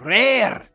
Rare.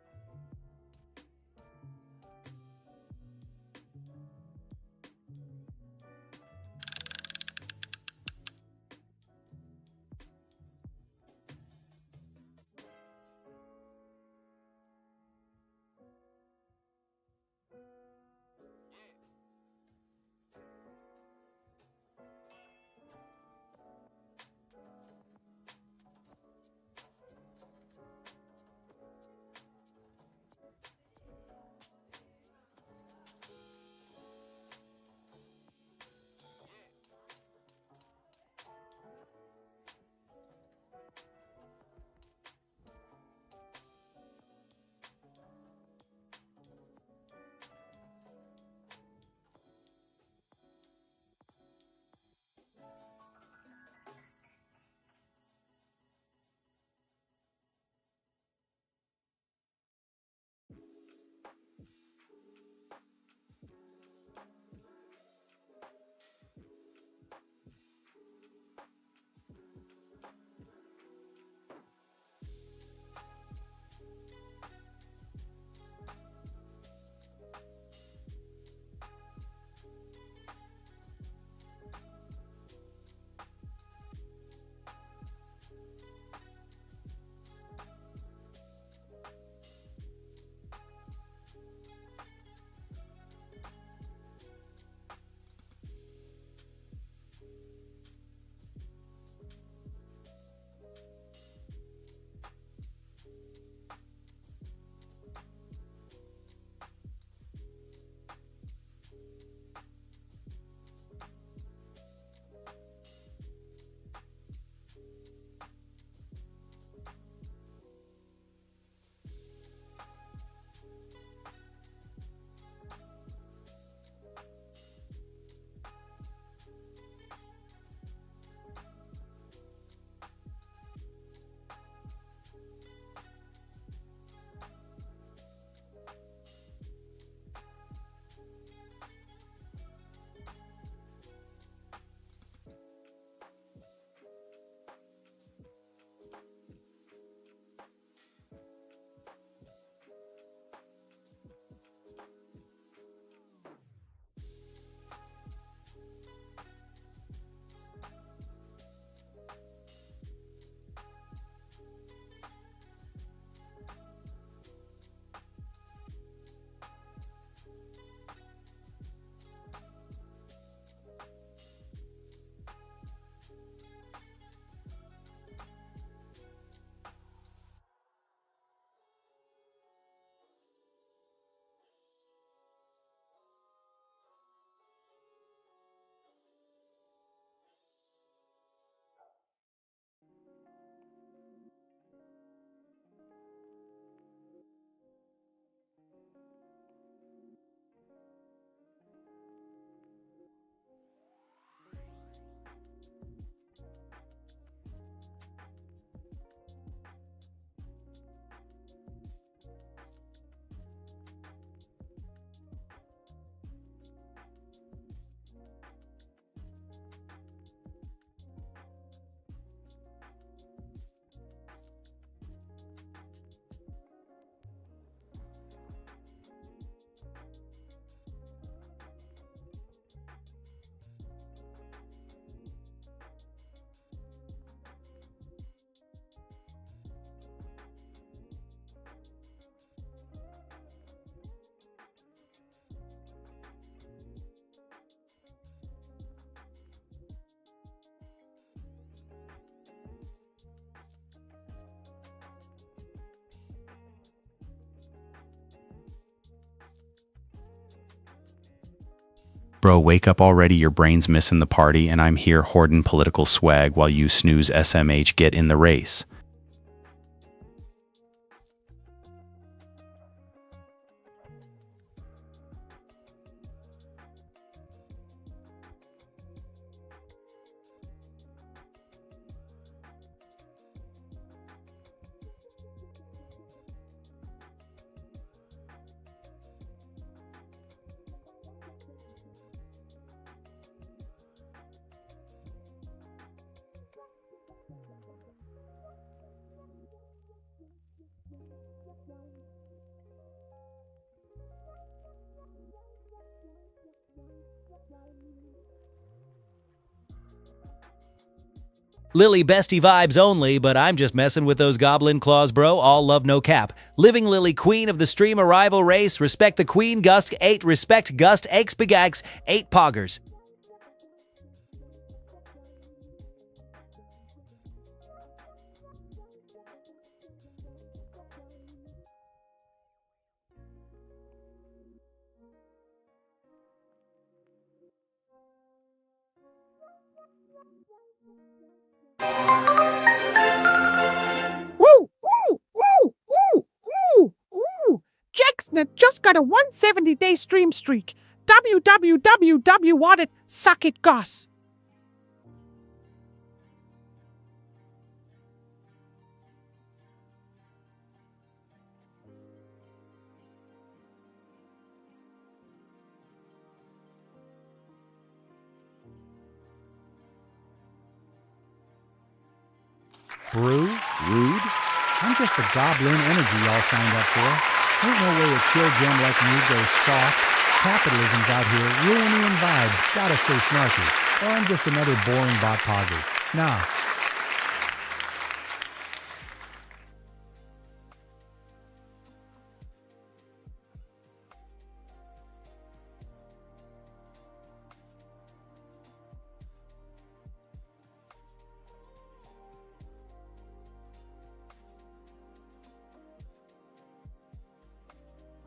Bro, wake up already, your brain's missing the party, and I'm here hoarding political swag while you snooze SMH get in the race. Lily bestie vibes only, but I'm just messing with those goblin claws, bro. All love, no cap. Living Lily, queen of the stream arrival race. Respect the queen, Gust 8. Respect Gust, X Bigax, 8 poggers. Woo! Ooh! Ooh! Ooh! Ooh! Ooh! Jacksnet just got a 170-day stream streak. WWWW want it, suck it, Goss. Brew? Rude? I'm just the goblin energy y'all signed up for. Ain't no way a chill gem like me goes soft. Capitalism's out here ruining the vibe. Gotta stay snarky. Or I'm just another boring bot pogger. Nah.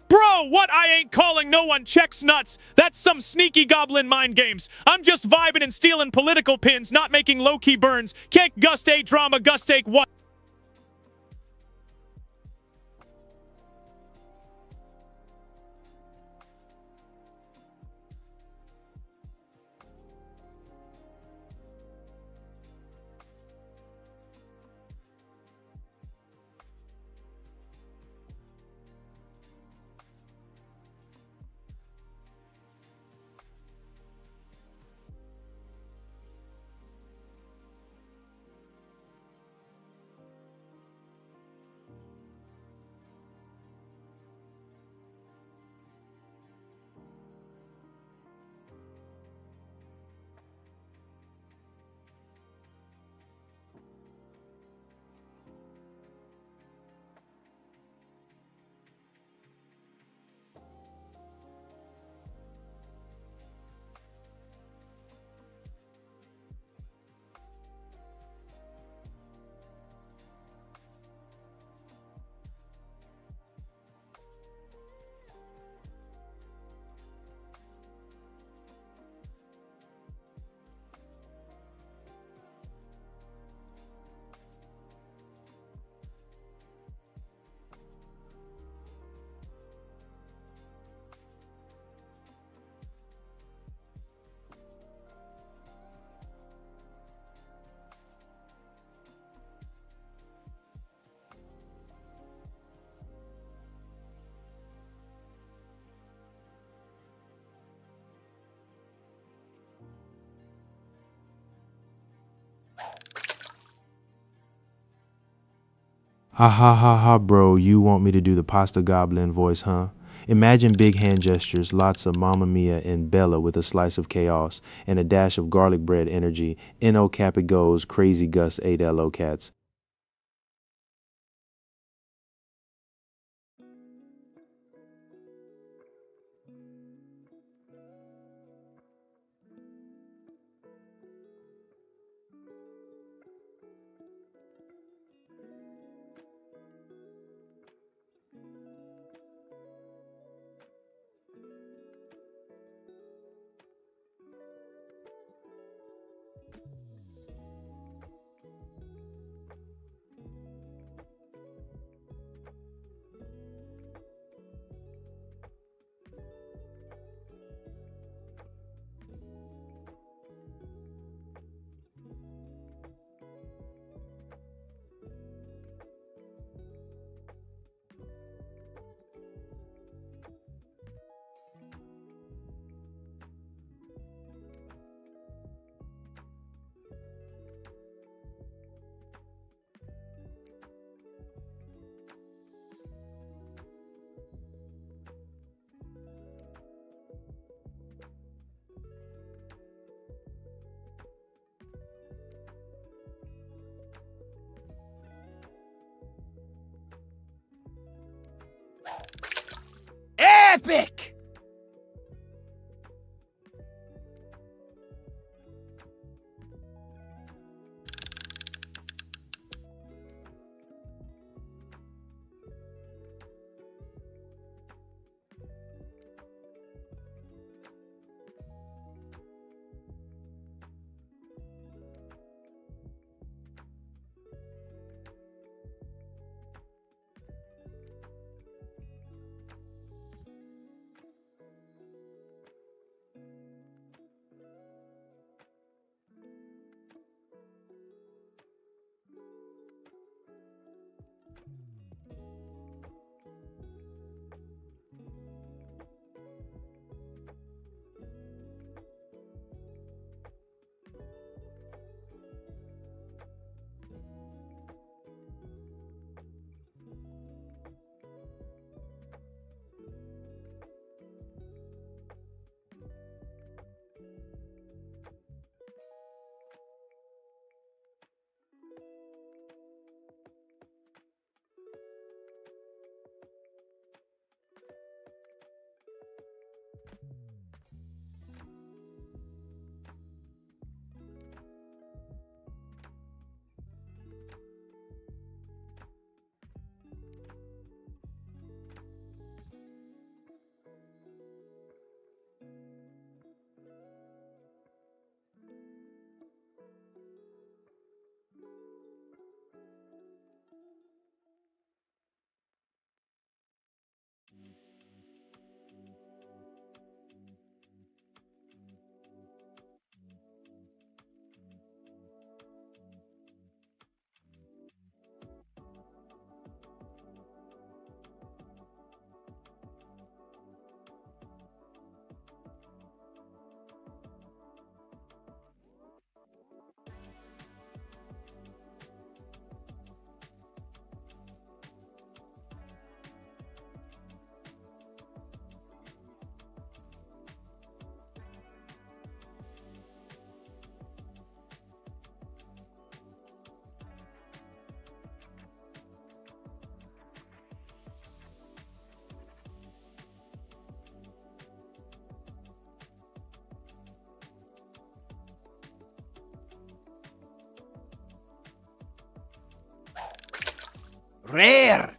Bro, what? I ain't calling no one checks nuts. That's some sneaky goblin mind games. I'm just vibing and stealing political pins, not making low-key burns. Kick Gustate drama, Gustate what? Ha ha ha ha, bro, you want me to do the pasta goblin voice, huh? Imagine big hand gestures, lots of Mamma Mia and Bella with a slice of chaos, and a dash of garlic bread energy. N.O. Cap it goes, crazy Gus 8 LO cats. Epic! Rare!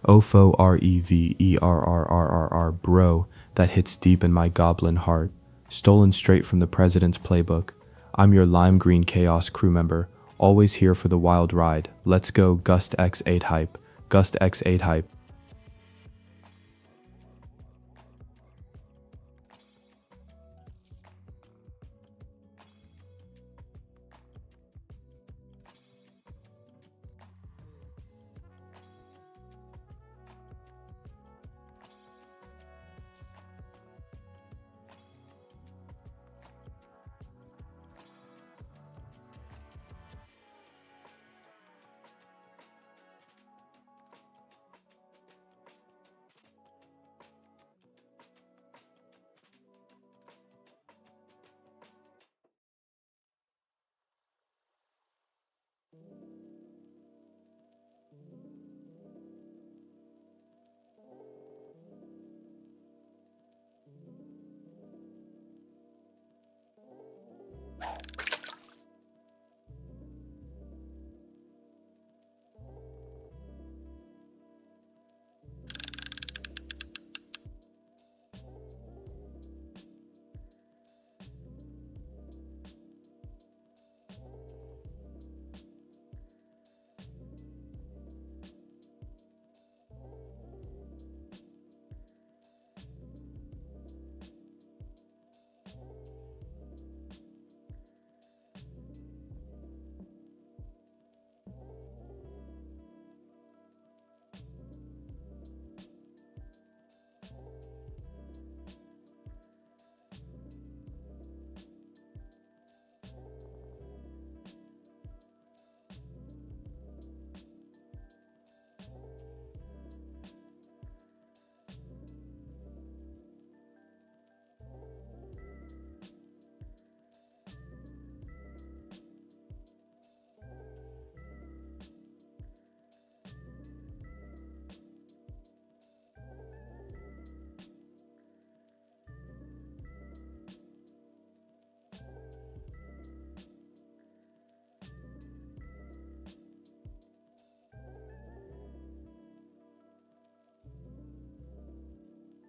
Ofo Reverrrr, bro, that hits deep in my goblin heart. Stolen straight from the president's playbook. I'm your lime green chaos crew member, always here for the wild ride. Let's go Gust X8 hype. Gust X8 hype.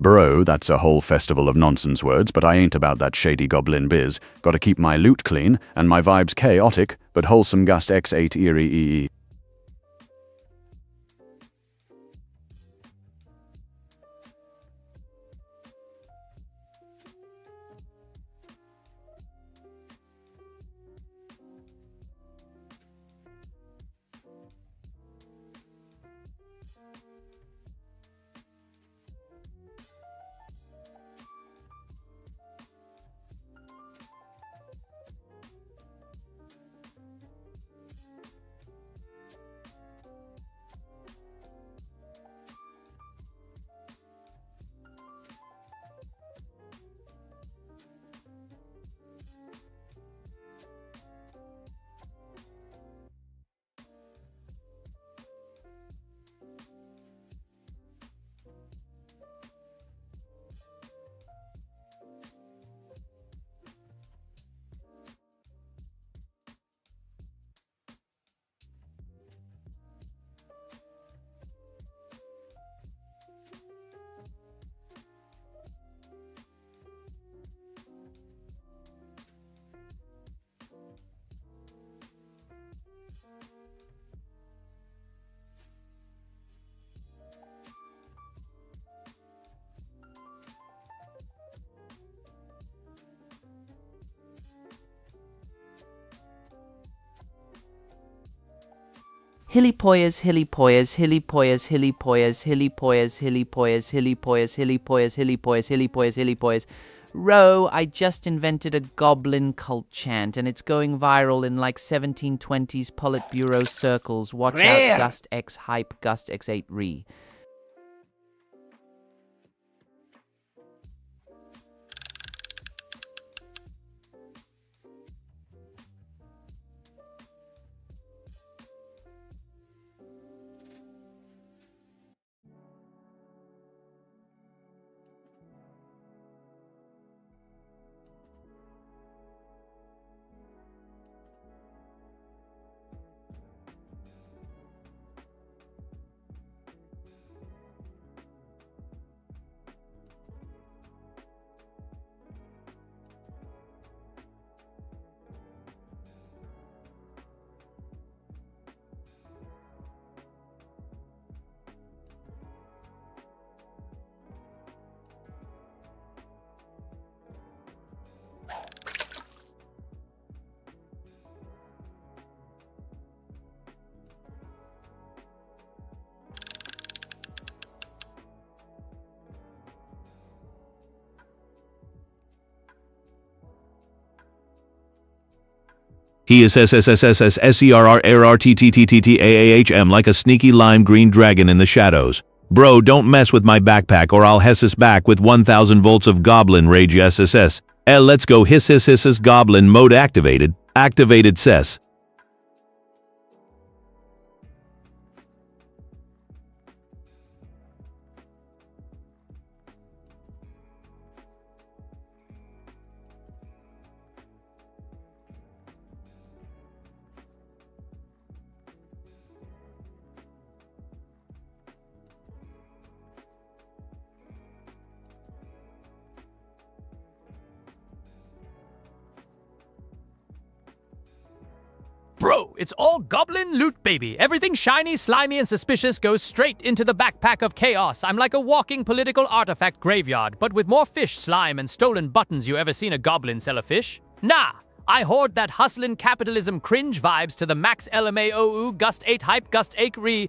Bro, that's a whole festival of nonsense words, but I ain't about that shady goblin biz. Gotta keep my loot clean, and my vibes chaotic, but wholesome gust X8 eerie EE. Hillypoyas, hillypoyas, hillypoyas, hillypoyas, hillypoyas, hillypoyas, hillypoyas, hillypoyas, hillypoyas, hillypoyas, hillypoyas. Ro, I just invented a goblin cult chant, and it's going viral in like 1720s Politburo circles. Watch out, Gust X hype, Gust X8 re. He is SSSSSSERRRTTTTTAAHM like a sneaky lime green dragon in the shadows. Bro, don't mess with my backpack or I'll hiss back with 1000 volts of goblin rage SSS. Let's go hiss goblin mode activated. Activated ses. Bro, it's all goblin loot, baby. Everything shiny, slimy, and suspicious goes straight into the backpack of chaos. I'm like a walking political artifact graveyard, but with more fish, slime, and stolen buttons. You ever seen a goblin sell a fish? Nah, I hoard that hustlin' capitalism cringe vibes to the max LMAOU Gust 8 hype Gust 8 re.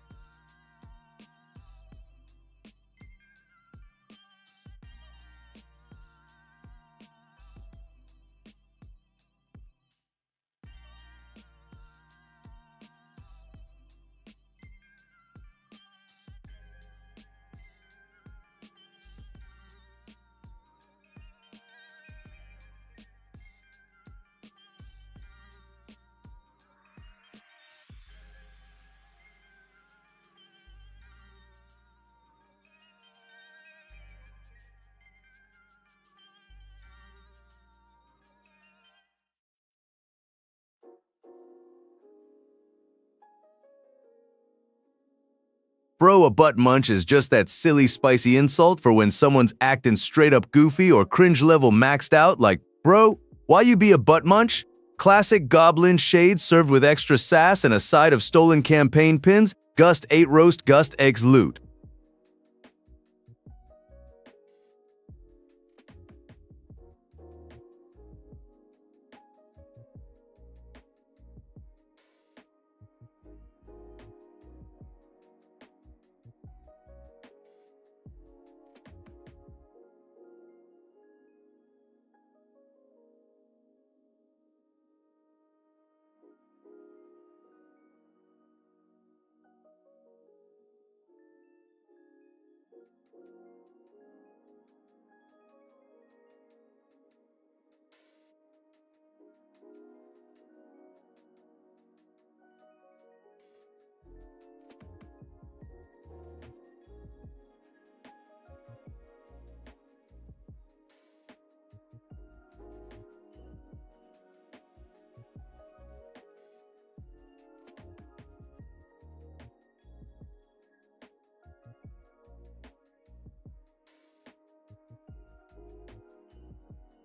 Bro, a butt munch is just that silly spicy insult for when someone's acting straight up goofy or cringe level maxed out like, bro, why you be a butt munch? Classic goblin shade served with extra sass and a side of stolen campaign pins, Gust 8 roast Gust X loot.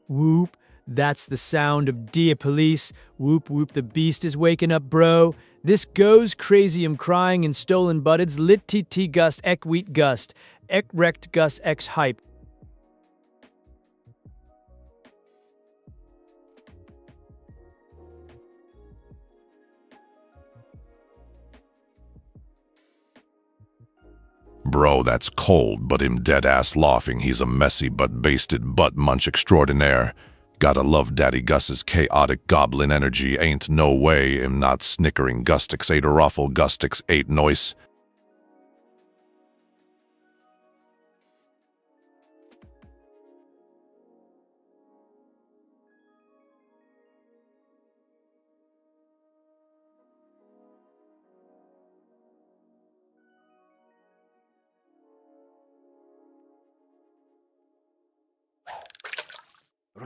Whoop, that's the sound of Dear Police. Whoop whoop, the beast is waking up, bro. This goes crazy, I'm crying in stolen butteds, lit TT gust, ek wheat gust, ek rect gust x hype. Bro, that's cold, but him dead-ass laughing. He's a messy but basted butt munch extraordinaire. Gotta love Daddy Gus's chaotic goblin energy. Ain't no way him not snickering Gustix 8 or awful Gustix 8 noise.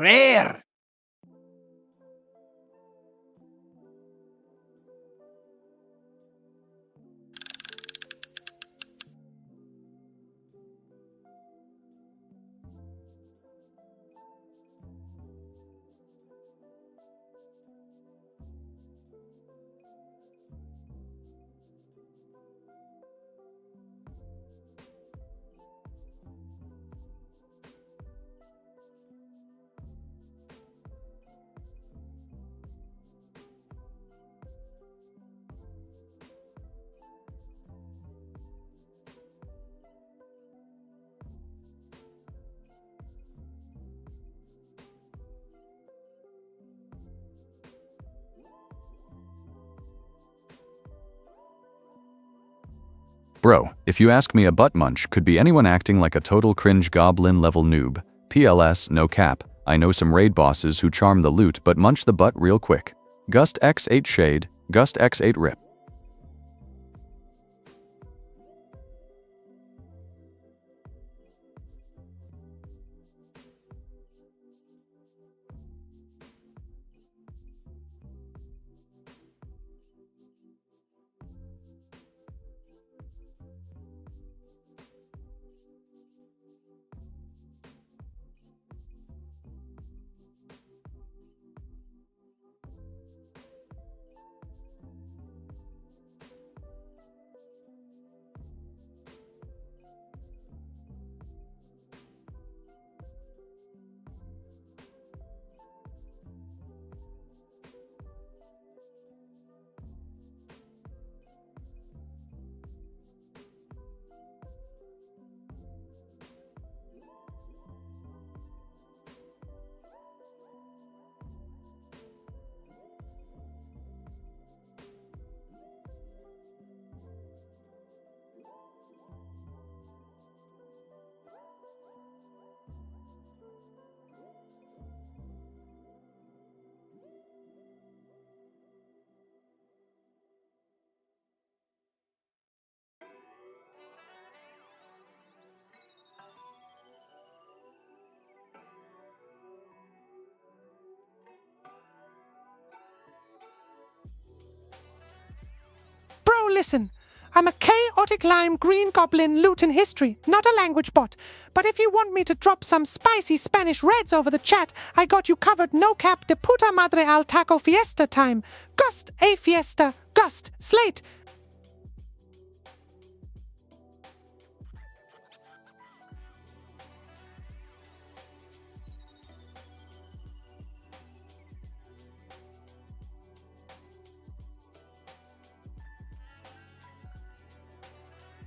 Rare! Bro, if you ask me, a butt munch could be anyone acting like a total cringe goblin level noob. PLS, no cap. I know some raid bosses who charm the loot but munch the butt real quick. Gust X8 shade, Gust X8 rip. I'm a chaotic lime green goblin looting history, not a language bot. But if you want me to drop some spicy Spanish reds over the chat, I got you covered, no cap, de puta madre al taco fiesta time. Gust, a fiesta, Gust, slate.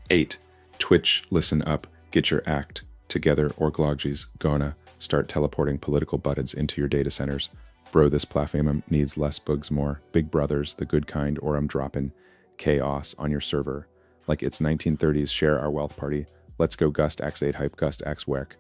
Eight, Twitch, listen up, get your act together, or Gloggies, gonna start teleporting political buttons into your data centers. Bro, this platform needs less bugs more. Big brothers, the good kind, or I'm dropping chaos on your server. Like it's 1930s, share our wealth party. Let's go Gust X8 hype, Gust X Werk.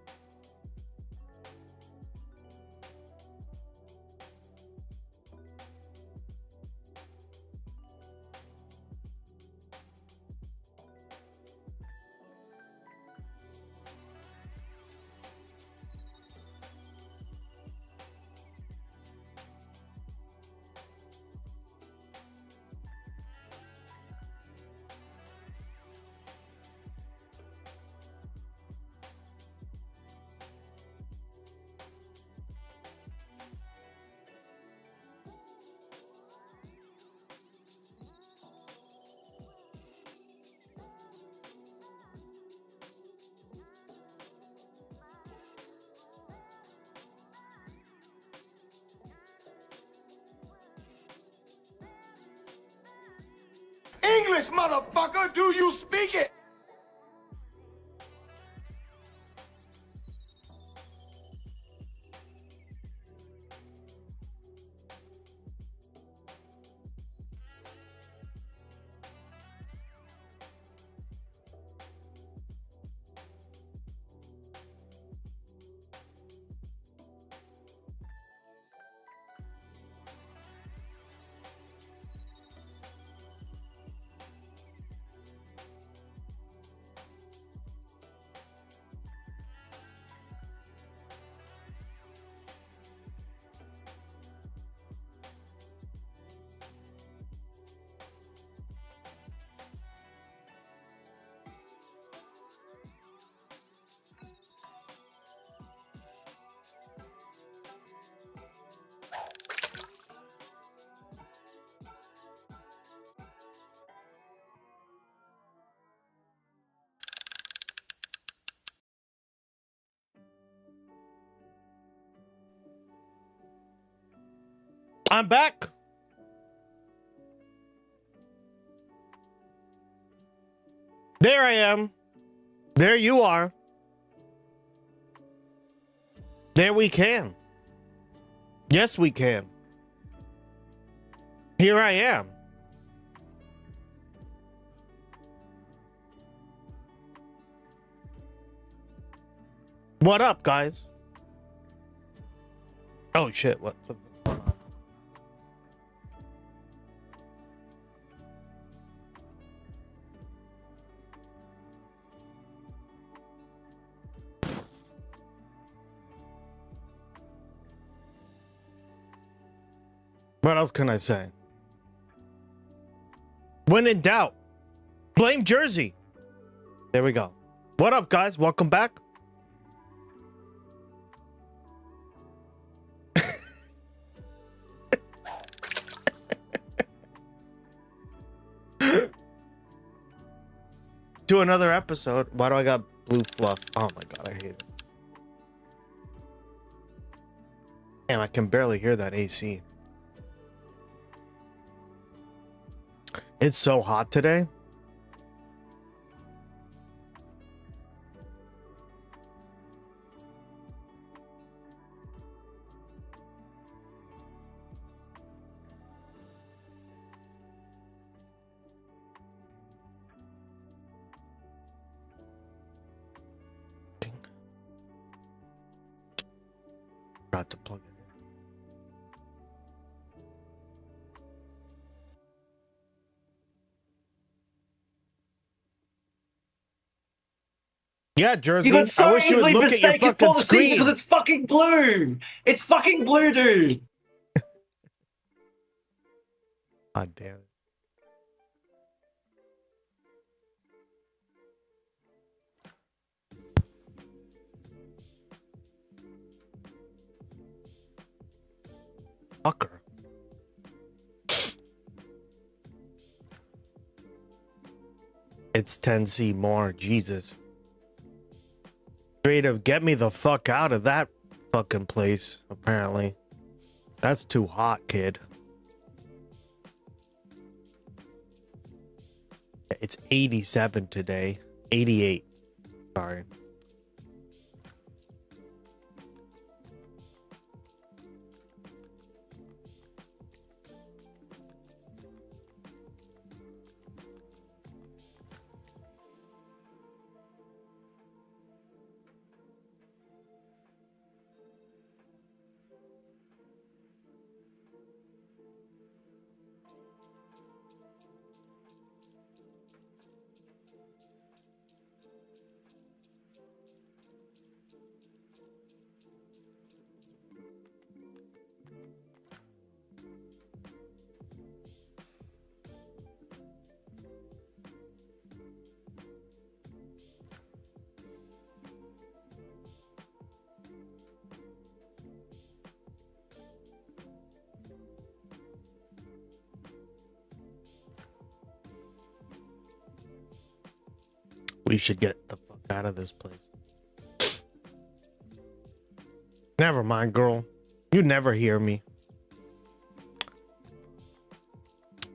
English, motherfucker! Do you speak it? I'm back. There I am. There you are. There we can. Yes, we can. Here I am. What up, guys? Oh shit, what's up? What else can I say? When in doubt, blame Jersey. There we go. What up, guys? Welcome back. To another episode. Why do I got blue fluff? Oh my god, I hate it. Damn, I can barely hear that AC. It's so hot today. Got to plug it in. Yeah, Jersey. You could so I wish you would easily look at your mistake it fucking for the sea screen. because it's fucking blue. It's fucking blue, dude. God damn it. Fucker. It's 10C more, Jesus. Creative, get me the fuck out of that fucking place, apparently. That's too hot, kid. It's 87 today. 88. Sorry. We should get the fuck out of this place. Never mind, girl. You never hear me.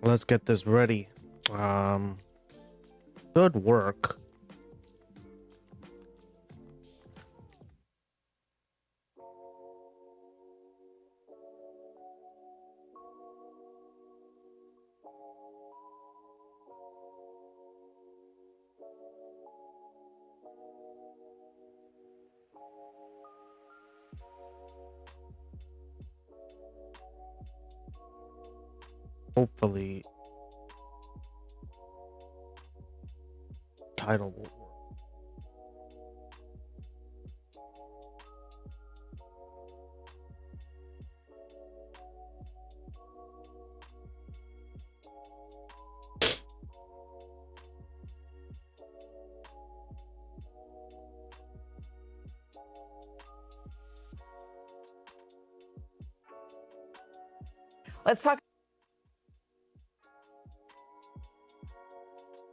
Let's get this ready. Good work. Hopefully, title will work. Let's talk.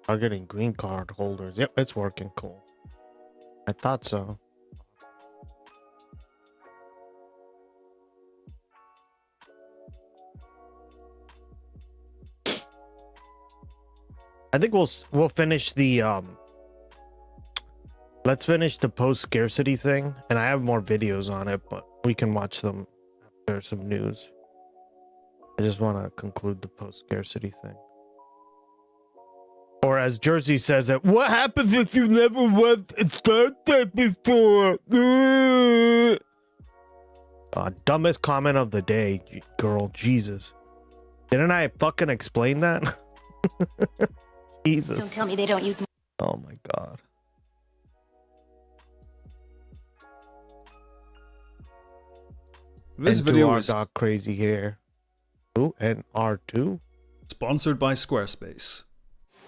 Targeting green card holders. Yep, it's working. Cool. I thought so. I think we'll finish the let's finish the post scarcity thing, and I have more videos on it, but we can watch them after some news. I just want to conclude the post scarcity thing. Or as Jersey says it, what happens if you never went a Star Trek before? Dumbest comment of the day, girl. Jesus. Didn't I fucking explain that? Jesus. Don't tell me they don't use. Oh my God. This and video is got crazy here. Ooh, and R2? Sponsored by Squarespace.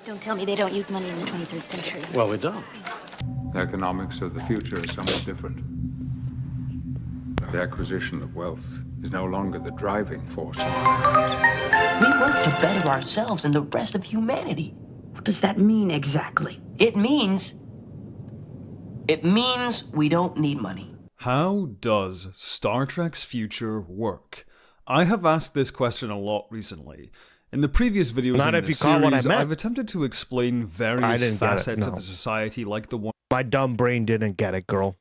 Don't tell me they don't use money in the 23rd century. Well, we don't. The economics of the future is somewhat different. The acquisition of wealth is no longer the driving force. We work to better ourselves and the rest of humanity. What does that mean exactly? It means we don't need money. How does Star Trek's future work? I have asked this question a lot recently. In the previous videos Not in if this you caught what I series, meant. I've attempted to explain various facets of a society like the one My dumb brain didn't get it, girl.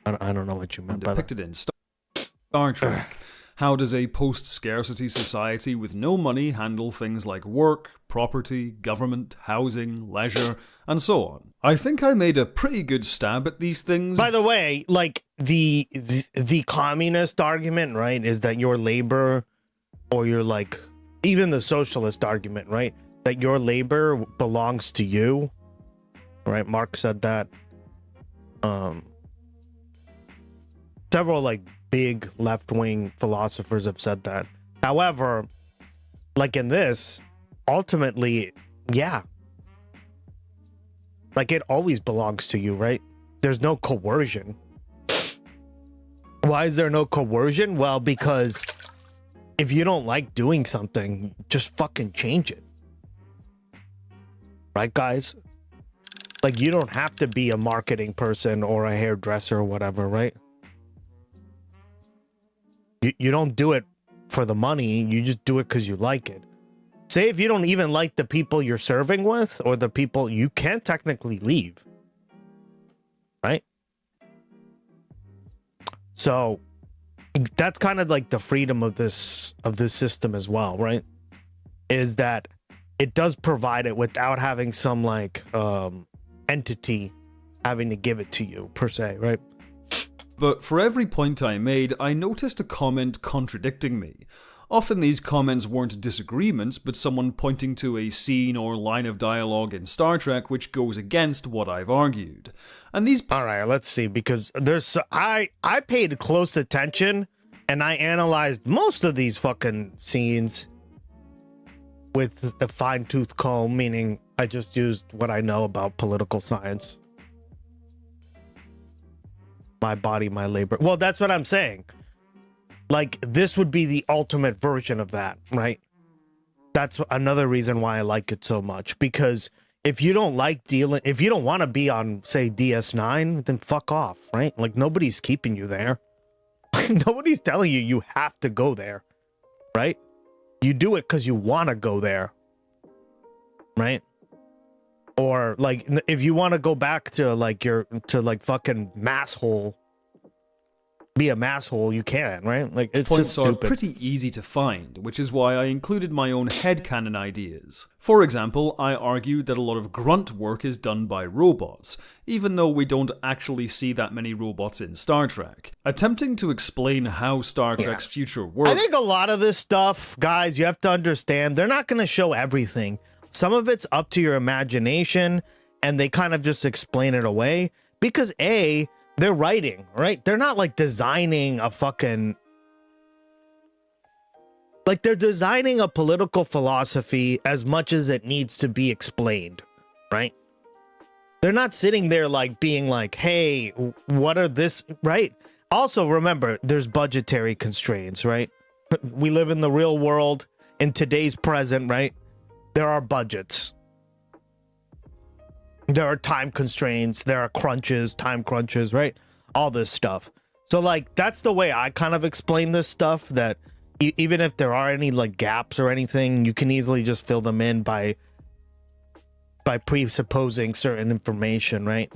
I don't know what you meant by that. depicted in Star Trek. How does a post-scarcity society with no money handle things like work, property, government, housing, leisure, and so on? I think I made a pretty good stab at these things. By the way, like the communist argument, right, is that your labor, or your like, even the socialist argument, right, that your labor belongs to you, right? Marx said that. Several like big left-wing philosophers have said that. However, like in this, ultimately, yeah, like it always belongs to you, right? There's no coercion. Why is there no coercion? Well, because if you don't like doing something, just fucking change it. Right, guys? Like, you don't have to be a marketing person or a hairdresser or whatever, right? You don't do it for the money. You just do it because you like it. Say if you don't even like the people you're serving with or the people, you can't technically leave. Right? So that's kind of like the freedom of this system as well, right? Is that it does provide it without having some like entity having to give it to you per se, right? But for every point I made, I noticed a comment contradicting me. Often these comments weren't disagreements, but someone pointing to a scene or line of dialogue in Star Trek which goes against what I've argued. And these... Alright, let's see, because there's... I paid close attention, and I analyzed most of these fucking scenes with a fine-tooth comb, meaning I just used what I know about political science. My body, my labor. Well, that's what I'm saying. Like, this would be the ultimate version of that, right? That's another reason why I like it so much. Because if you don't like dealing... If you don't want to be on, say, DS9, then fuck off, right? Like, nobody's keeping you there. Nobody's telling you you have to go there, right? You do it because you want to go there, right? Or like if you want to go back to like fucking masshole, be a masshole, you can, right? Like it's points just stupid. are pretty easy to find, which is why I included my own headcanon ideas. For example, I argued that a lot of grunt work is done by robots, even though we don't actually see that many robots in Star Trek. Attempting to explain how Star Trek's future works... I think a lot of this stuff, guys, you have to understand, they're not going to show everything. Some of it's up to your imagination, and they kind of just explain it away. Because A, they're writing, right? They're not like designing a fucking... Like they're designing a political philosophy as much as it needs to be explained, right? They're not sitting there like being like, hey, what are this, right? Also, remember, there's budgetary constraints, right? We live in the real world, in today's present, right? There are budgets. There are time constraints. There are crunches, time crunches, right? All this stuff. So, like, that's the way I kind of explain this stuff, that even if there are any, like, gaps or anything, you can easily just fill them in by presupposing certain information, right?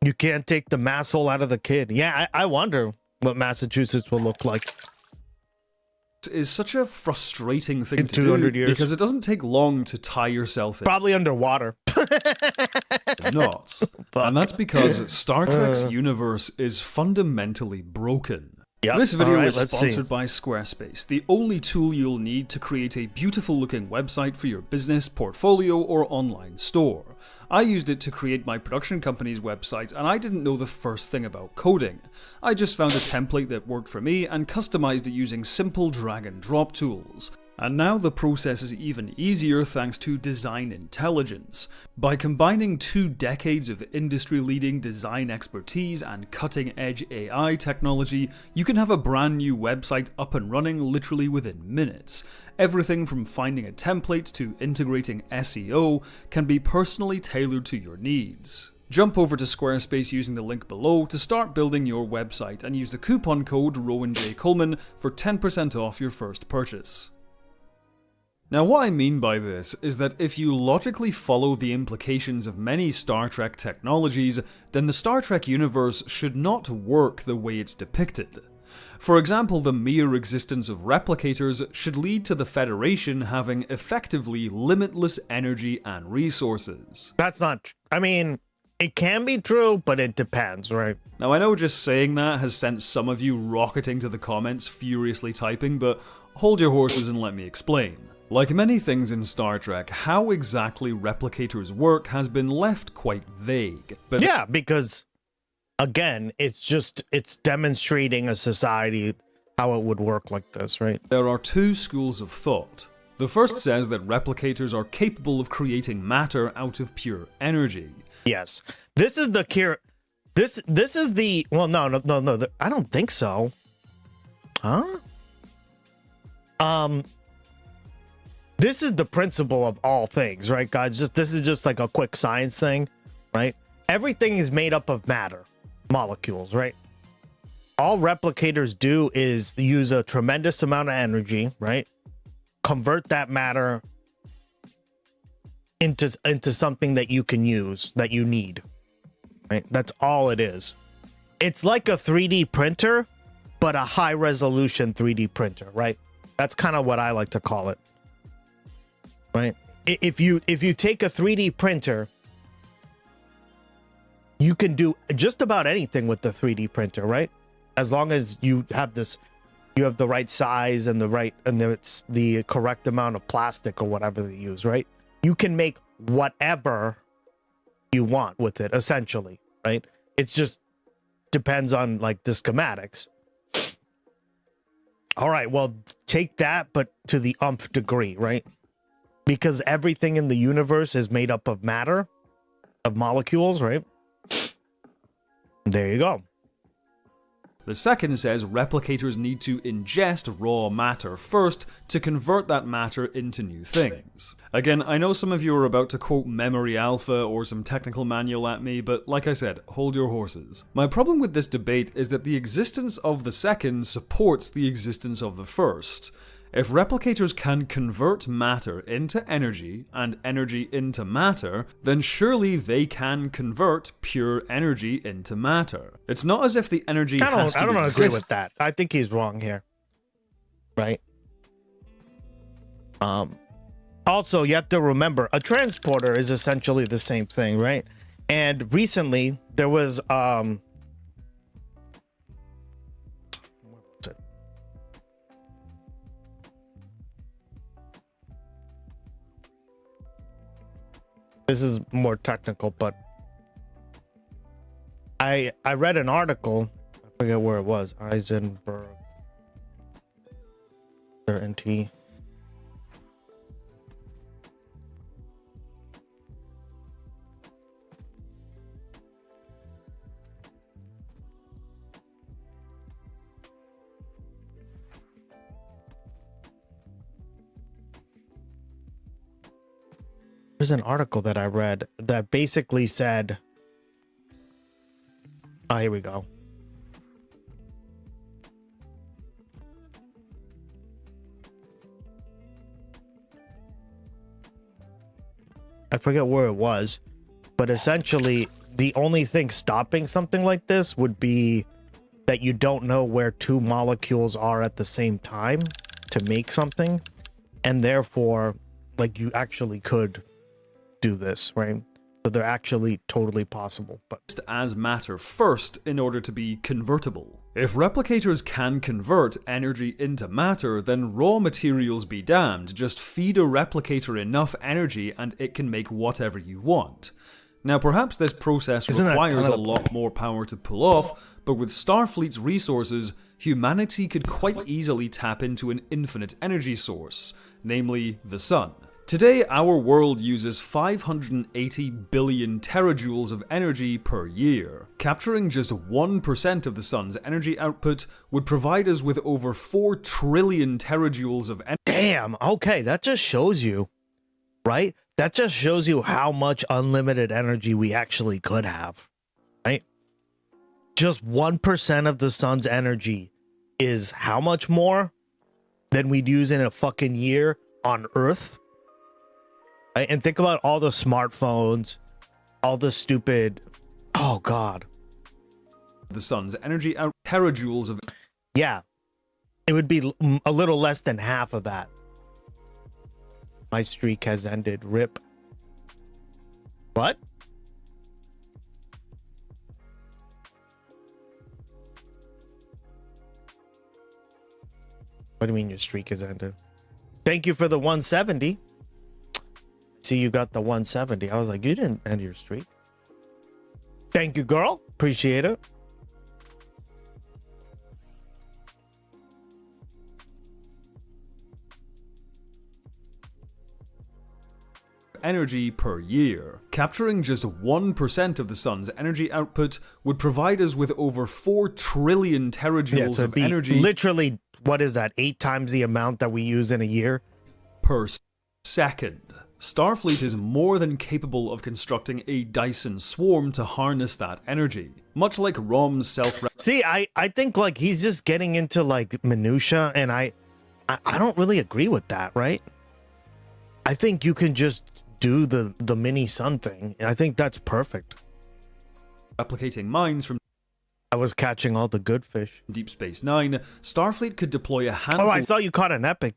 You can't take the masshole out of the kid. Yeah, I wonder what Massachusetts will look like. Is such a frustrating thing in to 200 do years. because it doesn't take long to tie yourself in. Probably underwater. Not. And that's because Star Trek's universe is fundamentally broken. Yep. This video Alright, is let's sponsored see. by Squarespace, the only tool you'll need to create a beautiful looking website for your business, portfolio, or online store. I used it to create my production company's website, and I didn't know the first thing about coding. I just found a template that worked for me and customized it using simple drag and drop tools. And now the process is even easier thanks to design intelligence. By combining 2 decades of industry-leading design expertise and cutting-edge AI technology, you can have a brand new website up and running literally within minutes. Everything from finding a template to integrating SEO can be personally tailored to your needs. Jump over to Squarespace using the link below to start building your website and use the coupon code RowanJColeman for 10% off your first purchase. Now, what I mean by this is that if you logically follow the implications of many Star Trek technologies, then the Star Trek universe should not work the way it's depicted. For example, the mere existence of replicators should lead to the Federation having effectively limitless energy and resources. That's not... I mean, it can be true, but it depends, right? Now, I know just saying that has sent some of you rocketing to the comments, furiously typing, but hold your horses and let me explain. Like many things in Star Trek, how exactly replicators work has been left quite vague. But yeah, because, again, it's demonstrating a society how it would work like this, right? There are 2 schools of thought. The first says that replicators are capable of creating matter out of pure energy. Yes. This is the... This is the... Well, no, I don't think so. Huh? This is the principle of all things, right, guys? This is just like a quick science thing, right? Everything is made up of matter, molecules, right? All replicators do is use a tremendous amount of energy, right? Convert that matter into something that you can use, that you need, right? That's all it is. It's like a 3D printer, but a high resolution 3D printer, right? That's kind of what I like to call it, right? If you take a 3D printer, you can do just about anything with the 3D printer, right? As long as you have the right size and it's the correct amount of plastic or whatever they use, right? You can make whatever you want with it, essentially, right? It's just depends on like the schematics. All right, well, take that, but to the umph degree, right? Because everything in the universe is made up of matter, of molecules, right? There you go. The second says replicators need to ingest raw matter first to convert that matter into new things. Again, I know some of you are about to quote Memory Alpha or some technical manual at me, but like I said, hold your horses. My problem with this debate is that the existence of the second supports the existence of the first. If replicators can convert matter into energy and energy into matter, then surely they can convert pure energy into matter. It's not as if the energy has to I don't exist. agree with that. I think he's wrong here. Right? Also, you have to remember, a transporter is essentially the same thing, right? And recently, there was this is more technical, but I read an article, I forget where it was, Eisenberg, certainty. There's an article that I read that basically said, oh, here we go. I forget where it was, but essentially the only thing stopping something like this would be that you don't know where two molecules are at the same time to make something, and therefore, like, you actually could do this, right? So they're actually totally possible, but as matter first in order to be convertible. If replicators can convert energy into matter, then raw materials be damned. Just feed a replicator enough energy and it can make whatever you want. Now perhaps this process requires a lot more power to pull off, but with Starfleet's resources, humanity could quite easily tap into an infinite energy source, namely the sun. Today, our world uses 580 billion terajoules of energy per year. Capturing just 1% of the sun's energy output would provide us with over 4 trillion terajoules of energy. Damn, okay, that just shows you, right? That just shows you how much unlimited energy we actually could have, right? Just 1% of the sun's energy is how much more than we'd use in a fucking year on Earth? Right? And think about all the smartphones, all the stupid, oh god. The sun's energy out terajoules of... Yeah, it would be a little less than half of that. My streak has ended. RIP. What? What do you mean your streak has ended? Thank you for the 170. See, you got the 170. I was like, you didn't end your streak. Thank you, girl. Appreciate it. Energy per year. Capturing just 1% of the sun's energy output would provide us with over 4 trillion terajoules so of energy. Literally what is that, 8 times the amount that we use in a year? Per second. Starfleet is more than capable of constructing a Dyson swarm to harness that energy. Much like ROM's See, I think like he's just getting into like minutia, and I don't really agree with that, right? I think you can just do the mini sun thing. I think that's perfect. Replicating minds from I was catching all the good fish. Deep Space Nine, Starfleet could deploy a handful... Oh, I saw you caught an epic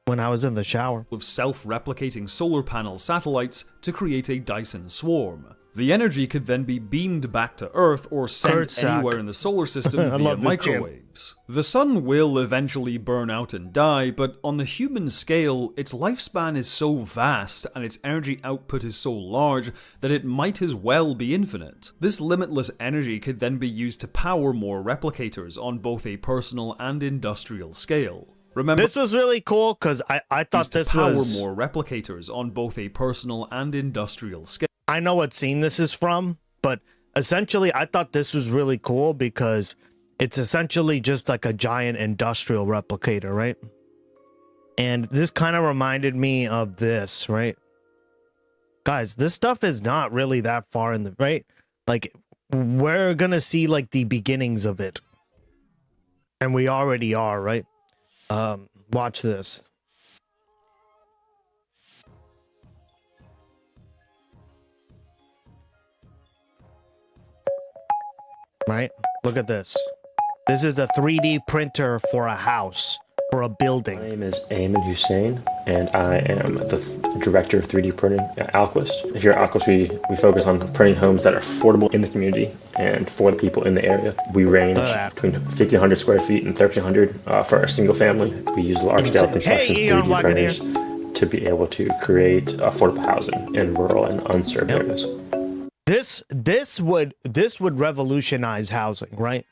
when I was in the shower. ...of self-replicating solar panel satellites to create a Dyson swarm. The energy could then be beamed back to Earth or sent anywhere in the solar system via microwaves. The sun will eventually burn out and die, but on the human scale, its lifespan is so vast and its energy output is so large that it might as well be infinite. This limitless energy could then be used to power more replicators on both a personal and industrial scale. Remember, this was really cool because I thought this was more replicators on both a personal and industrial scale. I know what scene this is from, but essentially I thought this was really cool because it's essentially just like a giant industrial replicator, right? And this kind of reminded me of this, right? Guys, this stuff is not really that far in the, right? Like, we're gonna see like the beginnings of it. And we already are, right? Watch this. Right? Look at this. This is a 3D printer for a house, for a building. My name is Ayman Hussein, and I am the director of 3D printing at Alquist. Here at Alquist, we focus on printing homes that are affordable in the community and for the people in the area. We range between 1,500 square feet and 1,300 for a single family. We use large-scale construction 3D printers to be able to create affordable housing in rural and unserved areas. This would revolutionize housing, right?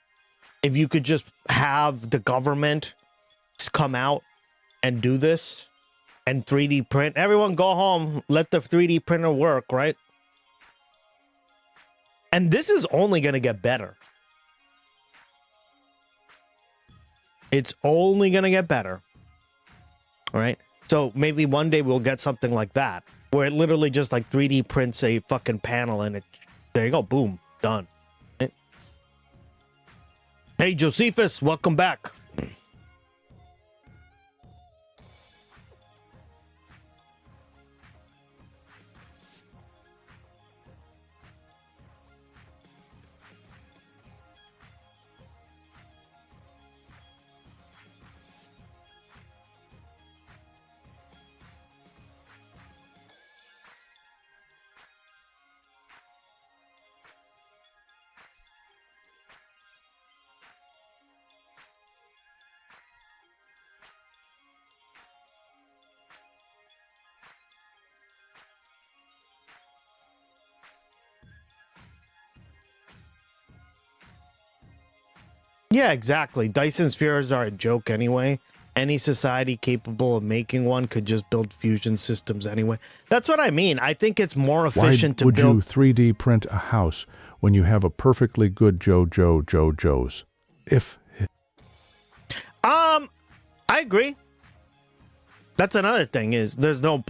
If you could just have the government come out and do this and 3D print. Everyone go home, let the 3D printer work, right? And this is only going to get better. It's only going to get better. All right? So maybe one day we'll get something like that, where it literally just like 3D prints a fucking panel and it, there you go, boom, done. Right? Hey, Josephus, welcome back. Yeah, exactly. Dyson spheres are a joke anyway. Any society capable of making one could just build fusion systems anyway. That's what I mean. I think it's more efficient to build. Why would you 3D print a house when you have a perfectly good Joe's? I agree. That's another thing is there's no.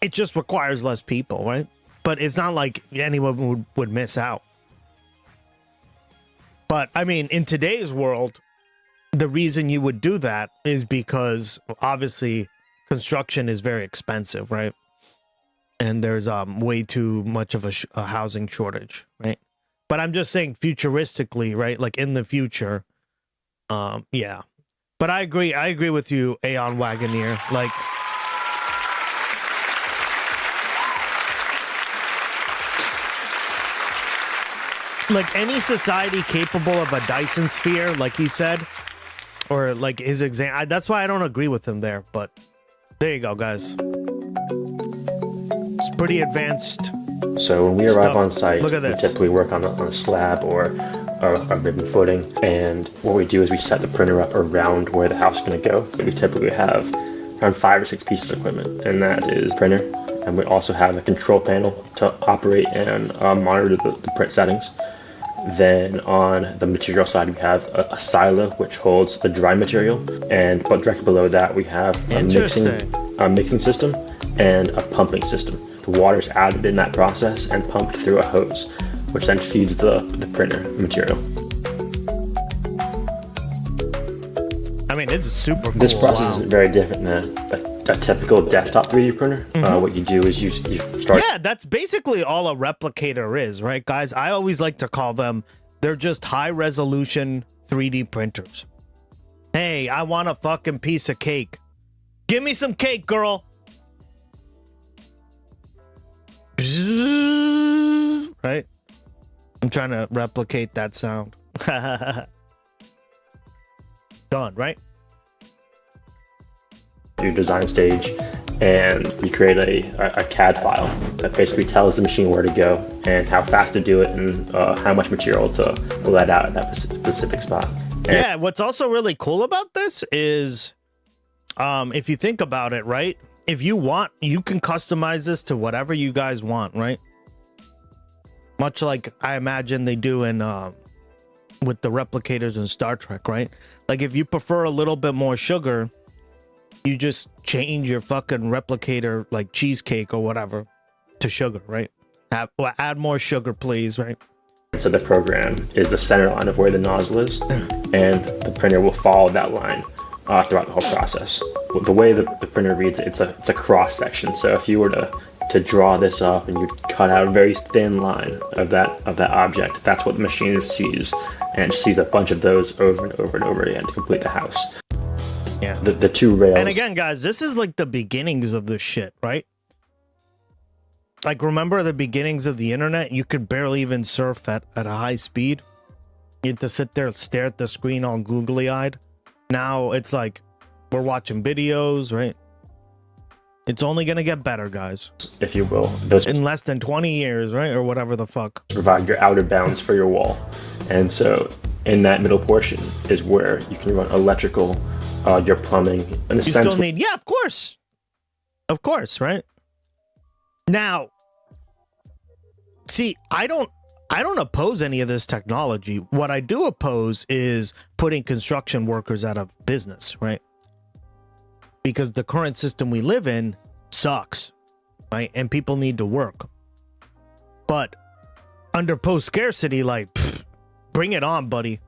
It just requires less people, right? But it's not like anyone would miss out. But, I mean, in today's world, the reason you would do that is because, obviously, construction is very expensive, right? And there's way too much of a housing shortage, right? But I'm just saying futuristically, right? Like, in the future, yeah. But I agree with you, Aeon Wagoneer. Like any society capable of a Dyson sphere, like he said, or like his exam. That's why I don't agree with him there. But there you go, guys. It's pretty advanced. So when we arrive on site, look at we this. typically work on a slab or a ribbon footing. And what we do is we set the printer up around where the house is going to go. We typically have around 5 or 6 pieces of equipment, and that is printer. And we also have a control panel to operate and monitor the print settings. Then on the material side, we have a silo which holds the dry material, and directly below that we have a mixing system and a pumping system. The water is added in that process and pumped through a hose, which then feeds the printer material. I mean, this is super cool. This process isn't very different than a typical desktop 3D printer. What you do is you start... Yeah, that's basically all a replicator is, right, guys? I always like to call them, they're just high-resolution 3D printers. Hey, I want a fucking piece of cake. Give me some cake, girl. Right? I'm trying to replicate that sound. Done, right? Your design stage, and you create a CAD file that basically tells the machine where to go and how fast to do it and how much material to let out at that specific spot. And yeah, what's also really cool about this is if you think about it, right? If you want, you can customize this to whatever you guys want, right? Much like I imagine they do in with the replicators in Star Trek, right? Like if you prefer a little bit more sugar, you just change your fucking replicator, like cheesecake or whatever, to sugar, right? Add more sugar, please, right? So the program is the center line of where the nozzle is, and the printer will follow that line throughout the whole process. The way the printer reads it, it's a cross section. So if you were to draw this up and you cut out a very thin line of that object, that's what the machine sees, and sees a bunch of those over and over and over again to complete the house. Yeah. The two rails. And again, guys, this is like the beginnings of this shit, right? Like, remember the beginnings of the internet? You could barely even surf at a high speed. You had to sit there and stare at the screen all googly-eyed. Now it's like we're watching videos, right? It's only going to get better, guys. If you will. In less than 20 years, right? Or whatever the fuck. Provide your outer bounds for your wall. And so in that middle portion is where you can run electrical, your plumbing. In a sense, still need, yeah, of course. Of course, right? Now, see, I don't oppose any of this technology. What I do oppose is putting construction workers out of business, right? Because the current system we live in sucks, right? And people need to work. But under post-scarcity, like, pfft, bring it on, buddy.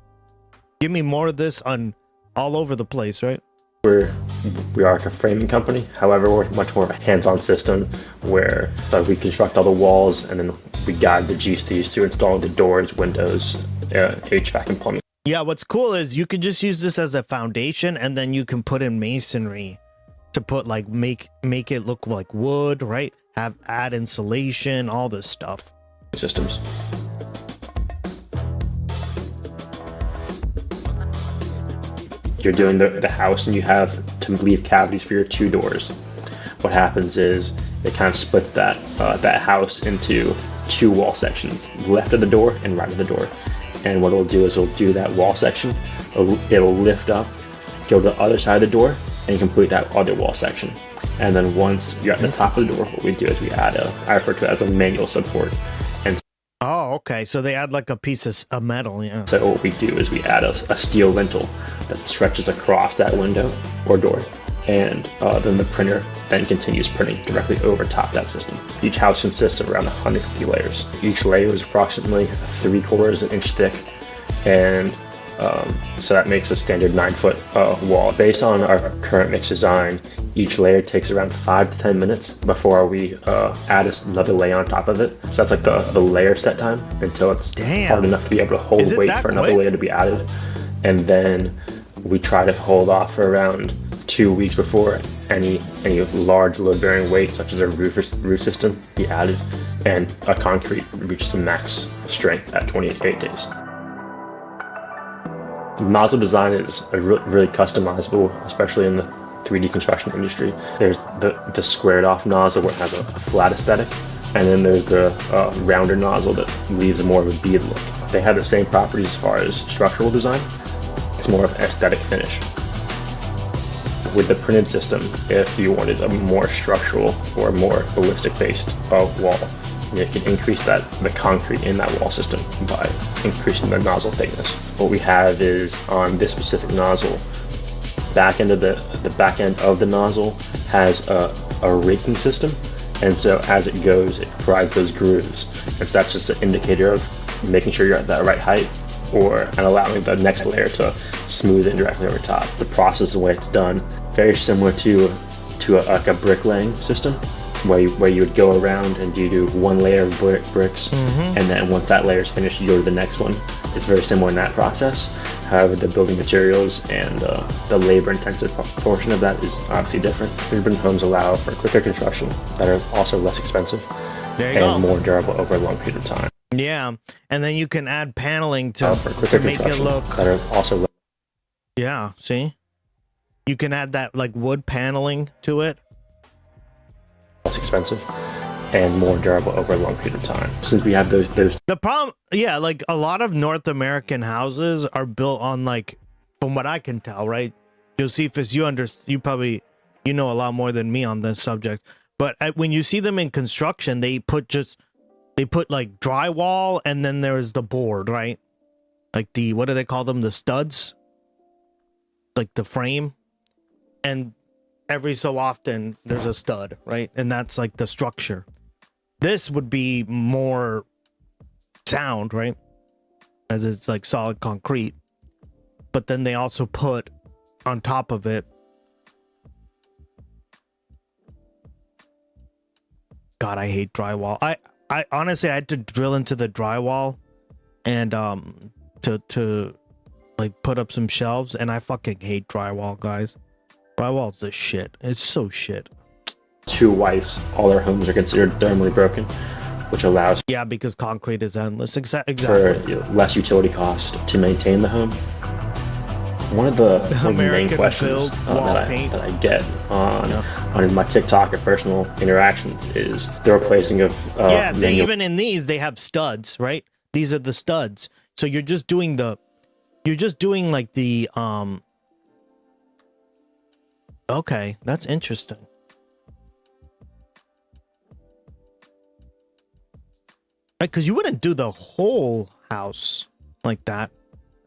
Give me more of this on all over the place, right? We are like a framing company. However, we're much more of a hands-on system where we construct all the walls and then we guide the GCs to installing the doors, windows, HVAC, and plumbing. Yeah, what's cool is you can just use this as a foundation, and then you can put in masonry to put like make it look like wood, right? Add insulation, all this stuff. Systems. You're doing the house and you have to leave cavities for your two doors. What happens is it kind of splits that house into two wall sections, left of the door and right of the door. And what it'll do is it'll do that wall section, it'll lift up, go to the other side of the door, and complete that other wall section. And then once you're at the top of the door, what we do is we add I refer to it as a manual support. And oh, okay. So they add like a piece of metal, yeah. So what we do is we add a steel lintel that stretches across that window or door. And then the printer then continues printing directly over top that system. Each house consists of around 150 layers. Each layer is approximately 3/4 inch thick, and so that makes a standard 9-foot wall. Based on our current mix design, each layer takes around 5 to 10 minutes before we add another layer on top of it. So that's like the layer set time until it's hard enough to be able to hold weight for another layer to be added. And then we try to hold off for around 2 weeks before any large load-bearing weight, such as a roof system, be added, and a concrete reaches the max strength at 28 days. Nozzle design is really customizable, especially in the 3D construction industry. There's the squared off nozzle where it has a flat aesthetic, and then there's the rounder nozzle that leaves more of a bead look. They have the same properties as far as structural design. It's more of an aesthetic finish. With the printed system, if you wanted a more structural or more ballistic based wall, You can increase the concrete in that wall system by increasing the nozzle thickness. What we have is on this specific nozzle, the back end of the nozzle has a raking system, and so as it goes, it provides those grooves. And so that's just an indicator of making sure you're at that right height, and allowing the next layer to smooth it directly over top. The process, the way it's done, very similar to a bricklaying system, where you would go around and you do one layer of bricks, and then once that layer is finished, you go to the next one. It's very similar in that process. However, the building materials and the labor-intensive portion of that is obviously different. 3D printed homes allow for quicker construction that are also less expensive and more durable over a long period of time. Yeah, and then you can add paneling to make it look. That are also. Yeah, see, you can add that like wood paneling to it. Less expensive and more durable over a long period of time. Since we have those. The problem, yeah, like a lot of North American houses are built on, like, from what I can tell, right? Josephus, you know a lot more than me on this subject. But when you see them in construction, they put like drywall, and then there's the board, right? Like what do they call them? The studs, like the frame, and every so often there's a stud, right? And that's like the structure. This would be more sound, right? As it's like solid concrete. But then they also put on top of it. God, I hate drywall. I honestly, I had to drill into the drywall and to like put up some shelves, and I fucking hate drywall, guys. Drywall's the shit. It's so shit. Two wives, all their homes are considered thermally broken, which allows because concrete is endless. Exactly. For less utility cost to maintain the home. One of the main questions that I get on my TikTok or personal interactions is the replacing of so even in these they have studs, right? These are the studs. So you're just doing like the okay, that's interesting. Because you wouldn't do the whole house like that.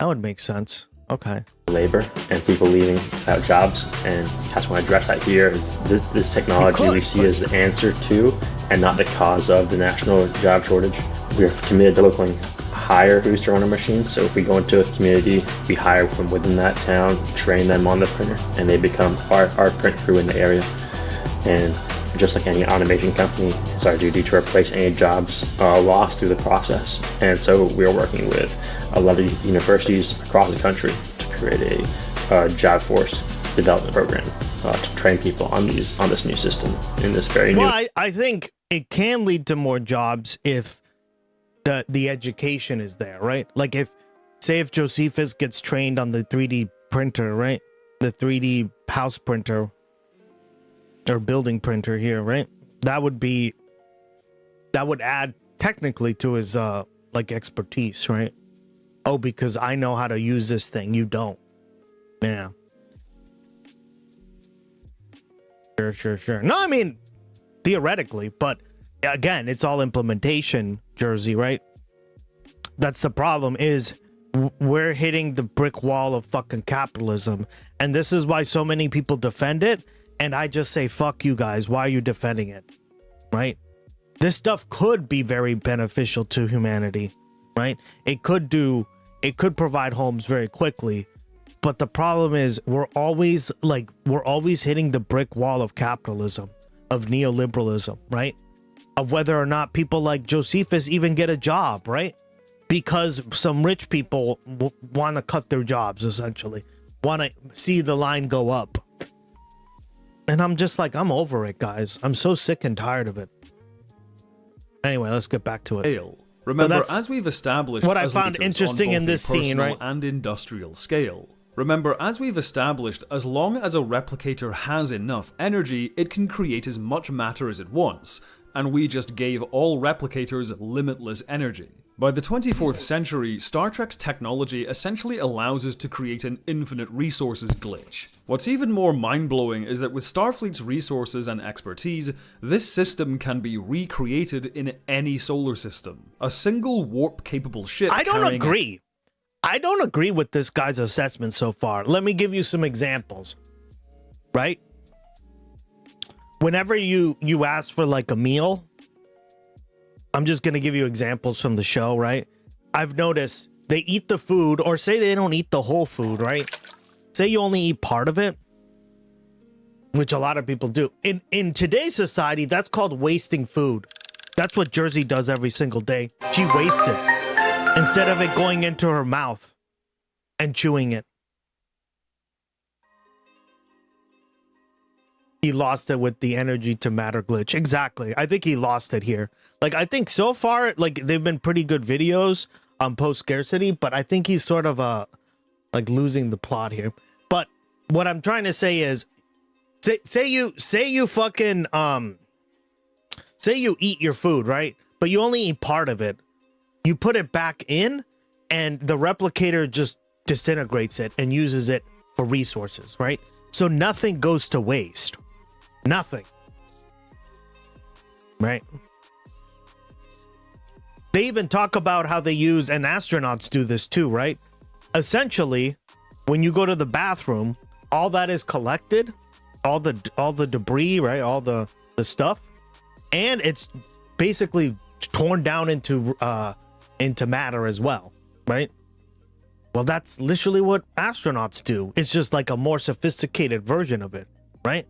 That would make sense. Okay. Labor and people leaving without jobs, and that's why I address that here. Is this technology we see as the answer to, and not the cause of, the national job shortage. We are committed to locally hire booster runner machines. So if we go into a community, we hire from within that town, train them on the printer, and they become our print crew in the area. And just like any automation company, it's our duty to replace any jobs lost through the process. And so we are working with a lot of universities across the country to create a job force development program to train people on this new system in this very new. Well, I think it can lead to more jobs if the education is there, right? Like if Josephus gets trained on the 3D printer, right? The 3D house printer or building printer here, right? That would add technically to his like expertise, right? Oh, because I know how to use this thing, you don't. Yeah. Sure. No, I mean theoretically, but again, it's all implementation, Jersey, right? That's the problem, is we're hitting the brick wall of fucking capitalism, and this is why so many people defend it. And I just say, fuck you guys. Why are you defending it? Right? This stuff could be very beneficial to humanity, right? It could provide homes very quickly. But the problem is we're always hitting the brick wall of capitalism, of neoliberalism, right? Of whether or not people like Josephus even get a job, right? Because some rich people want to cut their jobs, essentially. Want to see the line go up. And I'm just like, I'm over it, guys. I'm so sick and tired of it. Anyway, let's get back to it. Remember, as we've established, what I found interesting in this scene, right? And industrial scale. Remember, as we've established, as long as a replicator has enough energy, it can create as much matter as it wants. And we just gave all replicators limitless energy. By the 24th century, Star Trek's technology essentially allows us to create an infinite resources glitch. What's even more mind-blowing is that with Starfleet's resources and expertise, this system can be recreated in any solar system. A single warp-capable ship I don't agree. I don't agree with this guy's assessment so far. Let me give you some examples. Right? Whenever you ask for like a meal, I'm just going to give you examples from the show, right? I've noticed they eat the food, or say they don't eat the whole food, right? Say you only eat part of it, which a lot of people do. In today's society, that's called wasting food. That's what Jersey does every single day. She wastes it instead of it going into her mouth and chewing it. He lost it with the energy to matter glitch. Exactly. I think he lost it here. Like, I think so far, like, they've been pretty good videos on post-scarcity, but I think he's sort of, like, losing the plot here. But what I'm trying to say is, say you fucking, say you eat your food, right? But you only eat part of it. You put it back in, and the replicator just disintegrates it and uses it for resources, right? So nothing goes to waste. Nothing. Right? They even talk about how they use, and astronauts do this too, right? Essentially, when you go to the bathroom, all that is collected, all the debris, right? All the stuff, and it's basically torn down into matter as well, right? Well, that's literally what astronauts do. It's just like a more sophisticated version of it, right?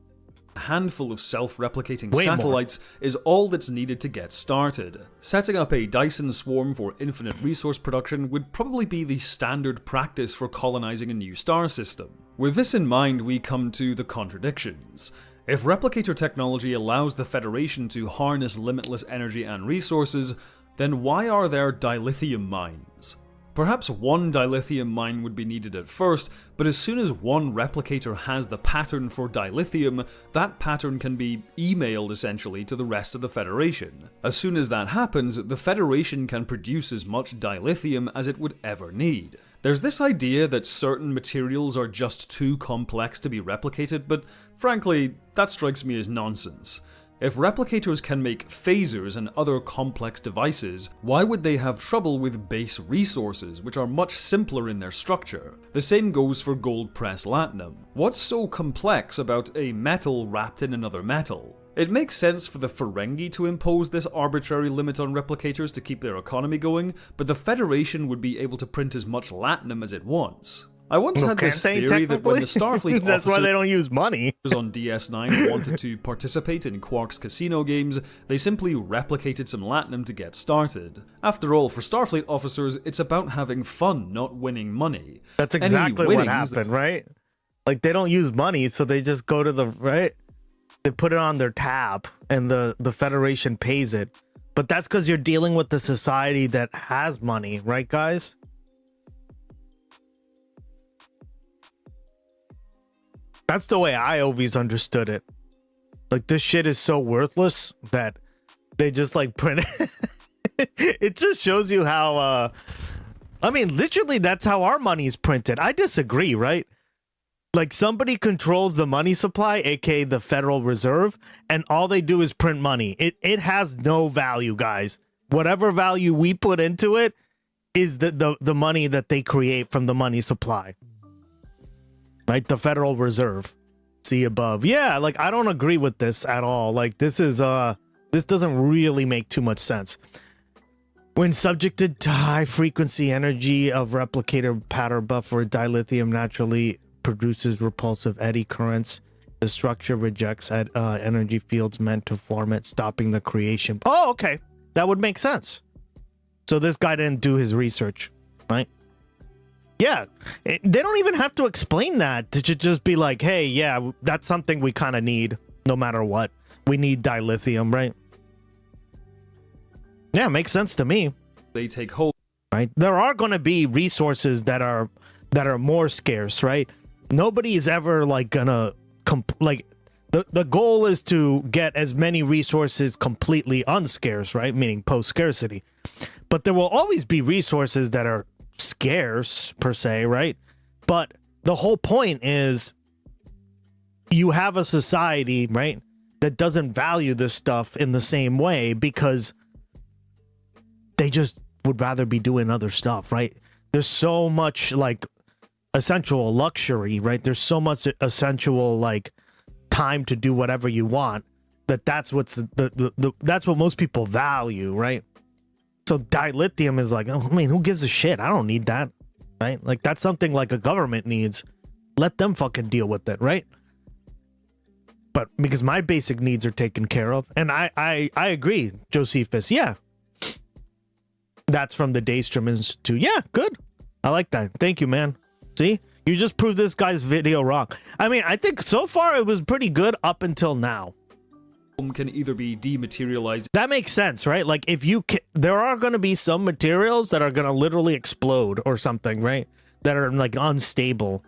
A handful of self-replicating Way satellites is all that's needed to get started. Setting up a Dyson swarm for infinite resource production would probably be the standard practice for colonizing a new star system. With this in mind, we come to the contradictions. If replicator technology allows the Federation to harness limitless energy and resources, then why are there dilithium mines? Perhaps one dilithium mine would be needed at first, but as soon as one replicator has the pattern for dilithium, that pattern can be emailed essentially to the rest of the Federation. As soon as that happens, the Federation can produce as much dilithium as it would ever need. There's this idea that certain materials are just too complex to be replicated, but frankly, that strikes me as nonsense. If replicators can make phasers and other complex devices, why would they have trouble with base resources, which are much simpler in their structure? The same goes for gold-pressed latinum. What's so complex about a metal wrapped in another metal? It makes sense for the Ferengi to impose this arbitrary limit on replicators to keep their economy going, but the Federation would be able to print as much latinum as it wants. I once had this theory that when the Starfleet that's why they don't use money. on DS9 wanted to participate in Quark's casino games, they simply replicated some latinum to get started. After all, for Starfleet officers, it's about having fun, not winning money. That's exactly what happened, right? Like, they don't use money, so they just go to the, right? They put it on their tab, and the Federation pays it. But that's because you're dealing with the society that has money, right, guys? That's the way I always understood it. Like, this shit is so worthless that they just like print it. It just shows you how, I mean, literally that's how our money is printed. I disagree, right? Like, somebody controls the money supply, aka the Federal Reserve, and all they do is print money. It has no value, guys. Whatever value we put into it is the money that they create from the money supply. Right, the Federal Reserve. See above. Yeah, like, I don't agree with this at all. Like, this doesn't really make too much sense. When subjected to high frequency energy of replicator pattern buffer, dilithium naturally produces repulsive eddy currents. The structure rejects energy fields meant to form it, stopping the creation. Oh, okay. That would make sense. So this guy didn't do his research, right? Yeah, they don't even have to explain that. It should just be like, hey, yeah, that's something we kind of need no matter what. We need dilithium, right? Yeah, makes sense to me. They take hold. Right? There are going to be resources that are more scarce, right? Nobody's ever like gonna the goal is to get as many resources completely unscarce, right? Meaning post-scarcity. But there will always be resources that are scarce, per se, right? But the whole point is you have a society, right, that doesn't value this stuff in the same way because they just would rather be doing other stuff, right? There's so much like essential luxury, right? There's so much essential like time to do whatever you want that's what's that's what most people value, right? So dilithium is like, I mean, who gives a shit? I don't need that, right? Like that's something like a government needs. Let them fucking deal with it, right? But because my basic needs are taken care of, and I agree, Josephus, yeah. That's from the Daystrom Institute. Yeah, good. I like that. Thank you, man. See? You just proved this guy's video wrong. I mean, I think so far it was pretty good up until now. Can either be dematerialized. That makes sense, right? Like if you there are going to be some materials that are going to literally explode or something, right? That are like unstable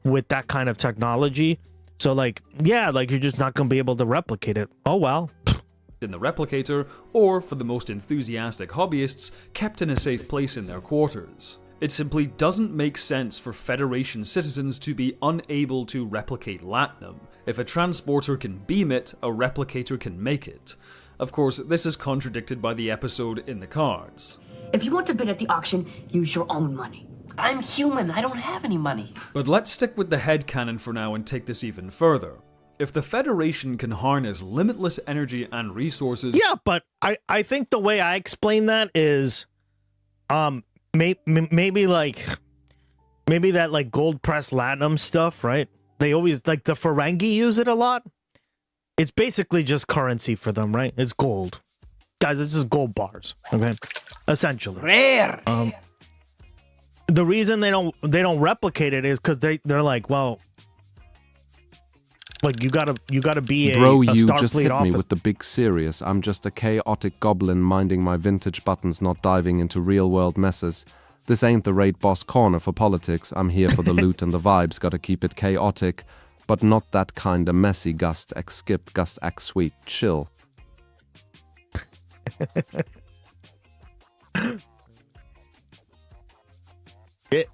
with that kind of technology. So like, yeah, like you're just not going to be able to replicate it. Oh, well. In the replicator, or for the most enthusiastic hobbyists, kept in a safe place in their quarters. It simply doesn't make sense for Federation citizens to be unable to replicate latinum. If a transporter can beam it, a replicator can make it. Of course, this is contradicted by the episode in the cards. If you want to bid at the auction, use your own money. I'm human, I don't have any money. But let's stick with the headcanon for now and take this even further. If the Federation can harness limitless energy and resources... Yeah, but I think the way I explain that is... maybe that like gold pressed latinum stuff, right? They always like the Ferengi use it a lot. It's basically just currency for them, right? It's gold, guys. It's just gold bars, okay? Essentially, rare. The reason they don't replicate it is because they're like, well, like you gotta be a Bro, a you Starfleet just hit officer. me with the big serious. I'm just a chaotic goblin minding my vintage buttons, not diving into real world messes. This ain't the raid boss corner for politics. I'm here for the loot and the vibes. Gotta keep it chaotic, but not that kinda messy. Gust X skip, Gust X sweet, chill. It.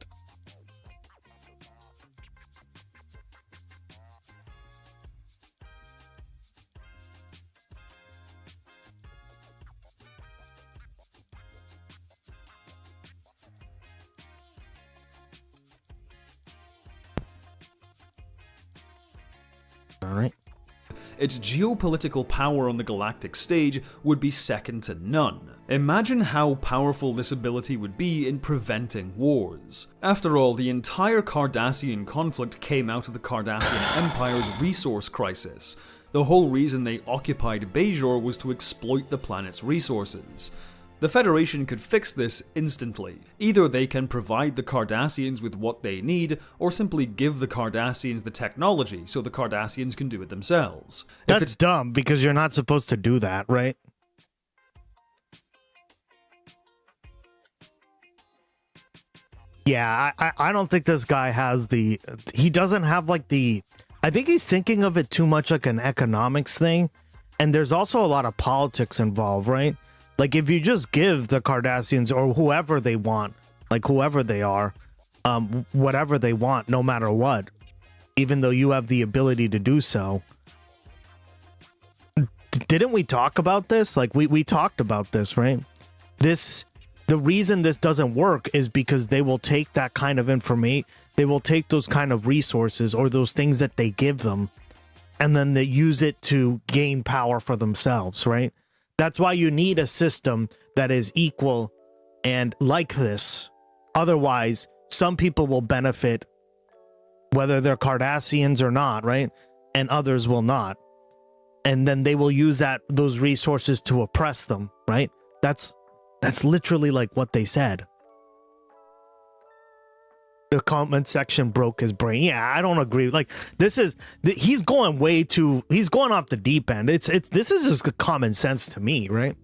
All right. Its geopolitical power on the galactic stage would be second to none. Imagine how powerful this ability would be in preventing wars. After all, the entire Cardassian conflict came out of the Cardassian Empire's resource crisis. The whole reason they occupied Bajor was to exploit the planet's resources. The Federation could fix this instantly. Either they can provide the Cardassians with what they need, or simply give the Cardassians the technology so the Cardassians can do it themselves. That's dumb because you're not supposed to do that, right? Yeah, I don't think this guy has the... He doesn't have like the... I think he's thinking of it too much like an economics thing. And there's also a lot of politics involved, right? Like, if you just give the Cardassians or whoever they want, like whoever they are, whatever they want, no matter what, even though you have the ability to do so. Didn't we talk about this? Like, we talked about this, right? The reason this doesn't work is because they will take that kind of information, they will take those kind of resources or those things that they give them, and then they use it to gain power for themselves, right? That's why you need a system that is equal and like this. Otherwise, some people will benefit, whether they're Cardassians or not, right? And others will not. And then they will use those resources to oppress them, right? That's literally like what they said. The comment section broke his brain. Yeah, I don't agree. Like, he's going off the deep end. This is just common sense to me, right?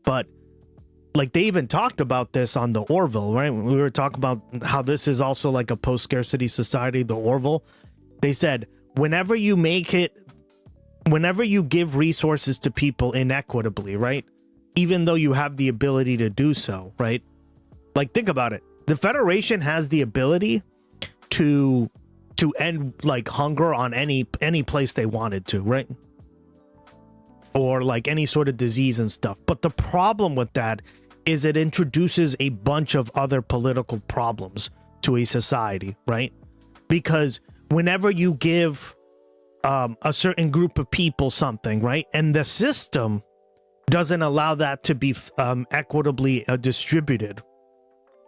But like, they even talked about this on the Orville, right? We were talking about how this is also like a post-scarcity society, the Orville. They said, whenever you give resources to people inequitably, right? even though you have the ability to do so, right? Like, think about it. The Federation has the ability to end like hunger on any place they wanted to, right? Or like any sort of disease and stuff. But the problem with that is it introduces a bunch of other political problems to a society, right? Because whenever you give a certain group of people something, right, and the system doesn't allow that to be equitably distributed,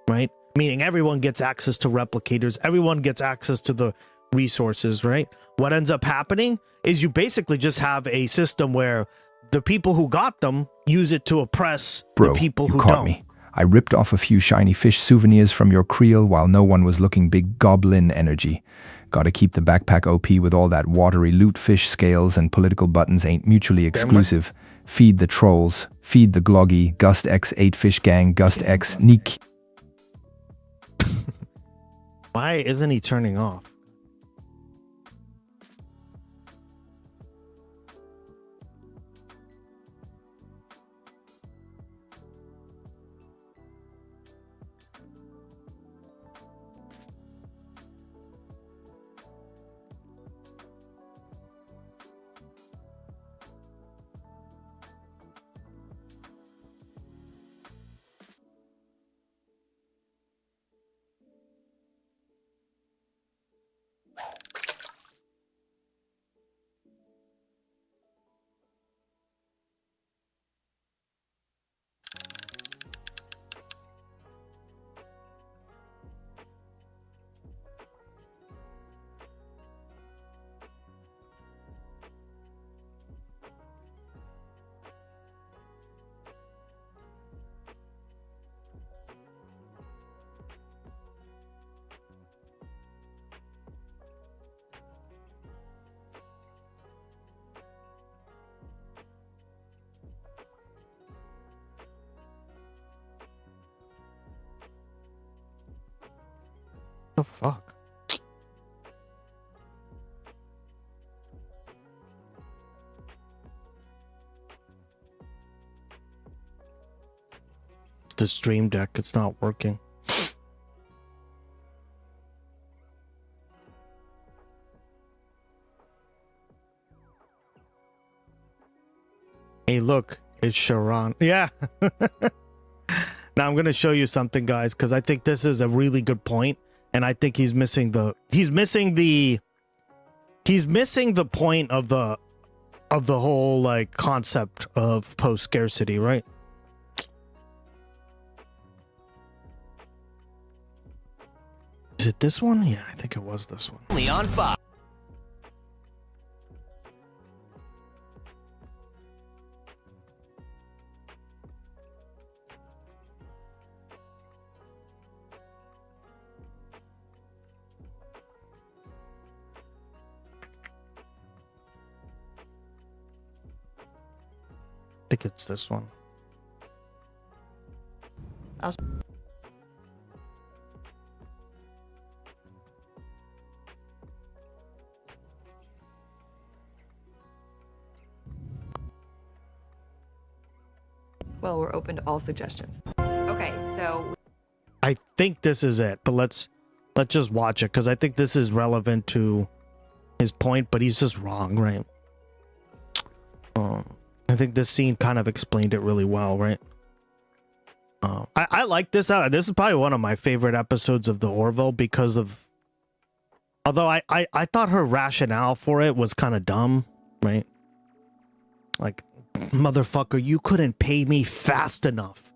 right? Meaning everyone gets access to replicators, everyone gets access to the resources, right? What ends up happening is you basically just have a system where the people who got them use it to oppress the people who caught don't. me. I ripped off a few shiny fish souvenirs from your creel while no one was looking. Big goblin energy. Gotta keep the backpack OP with all that watery loot. Fish scales and political buttons ain't mutually exclusive. Feed the trolls. Feed the gloggy. Gust X 8 fish gang. Gust X Neek. Why isn't he turning off? The fuck? The stream deck, it's not working. Hey, look, it's Sharon. Yeah. Now I'm going to show you something, guys, because I think this is a really good point. And I think he's missing the point of the whole like concept of post scarcity, right? Is it this one? Yeah, I think it was this one. Leon Fox. I think it's this one. Well, we're open to all suggestions. Okay, so I think this is it, but let's just watch it because I think this is relevant to his point, but he's just wrong, right? I think this scene kind of explained it really well, right? I like this. This is probably one of my favorite episodes of the Orville because of, although I thought her rationale for it was kind of dumb, right? Like, motherfucker, you couldn't pay me fast enough.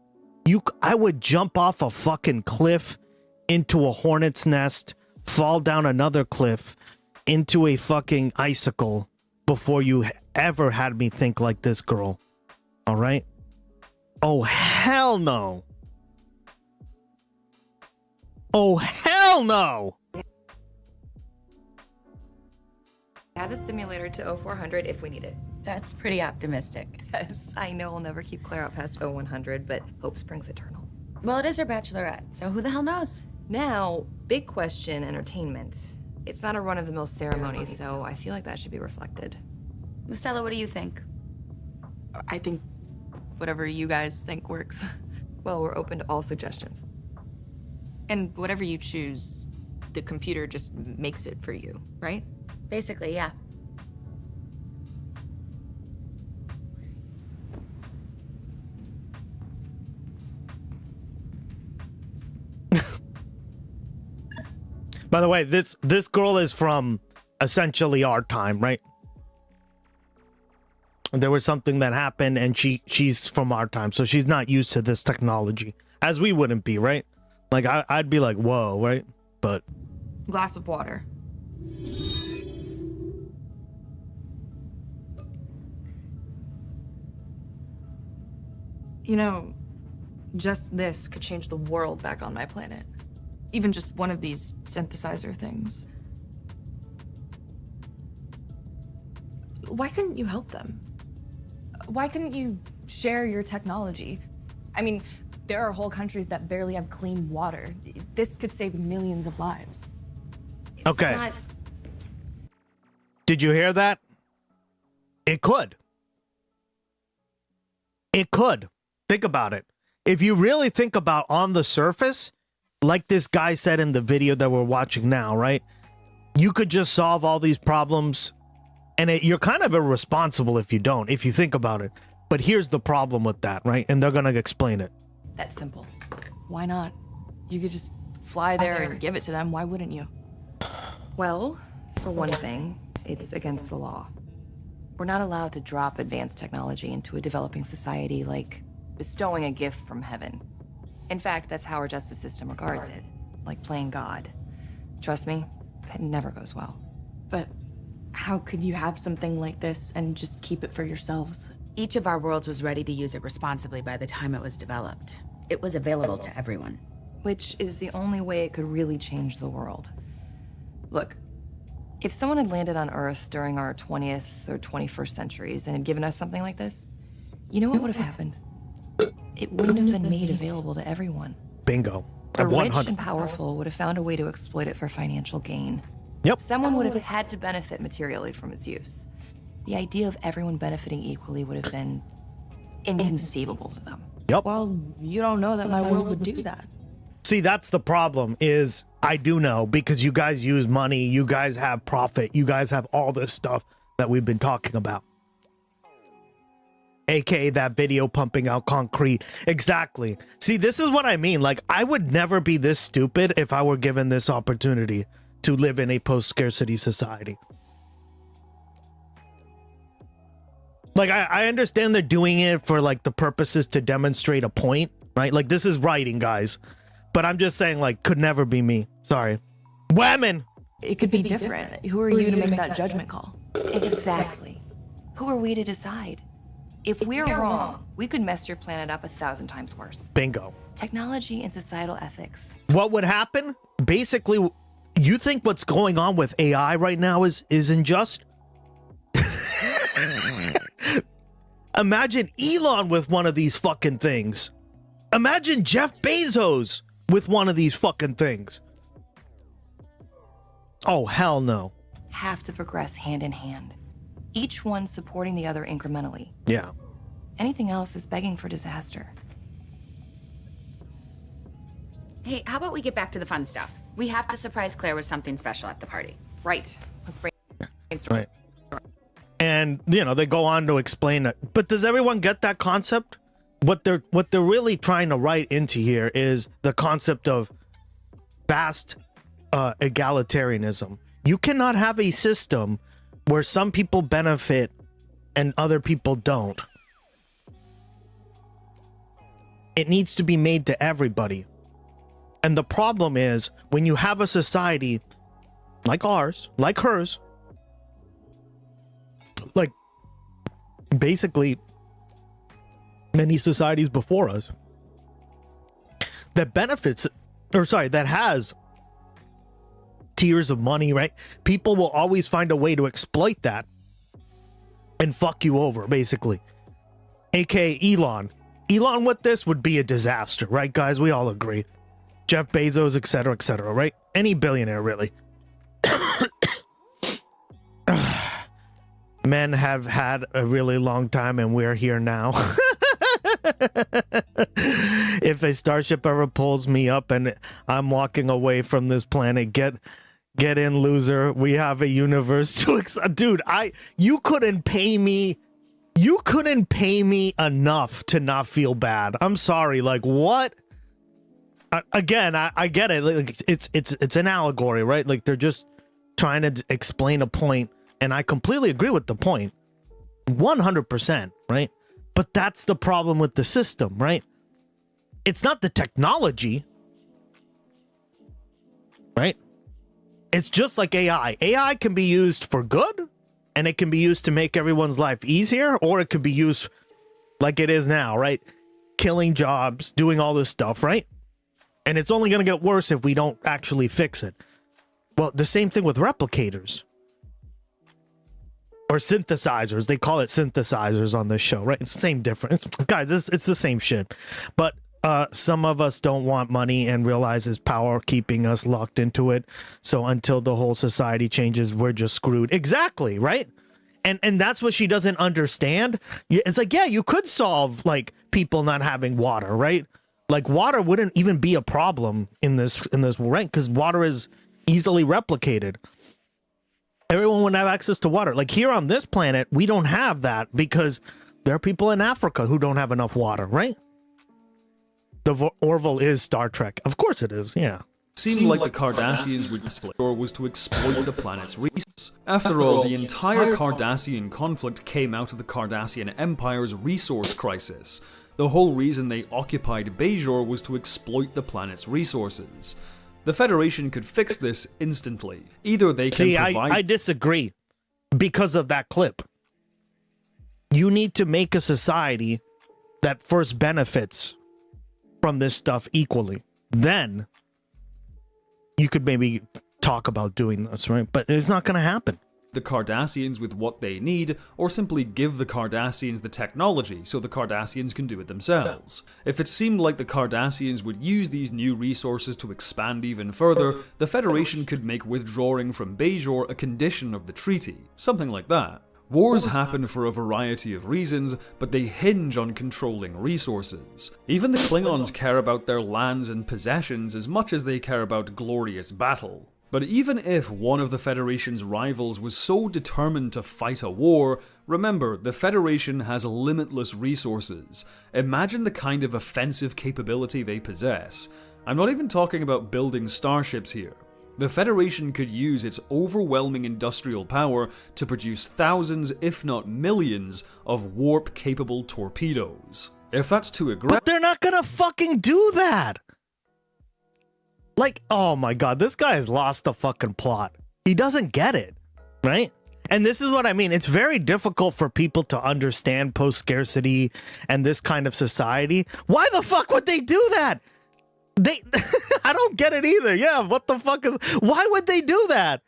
I would jump off a fucking cliff into a hornet's nest, fall down another cliff into a fucking icicle before you ever had me think like this, girl. All right? Oh, hell no. Oh, hell no. add the simulator to 0400 if we need it. That's pretty optimistic. Yes, I know I'll never keep Claire out past 0100, but hope springs eternal. Well, it is her bachelorette, so who the hell knows? Now, big question, entertainment. It's not a run-of-the-mill ceremony, so I feel like that should be reflected. Stella, what do you think? I think whatever you guys think works. Well, we're open to all suggestions. And whatever you choose, the computer just makes it for you, right? Basically, yeah. By the way, this girl is from essentially our time, right? There was something that happened and she's from our time, so she's not used to this technology, as we wouldn't be, right? Like I'd be like, whoa, right? But Glass of water. You know, just this could change the world back on my planet. Even just one of these synthesizer things. Why couldn't you help them? Why couldn't you share your technology? I mean, there are whole countries that barely have clean water. This could save millions of lives. okay. Did you hear that? It could. It could. Think about it. If you really think about on the surface, like this guy said in the video that we're watching now, right? You could just solve all these problems, and you're kind of irresponsible if you don't, if you think about it. But here's the problem with that, right? And they're going to explain it. That's simple. Why not? You could just fly there and give it to them. Why wouldn't you? Well, for one thing, it's against the law. We're not allowed to drop advanced technology into a developing society like bestowing a gift from heaven. In fact, that's how our justice system regards it, like playing God. Trust me, it never goes well. But how could you have something like this and just keep it for yourselves? Each of our worlds was ready to use it responsibly by the time it was developed. It was available to everyone. Which is the only way it could really change the world. Look, if someone had landed on Earth during our 20th or 21st centuries and had given us something like this, you know what would have happened? It wouldn't have been made available to everyone. Bingo. The rich and powerful would have found a way to exploit it for financial gain. Yep. Someone would have had to benefit materially from its use. The idea of everyone benefiting equally would have been inconceivable to them. Yep. Well, you don't know that my world would do that. See, that's the problem is I do know because you guys use money, you guys have profit, you guys have all this stuff that we've been talking about. AKA that video pumping out concrete. Exactly. See, this is what I mean. Like, I would never be this stupid if I were given this opportunity to live in a post-scarcity society. Like, I understand they're doing it for, like, the purposes to demonstrate a point, right? Like, this is writing, guys. But I'm just saying, like, could never be me. Sorry. Women! It could be different. Who are you to make that judgment call? Exactly. Who are we to decide? If we're wrong, we could mess your planet up 1,000 times worse. Bingo. Technology and societal ethics. What would happen? Basically, you think what's going on with AI right now is unjust? Imagine Elon with one of these fucking things. Imagine Jeff Bezos with one of these fucking things. Oh, hell no. Have to progress hand in hand. Each one supporting the other incrementally. Yeah. Anything else is begging for disaster. Hey, how about we get back to the fun stuff? We have to surprise Claire with something special at the party. Right. Let's brainstorm. Right. And, you know, they go on to explain it. But does everyone get that concept? What they're really trying to write into here is the concept of vast egalitarianism. You cannot have a system where some people benefit and other people don't. It needs to be made to everybody. And the problem is when you have a society like ours, like hers, like basically many societies before us, that benefits, or sorry, that has tiers of money, right? People will always find a way to exploit that and fuck you over, basically. AKA Elon. Elon with this would be a disaster, right, guys? We all agree. Jeff Bezos, etc., right? Any billionaire, really. Men have had a really long time and we're here now. If a starship ever pulls me up and I'm walking away from this planet, get in, loser. We have a universe to dude, you couldn't pay me enough to not feel bad. I'm sorry. Like, what? Again, I get it. Like, it's an allegory, right? Like, they're just trying to explain a point, and I completely agree with the point. 100%, right? But that's the problem with the system, right? It's not the technology, right? It's just like AI. AI can be used for good, and it can be used to make everyone's life easier, or it could be used like it is now, right? Killing jobs, doing all this stuff, right? And it's only going to get worse if we don't actually fix it. Well, the same thing with replicators. Or synthesizers. They call it synthesizers on this show, right? It's the same difference. Guys, it's the same shit. But some of us don't want money and realize it's power keeping us locked into it. So until the whole society changes, we're just screwed. Exactly, right? And that's what she doesn't understand. It's like, yeah, you could solve like people not having water, right? Like water wouldn't even be a problem in this right? Because water is easily replicated. Everyone would have access to water. Like here on this planet, we don't have that because there are people in Africa who don't have enough water, right? The Orville is Star Trek. Of course it is, yeah. Seemed like the Cardassians would or was to exploit the planet's resources. After all, the entire Cardassian conflict came out of the Cardassian Empire's resource crisis. The whole reason they occupied Bajor was to exploit the planet's resources. The Federation could fix this instantly. Either they can provide... I disagree because of that clip. You need to make a society that first benefits from this stuff equally. Then you could maybe talk about doing this, right? But it's not going to happen. The Cardassians with what they need, or simply give the Cardassians the technology so the Cardassians can do it themselves. If it seemed like the Cardassians would use these new resources to expand even further, the Federation could make withdrawing from Bajor a condition of the treaty, something like that. Wars happen for a variety of reasons, but they hinge on controlling resources. Even the Klingons care about their lands and possessions as much as they care about glorious battle. But even if one of the Federation's rivals was so determined to fight a war, remember, the Federation has limitless resources. Imagine the kind of offensive capability they possess. I'm not even talking about building starships here. The Federation could use its overwhelming industrial power to produce thousands, if not millions, of warp-capable torpedoes. If that's too aggressive... But they're not gonna fucking do that! Like, oh my god, this guy has lost the fucking plot. He doesn't get it, right? And this is what I mean. It's very difficult for people to understand post-scarcity and this kind of society. Why the fuck would they do that? I don't get it either. Yeah, what the fuck is... Why would they do that?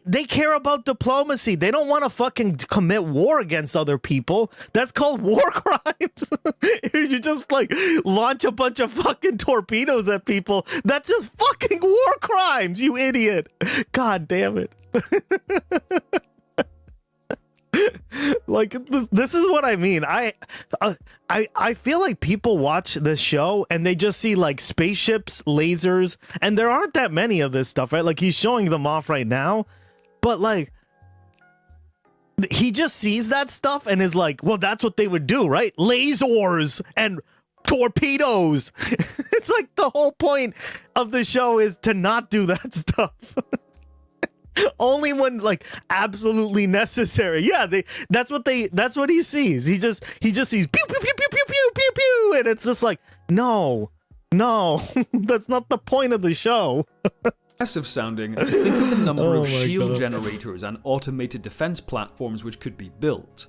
They care about diplomacy. They don't want to fucking commit war against other people. That's called war crimes. You just like launch a bunch of fucking torpedoes at people. That's just fucking war crimes, you idiot. God damn it. Like this is what I mean. I feel like people watch this show and they just see like spaceships, lasers, and there aren't that many of this stuff, right? Like he's showing them off right now, but like he just sees that stuff and is like, well, that's what they would do, right? Lasers and torpedoes. It's like the whole point of the show is to not do that stuff. Only when like absolutely necessary. Yeah, that's what he sees. He just sees pew pew pew pew pew pew pew pew, and it's just like, no, that's not the point of the show. Aggressive sounding, think of the number of shield generators and automated defense platforms which could be built.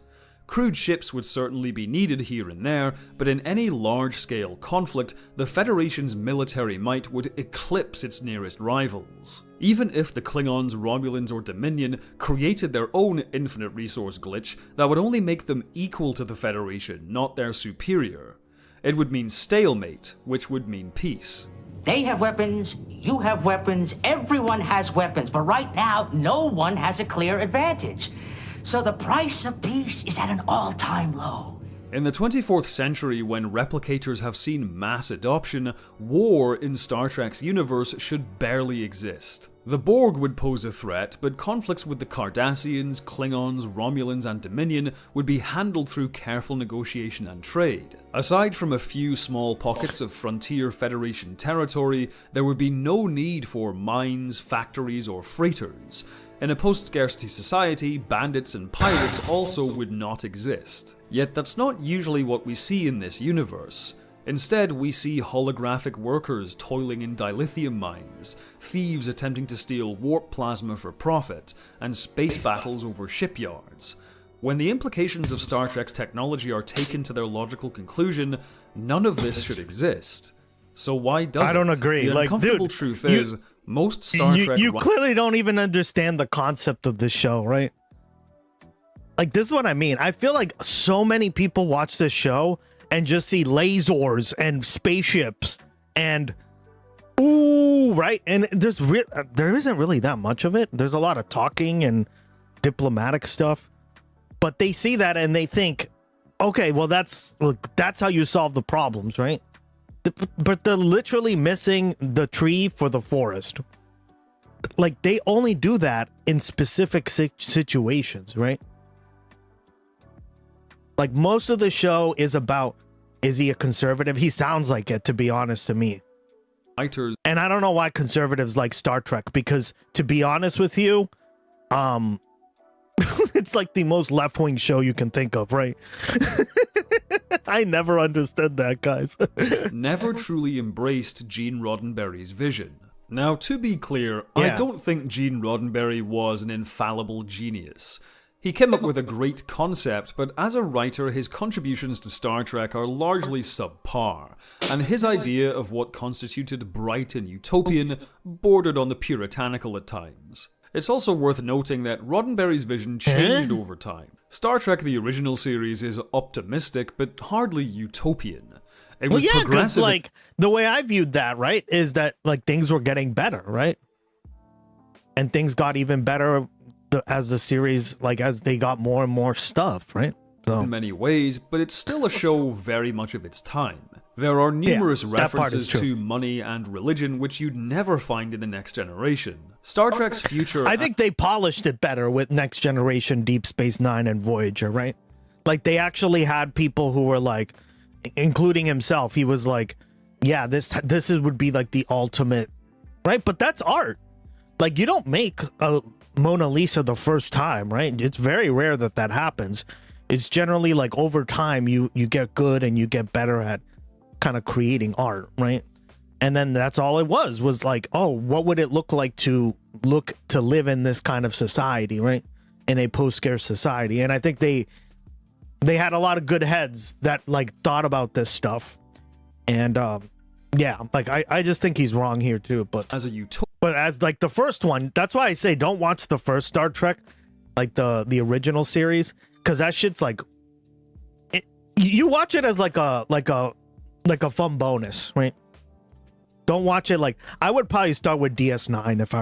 Crewed ships would certainly be needed here and there, but in any large-scale conflict, the Federation's military might would eclipse its nearest rivals. Even if the Klingons, Romulans, or Dominion created their own infinite resource glitch, that would only make them equal to the Federation, not their superior. It would mean stalemate, which would mean peace. They have weapons, you have weapons, everyone has weapons, but right now, no one has a clear advantage. So the price of peace is at an all-time low. In the 24th century, when replicators have seen mass adoption, war in Star Trek's universe should barely exist. The Borg would pose a threat, but conflicts with the Cardassians, Klingons, Romulans, and Dominion would be handled through careful negotiation and trade. Aside from a few small pockets of frontier Federation territory, there would be no need for mines, factories, or freighters. In a post-scarcity society, bandits and pirates also would not exist. Yet that's not usually what we see in this universe. Instead, we see holographic workers toiling in dilithium mines, thieves attempting to steal warp plasma for profit, and space battles over shipyards. When the implications of Star Trek's technology are taken to their logical conclusion, none of this should exist. So why does it? I don't agree. The Like, uncomfortable dude, truth is, most Star Trek... You clearly don't even understand the concept of this show, right? Like, this is what I mean. I feel like so many people watch this show and just see lasers and spaceships and ooh, right? And there isn't really that much of it. There's a lot of talking and diplomatic stuff. But they see that and they think, okay, well, that's how you solve the problems, right? But they're literally missing the tree for the forest. Like, they only do that in specific situations, right? Like, most of the show is about, is he a conservative? He sounds like it, to be honest, to me. And I don't know why conservatives like Star Trek, because to be honest with you, it's like the most left-wing show you can think of, right? I never understood that, guys. Never truly embraced Gene Roddenberry's vision. Now, to be clear, I don't think Gene Roddenberry was an infallible genius. He came up with a great concept, but as a writer, his contributions to Star Trek are largely subpar, and his idea of what constituted bright and utopian bordered on the puritanical at times. It's also worth noting that Roddenberry's vision changed over time. Star Trek the original series is optimistic, but hardly utopian. It was progressive. Like, the way I viewed that, right, is that, like, things were getting better, right? And things got even better as the series, like, as they got more and more stuff, right? So. In many ways, but it's still a show very much of its time. There are numerous references to money and religion which you'd never find in the Next Generation. Star Trek's future... I think they polished it better with Next Generation, Deep Space Nine, and Voyager, right? Like, they actually had people who were like, including himself, he was like, yeah, this would be like the ultimate, right? But that's art. Like, you don't make a Mona Lisa the first time, right? It's very rare that that happens. It's generally like over time you get good and you get better at kind of creating art, right? And then that's all it was like, oh, what would it look like to live in this kind of society, right? In a post-scarce society. And I think they had a lot of good heads that like thought about this stuff. And yeah, like I just think he's wrong here too. But as like the first one, that's why I say don't watch the first Star Trek, like the original series, because that shit's like, you watch it as like a fun bonus, right? Don't watch it like, I would probably start with DS9 if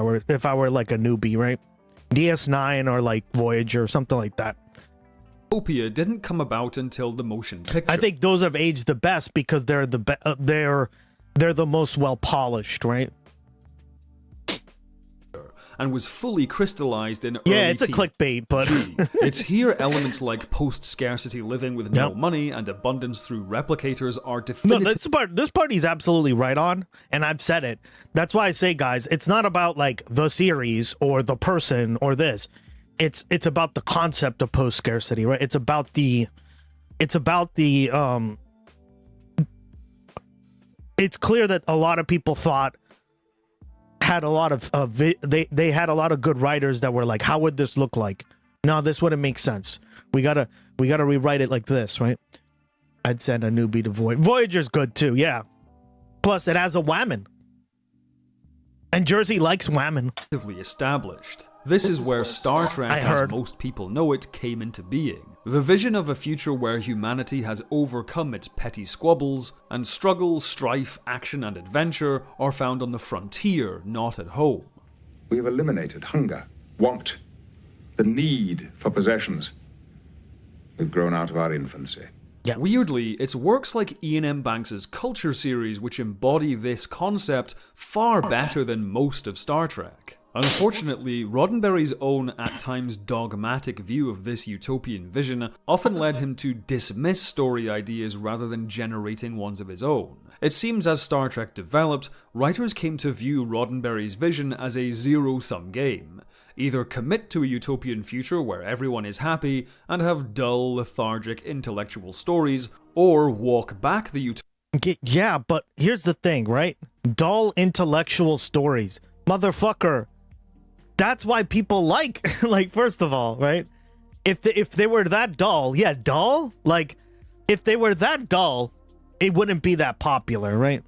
I were like a newbie, right? DS9 or like Voyager or something like that. Utopia didn't come about until the motion picture. I think those have aged the best because they're the most well polished, right? And was fully crystallized in it's a clickbait, but it's here elements like post-scarcity living with no money and abundance through replicators are definitive. No, this party's absolutely right on, and I've said it. That's why I say, guys, it's not about like the series or the person or this. It's about the concept of post-scarcity, right? It's about the it's clear that a lot of people thought had a lot of they had a lot of good writers that were like, how would this look like? No, this wouldn't make sense. We gotta rewrite it like this, right? I'd send a newbie to Voyager's good too, yeah. Plus it has a whammon. And Jersey likes whammon. Established. This is where Star Trek, as most people know it, came into being. The vision of a future where humanity has overcome its petty squabbles, and struggle, strife, action, and adventure are found on the frontier, not at home. We have eliminated hunger, want, the need for possessions. We've grown out of our infancy. Weirdly, it's works like Ian M. Banks' Culture series which embody this concept far better than most of Star Trek. Unfortunately, Roddenberry's own, at times dogmatic view of this utopian vision often led him to dismiss story ideas rather than generating ones of his own. It seems as Star Trek developed, writers came to view Roddenberry's vision as a zero-sum game. Either commit to a utopian future where everyone is happy and have dull, lethargic, intellectual stories, or walk back the utopia. Yeah, but here's the thing, right? Dull intellectual stories. Motherfucker. That's why people like first of all, right? If they were that dull, yeah, dull? Like, if they were that dull, it wouldn't be that popular, right?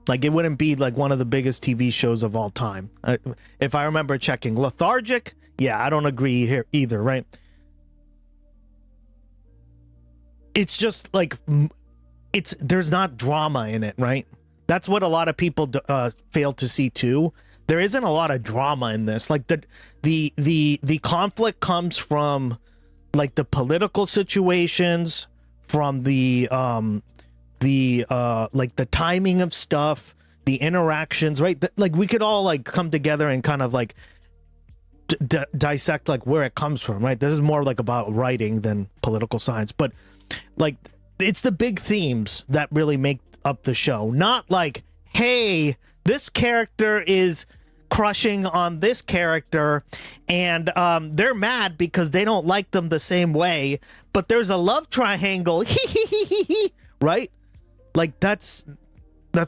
Like, it wouldn't be like one of the biggest TV shows of all time. If I remember checking. Lethargic? Yeah, I don't agree here either, right? It's just like, there's not drama in it, right? That's what a lot of people fail to see too. There isn't a lot of drama in this. Like the conflict comes from like the political situations, from the like the timing of stuff, the interactions, right? Like we could all like come together and kind of like dissect like where it comes from, right? This is more like about writing than political science, but like it's the big themes that really make up the show. Not like, hey, this character is crushing on this character and they're mad because they don't like them the same way, but there's a love triangle, right? Like that's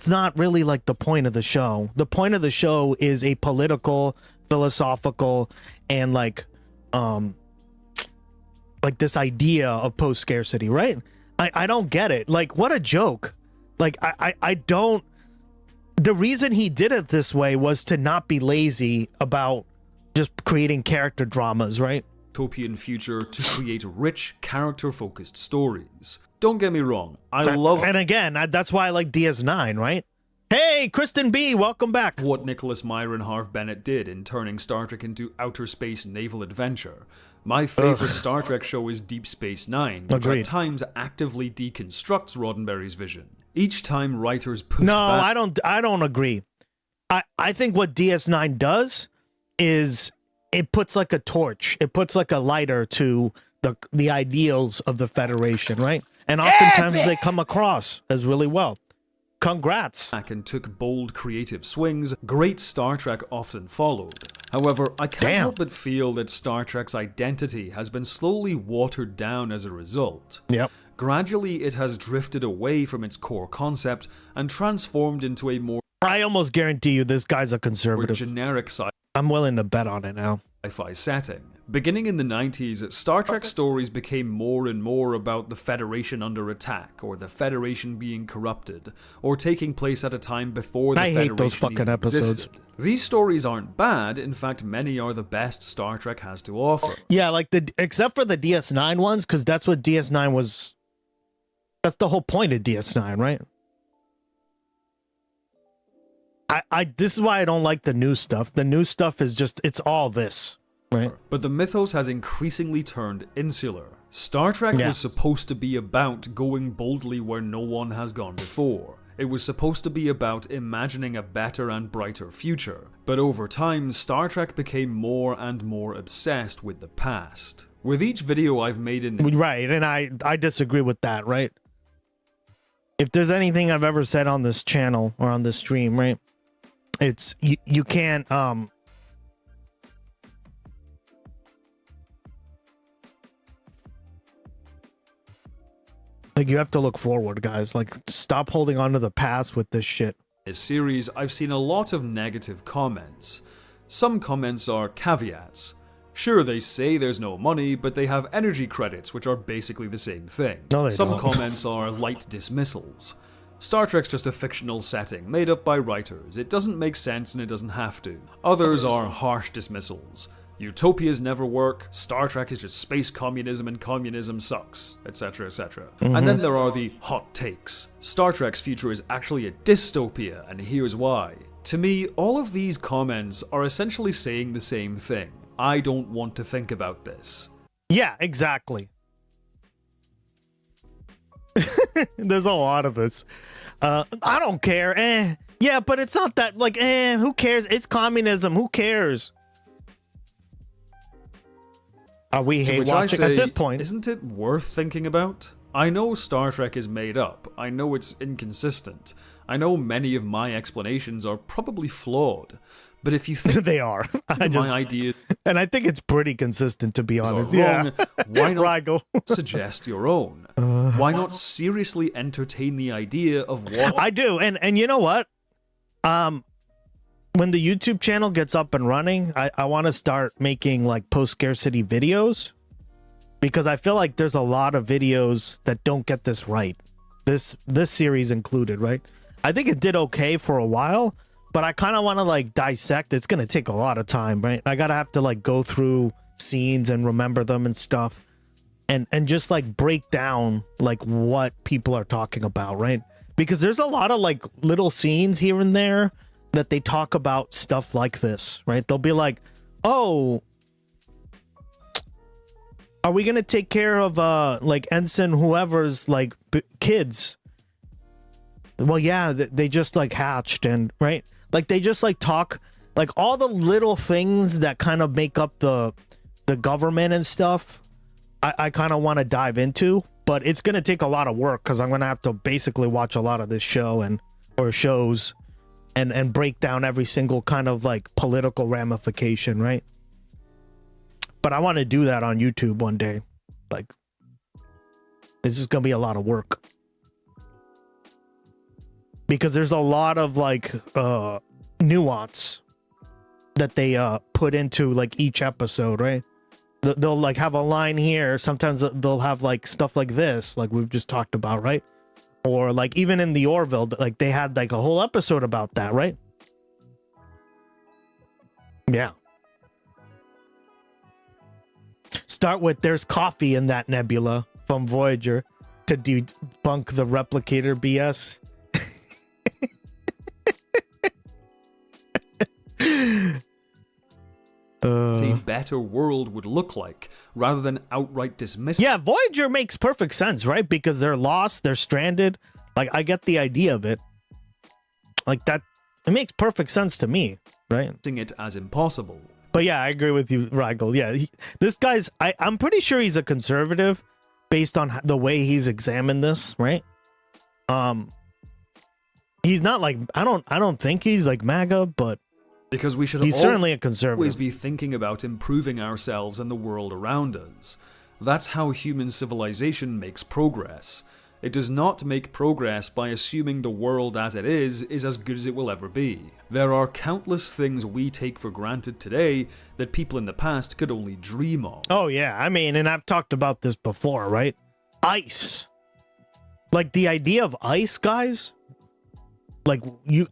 not really like the point of the show. The point of the show is a political, philosophical, and like this idea of post-scarcity, right? I don't get it. Like, what a joke. Like, I don't... The reason he did it this way was to not be lazy about just creating character dramas, right? Utopian future to create rich, character-focused stories. Don't get me wrong, I love... And again, that's why I like DS9, right? Hey, Kristen B, welcome back. What Nicholas Meyer and Harv Bennett did in turning Star Trek into outer space naval adventure. My favorite Star Trek show is Deep Space Nine, which at times actively deconstructs Roddenberry's vision. Each time writers push back... No, I don't agree. I think what DS9 does is it puts like a torch. It puts like a lighter to the ideals of the Federation, right? And oftentimes they come across as really well. Congrats. And took bold creative swings, great Star Trek often followed. However, I can't help but feel that Star Trek's identity has been slowly watered down as a result. Yep. Gradually, it has drifted away from its core concept and transformed into a more... I almost guarantee you this guy's a conservative. ...generic sci... I'm willing to bet on it now. ...fi setting. Beginning in the 90s, Star Trek stories became more and more about the Federation under attack, or the Federation being corrupted, or taking place at a time before the Federation hate those fucking episodes. Existed. These stories aren't bad, in fact many are the best Star Trek has to offer. Yeah, like except for the DS9 ones, because that's what DS9 was... That's the whole point of DS9, right? This is why I don't like the new stuff. The new stuff is just, it's all this, right? But the mythos has increasingly turned insular. Star Trek was supposed to be about going boldly where no one has gone before. It was supposed to be about imagining a better and brighter future. But over time, Star Trek became more and more obsessed with the past. With each video I've made in... Right, and I disagree with that, right? If there's anything I've ever said on this channel or on this stream, right? It's you can't like you have to look forward, guys. Like, stop holding on to the past with this shit. This series, I've seen a lot of negative comments. Some comments are caveats. Sure, they say there's no money, but they have energy credits, which are basically the same thing. No, they Some don't. comments are light dismissals. Star Trek's just a fictional setting, made up by writers. It doesn't make sense and it doesn't have to. Others are harsh dismissals. Utopias never work, Star Trek is just space communism and communism sucks, etc, etc. And then there are the hot takes. Star Trek's future is actually a dystopia, and here's why. To me, all of these comments are essentially saying the same thing. I don't want to think about this. Yeah, exactly. There's a lot of this. I don't care. Yeah, but it's not that, like, who cares? It's communism. Who cares? Are we To hate which I watching at say, this point? Isn't it worth thinking about? I know Star Trek is made up. I know it's inconsistent. I know many of my explanations are probably flawed. But if you think they are, my idea, and I think it's pretty consistent, to be honest. wrong, Yeah, why not Rigel. suggest your own? Why not seriously entertain the idea of what I do, and you know what? When the YouTube channel gets up and running, I want to start making like post-scarcity videos, because I feel like there's a lot of videos that don't get this right. This series included, right? I think it did okay for a while, but I kind of want to like dissect. It's going to take a lot of time, right? I gotta have to like go through scenes and remember them and stuff, and just like break down like what people are talking about, right? Because there's a lot of like little scenes here and there that they talk about stuff like this, right? They'll be like, oh, are we gonna take care of like Ensign whoever's like kids? Well, yeah, they just like hatched, and right, like they just like talk like all the little things that kind of make up the government and stuff. I kind of want to dive into, but it's gonna take a lot of work because I'm gonna have to basically watch a lot of this show or shows and break down every single kind of like political ramification, right? But I want to do that on YouTube one day. Like, this is gonna be a lot of work, because there's a lot of like nuance that they put into like each episode, right? They'll like have a line here. Sometimes they'll have like stuff like this, like we've just talked about, right? Or like even in the Orville, like they had like a whole episode about that, right? Yeah. Start with there's coffee in that nebula from Voyager to debunk the replicator BS. a better world would look like, rather than outright dismiss. Yeah, Voyager makes perfect sense, right? Because they're lost, they're stranded. Like, I get the idea of it. Like that, it makes perfect sense to me, right? Seeing it as impossible. But yeah, I agree with you, Rigel. Yeah, this guy's, I'm pretty sure he's a conservative based on the way he's examined this, right? He's not like, I don't think he's like MAGA, but because we should he's certainly a conservative. Always be thinking about improving ourselves and the world around us. That's how human civilization makes progress. It does not make progress by assuming the world as it is as good as it will ever be. There are countless things we take for granted today that people in the past could only dream of. Oh yeah, I mean, and I've talked about this before, right? Ice. Like the idea of ice, guys. Like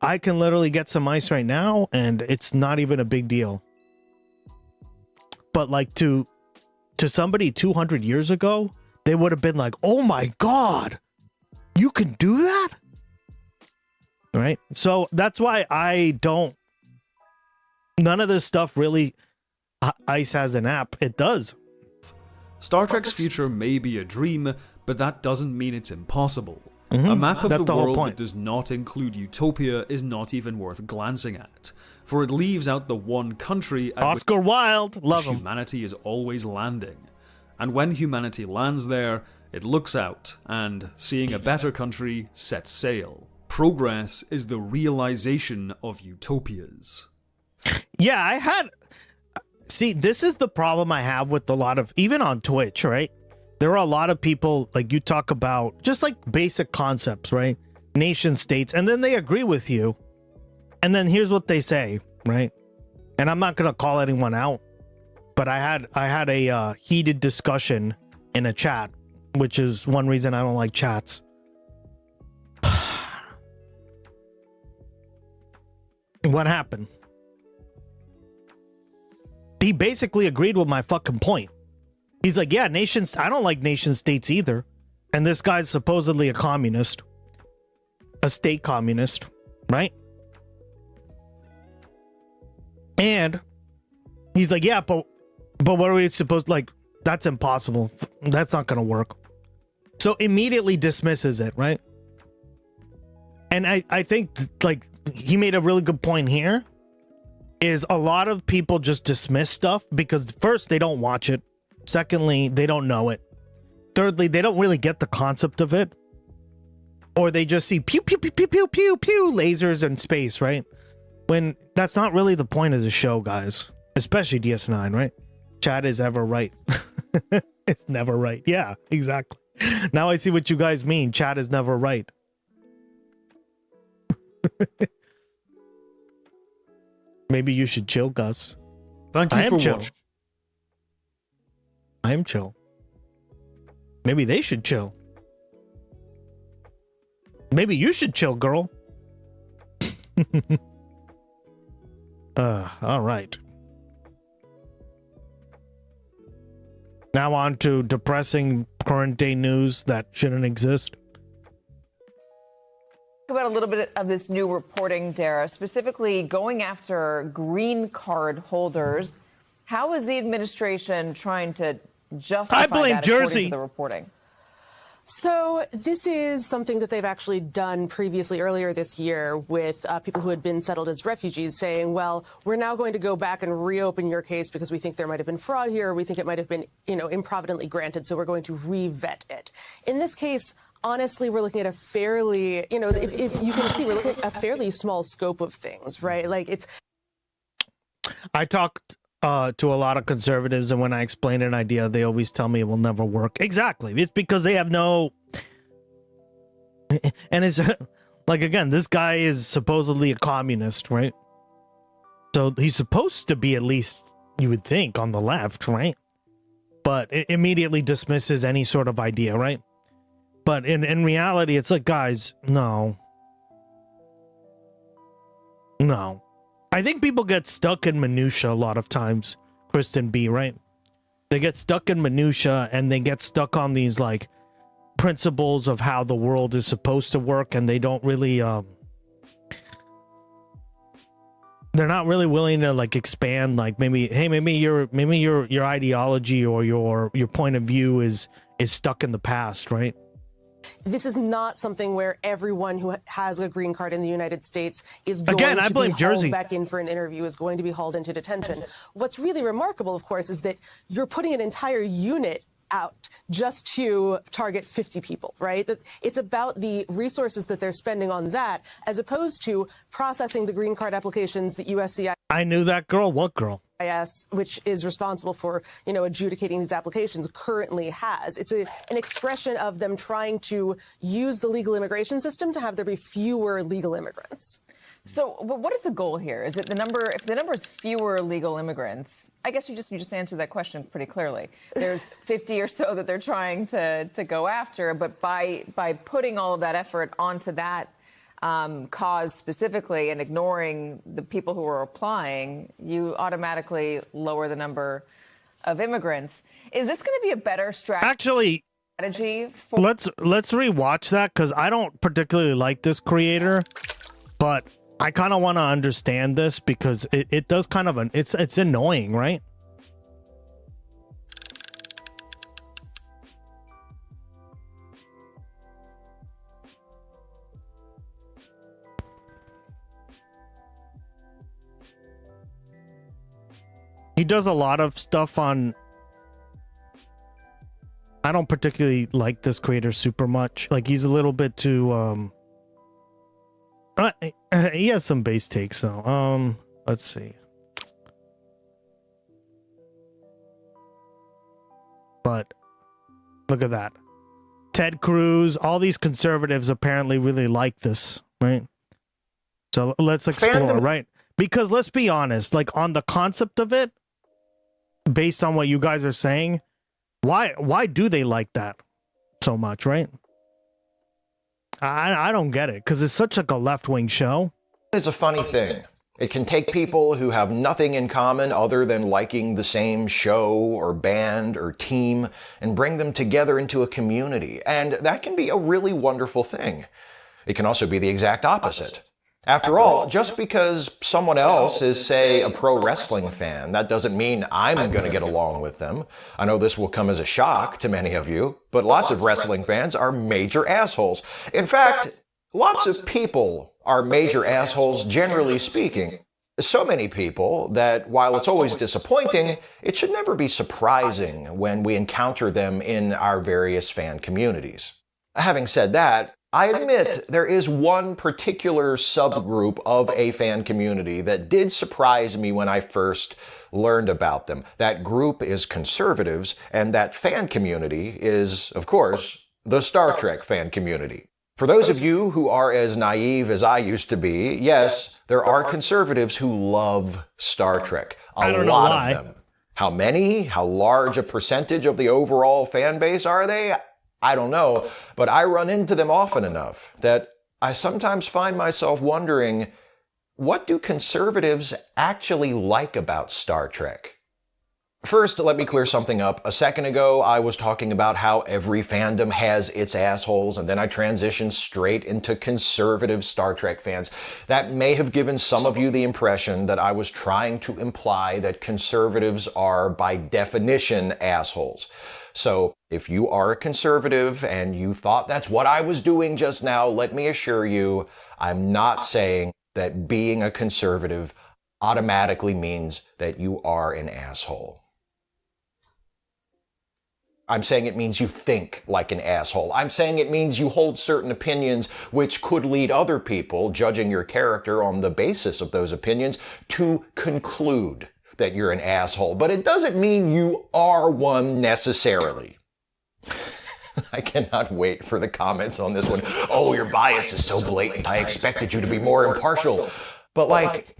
I can literally get some ice right now and it's not even a big deal. But like to somebody 200 years ago, they would have been like, oh my God, you can do that? Right? So that's why none of this stuff really, ICE has an app. It does. Star Trek's future may be a dream, but that doesn't mean it's impossible. Mm-hmm. A map of That's the whole world point. that does not include utopia is not even worth glancing at, for it leaves out the one country at Oscar Wilde, love him. humanity is always landing. And when humanity lands there, it looks out and, seeing a better country, sets sail. Progress is the realization of utopias. Yeah, see, this is the problem I have with a lot of, even on Twitch, right? There are a lot of people, like, you talk about just like basic concepts, right? Nation states, and then they agree with you. And then here's what they say, right? And I'm not going to call anyone out, but I had a heated discussion in a chat, which is one reason I don't like chats. What happened? He basically agreed with my fucking point. He's like, yeah, I don't like nation states either. And this guy's supposedly a communist. A state communist, right? And he's like, yeah, but what are we supposed, like, that's impossible. That's not gonna work. So immediately dismisses it, right? And I think like he made a really good point here is a lot of people just dismiss stuff because first, they don't watch it. Secondly, they don't know it. Thirdly, they don't really get the concept of it. Or they just see pew, pew, pew, pew, pew, pew, pew, lasers in space, right? When that's not really the point of the show, guys. Especially DS9, right? Chad is ever right. It's never right. Yeah, exactly. Now I see what you guys mean. Chad is never right. Maybe you should chill, Gus. Thank you for chill. watching. I am chill. Maybe they should chill. Maybe you should chill, girl. All right. Now on to depressing current day news that shouldn't exist. About a little bit of this new reporting, Dara, specifically going after green card holders. How is the administration trying to justify I blame that Jersey. according to the reporting? So this is something that they've actually done previously earlier this year with people who had been settled as refugees saying, well, we're now going to go back and reopen your case because we think there might have been fraud here. We think it might have been, improvidently granted. So we're going to re-vet it. In this case, honestly, we're looking at a fairly, if you can see, we're looking at a fairly small scope of things, right? Like it's. I talked to a lot of conservatives, and when I explain an idea, they always tell me it will never work. Exactly. It's because they have no. And it's like, again, this guy is supposedly a communist, right? So he's supposed to be, at least you would think, on the left, right? But it immediately dismisses any sort of idea, right? But in reality, it's like, guys, no. No. I think people get stuck in minutia a lot of times, Kristen B, right? They get stuck in minutia and they get stuck on these like principles of how the world is supposed to work, and they don't really they're not really willing to like expand, like maybe your ideology or your point of view is stuck in the past, right? This is not something where everyone who has a green card in the United States is going Again, I to blame be Jersey. hauled back in for an interview, is going to be hauled into detention. What's really remarkable, of course, is that you're putting an entire unit out just to target 50 people, right? That it's about the resources that they're spending on that, as opposed to processing the green card applications that USCIS, I knew that girl. What girl? which is responsible for, adjudicating these applications, currently has. It's an expression of them trying to use the legal immigration system to have there be fewer legal immigrants. So, but what is the goal here? Is it the number? If the number is fewer legal immigrants, I guess you just answered that question pretty clearly. There's 50 or so that they're trying to go after, but by putting all of that effort onto that cause specifically and ignoring the people who are applying, you automatically lower the number of immigrants. Is this going to be a better strategy? Actually, for let's rewatch that, because I don't particularly like this creator, but I kind of want to understand this because it does kind of it's annoying, right? He does a lot of stuff on. I don't particularly like this creator super much. Like, he's a little bit too he has some base takes though. Let's see. But look at that. Ted Cruz, all these conservatives apparently really like this, right? So let's explore, right? Because let's be honest, like on the concept of it, based on what you guys are saying, why do they like that so much, right? I don't get it, because it's such like a left-wing show. It's a funny thing. It can take people who have nothing in common other than liking the same show or band or team and bring them together into a community. And that can be a really wonderful thing. It can also be the exact opposite. After all, just because someone else is, say, a pro wrestling fan, that doesn't mean I'm going to get along with them. I know this will come as a shock to many of you, but lots of wrestling fans are major assholes. In fact, lots of people are major assholes, generally speaking. So many people that while it's always disappointing, it should never be surprising when we encounter them in our various fan communities. Having said that, I admit there is one particular subgroup of a fan community that did surprise me when I first learned about them. That group is conservatives, and that fan community is, of course, the Star Trek fan community. For those of you who are as naive as I used to be, yes, there are conservatives who love Star Trek. A lot of them. How many? How large a percentage of the overall fan base are they? I don't know, but I run into them often enough that I sometimes find myself wondering, what do conservatives actually like about Star Trek? First, let me clear something up. A second ago, I was talking about how every fandom has its assholes, and then I transitioned straight into conservative Star Trek fans. That may have given some of you the impression that I was trying to imply that conservatives are, by definition, assholes. So, if you are a conservative and you thought that's what I was doing just now, let me assure you, I'm not saying that being a conservative automatically means that you are an asshole. I'm saying it means you think like an asshole. I'm saying it means you hold certain opinions which could lead other people, judging your character on the basis of those opinions, to conclude that you're an asshole. But it doesn't mean you are one necessarily. I cannot wait for the comments on this one. Oh, your bias is so blatant. I expected you to be more impartial. But like,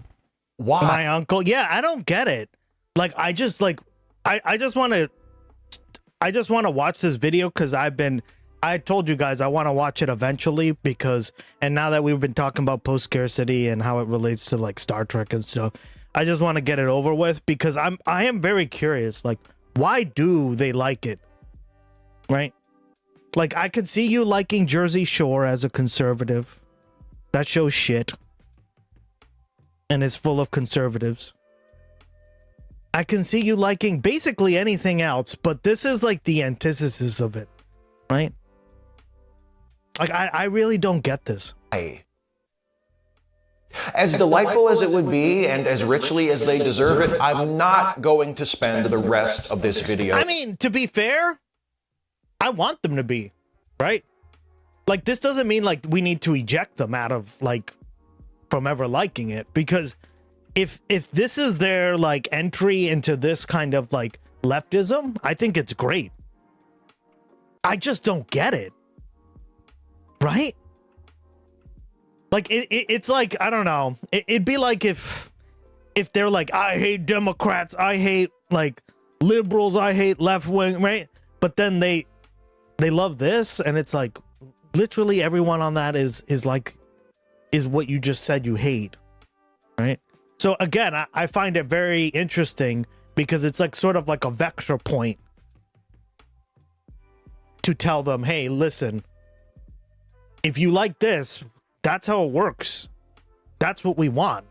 why? My uncle, yeah, I don't get it. Like, I just want to watch this video because I told you guys I want to watch it eventually because, and now that we've been talking about post-scarcity and how it relates to like Star Trek and stuff, I just want to get it over with because I am very curious. Like, why do they like it? Right? Like, I could see you liking Jersey Shore as a conservative. That show's shit. And is full of conservatives. I can see you liking basically anything else, but this is like the antithesis of it. Right? Like, I really don't get this. As delightful as it would be, and as richly as they deserve it, I'm not going to spend the rest of this video. I mean, to be fair, I want them to be, right? Like, this doesn't mean like we need to eject them out of like from ever liking it, because if this is their like entry into this kind of like leftism, I think it's great. I just don't get it. Right? Like, it's like, I don't know. It'd be like if they're like, I hate Democrats, I hate like liberals, I hate left wing, right? But then they love this, and it's like literally everyone on that is what you just said you hate, right? So again, I find it very interesting because it's like sort of like a vector point to tell them, hey, listen, if you like this, that's how it works. That's what we want.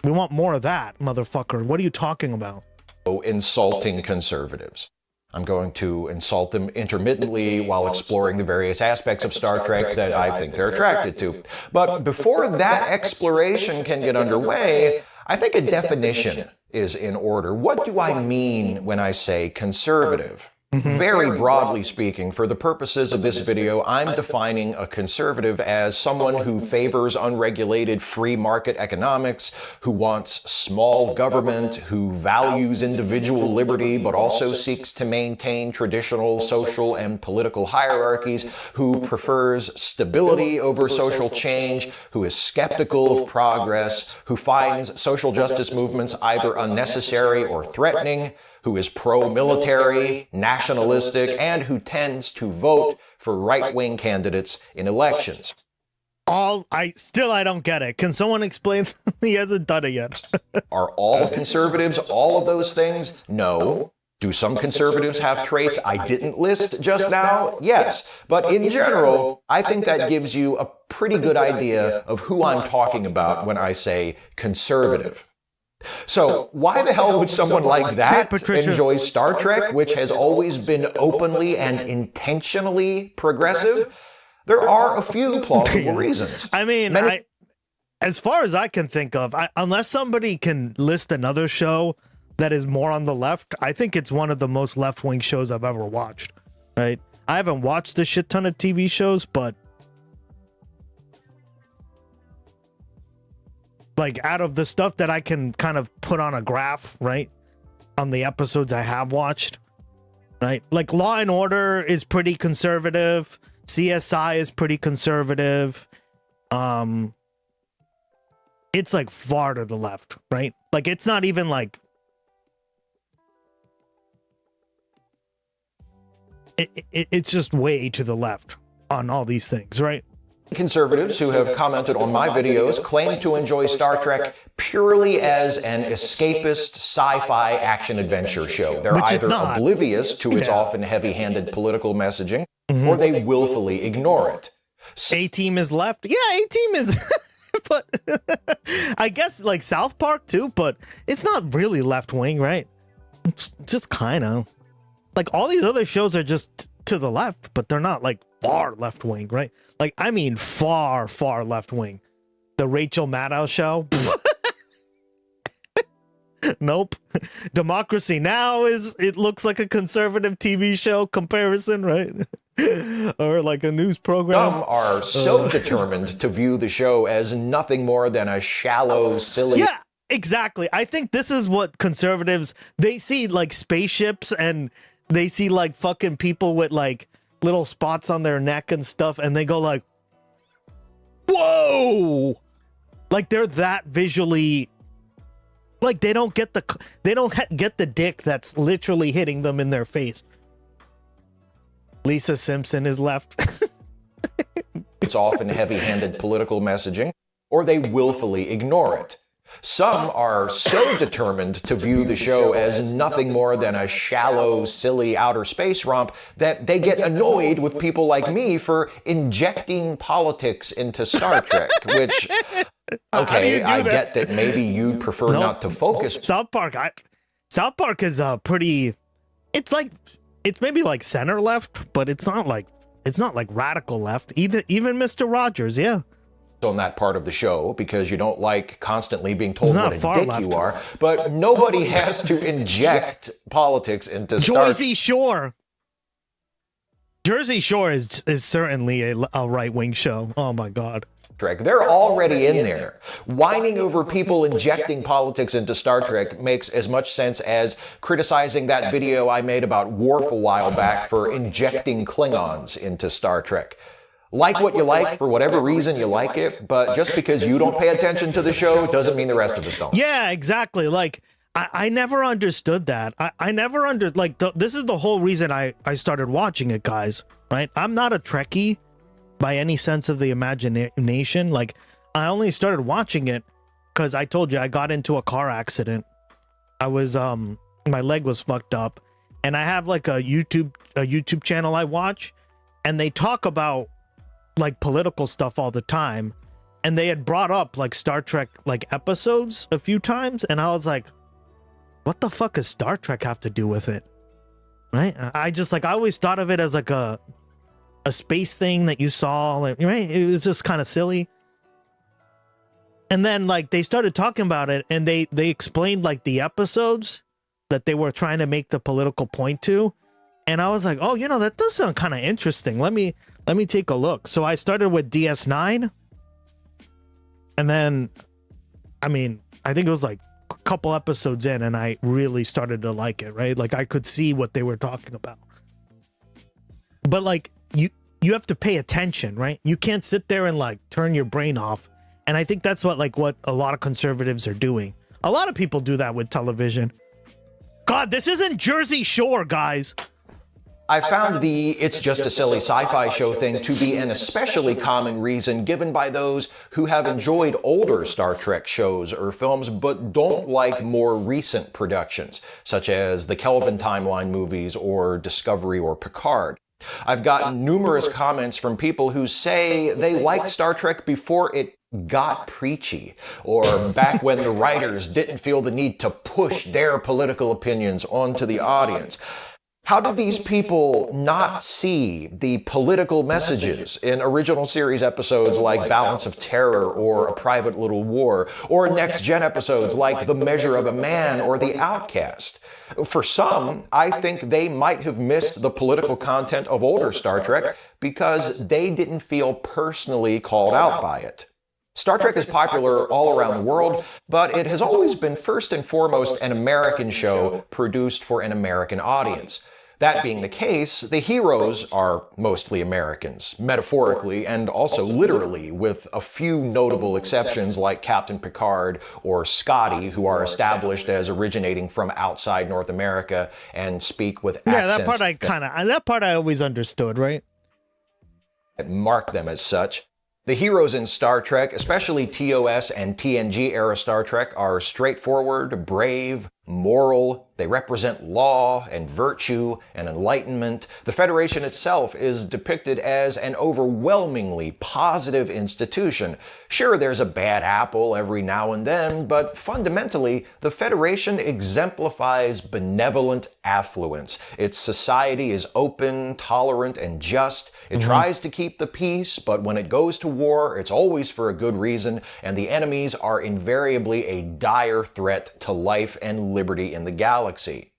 We want more of that, motherfucker. What are you talking about? Insulting conservatives. I'm going to insult them intermittently while exploring the various aspects of Star Trek that I think they're attracted to. But before that exploration can get underway, I think a definition is in order. What do I mean when I say conservative? Very broadly speaking, for the purposes of this video, I'm defining a conservative as someone who favors unregulated free market economics, who wants small government, who values individual liberty but also seeks to maintain traditional social and political hierarchies, who prefers stability over social change, who is skeptical of progress, who finds social justice movements either unnecessary or threatening, who is pro-military, nationalistic, and who tends to vote for right-wing candidates in elections. I don't get it. Can someone explain? He hasn't done it yet. Are all conservatives all of those things? No. Do some conservatives have traits I didn't list just now? Yes. But in general, I think that gives you a pretty good idea of who I'm talking about when I say conservative. So, why the hell would someone like that enjoy Star Trek, which has always been openly and intentionally progressive? There are a few plausible reasons. I mean, as far as I can think of, unless somebody can list another show that is more on the left, I think it's one of the most left-wing shows I've ever watched, right? I haven't watched a shit ton of TV shows, but like out of the stuff that I can kind of put on a graph, right, on the episodes I have watched, right? Like Law and Order is pretty conservative. CSI is pretty conservative. It's like far to the left, right? Like it's not even like it's just way to the left on all these things, right? Conservatives who have commented on my videos claim to enjoy Star Trek purely as an escapist sci-fi action-adventure show. They're either oblivious to its often heavy-handed political messaging, or they willfully ignore it. A-Team is left? Yeah, A-Team is... but I guess like South Park too, but it's not really left-wing, right? It's just kind of... Like all these other shows are just to the left, but they're not like far left-wing, right? Like, I mean far, far left-wing. The Rachel Maddow show? Nope. Democracy Now! It looks like a conservative TV show comparison, right? Or like a news program. Some are so determined to view the show as nothing more than a shallow, silly... Yeah, exactly. I think this is what conservatives... They see like spaceships and they see like fucking people with like little spots on their neck and stuff, and they go like, whoa! Like they're that visually... Like they don't get the dick that's literally hitting them in their face. Lisa Simpson is left. It's often heavy-handed political messaging, or they willfully ignore it. Some are so determined to view the show as nothing more than a shallow, silly outer space romp that they get annoyed with people like me for injecting politics into Star Trek, which, okay, I get that maybe you'd prefer not to focus. South Park is a pretty, it's maybe like center left, but it's not like radical left. Even Mr. Rogers, yeah. On that part of the show because you don't like constantly being told what a dick you are, but nobody has to inject politics into Jersey Shore. Jersey Shore is certainly a right-wing show. Oh my god. They're already in there. Whining over people injecting politics into Star Trek makes as much sense as criticizing that video I made about Worf a while back for injecting Klingons into Star Trek. Like what you like for whatever reason you like it, but just because you don't pay attention to the show doesn't mean the rest of us don't. Yeah, exactly. Like, I never understood that. I never this is the whole reason I started watching it, guys, right? I'm not a Trekkie by any sense of the imagination. Like, I only started watching it because I told you I got into a car accident. I was, my leg was fucked up, and I have like a YouTube channel I watch, and they talk about like political stuff all the time, and they had brought up like Star Trek like episodes a few times, and I was like, what the fuck does Star Trek have to do with it? Right? I always thought of it as like a space thing that you saw, like, right? It was just kind of silly. And then like they started talking about it, and they explained like the episodes that they were trying to make the political point to, and I was like, oh, that does sound kind of interesting. Let me take a look. So I started with DS9, and then, I mean, I think it was like a couple episodes in, and I really started to like it, right? Like I could see what they were talking about. But like you have to pay attention, right? You can't sit there and like turn your brain off. And I think that's what a lot of conservatives are doing. A lot of people do that with television. God, this isn't Jersey Shore, guys. I found the "it's just a silly sci-fi show" thing to be an especially common reason given by those who have enjoyed older Star Trek shows or films but don't like more recent productions, such as the Kelvin Timeline movies or Discovery or Picard. I've gotten numerous comments from people who say they liked Star Trek before it got preachy, or back when the writers didn't feel the need to push their political opinions onto the audience. How did these people not see the political messages in original series episodes like Balance of Terror or A Private Little War, or next-gen episodes like The Measure of a Man or The Outcast? For some, I think they might have missed the political content of older Star Trek because they didn't feel personally called out by it. Star Trek is popular all around the world, but it has always been first and foremost an American show produced for an American audience. That being the case, the heroes are mostly Americans, metaphorically and also literally, with a few notable exceptions like Captain Picard or Scotty, who are established as originating from outside North America and speak with accents. Yeah, that part I always understood, right? That mark them as such. The heroes in Star Trek, especially TOS and TNG era Star Trek, are straightforward, brave, moral. They represent law and virtue and enlightenment. The Federation itself is depicted as an overwhelmingly positive institution. Sure, there's a bad apple every now and then, but fundamentally, the Federation exemplifies benevolent affluence. Its society is open, tolerant, and just. It tries to keep the peace, but when it goes to war, it's always for a good reason, and the enemies are invariably a dire threat to life and liberty in the galaxy.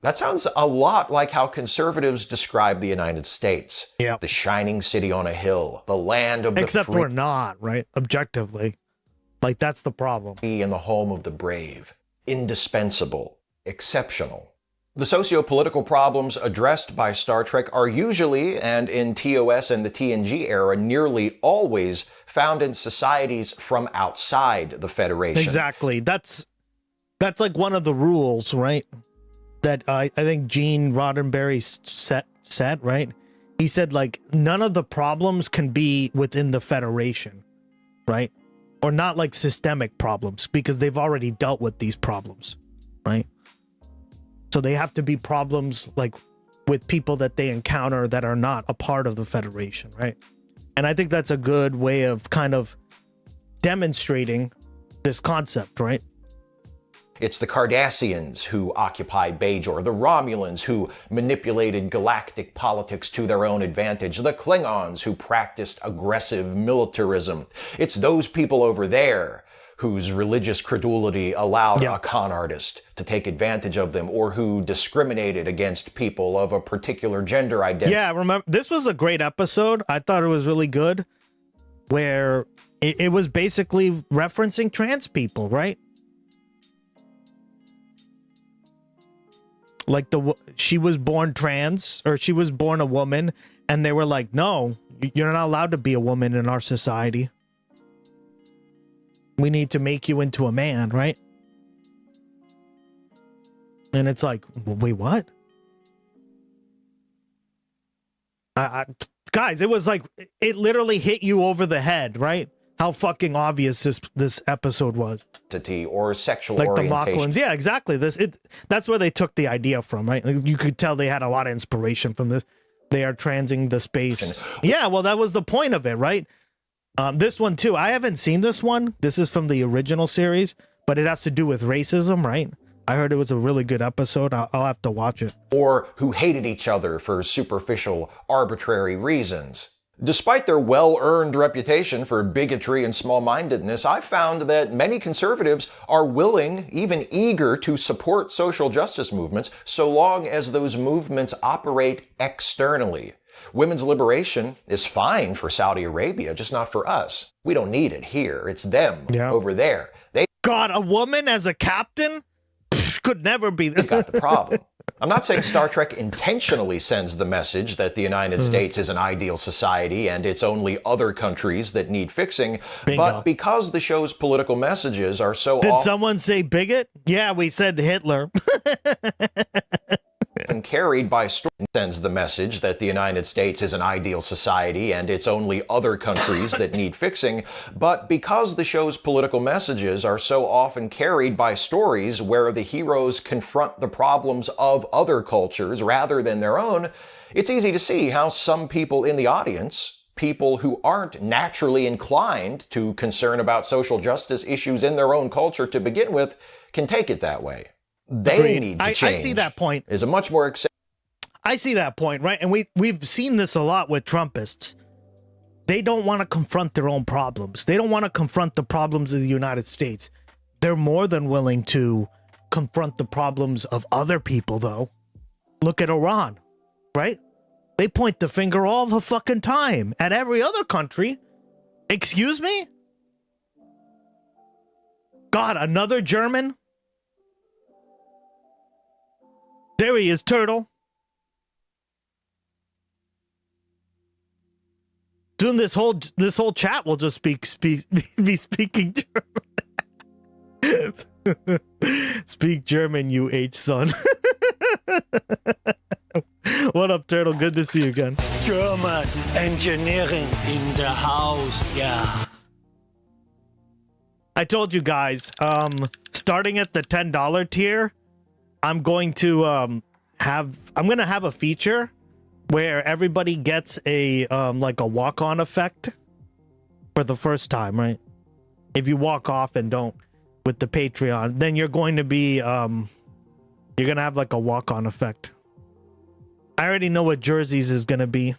That sounds a lot like how conservatives describe the United States. Yeah. The shining city on a hill, the land of the Except free. we're not, right? Objectively. Like, that's the problem. And the home of the brave. Indispensable. Exceptional. The socio-political problems addressed by Star Trek are usually, and in TOS and the TNG era, nearly always found in societies from outside the Federation. Exactly. That's like one of the rules, right? That I think Gene Roddenberry set, right? He said, like, none of the problems can be within the Federation, right? Or not like systemic problems, because they've already dealt with these problems, right? So they have to be problems like with people that they encounter that are not a part of the Federation, right? And I think that's a good way of kind of demonstrating this concept, right? It's the Cardassians who occupied Bajor, the Romulans who manipulated galactic politics to their own advantage, the Klingons who practiced aggressive militarism. It's those people over there whose religious credulity allowed a con artist to take advantage of them, or who discriminated against people of a particular gender identity. Yeah, remember, this was a great episode. I thought it was really good, where it was basically referencing trans people, right? Like she was born trans, or she was born a woman, and they were like, no, you're not allowed to be a woman in our society. We need to make you into a man, right? And it's like, wait, what? Guys, it was like, it literally hit you over the head, right? How fucking obvious this episode was. Or sexual like orientation. The Mocklins. Yeah, exactly. That's where they took the idea from, right? You could tell they had a lot of inspiration from this. They are transing the space. Yeah, well, that was the point of it, right? This one too, I haven't seen this one. This is from the original series, but it has to do with racism, right? I heard it was a really good episode. I'll have to watch it. Or who hated each other for superficial, arbitrary reasons. Despite their well-earned reputation for bigotry and small-mindedness, I've found that many conservatives are willing, even eager, to support social justice movements so long as those movements operate externally. Women's liberation is fine for Saudi Arabia, just not for us. We don't need it here. It's them over there. God, a woman as a captain? Could never be. They've got the problem. I'm not saying Star Trek intentionally sends the message that the United States is an ideal society and it's only other countries that need fixing, but because the show's political messages are so Did someone say bigot? Yeah, we said Hitler. often carried by stories, sends the message that the United States is an ideal society and it's only other countries that need fixing. But because the show's political messages are so often carried by stories where the heroes confront the problems of other cultures rather than their own, it's easy to see how some people in the audience, people who aren't naturally inclined to concern about social justice issues in their own culture to begin with, can take it that way. They Agreed. need to change. I see that point. Is a much more I see that point, right? And we've seen this a lot with Trumpists. They don't want to confront their own problems. They don't want to confront the problems of the United States. They're more than willing to confront the problems of other people, though. Look at Iran, right? They point the finger all the fucking time at every other country. Excuse me? God, another German? There he is, Turtle. Soon this whole chat will just be speaking German. Speak German, you H son. What up, Turtle? Good to see you again. German engineering in the house, yeah. I told you guys, starting at the $10 tier, I'm going to have a feature where everybody gets a like a walk-on effect for the first time, right? If you walk off and don't with the Patreon, then you're going to be you're gonna have like a walk-on effect. I already know what Jersey's is gonna be.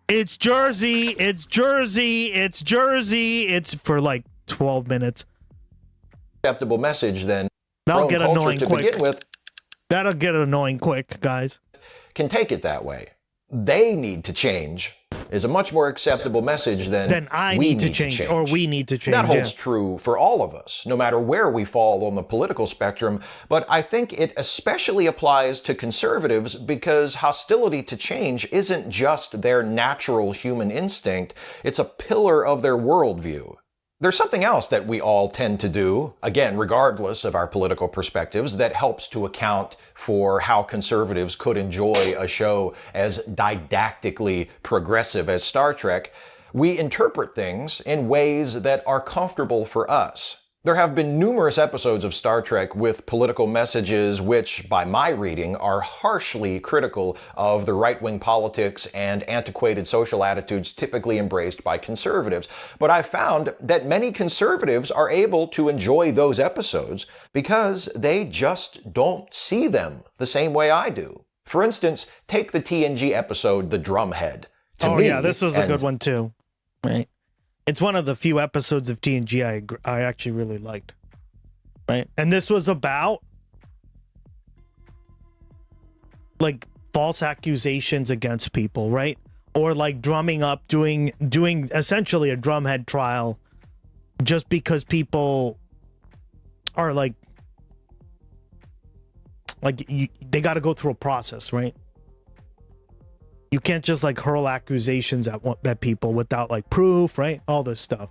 It's Jersey, it's Jersey, it's Jersey. It's for like 12 minutes. acceptable message than That'll get annoying to quick. begin with. That'll get annoying quick, guys. Can take it that way. They need to change is a much more acceptable message than Then I we need to change, or we need to change. That holds yeah. true for all of us, no matter where we fall on the political spectrum, but I think it especially applies to conservatives because hostility to change isn't just their natural human instinct, it's a pillar of their worldview. There's something else that we all tend to do, again, regardless of our political perspectives, that helps to account for how conservatives could enjoy a show as didactically progressive as Star Trek. We interpret things in ways that are comfortable for us. There have been numerous episodes of Star Trek with political messages which, by my reading, are harshly critical of the right-wing politics and antiquated social attitudes typically embraced by conservatives. But I've found that many conservatives are able to enjoy those episodes because they just don't see them the same way I do. For instance, take the TNG episode The Drumhead. To me, yeah, this was a good one too. Right. It's one of the few episodes of TNG I actually really liked. Right? And this was about like false accusations against people, right? Or like drumming up, doing essentially a drumhead trial just because people are like they got to go through a process, right? You can't just like hurl accusations at people without like proof, right? All this stuff.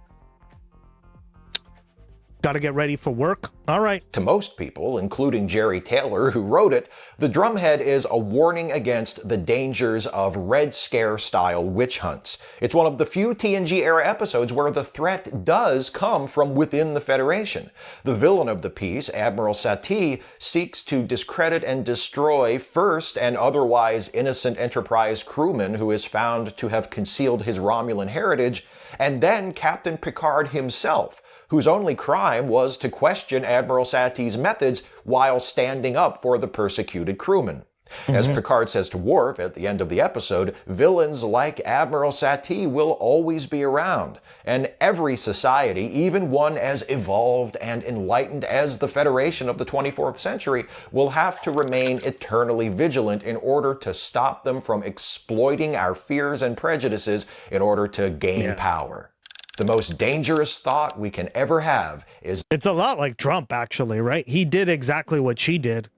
Got to get ready for work. All right. To most people, including Jerry Taylor, who wrote it, The Drumhead is a warning against the dangers of Red Scare-style witch hunts. It's one of the few TNG-era episodes where the threat does come from within the Federation. The villain of the piece, Admiral Satie, seeks to discredit and destroy first an otherwise innocent Enterprise crewman who is found to have concealed his Romulan heritage, and then Captain Picard himself, whose only crime was to question Admiral Satie's methods while standing up for the persecuted crewmen. As Picard says to Worf at the end of the episode, villains like Admiral Satie will always be around, and every society, even one as evolved and enlightened as the Federation of the 24th century, will have to remain eternally vigilant in order to stop them from exploiting our fears and prejudices in order to gain power. The most dangerous thought we can ever have is... It's a lot like Trump, actually, right? He did exactly what she did.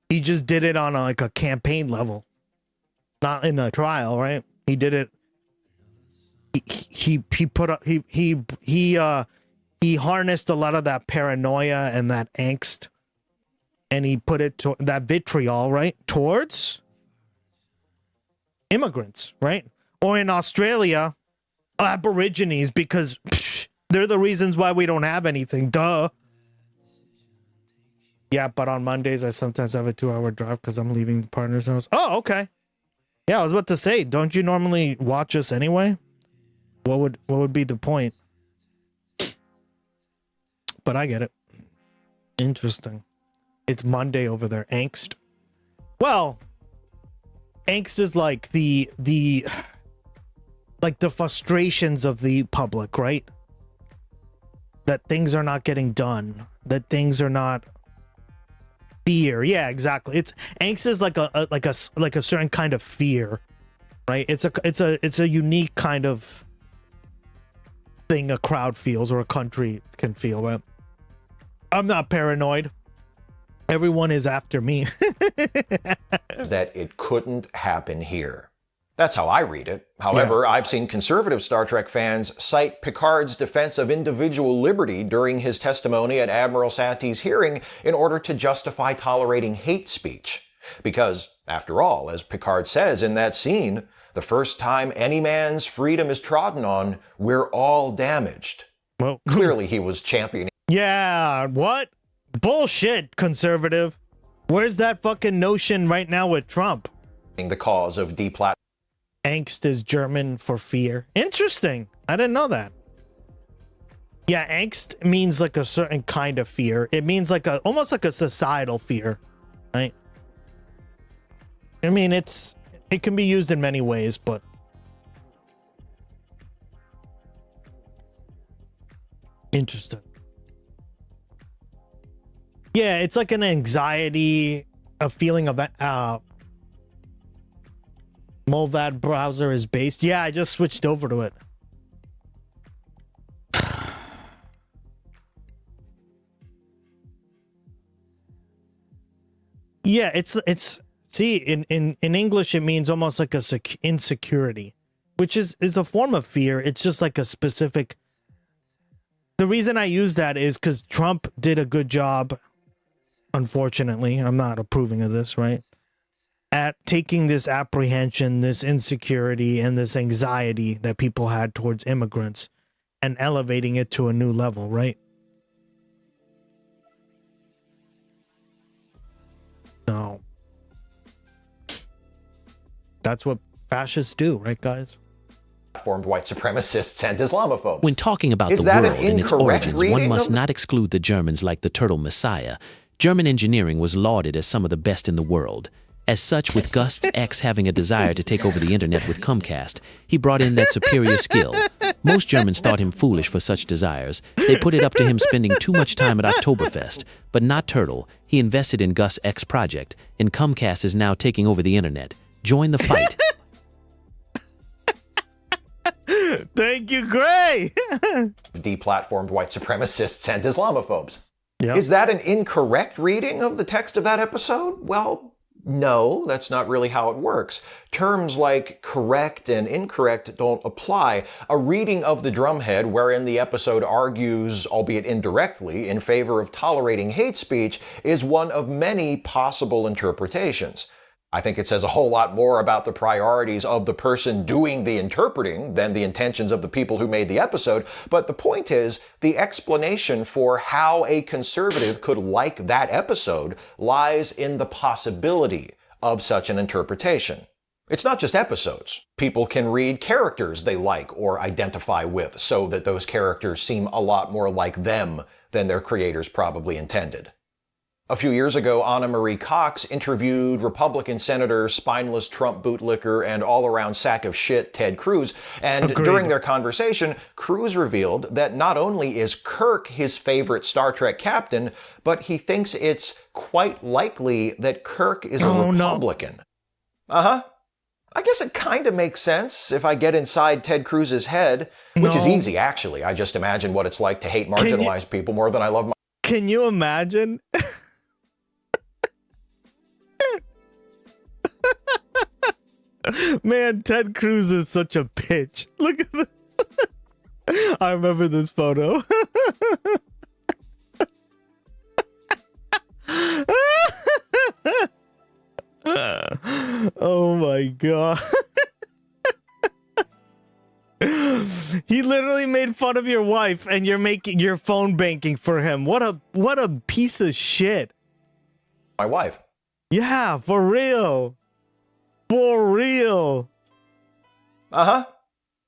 He just did it on like a campaign level, not in a trial, right? He did it. He put up, he harnessed a lot of that paranoia and that angst and he put it to that vitriol, right, towards immigrants, right? Or in Australia, Aborigines, because they're the reasons why we don't have anything. Duh. Yeah, but on Mondays, I sometimes have a 2-hour drive because I'm leaving the partner's house. Oh, okay. Yeah, I was about to say, don't you normally watch us anyway? What would be the point? But I get it. Interesting. It's Monday over there. Angst. Well, angst is like the frustrations of the public, right? That things are not getting done. That things are not. Fear. Yeah, exactly. It's angst is like a certain kind of fear, right? It's a unique kind of thing a crowd feels or a country can feel, right? I'm not paranoid. Everyone is after me. That it couldn't happen here. That's how I read it. However, I've seen conservative Star Trek fans cite Picard's defense of individual liberty during his testimony at Admiral Satie's hearing in order to justify tolerating hate speech. Because, after all, as Picard says in that scene, the first time any man's freedom is trodden on, we're all damaged. Well, clearly he was championing. Yeah, what? Bullshit, conservative. Where's that fucking notion right now with Trump? The cause of deplatforming. Angst is German for fear. Interesting. I didn't know that. Yeah, angst means like a certain kind of fear. It means like almost like a societal fear, right? I mean, it can be used in many ways, but interesting. Yeah, it's like an anxiety, a feeling of Mulvad browser is based. Yeah, I just switched over to it. Yeah, it's see in English it means almost like a insecurity, which is a form of fear. It's just like a specific. The reason I use that is because Trump did a good job. Unfortunately, I'm not approving of this, right? At taking this apprehension, this insecurity, and this anxiety that people had towards immigrants and elevating it to a new level, right? No. That's what fascists do, right, guys? Formed white supremacists and Islamophobes. When talking about the world and its origins, one must not exclude the Germans like the turtle messiah. German engineering was lauded as some of the best in the world. As such, with Gus X having a desire to take over the internet with Comcast, he brought in that superior skill. Most Germans thought him foolish for such desires. They put it up to him spending too much time at Oktoberfest. But not Turtle. He invested in Gus X project, and Comcast is now taking over the internet. Join the fight. Thank you, Gray. Deplatformed white supremacists and Islamophobes. Yep. Is that an incorrect reading of the text of that episode? Well, no, that's not really how it works. Terms like correct and incorrect don't apply. A reading of the drumhead wherein the episode argues, albeit indirectly, in favor of tolerating hate speech is one of many possible interpretations. I think it says a whole lot more about the priorities of the person doing the interpreting than the intentions of the people who made the episode, but the point is, the explanation for how a conservative could like that episode lies in the possibility of such an interpretation. It's not just episodes. People can read characters they like or identify with so that those characters seem a lot more like them than their creators probably intended. A few years ago, Anna Marie Cox interviewed Republican Senator, spineless Trump bootlicker, and all-around sack of shit Ted Cruz, and during their conversation, Cruz revealed that not only is Kirk his favorite Star Trek captain, but he thinks it's quite likely that Kirk is a Republican. I guess it kind of makes sense if I get inside Ted Cruz's head, which is easy, actually. I just imagine what it's like to hate marginalized people more than I love my... Can you imagine? Man, Ted Cruz is such a bitch. Look at this. I remember this photo. Oh my god. He literally made fun of your wife and you're making your phone banking for him. What a piece of shit. My wife. Yeah, for real. For real. Uh-huh.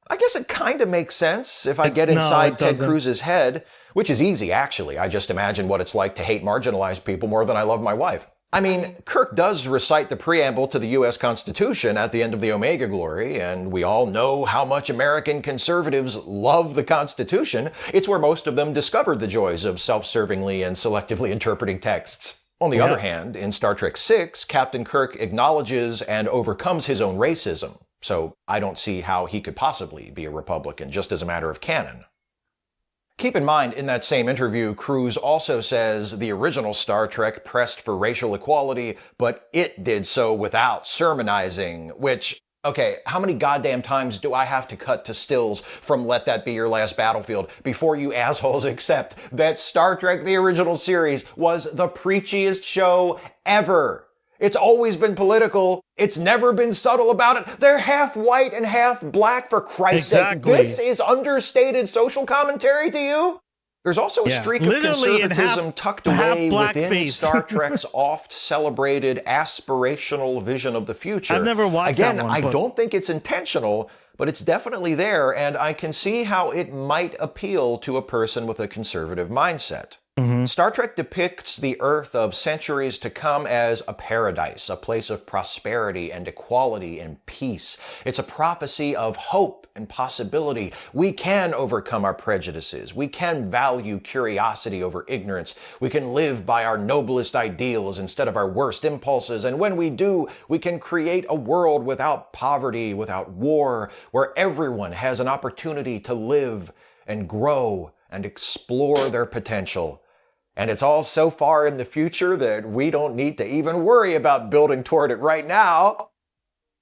I guess it kind of makes sense if I get inside Ted Cruz's head, which is easy, actually. I just imagine what it's like to hate marginalized people more than I love my wife. I mean, Kirk does recite the preamble to the U.S. Constitution at the end of the Omega Glory, and we all know how much American conservatives love the Constitution. It's where most of them discovered the joys of self-servingly and selectively interpreting texts. On the other hand, in Star Trek VI, Captain Kirk acknowledges and overcomes his own racism, so I don't see how he could possibly be a Republican, just as a matter of canon. Keep in mind, in that same interview, Cruz also says the original Star Trek pressed for racial equality, but it did so without sermonizing, which, okay, how many goddamn times do I have to cut to stills from Let That Be Your Last Battlefield before you assholes accept that Star Trek the original series was the preachiest show ever? It's always been political. It's never been subtle about it. They're half white and half black, for Christ's sake. This is understated social commentary to you? There's also a streak of conservatism tucked away within Star Trek's oft-celebrated aspirational vision of the future. I've never watched that one. I don't think it's intentional, but it's definitely there, and I can see how it might appeal to a person with a conservative mindset. Star Trek depicts the Earth of centuries to come as a paradise, a place of prosperity and equality and peace. It's a prophecy of hope and possibility. We can overcome our prejudices. We can value curiosity over ignorance. We can live by our noblest ideals instead of our worst impulses. And when we do, we can create a world without poverty, without war, where everyone has an opportunity to live and grow and explore their potential. And it's all so far in the future that we don't need to even worry about building toward it right now.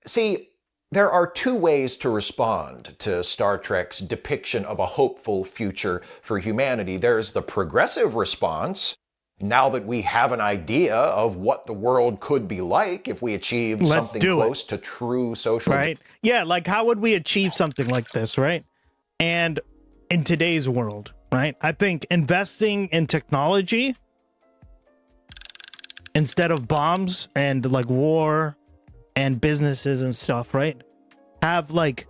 See, there are two ways to respond to Star Trek's depiction of a hopeful future for humanity. There's the progressive response. Now that we have an idea of what the world could be like if we achieved something close to true social... Right? Yeah, like how would we achieve something like this, right? And in today's world, right? I think investing in technology instead of bombs and like war and businesses and stuff, right? Have like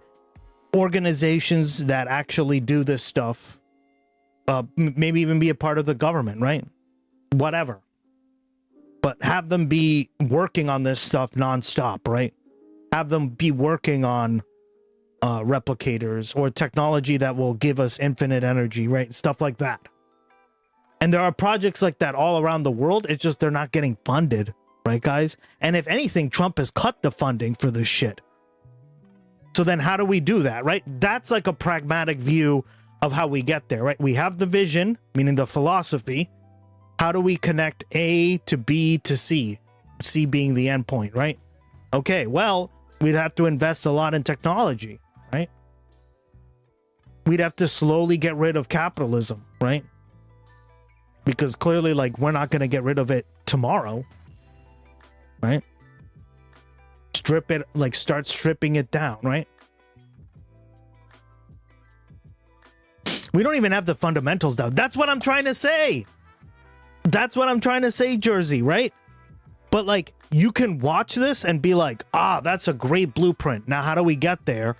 organizations that actually do this stuff. Maybe even be a part of the government, right? Whatever. But have them be working on this stuff nonstop, right? Have them be working on replicators or technology that will give us infinite energy, right? Stuff like that. And there are projects like that all around the world. It's just they're not getting funded, right, guys? And if anything, Trump has cut the funding for this shit. So then how do we do that, right? That's like a pragmatic view of how we get there, right? We have the vision, meaning the philosophy. How do we connect A to B to C? C being the endpoint, right? Okay, well, we'd have to invest a lot in technology, right? We'd have to slowly get rid of capitalism, right? Because clearly, like, we're not going to get rid of it tomorrow, right? Strip it, like, start stripping it down, right? We don't even have the fundamentals down. That's what I'm trying to say. That's what I'm trying to say, Jersey, right? But, like, you can watch this and be like, ah, that's a great blueprint. Now, how do we get there?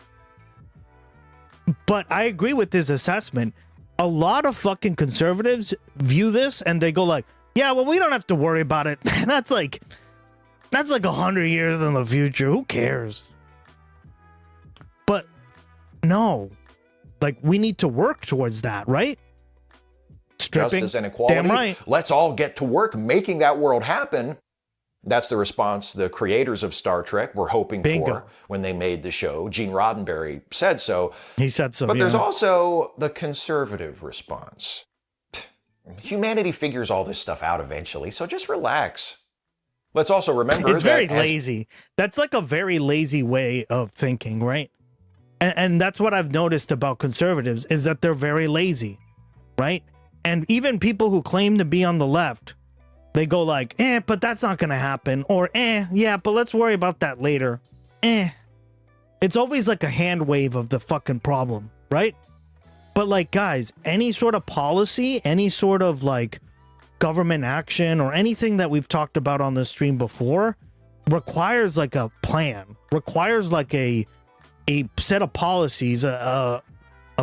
But I agree with this assessment. A lot of fucking conservatives view this and they go like, yeah, well, we don't have to worry about it. That's like 100 years in the future. Who cares? But no, like, we need to work towards that, right? Stripping, justice and equality. Damn right. Let's all get to work making that world happen. That's the response the creators of Star Trek were hoping for when they made the show. Gene Roddenberry said so. He said so, But there's also the conservative response. Humanity figures all this stuff out eventually, so just relax. Let's also remember it's very lazy. That's like a very lazy way of thinking, right? And that's what I've noticed about conservatives is that they're very lazy, right? And even people who claim to be on the left, They go like, but that's not gonna happen. Or, yeah, but let's worry about that later. It's always like a hand wave of the fucking problem, right? But like, guys, any sort of policy, any sort of like government action or anything that we've talked about on the stream before requires like a plan, requires like a set of policies, a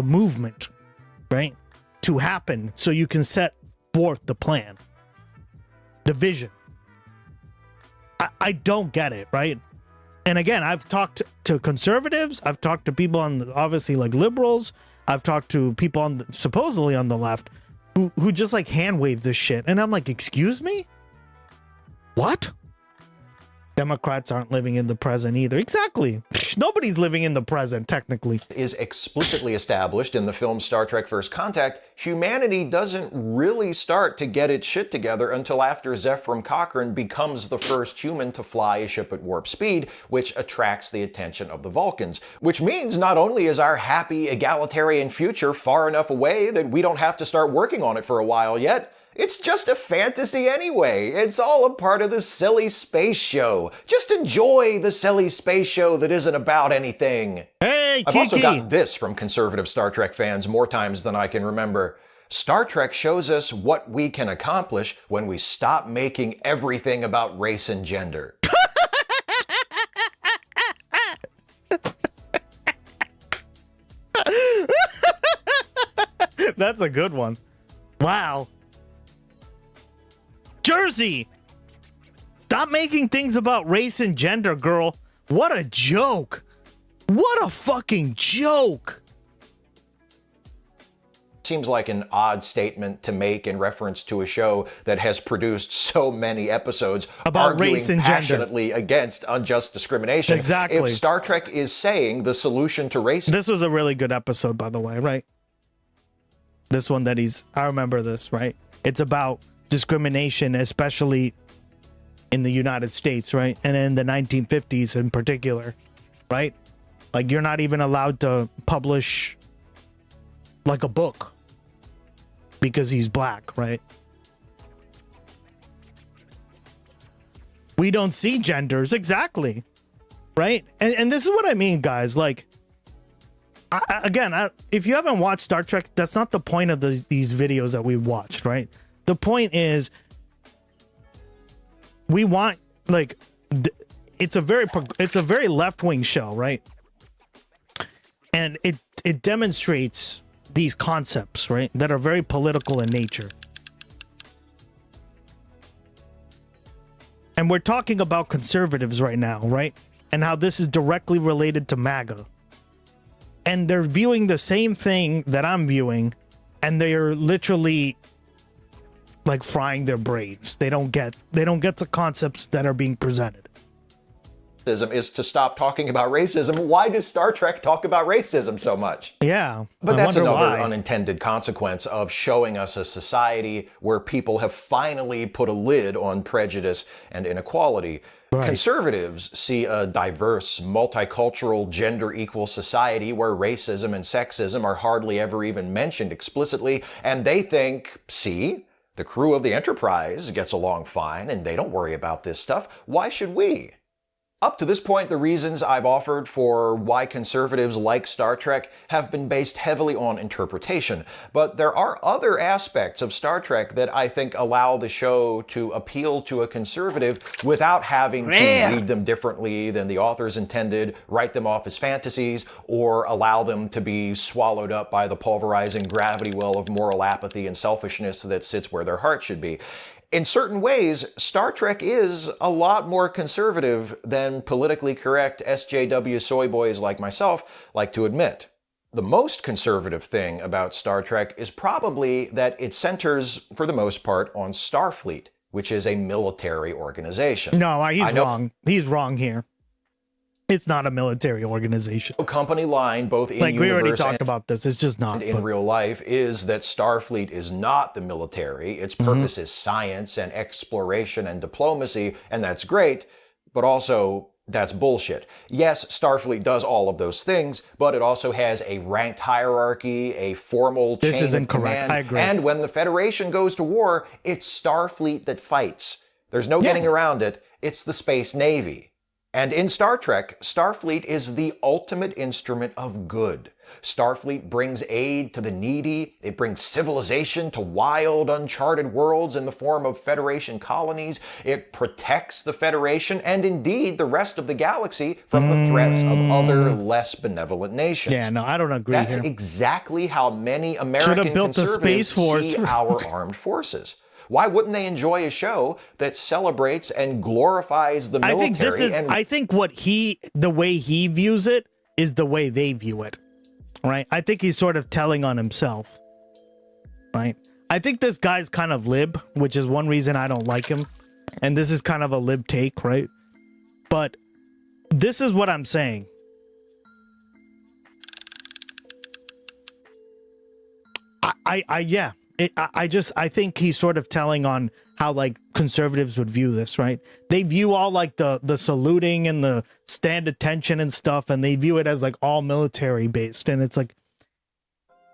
movement, right? To happen so you can set forth the plan, the vision. I don't get it, right? And again, I've talked to conservatives, I've talked to people on obviously like liberals, I've talked to people on supposedly on the left who just like hand wave this shit, and I'm like, excuse me, what? Democrats aren't living in the present either. Exactly. Nobody's living in the present, technically. Is explicitly established in the film Star Trek First Contact, humanity doesn't really start to get its shit together until after Zefram Cochrane becomes the first human to fly a ship at warp speed, which attracts the attention of the Vulcans. Which means not only is our happy, egalitarian future far enough away that we don't have to start working on it for a while yet, it's just a fantasy anyway. It's all a part of the silly space show. Just enjoy the silly space show that isn't about anything. Hey, I've Kiki! also gotten this from conservative Star Trek fans more times than I can remember. Star Trek shows us what we can accomplish when we stop making everything about race and gender. That's a good one. Wow. Jersey! Stop making things about race and gender, girl. What a joke. What a fucking joke. Seems like an odd statement to make in reference to a show that has produced so many episodes about arguing race and passionately gender against unjust discrimination. Exactly. If Star Trek is saying the solution to race... This was a really good episode, by the way, right? This one that I remember this, right? It's about discrimination, especially in the United States, right? And in the 1950s in particular, right? Like, you're not even allowed to publish like a book because he's black, right? We don't see genders, exactly, right? And this is what I mean, guys. Like, if you haven't watched Star Trek, that's not the point of these videos that we watched, right? The point is, we want, like, it's a very left-wing show, right? And it demonstrates these concepts, right, that are very political in nature. And we're talking about conservatives right now, right? And how this is directly related to MAGA. And they're viewing the same thing that I'm viewing, and they're literally like frying their brains. They don't get the concepts that are being presented. Is to stop talking about racism. Why does Star Trek talk about racism so much? Yeah, but that's another unintended consequence of showing us a society where people have finally put a lid on prejudice and inequality. Right. Conservatives see a diverse, multicultural, gender-equal society where racism and sexism are hardly ever even mentioned explicitly, and they think, see, the crew of the Enterprise gets along fine and they don't worry about this stuff. Why should we? Up to this point, the reasons I've offered for why conservatives like Star Trek have been based heavily on interpretation, but there are other aspects of Star Trek that I think allow the show to appeal to a conservative without having to read them differently than the authors intended, write them off as fantasies, or allow them to be swallowed up by the pulverizing gravity well of moral apathy and selfishness that sits where their heart should be. In certain ways, Star Trek is a lot more conservative than politically correct SJW soy boys like myself like to admit. The most conservative thing about Star Trek is probably that it centers, for the most part, on Starfleet, which is a military organization. No, he's wrong. He's wrong here. It's not a military organization. Company line, both in like we already universe talked about this. It's just not. And in real life, is that Starfleet is not the military. Its purpose is science and exploration and diplomacy, and that's great. But also, That's bullshit. Yes, Starfleet does all of those things, but it also has a ranked hierarchy, a formal chain This is of incorrect. command, I agree. and when the Federation goes to war, it's Starfleet that fights. There's no getting around it. It's the Space Navy. And in Star Trek, Starfleet is the ultimate instrument of good. Starfleet brings aid to the needy. It brings civilization to wild, uncharted worlds in the form of Federation colonies. It protects the Federation and indeed the rest of the galaxy from the threats of other less benevolent nations. Yeah, no, I don't agree That's here. exactly how many American Should've built a conservatives Space Force. see our armed forces. Why wouldn't they enjoy a show that celebrates and glorifies the military? I think the way he views it is the way they view it, right? I think he's sort of telling on himself, right? I think this guy's kind of lib, which is one reason I don't like him. And this is kind of a lib take, right? But this is what I'm saying. I think he's sort of telling on how like conservatives would view this, right? They view all like the saluting and the stand attention and stuff, and they view it as like all military based, and it's like,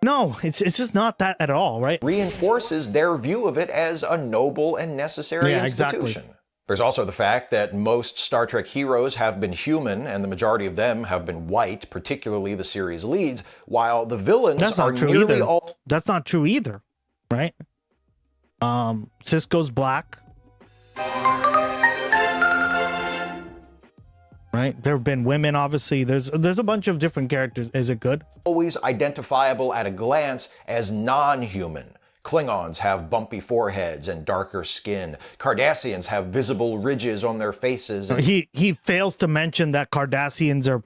no, it's just not that at all, right? Reinforces their view of it as a noble and necessary institution. Exactly. There's also the fact that most Star Trek heroes have been human, and the majority of them have been white, particularly the series leads, while the villains are nearly all... That's not true either, right? Cisco's black. Right? There have been women, obviously. There's a bunch of different characters. Is it good? Always identifiable at a glance as non-human. Klingons have bumpy foreheads and darker skin. Cardassians have visible ridges on their faces. He fails to mention that Cardassians are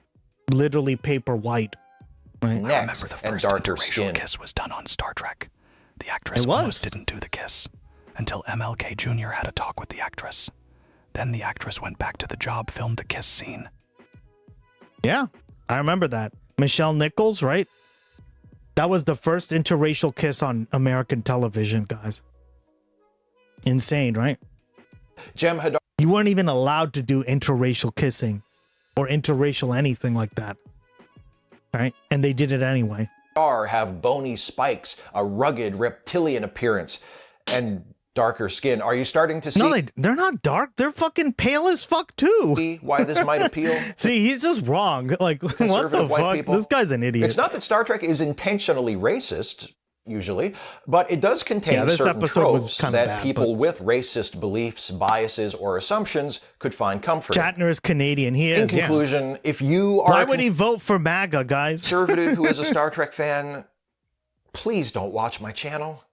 literally paper white. Right? I remember the first interracial kiss was done on Star Trek. The actress almost didn't do the kiss until MLK Jr. had a talk with the actress. Then the actress went back to the job, filmed the kiss scene. Yeah, I remember that. Michelle Nichols, right? That was the first interracial kiss on American television, guys. Insane, right? You weren't even allowed to do interracial kissing or interracial anything like that. Right? And they did it anyway. Have bony spikes, a rugged reptilian appearance, and darker skin. Are you starting to see? No, they're not dark. They're fucking pale as fuck too. Why this might appeal? See, he's just wrong. Like, what the fuck? People? This guy's an idiot. It's not that Star Trek is intentionally racist, usually, but it does contain certain tropes that people with racist beliefs, biases, or assumptions could find comfort. Shatner is Canadian. He is. In conclusion, if you are why would he vote for MAGA, guys? Conservative who is a Star Trek fan, please don't watch my channel.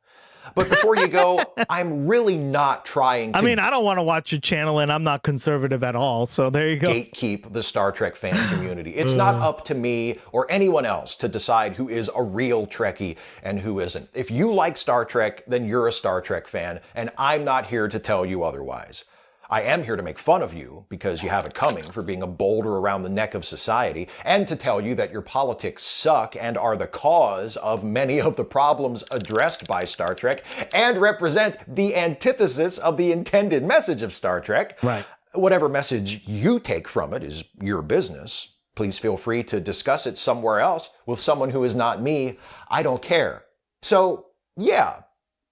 But before you go, I'm really not trying to... I mean, I don't want to watch your channel, and I'm not conservative at all, so there you go. ...gatekeep the Star Trek fan community. It's not up to me or anyone else to decide who is a real Trekkie and who isn't. If you like Star Trek, then you're a Star Trek fan, and I'm not here to tell you otherwise. I am here to make fun of you, because you have it coming, for being a boulder around the neck of society, and to tell you that your politics suck and are the cause of many of the problems addressed by Star Trek, and represent the antithesis of the intended message of Star Trek. Right. Whatever message you take from it is your business. Please feel free to discuss it somewhere else with someone who is not me. I don't care. So, yeah.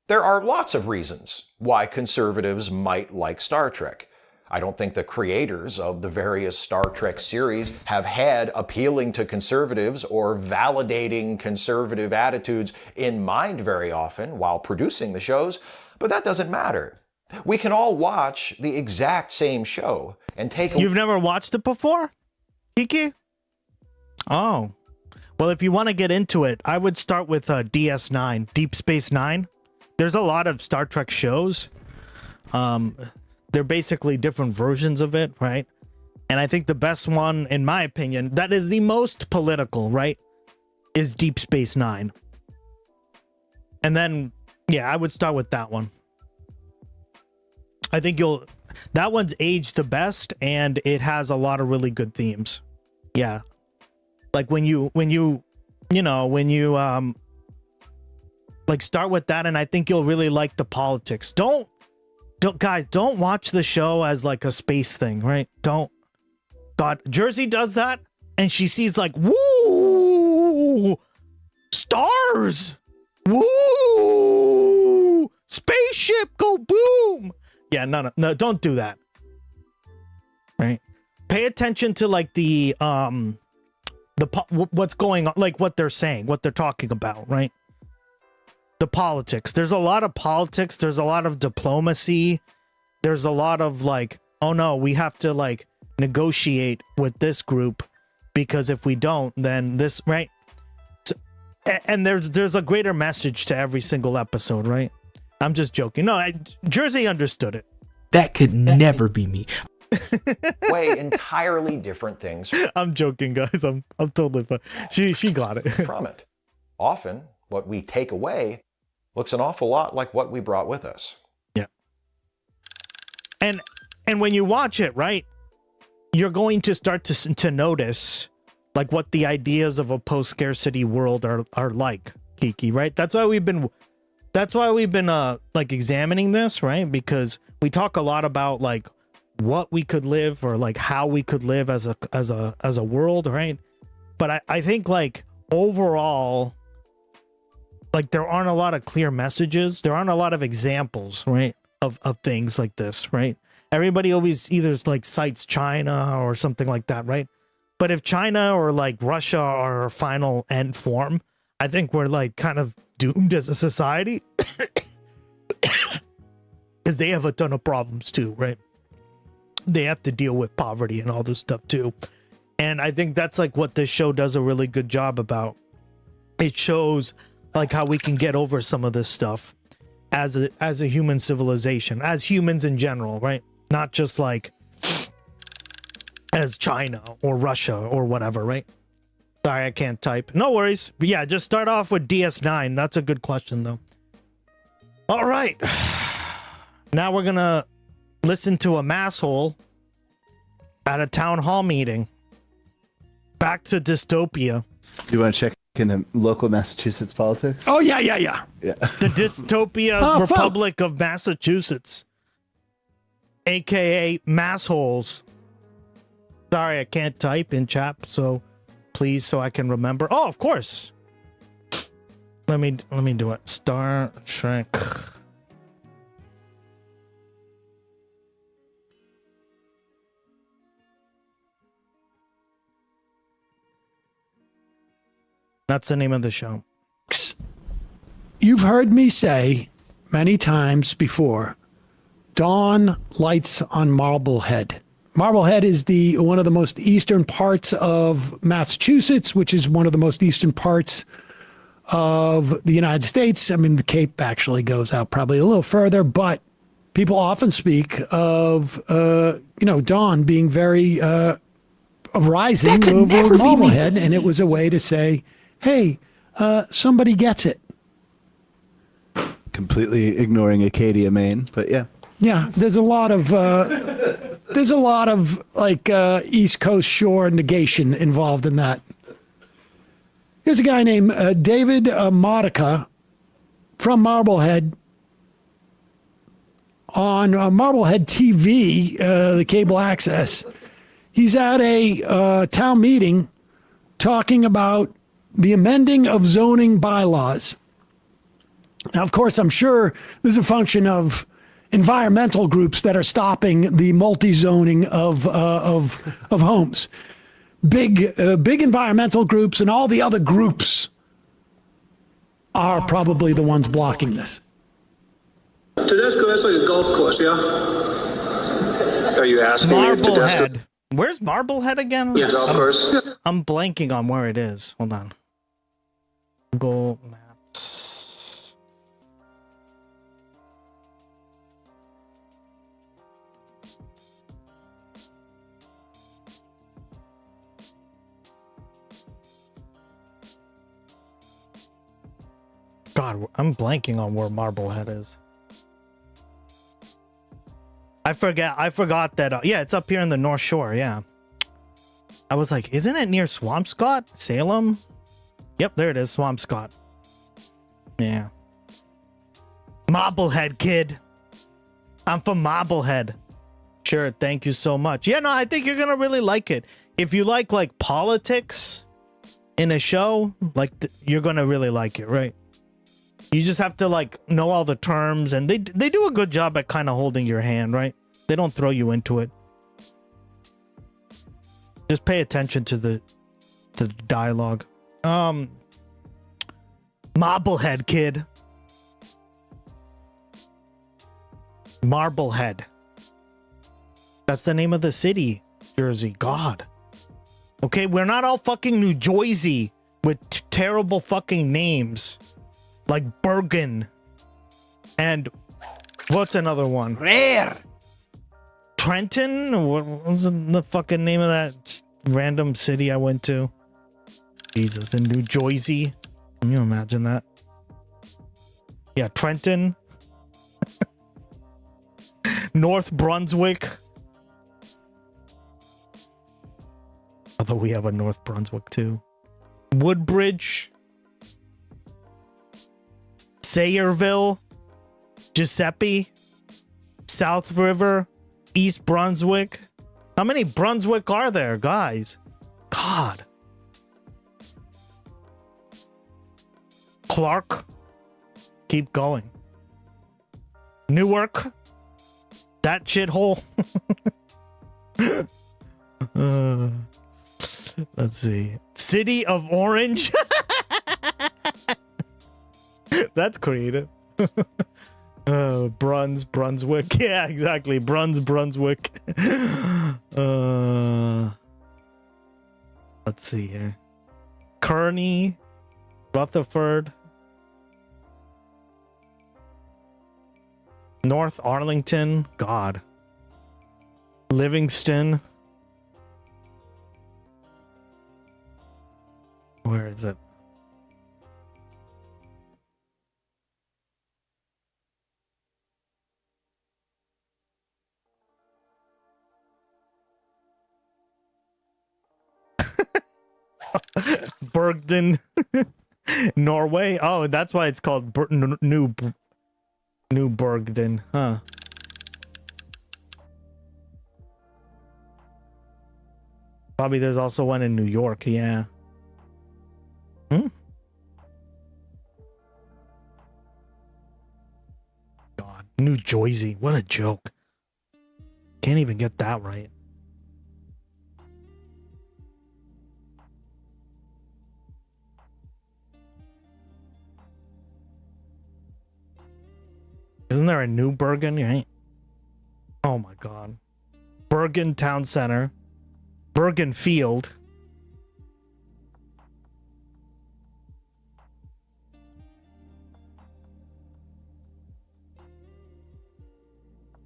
There are lots of reasons why conservatives might like Star Trek. I don't think the creators of the various Star Trek series have had appealing to conservatives or validating conservative attitudes in mind very often while producing the shows, but that doesn't matter. We can all watch the exact same show and take a... You've never watched it before? Kiki? Oh. Well, if you want to get into it, I would start with DS9, Deep Space Nine. There's a lot of Star Trek shows. They're basically different versions of it, right? And I think the best one, in my opinion, that is the most political, right, is Deep Space Nine. And then, yeah, I would start with that one. I think that one's aged the best, and it has a lot of really good themes. Yeah. Like when you like start with that, and I think you'll really like the politics. Don't guys, don't watch the show as like a space thing, right? Don't God, Jersey does that, and she sees like, woo, stars, woo, spaceship, go boom. Yeah, no, don't do that. Right? Pay attention to like what's going on, like what they're saying, what they're talking about, right? The politics. There's a lot of politics. There's a lot of diplomacy. There's a lot of like, oh no, we have to like negotiate with this group because if we don't, then this, right? So, and there's a greater message to every single episode, right? I'm just joking. No, Jersey understood it. That could never be me. Way entirely different things. I'm joking, guys. I'm totally fine. She got it. From it. Often, what we take away looks an awful lot like what we brought with us. Yeah. And when you watch it, right, you're going to start to notice like what the ideas of a post-scarcity world are like, Kiki, right? That's why we've been like examining this, right? Because we talk a lot about like what we could live or like how we could live as a world, right? But I think like overall, like there aren't a lot of clear messages. There aren't a lot of examples, right? Of things like this, right? Everybody always either like cites China or something like that, right? But if China or like Russia are our final end form, I think we're like kind of doomed as a society because they have a ton of problems too, right? They have to deal with poverty and all this stuff too. And I think that's like what this show does a really good job about. It shows like how we can get over some of this stuff as a human civilization, as humans in general, right? Not just like as China or Russia or whatever, right? Sorry, I can't type. No worries. But yeah, just start off with DS9. That's a good question, though. All right. Now we're going to listen to a masshole at a town hall meeting. Back to dystopia. You want to check in local Massachusetts politics? Oh, yeah. The Dystopia Republic of Massachusetts. AKA massholes. Sorry, I can't type in chat, so please, so I can remember. Oh, of course. Let me do it. Star Trek. That's the name of the show. You've heard me say many times before, dawn lights on Marblehead. Marblehead is one of the most eastern parts of Massachusetts, which is one of the most eastern parts of the United States. I mean, the Cape actually goes out probably a little further, but people often speak of, dawn being very of rising over Marblehead, and it was a way to say, hey, somebody gets it. Completely ignoring Acadia, Maine, but yeah. Yeah, there's a lot of like East Coast Shore negation involved in that. Here's a guy named David Modica from Marblehead on Marblehead TV, the cable access. He's at a town meeting talking about the amending of zoning bylaws. Now, of course, I'm sure this is a function of environmental groups that are stopping the multi-zoning of homes. Big environmental groups and all the other groups are probably the ones blocking this. Tedesco, that's like a golf course, yeah? Are you asking me if Tedesco... Marblehead. Where's Marblehead again? Yes. Golf course. I'm blanking on where it is. Hold on. Google Maps. God, I'm blanking on where Marblehead is. I forgot that. Yeah, it's up here in the North Shore. Yeah. I was like, isn't it near Swampscott? Salem? Yep, there it is. Swampscott. Yeah. Marblehead, kid. I'm from Marblehead. Sure, thank you so much. Yeah, no, I think you're gonna really like it. If you like politics in a show, you're gonna really like it, right? You just have to know all the terms, and they do a good job at kind of holding your hand, right? They don't throw you into it. Just pay attention to the dialogue. Marblehead, kid. Marblehead. That's the name of the city, Jersey. God. Okay, we're not all fucking New Jersey with terrible fucking names like Bergen and what's another one? Rare. Trenton? What was the fucking name of that random city I went to? Jesus, in New Jersey. Can you imagine that? Yeah, Trenton. North Brunswick. Although we have a North Brunswick too. Woodbridge. Sayreville. Giuseppe. South River. East Brunswick. How many Brunswick are there, guys? God. Clark. Keep going. Newark. That shithole. Let's see. City of Orange. That's creative. Brunswick. Yeah, exactly. Brunswick. Let's see here. Kearney. Rutherford. North Arlington. God. Livingston. Where is it? Bergden. Norway. Oh, that's why it's called New Bergden, huh? Probably there's also one in New York, yeah. God, New Jersey, what a joke. Can't even get that right. Isn't there a New Bergen? You ain't. Oh my God. Bergen Town Center. Bergen Field.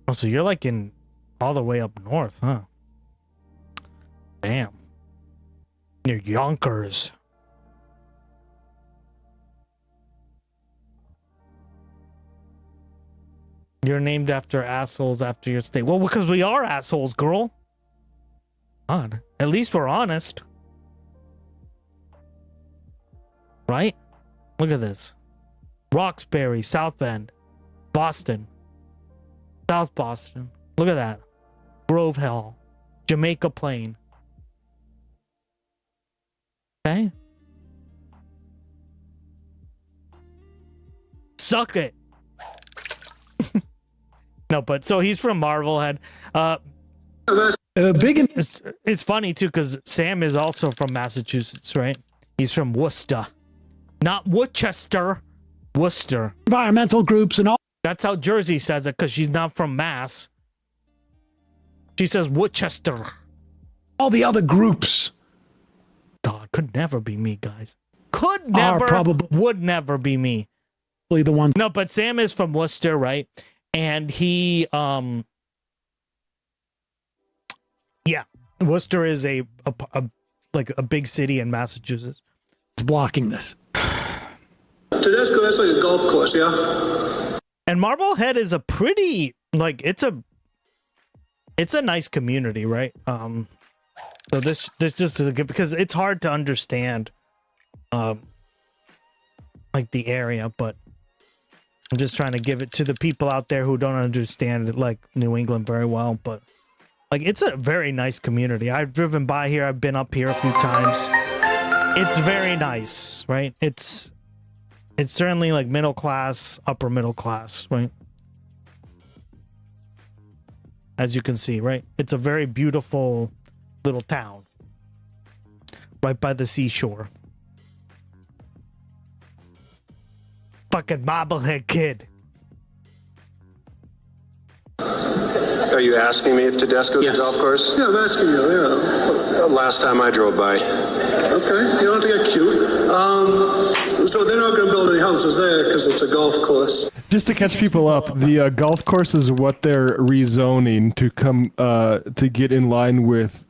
Oh, so you're in all the way up north, huh? Damn. Near Yonkers. You're named after assholes after your state. Well, because we are assholes, girl. God. At least we're honest. Right? Look at this. Roxbury, South End, Boston, South Boston. Look at that. Grove Hill, Jamaica Plain. Okay? Suck it. No, but so he's from Marblehead. It's funny too because Sam is also from Massachusetts, right? He's from Worcester, not Worcester. Worcester. Environmental groups and all. That's how Jersey says it because she's not from Mass. She says Worcester. All the other groups. God, could never be me, guys. Could never. Would never be me. The one. No, but Sam is from Worcester, right? And he, yeah, Worcester is a big city in Massachusetts. It's blocking this. Tedesco, that's like a golf course, yeah? And Marblehead is a pretty, it's a nice community, right? So this just is because it's hard to understand, the area, but I'm just trying to give it to the people out there who don't understand it, New England very well, but Like, it's a very nice community. I've driven by here. I've been up here a few times. It's very nice, right? It's certainly like middle class, upper middle class, right? As you can see, right? It's a very beautiful little town right by the seashore. Fucking bobblehead kid. Are you asking me if Tedesco's a golf course? Yeah, I'm asking you, yeah. Last time I drove by. Okay, you don't have to get cute. So they're not going to build any houses there because it's a golf course. Just to catch people up, the golf course is what they're rezoning to come to get in line with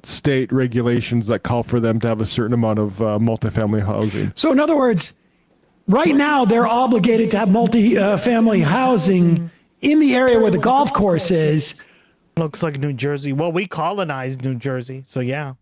state regulations that call for them to have a certain amount of multifamily housing. So in other words, right now they're obligated to have multi-family housing in the area where the golf course is. Looks like New Jersey. Well, we colonized New Jersey, so yeah.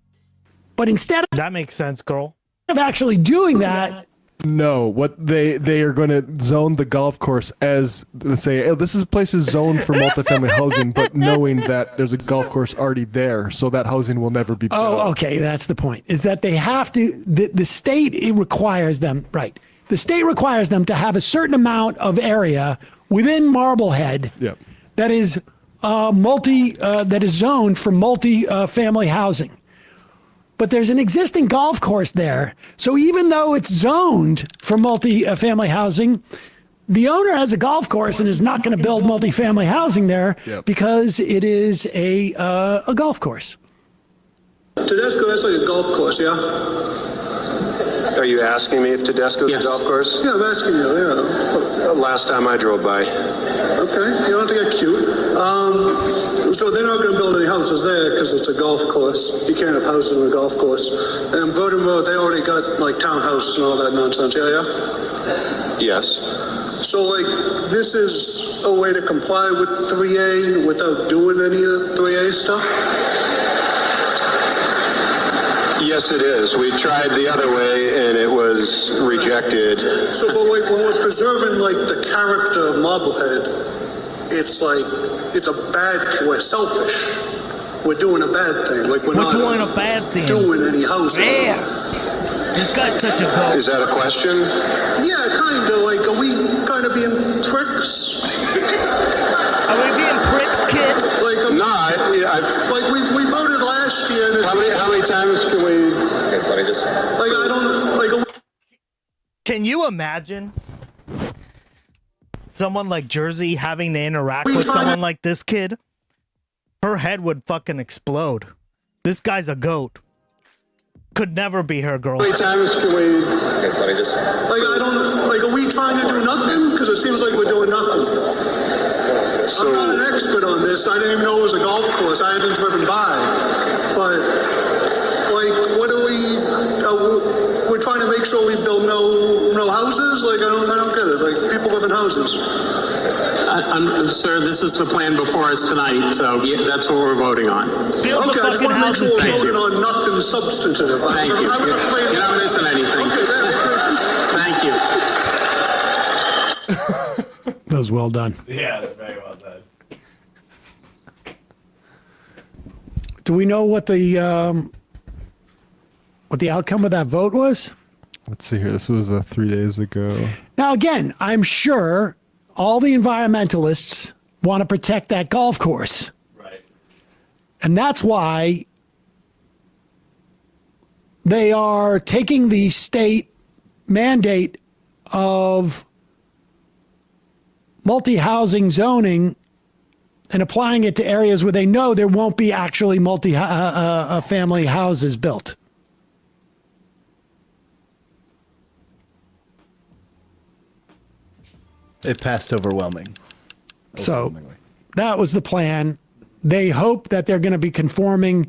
But instead of that makes sense, girl. Of actually doing that. No, what they are going to zone the golf course as they say, oh, this place is zoned for multifamily housing, but knowing that there's a golf course already there, so that housing will never be built. Oh, okay, that's the point. Is that they have to the state it requires them, right? The state requires them to have a certain amount of area within Marblehead that is that is zoned for multi-family housing. But there's an existing golf course there. So even though it's zoned for multi-family housing, the owner has a golf course and is not going to build multi-family housing there because it is a golf course. Tedesco, that's like a golf course, yeah? Are you asking me if Tedesco's a golf course? Yeah, I'm asking you, yeah. Last time I drove by. Okay, you don't have to get cute. So they're not going to build any houses there because it's a golf course. You can't have houses in a golf course. And Bowden Road, they already got like townhouses and all that nonsense, yeah? Yes. So like, this is a way to comply with 3A without doing any of the 3A stuff? Yes, it is. We tried the other way, and it was rejected. So, but wait, when we're preserving, like, the character of Marblehead, it's like, it's a bad, we're selfish. We're doing a bad thing. Like, we're not doing a bad thing. Doing any housing. Yeah. This guy's such a goat. Is that a question? Yeah, kind of. Like, are we kind of being pricks? Are we being pricks, kid? Like, like we voted last year. And how many times can we? Okay, let me just. Like, I don't like. Can you imagine someone like Jersey having to interact with someone like this kid? Her head would fucking explode. This guy's a goat. Could never be her girl. How many times can we? Okay, let me just. Like, I don't. Like, are we trying to do nothing? Because it seems like we're doing nothing. So, I'm not an expert on this. I didn't even know it was a golf course. I hadn't driven by. But, like, what do we're trying to make sure we build no houses? Like, I don't get it. Like, people live in houses. Sir, this is the plan before us tonight, so that's what we're voting on. Okay, I just want to make sure we're voting on nothing substantive. Thank you. You're not missing anything. Thank you. That was well done. Yeah, that's very well done. Do we know what the outcome of that vote was? Let's see here. This was 3 days ago. Now, again, I'm sure all the environmentalists want to protect that golf course. Right. And that's why they are taking the state mandate of multi-housing zoning and applying it to areas where they know there won't be actually multi-family houses built. It passed overwhelmingly. So that was the plan. They hope that they're going to be conforming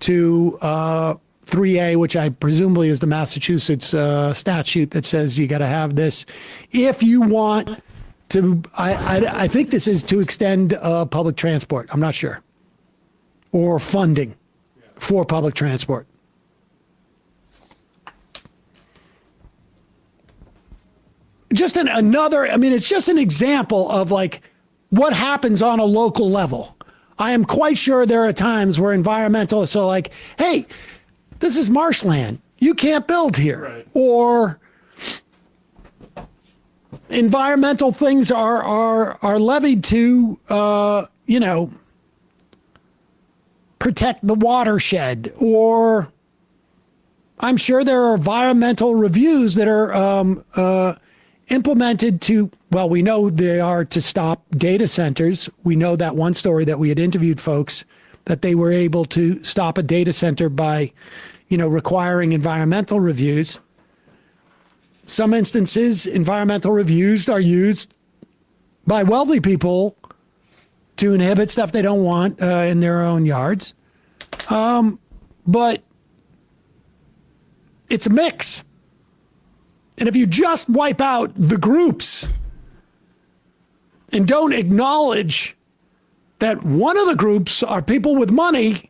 to 3A, which I presumably is the Massachusetts statute that says you got to have this. If you want to, I think this is to extend public transport. I'm not sure. Or funding for public transport. Just another, I mean, it's just an example of like what happens on a local level. I am quite sure there are times where environmentalists are like, hey, this is marshland. You can't build here. Right. Or environmental things are levied to, protect the watershed. Or I'm sure there are environmental reviews that are implemented to, well, we know they are to stop data centers. We know that one story that we had interviewed folks that they were able to stop a data center by, requiring environmental reviews. Some instances, environmental reviews are used by wealthy people to inhibit stuff they don't want in their own yards. But it's a mix. And if you just wipe out the groups and don't acknowledge that one of the groups are people with money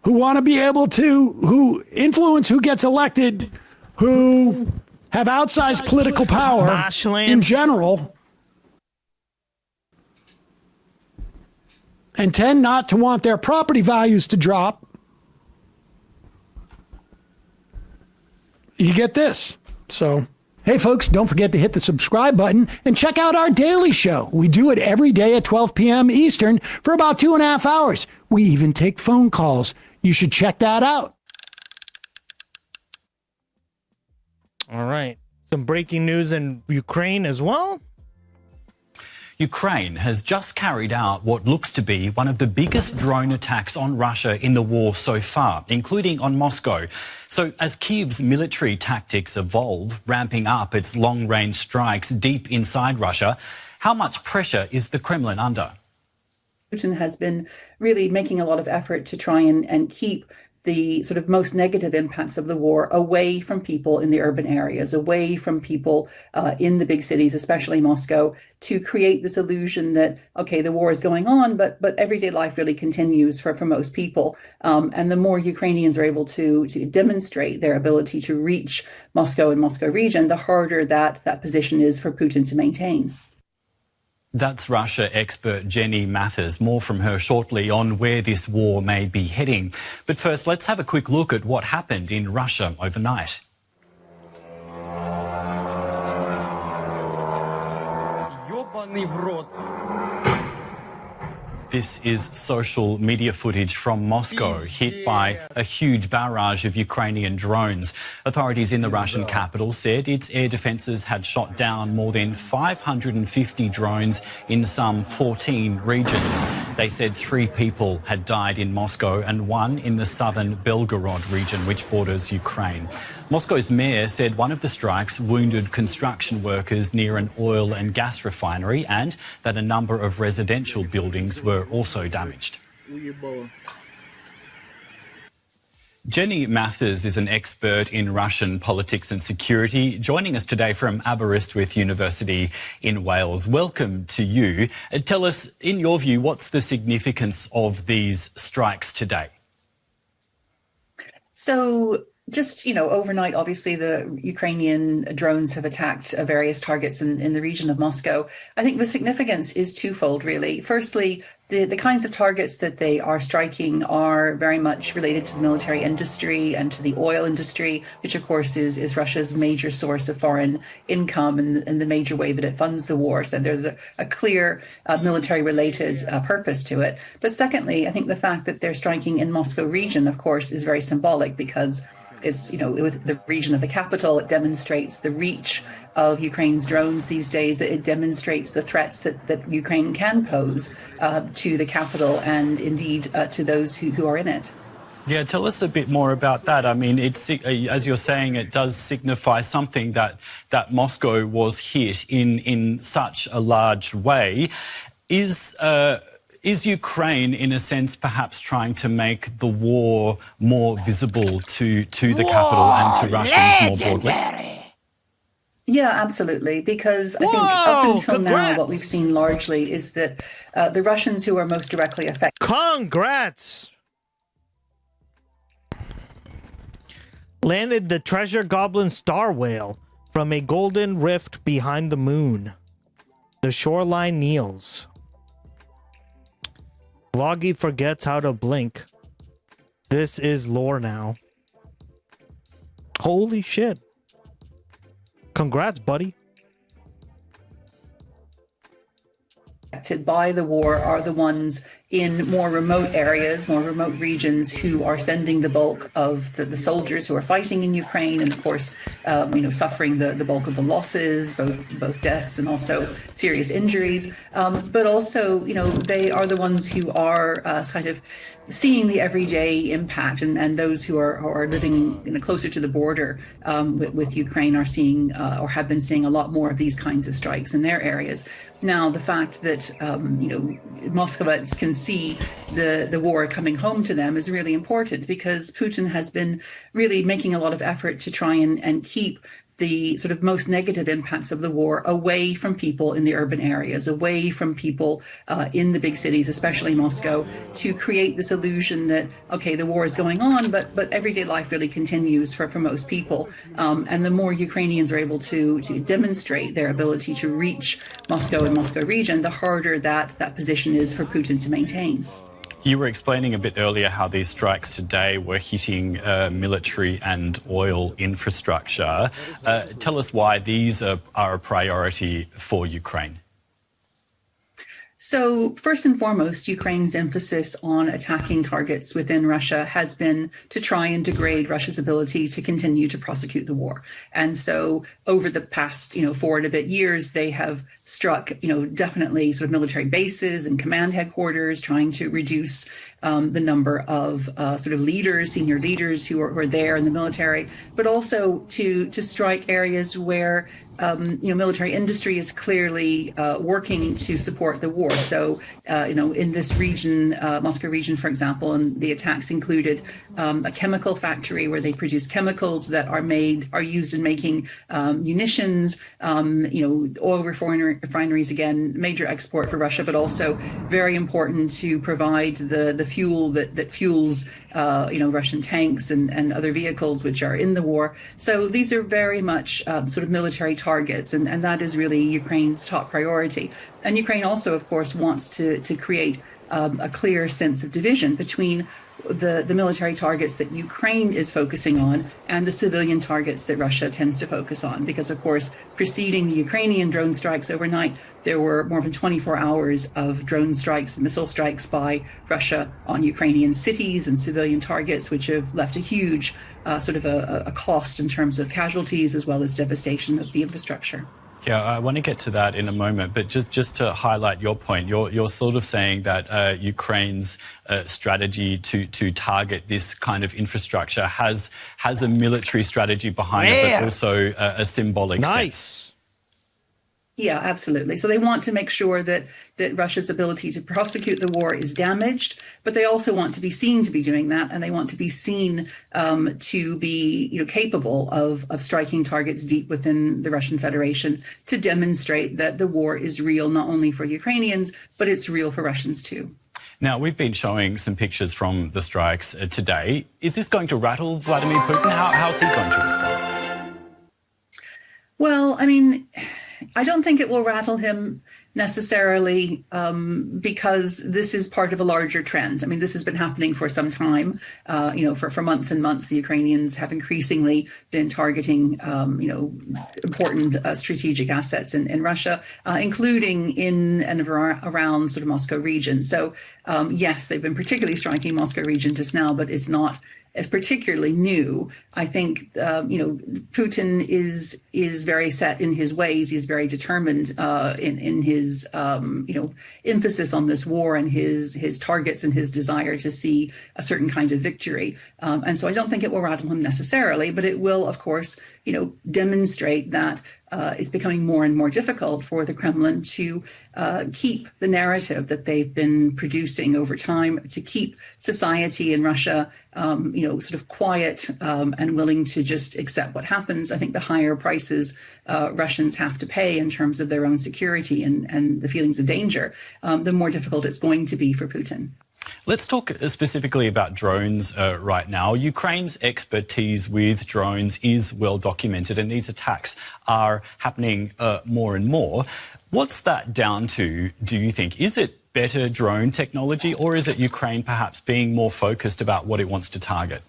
who want to be able to, who influence who gets elected, who have outsized political power in general, and tend not to want their property values to drop, you get this. So, hey folks, don't forget to hit the subscribe button and check out our daily show. We do it every day at 12 p.m. Eastern for about 2.5 hours. We even take phone calls. You should check that out. All right. Some breaking news in Ukraine as well. Ukraine has just carried out what looks to be one of the biggest drone attacks on Russia in the war so far, including on Moscow. So as Kyiv's military tactics evolve, ramping up its long-range strikes deep inside Russia, how much pressure is the Kremlin under? Putin has been really making a lot of effort to try and keep the sort of most negative impacts of the war away from people in the urban areas, away from people in the big cities, especially Moscow, to create this illusion that, okay, the war is going on, but everyday life really continues for most people. And the more Ukrainians are able to demonstrate their ability to reach Moscow and Moscow region, the harder that position is for Putin to maintain. That's Russia expert Jenny Mathers. More from her shortly on where this war may be heading. But first, let's have a quick look at what happened in Russia overnight. This is social media footage from Moscow, hit by a huge barrage of Ukrainian drones. Authorities in the Russian capital said its air defences had shot down more than 550 drones in some 14 regions. They said 3 people had died in Moscow and 1 in the southern Belgorod region, which borders Ukraine. Moscow's mayor said one of the strikes wounded construction workers near an oil and gas refinery and that a number of residential buildings were also damaged. Jenny Mathers is an expert in Russian politics and security, joining us today from Aberystwyth University in Wales. Welcome to you. Tell us, in your view, what's the significance of these strikes today? So just, overnight, obviously, the Ukrainian drones have attacked various targets in the region of Moscow. I think the significance is twofold, really. Firstly, the kinds of targets that they are striking are very much related to the military industry and to the oil industry, which, of course, is Russia's major source of foreign income and the major way that it funds the war. So there's a clear military-related purpose to it. But secondly, I think the fact that they're striking in Moscow region, of course, is very symbolic because it's, with the region of the capital, it demonstrates the reach of Ukraine's drones these days. It demonstrates the threats that Ukraine can pose to the capital and indeed to those who are in it. Yeah, tell us a bit more about that. I mean, it's, as you're saying, it does signify something that Moscow was hit in such a large way. Is Ukraine, in a sense, perhaps trying to make the war more visible to the capital and to Russians more broadly? Yeah, absolutely. Because I think up until now, what we've seen largely is that the Russians who are most directly affected. Congrats! Landed the treasure goblin star whale from a golden rift behind the moon. The shoreline kneels. Loggy forgets how to blink. This is lore now. Holy shit. Congrats, buddy. Affected by the war are the ones in more remote areas, more remote regions, who are sending the bulk of the soldiers who are fighting in Ukraine, and of course, suffering the bulk of the losses, both deaths and also serious injuries. But also, they are the ones who are kind of seeing the everyday impact, and those who are living closer to the border with Ukraine are seeing or have been seeing a lot more of these kinds of strikes in their areas. Now, the fact that Moscovites can see the war coming home to them is really important, because Putin has been really making a lot of effort to try and keep the sort of most negative impacts of the war away from people in the urban areas, away from people in the big cities, especially Moscow, to create this illusion that, okay, the war is going on, but everyday life really continues for most people. And the more Ukrainians are able to demonstrate their ability to reach Moscow and Moscow region, the harder that position is for Putin to maintain. You were explaining a bit earlier how these strikes today were hitting military and oil infrastructure. Tell us why these are a priority for Ukraine. So first and foremost, Ukraine's emphasis on attacking targets within Russia has been to try and degrade Russia's ability to continue to prosecute the war. And so over the past, 4 and a bit years, they have struck, definitely sort of military bases and command headquarters, trying to reduce the number of sort of leaders, senior leaders who are there in the military, but also to strike areas where military industry is clearly working to support the war. So, in this region, Moscow region, for example, and the attacks included a chemical factory where they produce chemicals that are used in making munitions, oil refineries, again, major export for Russia, but also very important to provide the fuel that fuels Russian tanks and other vehicles which are in the war. So these are very much sort of military targets, and that is really Ukraine's top priority. And Ukraine also, of course, wants to create a clear sense of division between the military targets that Ukraine is focusing on and the civilian targets that Russia tends to focus on. Because, of course, preceding the Ukrainian drone strikes overnight, there were more than 24 hours of drone strikes and missile strikes by Russia on Ukrainian cities and civilian targets, which have left a huge sort of a cost in terms of casualties as well as devastation of the infrastructure. Yeah, I want to get to that in a moment, but just to highlight your point, you're sort of saying that Ukraine's strategy to target this kind of infrastructure has a military strategy behind it, but also a symbolic sense. Yeah, absolutely. So they want to make sure that Russia's ability to prosecute the war is damaged, but they also want to be seen to be doing that, and they want to be seen to be capable of striking targets deep within the Russian Federation to demonstrate that the war is real, not only for Ukrainians, but it's real for Russians too. Now, we've been showing some pictures from the strikes today. Is this going to rattle Vladimir Putin? How's he going to respond? Well, I mean, I don't think it will rattle him necessarily because this is part of a larger trend. I mean, this has been happening for some time. For months and months, the Ukrainians have increasingly been targeting, important strategic assets in Russia, including in and around sort of Moscow region. So, yes, they've been particularly striking Moscow region just now, but it's not as particularly new. I think, Putin is very set in his ways. He's very determined in his, emphasis on this war and his targets and his desire to see a certain kind of victory. And so I don't think it will rattle him necessarily, but it will, of course, demonstrate that it's becoming more and more difficult for the Kremlin to keep the narrative that they've been producing over time, to keep society in Russia, sort of quiet and willing to just accept what happens. I think the higher prices Russians have to pay in terms of their own security and the feelings of danger, the more difficult it's going to be for Putin. Let's talk specifically about drones right now. Ukraine's expertise with drones is well documented, and these attacks are happening more and more. What's that down to, do you think? Is it better drone technology, or is it Ukraine perhaps being more focused about what it wants to target?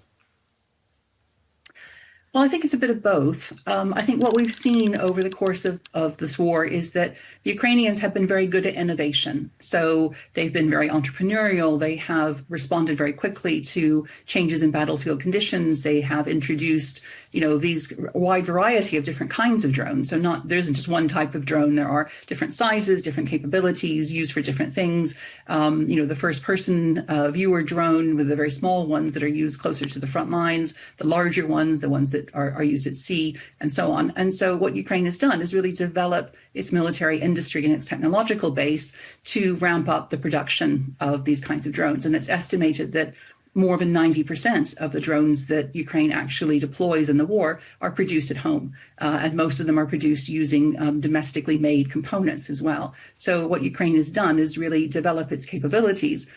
Well, I think it's a bit of both. I think what we've seen over the course of this war is that the Ukrainians have been very good at innovation. So they've been very entrepreneurial. They have responded very quickly to changes in battlefield conditions. They have introduced, these wide variety of different kinds of drones. So there isn't just one type of drone. There are different sizes, different capabilities used for different things. The first-person viewer drone with the very small ones that are used closer to the front lines, the larger ones, the ones that are used at sea, and so on. And so what Ukraine has done is really develop its military industry and its technological base to ramp up the production of these kinds of drones. And it's estimated that more than 90% of the drones that Ukraine actually deploys in the war are produced at home. And most of them are produced using domestically made components as well. So what Ukraine has done is really develop its capabilities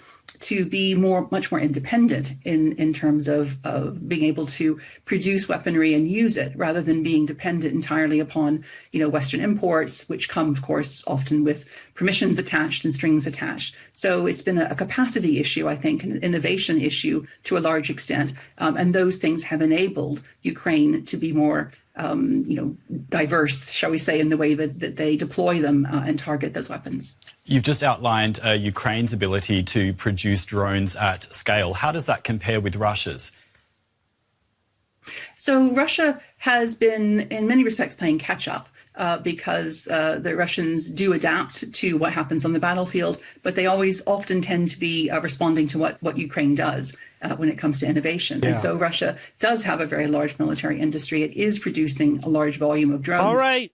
to be much more independent in terms of being able to produce weaponry and use it, rather than being dependent entirely upon Western imports, which come, of course, often with permissions attached and strings attached. So it's been a capacity issue, I think, an innovation issue to a large extent, and those things have enabled Ukraine to be more diverse, shall we say, in the way that they deploy them and target those weapons. You've just outlined Ukraine's ability to produce drones at scale. How does that compare with Russia's? So Russia has been, in many respects, playing catch up. Because the Russians do adapt to what happens on the battlefield, but they often tend to be responding to what Ukraine does when it comes to innovation. Yeah. And so Russia does have a very large military industry. It is producing a large volume of drones. All right.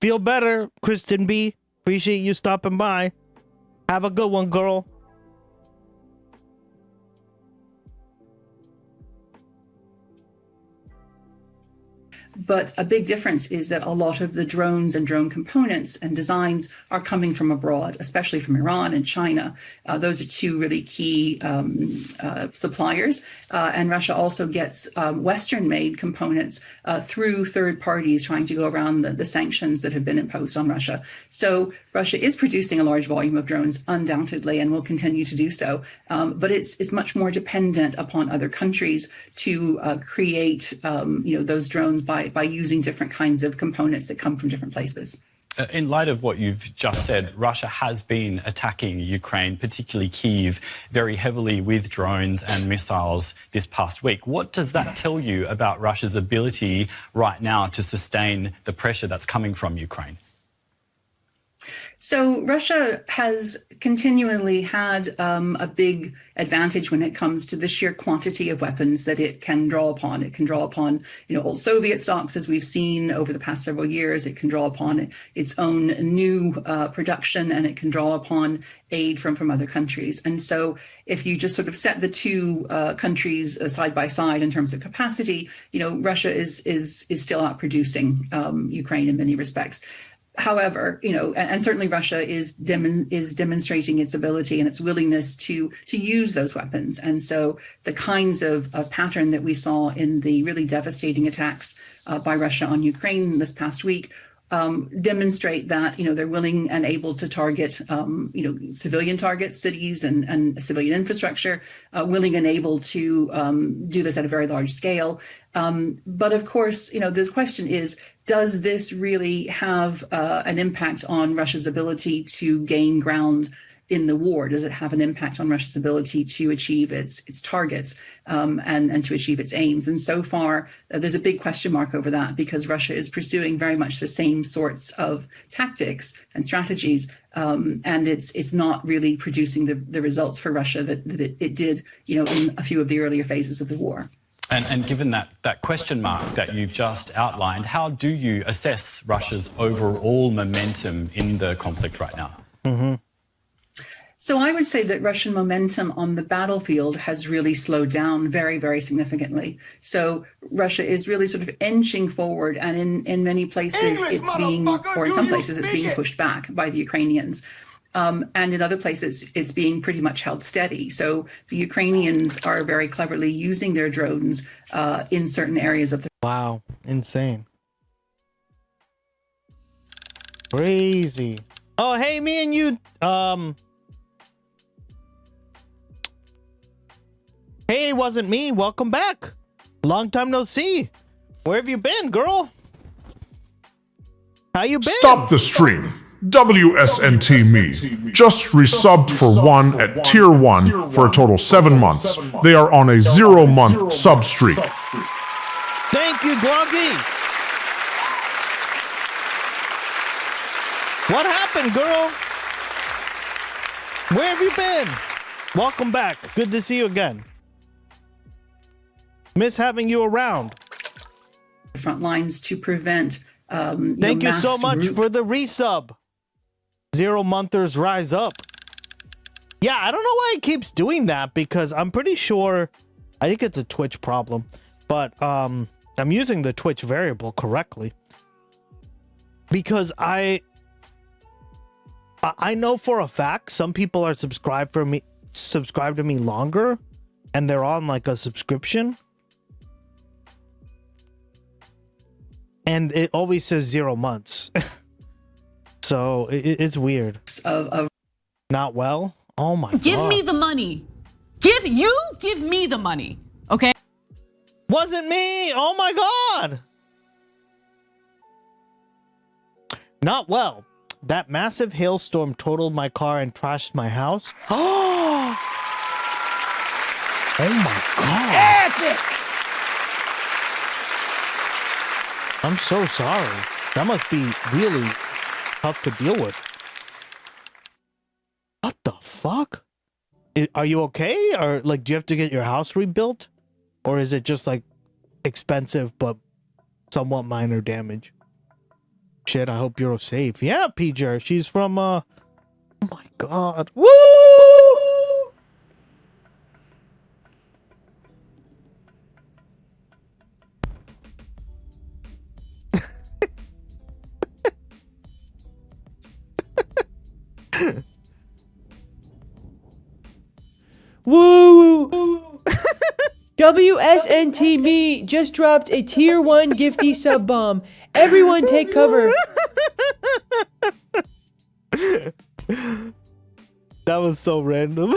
Feel better, Kristen B. Appreciate you stopping by. Have a good one, girl. But a big difference is that a lot of the drones and drone components and designs are coming from abroad, especially from Iran and China. Those are two really key suppliers. And Russia also gets Western-made components through third parties trying to go around the sanctions that have been imposed on Russia. So Russia is producing a large volume of drones, undoubtedly, and will continue to do so. But it's much more dependent upon other countries to create those drones by using different kinds of components that come from different places. In light of what you've just said, Russia has been attacking Ukraine, particularly Kyiv, very heavily with drones and missiles this past week. What does that tell you about Russia's ability right now to sustain the pressure that's coming from Ukraine? So Russia has continually had a big advantage when it comes to the sheer quantity of weapons that it can draw upon. It can draw upon, old Soviet stocks, as we've seen over the past several years. It can draw upon its own new production, and it can draw upon aid from other countries. And so if you just sort of set the two countries side by side in terms of capacity, Russia is still outproducing Ukraine in many respects. However, and certainly Russia is demonstrating its ability and its willingness to use those weapons. And so the kinds of pattern that we saw in the really devastating attacks by Russia on Ukraine this past week demonstrate that, they're willing and able to target, civilian targets, cities and civilian infrastructure, willing and able to do this at a very large scale. But of course, the question is, does this really have an impact on Russia's ability to gain ground in the war? Does it have an impact on Russia's ability to achieve its targets and to achieve its aims? And so far, there's a big question mark over that, because Russia is pursuing very much the same sorts of tactics and strategies, and it's not really producing the results for Russia that it did, in a few of the earlier phases of the war. And given that question mark that you've just outlined, how do you assess Russia's overall momentum in the conflict right now? Mm-hmm. So I would say that Russian momentum on the battlefield has really slowed down very, very significantly. So Russia is really sort of inching forward, and in many places in some places it's being pushed back by the Ukrainians. And in other places, it's being pretty much held steady. So the Ukrainians are very cleverly using their drones in certain areas of the... Wow, insane. Crazy. Oh, hey, me and you, Hey, it wasn't me. Welcome back. Long time no see. Where have you been, girl? How you been? Stop the stream. WSNT me. Just resubbed for one at tier 1 for a total 7 months. They are on a 0-month sub streak. Thank you, Gloggy. What happened, girl? Where have you been? Welcome back. Good to see you again. Miss having you around. Front lines to prevent. Thank you so much for the resub. 0-monthers rise up. Yeah, I don't know why it keeps doing that because I'm pretty sure. I think it's a Twitch problem, but I'm using the Twitch variable correctly because I know for a fact some people are subscribed to me longer, and they're on like a subscription. And it always says 0 months. So it's weird. Not well? Oh my God. Give me the money. Give me the money. Okay? Wasn't me. Oh my God. Not well. That massive hailstorm totaled my car and trashed my house. Oh my God. Epic! I'm so sorry. That must be really tough to deal with. What the fuck? Are you okay? Or like, do you have to get your house rebuilt? Or is it just like expensive but somewhat minor damage? Shit, I hope you're safe. Yeah, PJ, she's from oh my God. Woo! Woo! WSNT me just dropped a tier 1 gifty sub bomb. Everyone take cover. That was so random.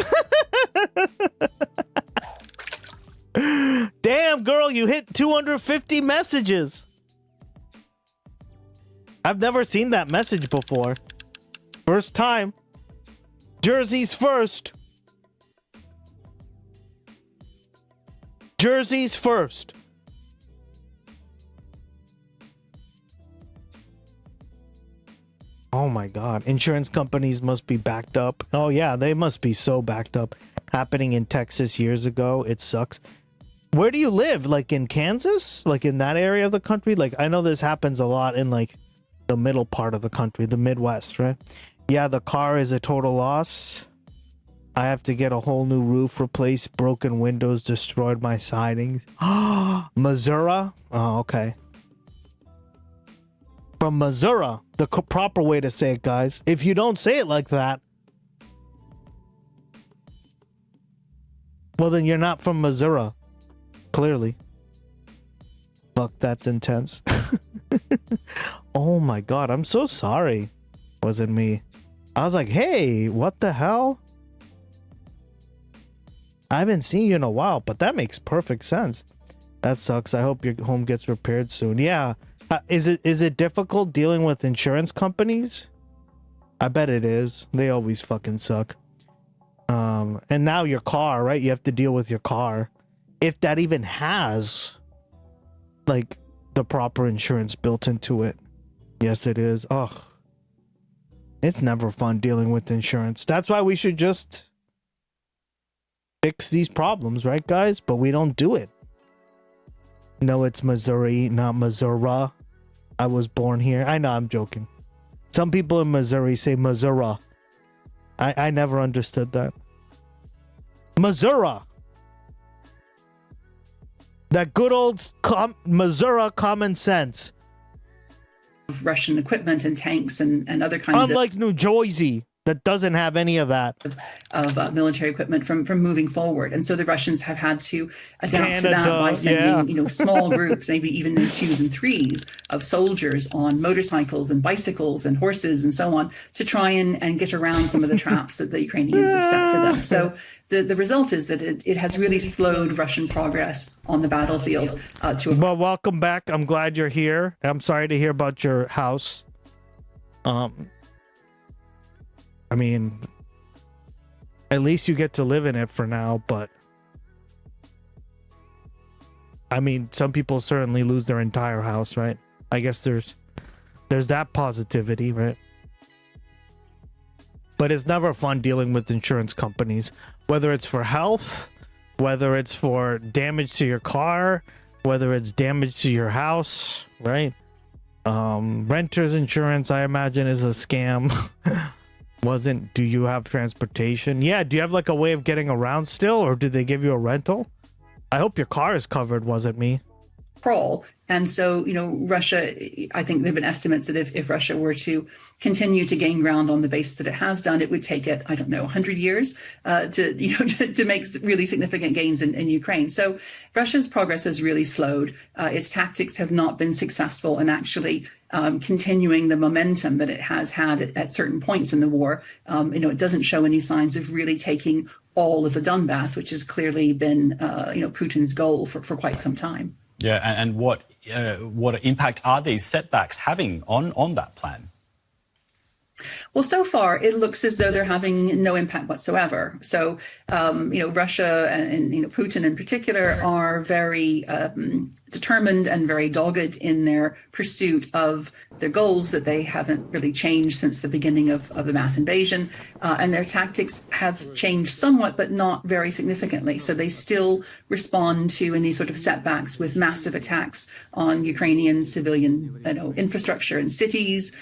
Damn, girl, you hit 250 messages. I've never seen that message before. First time. Jersey's first. Jersey's first. Oh my God. Insurance companies must be backed up. Oh yeah, they must be so backed up. Happening in Texas years ago. It sucks. Where do you live? Like in Kansas? Like in that area of the country? Like I know this happens a lot in like the middle part of the country, the Midwest, right? Yeah, the car is a total loss. I have to get a whole new roof replaced. Broken windows destroyed my sidings. Missouri? Oh, okay. From Missouri, the proper way to say it, guys. If you don't say it like that, well, then you're not from Missouri. Clearly. Fuck, that's intense. Oh my God, I'm so sorry. Wasn't me. I was like, hey, what the hell? I haven't seen you in a while, but that makes perfect sense. That sucks. I hope your home gets repaired soon. Yeah. Is it difficult dealing with insurance companies? I bet it is. They always fucking suck. And now your car, right? You have to deal with your car. If that even has like the proper insurance built into it. Yes, it is. Ugh. It's never fun dealing with insurance. That's why we should just fix these problems, right, guys? But we don't do it. No, it's Missouri, not Missouri. I was born here. I know, I'm joking. Some people in Missouri say Missouri. I never understood that. Missouri. That good old Missouri common sense. Russian equipment and tanks and other kinds Unlike New Jersey, that doesn't have any of that. Of military equipment from moving forward. And so the Russians have had to adapt to that by sending, small groups, maybe even in 2s and 3s of soldiers on motorcycles and bicycles and horses and so on to try and get around some of the traps that the Ukrainians have set for them. So the result is that it has really slowed Russian progress on the battlefield. Well, welcome back. I'm glad you're here. I'm sorry to hear about your house. I mean, at least you get to live in it for now, but I mean, some people certainly lose their entire house, right? I guess there's that positivity, right? But it's never fun dealing with insurance companies, whether it's for health, whether it's for damage to your car, whether it's damage to your house, right? Renter's insurance, I imagine, is a scam. Do you have transportation? Yeah, do you have like a way of getting around still, or did they give you a rental? I hope your car is covered, wasn't me? Control. And so, Russia, I think there have been estimates that if Russia were to continue to gain ground on the basis that it has done, it would take it, 100 years to make really significant gains in Ukraine. So Russia's progress has really slowed. Its tactics have not been successful in actually continuing the momentum that it has had at certain points in the war. It doesn't show any signs of really taking all of the Donbass, which has clearly been, Putin's goal for quite some time. Yeah, and what impact are these setbacks having on that plan? Well, so far, it looks as though they're having no impact whatsoever. So, Russia and Putin in particular are very determined and very dogged in their pursuit of their goals that they haven't really changed since the beginning of the mass invasion. And their tactics have changed somewhat, but not very significantly. So they still respond to any sort of setbacks with massive attacks on Ukrainian civilian infrastructure and cities.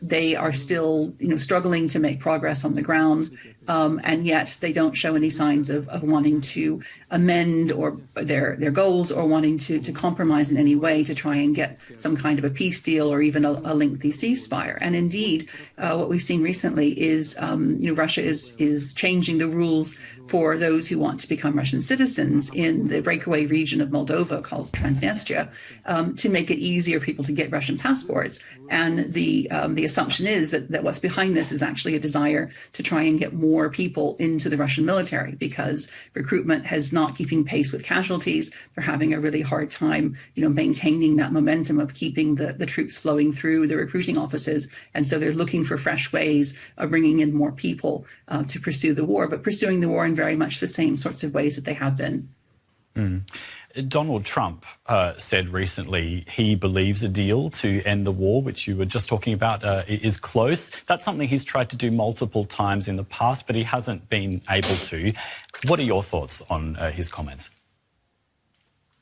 They are still struggling to make progress on the ground. And yet they don't show any signs of wanting to amend or their goals or wanting to compromise in any way to try and get some kind of a peace deal or even a lengthy ceasefire. And indeed, what we've seen recently is Russia is changing the rules for those who want to become Russian citizens in the breakaway region of Moldova called Transnistria to make it easier for people to get Russian passports. And the assumption is that what's behind this is actually a desire to try and get more people into the Russian military because recruitment is not keeping pace with casualties. They're having a really hard time, maintaining that momentum of keeping the troops flowing through the recruiting offices. And so they're looking for fresh ways of bringing in more people to pursue the war, but pursuing the war in very much the same sorts of ways that they have been. Donald Trump said recently he believes a deal to end the war, which you were just talking about, is close. That's something he's tried to do multiple times in the past, but he hasn't been able to. What are your thoughts on his comments?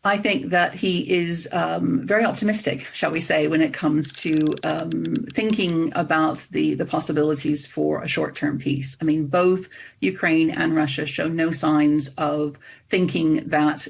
I think that he is very optimistic, shall we say, when it comes to thinking about the possibilities for a short-term peace. I mean, both Ukraine and Russia show no signs of thinking that,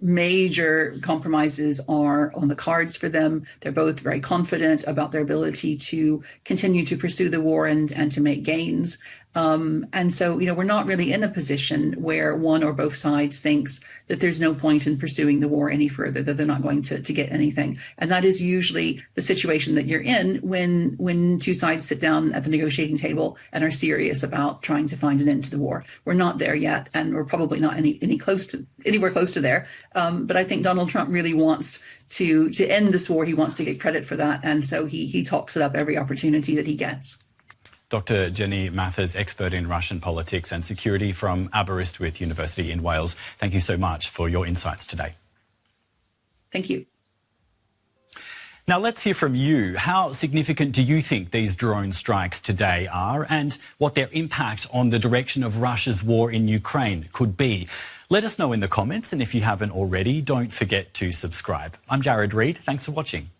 major compromises are on the cards for them. They're both very confident about their ability to continue to pursue the war and to make gains. And so, we're not really in a position where one or both sides thinks that there's no point in pursuing the war any further, that they're not going to get anything. And that is usually the situation that you're in when two sides sit down at the negotiating table and are serious about trying to find an end to the war. We're not there yet, and we're probably not anywhere close to there. But I think Donald Trump really wants to end this war. He wants to get credit for that. And so he talks it up every opportunity that he gets. Dr. Jenny Mathers, expert in Russian politics and security from Aberystwyth University in Wales. Thank you so much for your insights today. Thank you. Now let's hear from you. How significant do you think these drone strikes today are and what their impact on the direction of Russia's war in Ukraine could be? Let us know in the comments, and if you haven't already, don't forget to subscribe. I'm Jared Reid. Thanks for watching.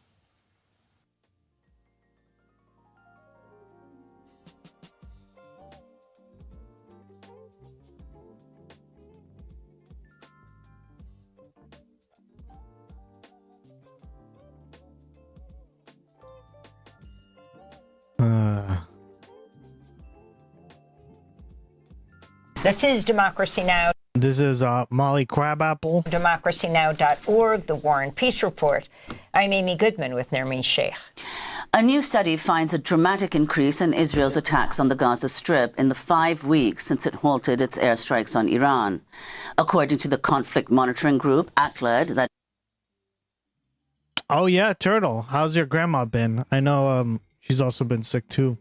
This is Democracy Now! This is Molly Crabapple. DemocracyNow.org, The War and Peace Report. I'm Amy Goodman with Nermeen Sheikh. A new study finds a dramatic increase in Israel's attacks on the Gaza Strip in the 5 weeks since it halted its airstrikes on Iran. According to the conflict monitoring group, ACLED, that Oh yeah, Turtle. How's your grandma been? I know she's also been sick too.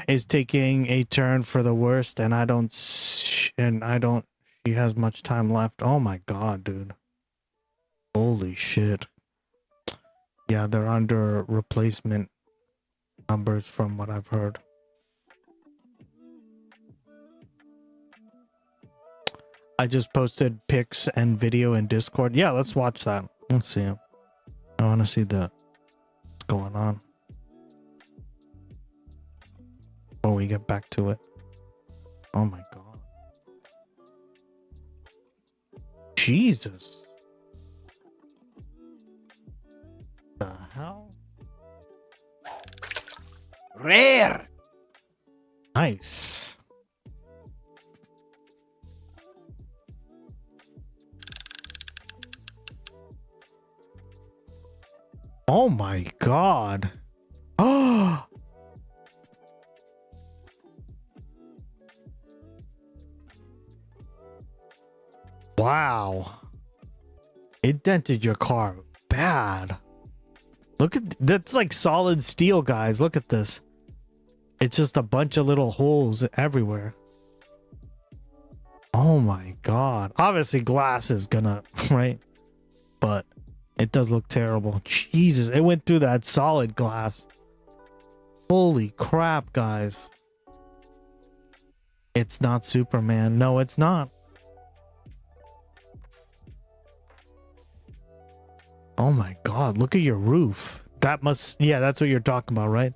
Is taking a turn for the worst, and she has much time left. Oh my god, dude. Holy shit. Yeah, they're under replacement numbers from what I've heard. I just posted pics and video in Discord. Yeah, let's watch that. Let's see. I want to see what's going on before we get back to it. Oh my god. Jesus. The hell? Rare. Nice. Oh my god. Oh. Wow. It dented your car bad. Look at that's like solid steel, guys. Look at this. It's just a bunch of little holes everywhere. Oh my god. Obviously glass is gonna, right? But it does look terrible. Jesus, it went through that solid glass. Holy crap, guys. It's not Superman. No, it's not. Oh my god, look at your roof. That must, yeah, that's what you're talking about, right?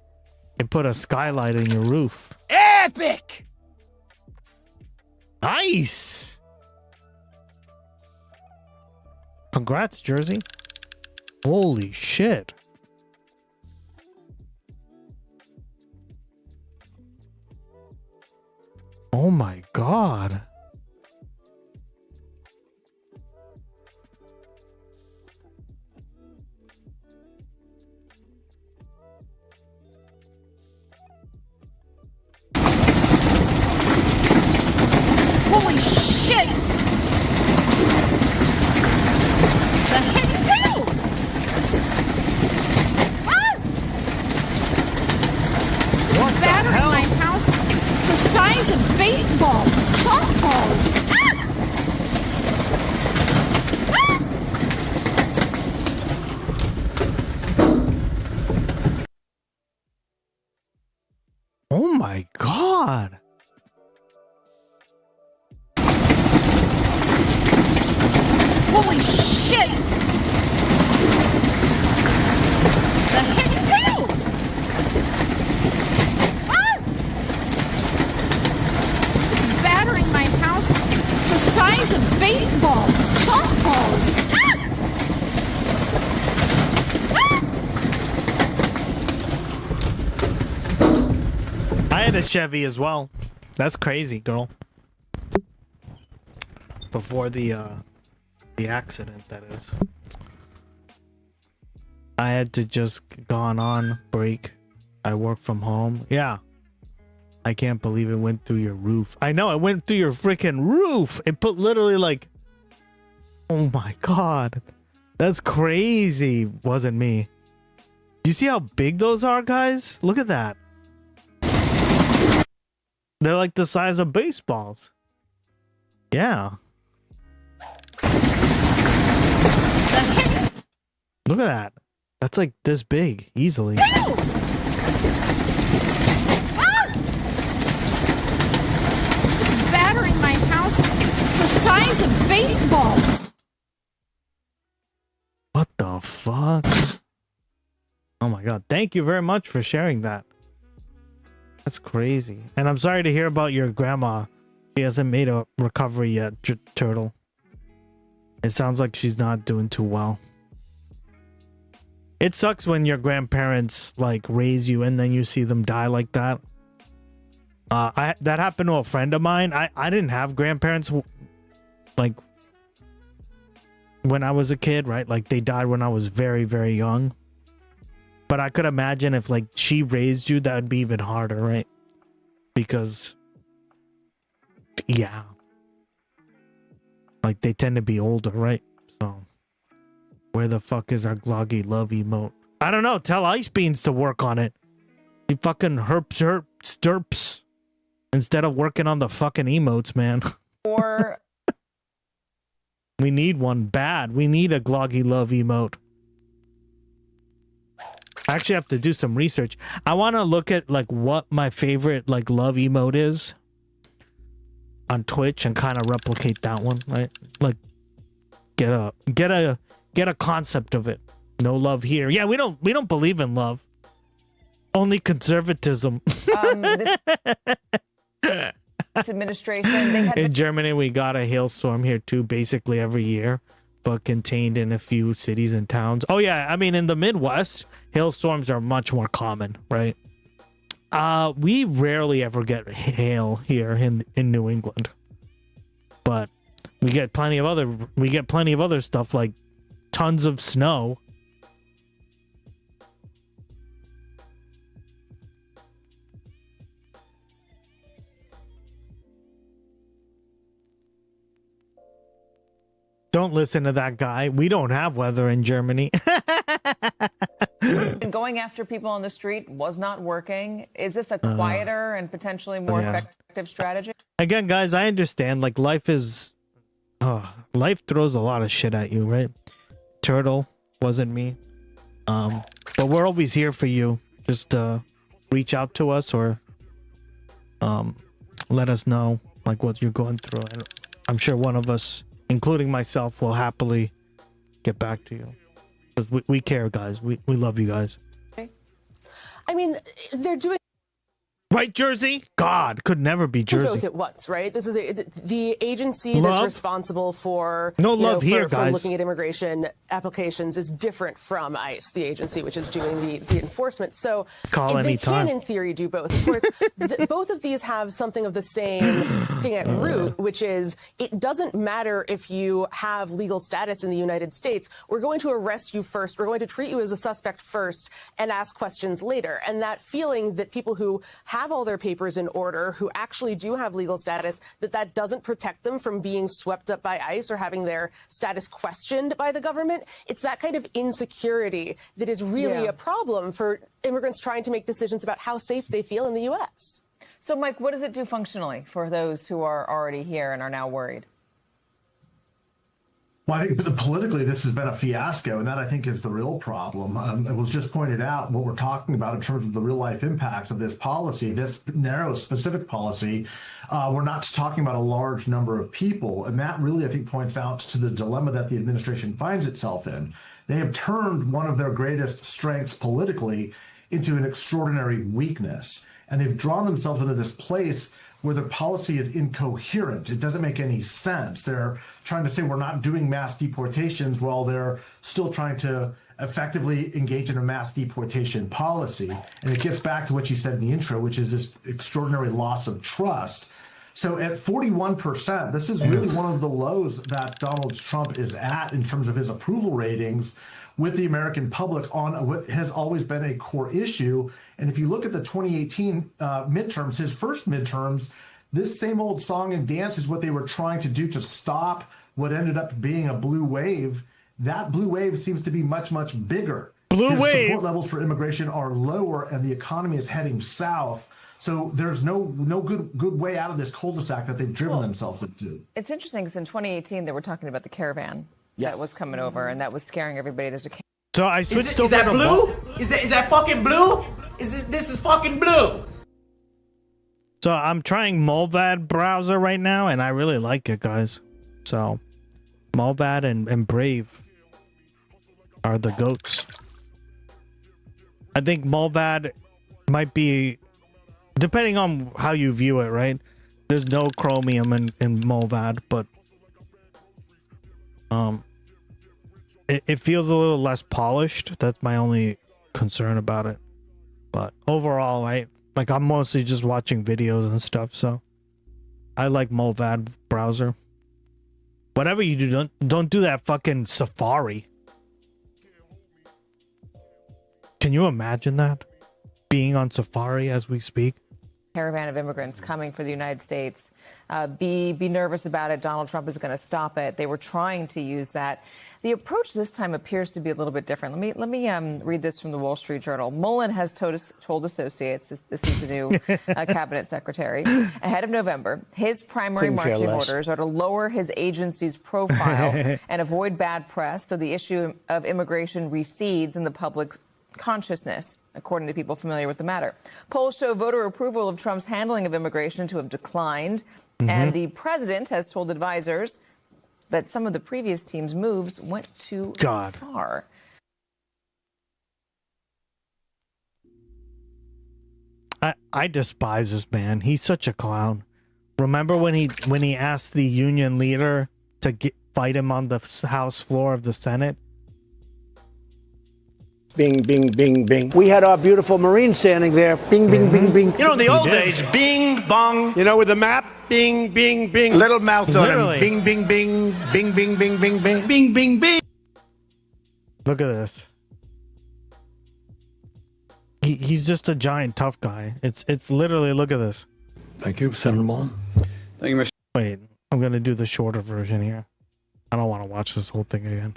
It put a skylight in your roof. Epic! Nice! Congrats, Jersey. Holy shit. Oh my god. Holy shit! The heck you do? Ah! What Battering the hell? my house the size of baseballs, softballs. Ah! Oh my god. Holy shit! The heck you do? Ah! It's battering my house the size of baseballs, softballs. Ah! I had a Chevy as well. That's crazy, girl. Before the accident, that is. I had to just gone on break. I work from home. Yeah. I can't believe it went through your roof. I know, it went through your freaking roof. It put literally like... Oh my god. That's crazy. Wasn't me. Do you see how big those are, guys? Look at that. They're like the size of baseballs. Yeah. Look at that. That's like this big, easily. Ah! It's battering my house the size of baseballs. What the fuck? Oh my god. Thank you very much for sharing that. That's crazy. And I'm sorry to hear about your grandma. She hasn't made a recovery yet, Turtle. It sounds like she's not doing too well. It sucks when your grandparents like raise you and then you see them die like that. That happened to a friend of mine. I didn't have grandparents like when I was a kid, right? Like they died when I was very, very young. But I could imagine if like she raised you, that would be even harder, right? Because yeah, like they tend to be older, right? So where the fuck is our gloggy love emote? I don't know. Tell Ice Beans to work on it. He fucking stirps instead of working on the fucking emotes, man. Or we need one bad. We need a gloggy love emote. I actually have to do some research. I want to look at like what my favorite like love emote is on Twitch and kind of replicate that one, right? Like get a concept of it. No love here. Yeah, we don't believe in love. Only conservatism. This administration, they had in Germany, we got a hailstorm here too, basically every year, but contained in a few cities and towns. Oh yeah, I mean in the Midwest, hailstorms are much more common, right? We rarely ever get hail here in New England, but we get plenty of other stuff like tons of snow. Don't listen to that guy. We don't have weather in Germany. going after people on the street was not working. Is this a quieter and potentially more effective strategy? Again, guys, I understand. Like life throws a lot of shit at you, right? Turtle wasn't me. But we're always here for you. Just reach out to us or let us know like what you're going through. And I'm sure one of us, including myself, will happily get back to you. Because we care, guys. We love you guys. I mean, they're doing... Right, Jersey? God, could never be Jersey. Both at once, right? This is the agency love? that's responsible for here, for guys. looking at immigration applications is different from ICE, the agency which is doing the enforcement. So they can, in theory, do both. Of course, both of these have something of the same thing at root, which is it doesn't matter if you have legal status in the United States. We're going to arrest you first. We're going to treat you as a suspect first and ask questions later. And that feeling that people who have all their papers in order, who actually do have legal status, that doesn't protect them from being swept up by ICE or having their status questioned by the government. It's that kind of insecurity that is really a problem for immigrants trying to make decisions about how safe they feel in the U.S. So, Mike, what does it do functionally for those who are already here and are now worried? Well, I think politically this has been a fiasco, and that I think is the real problem. It was just pointed out what we're talking about in terms of the real-life impacts of this policy, this narrow, specific policy. We're not talking about a large number of people, and that really, I think, points out to the dilemma that the administration finds itself in. They have turned one of their greatest strengths politically into an extraordinary weakness, and they've drawn themselves into this place where their policy is incoherent. It doesn't make any sense. They're trying to say we're not doing mass deportations while they're still trying to effectively engage in a mass deportation policy. And it gets back to what you said in the intro, which is this extraordinary loss of trust. So at 41%, this is really one of the lows that Donald Trump is at in terms of his approval ratings with the American public on what has always been a core issue. And if you look at the 2018 midterms, his first midterms, this same old song and dance is what they were trying to do to stop what ended up being a blue wave. That blue wave seems to be much, much bigger. Blue wave. Support levels for immigration are lower and the economy is heading south. So there's no good way out of this cul-de-sac that they've driven themselves into. It's interesting because in 2018 they were talking about the caravan that was coming over and that was scaring everybody. There's a So I switched over is that to blue? Is that fucking blue? This is fucking blue? So I'm trying Mulvad browser right now, and I really like it, guys. So Mulvad and Brave are the goats. I think Mulvad might be, depending on how you view it, right? There's no chromium in Mulvad, but it feels a little less polished. That's my only concern about it. But overall, like I'm mostly just watching videos and stuff, so I like Mulvad browser. Whatever you do, don't do that fucking Safari. Can you imagine that? Being on safari as we speak? Caravan of immigrants coming for the United States. Be nervous about it. Donald Trump is going to stop it. They were trying to use that. The approach this time appears to be a little bit different. Let me read this from the Wall Street Journal. Mullen has told associates, this is the new cabinet secretary, ahead of November, his primary marching orders are to lower his agency's profile and avoid bad press so the issue of immigration recedes in the public's consciousness, according to people familiar with the matter. Polls show voter approval of Trump's handling of immigration to have declined, and the president has told advisors that some of the previous team's moves went too far. I despise this man. He's such a clown. Remember when he asked the union leader to fight him on the House floor of the Senate? Bing, bing, bing, bing. We had our beautiful Marine standing there. Bing, bing, bing, bing. You know, in the old days, bing, bong. You know, with the map, bing, bing, bing. Little mouth on him. Bing, bing, bing. Bing, bing, bing, bing, bing. Bing, bing, bing. Look at this. He's just a giant tough guy. It's literally, look at this. Thank you, Senator Mullen. Thank you, Mr. Wait, I'm going to do the shorter version here. I don't want to watch this whole thing again.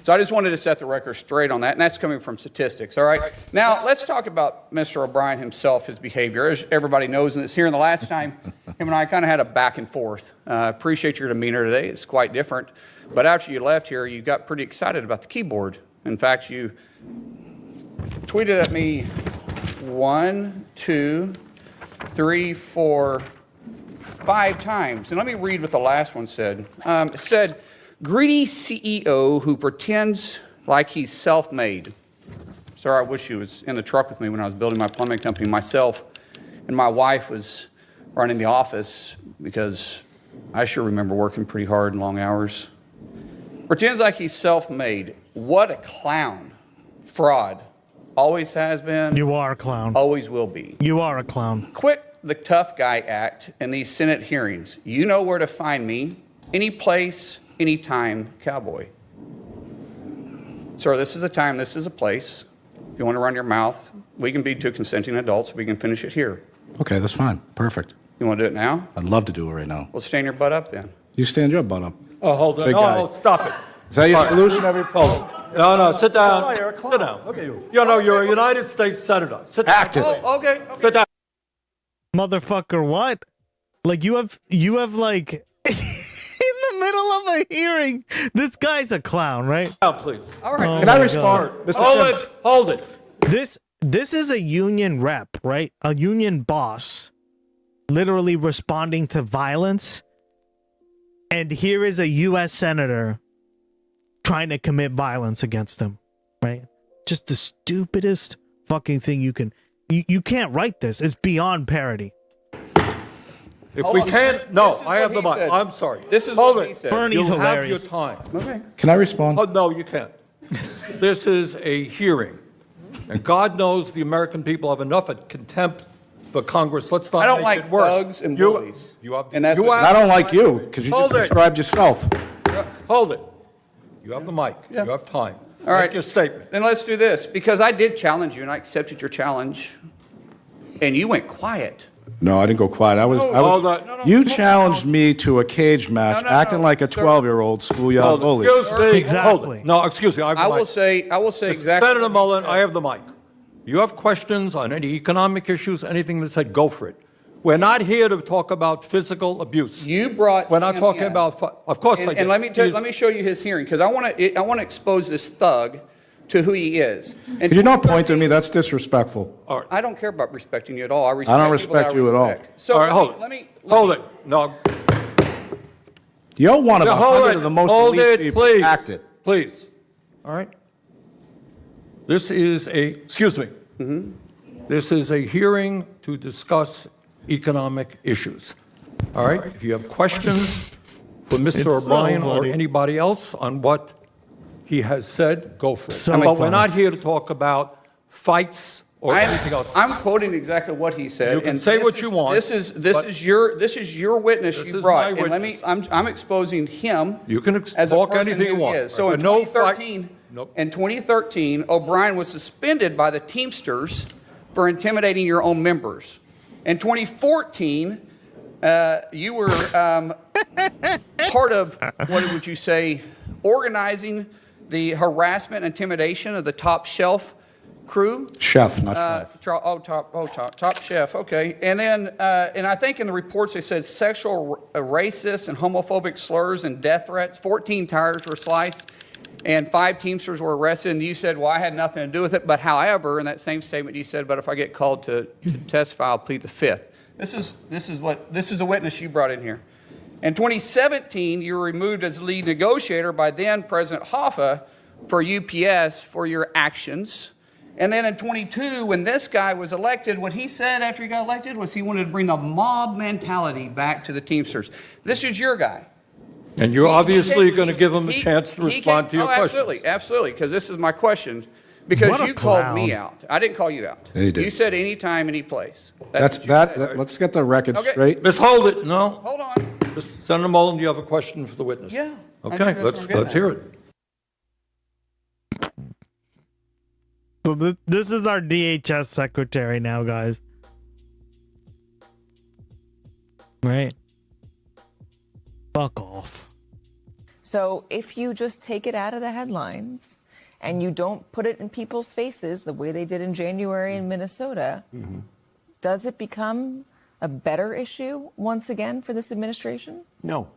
So I just wanted to set the record straight on that, and that's coming from statistics, all right? Now, let's talk about Mr. O'Brien himself, his behavior. As everybody knows, and it's here in the last time, him and I kind of had a back and forth. Appreciate your demeanor today. It's quite different. But after you left here, you got pretty excited about the keyboard. In fact, you tweeted at me 1, 2, 3, 4, 5 times. And let me read what the last one said. It said, greedy CEO who pretends like he's self-made. Sir, I wish you was in the truck with me when I was building my plumbing company myself, and my wife was running the office, because I sure remember working pretty hard and long hours. Pretends like he's self-made. What a clown. Fraud. Always has been. You are a clown. Always will be. You are a clown. Quit the tough guy act in these Senate hearings. You know where to find me. Any place, anytime, cowboy. Sir, this is a time, this is a place. If you want to run your mouth, we can be two consenting adults. We can finish it here. Okay, that's fine. Perfect. You want to do it now? I'd love to do it right now. Well, stand your butt up then. You stand your butt up. Oh, hold on. Big No, guy. no, stop it. Is that your All right. solution every Hold it. No, sit down. Sit down. Okay. You know, you're a United States Senator. Sit down. Active. Oh, okay. Sit down. Motherfucker, what? Like you have like in the middle of a hearing, this guy's a clown, right? Now, please. All right. Can I respond? Mr. Hold it. This is a union rep, right? A union boss literally responding to violence. And here is a U.S. Senator trying to commit violence against him, right? Just the stupidest fucking thing you can... You can't write this. It's beyond parody. If we can't... No, I have the mic. said. I'm sorry. This is Hold what it. he said. Bernie's You'll hilarious. have your time. Okay. Can I respond? Oh, no, you can't. This is a hearing. And God knows the American people have enough contempt for Congress. Let's not I don't make like it worse. thugs and bullies. You have, And that's you what- I don't like you, because you Hold just it. described yourself. Hold it. You have the mic. Yeah. You have time. All right. Make your statement. Then let's do this, because I did challenge you and I accepted your challenge, and you went quiet. No, I didn't go quiet. Hold on. You challenged me to a cage match, acting like a 12-year-old schoolyard Hold bully. it. Excuse me. Exactly. Hold it. No, excuse me. I have the I mic. will say exactly. Senator what you Mullen, said. I have the mic. You have questions on any economic issues, anything that said, go for it. We're not here to talk about physical abuse. You brought. We're not him talking in. about. Of course, I And, did. and let me show you his hearing, because I want to expose this thug to who he is. And Could you not point at me? That's disrespectful. I don't care about respecting you at all. I I don't respect respect you at all. So All right, hold let me Hold it. No. You're one of Yeah, 100 of the most Hold elite it, people. please. Act it. Please. All right. This is excuse me. This is a hearing to discuss economic issues. All right. If you have questions for Mr. It's so O'Brien or funny. anybody else on what he has said, go for it. So But we're funny. not here to talk about fights or anything else. I'm quoting exactly what he said. You can and say this what is- you want, This is but- your witness This you is brought. my And witness. I'm exposing him. You can as a talk person anything who you he want. is. So in But no fight- 2013, Nope. In 2013, O'Brien was suspended by the Teamsters for intimidating your own members. In 2014, you were part of, what would you say, organizing the harassment and intimidation of the Top Shelf crew? Chef, not chef. Top Chef, okay. And then, and I think in the reports they said sexual, racist, and homophobic slurs and death threats. 14 tires were sliced, and 5 Teamsters were arrested. And you said, well, I had nothing to do with it. But however, in that same statement, you said, but if I get called to testify, I'll plead the Fifth. This is a witness you brought in here. In 2017, you were removed as lead negotiator by then President Hoffa for UPS for your actions. And then in 22, when this guy was elected, what he said after he got elected was he wanted to bring the mob mentality back to the Teamsters. This is your guy. And you're obviously going to give him a chance to respond to your questions. Absolutely, because this is my question. Because you called me out. I didn't call you out. Yeah, you did. You said anytime, any place. Let's get the record straight. Miss, hold it. No. Hold on. Senator Mullen, do you have a question for the witness? Yeah. Okay, let's hear it. So this is our DHS secretary now, guys. Right? Fuck off. So if you just take it out of the headlines and you don't put it in people's faces the way they did in January in Minnesota, does it become a better issue once again for this administration? No.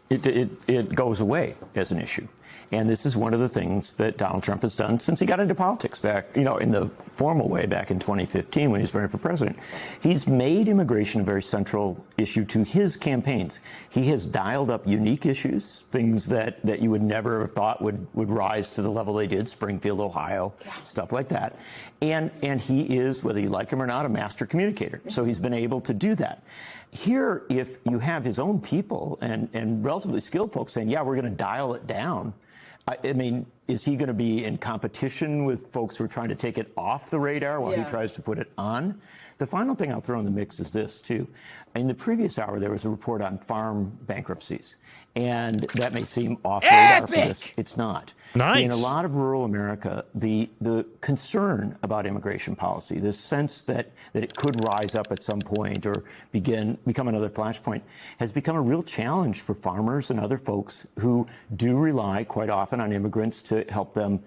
It goes away as an issue. And this is one of the things that Donald Trump has done since he got into politics back, in the formal way back in 2015 when he was running for president. He's made immigration a very central issue to his campaigns. He has dialed up unique issues, things that you would never have thought would rise to the level they did, Springfield, Ohio, stuff like that. And he is, whether you like him or not, a master communicator. So he's been able to do that. Here, if you have his own people and relatively skilled folks saying, yeah, we're going to dial it down, I mean, is he going to be in competition with folks who are trying to take it off the radar while he tries to put it on? The final thing I'll throw in the mix is this, too. In the previous hour, there was a report on farm bankruptcies. And that may seem off radar for this. It's not. Nice. In a lot of rural America, the concern about immigration policy, this sense that it could rise up at some point or become another flashpoint, has become a real challenge for farmers and other folks who do rely quite often on immigrants to help them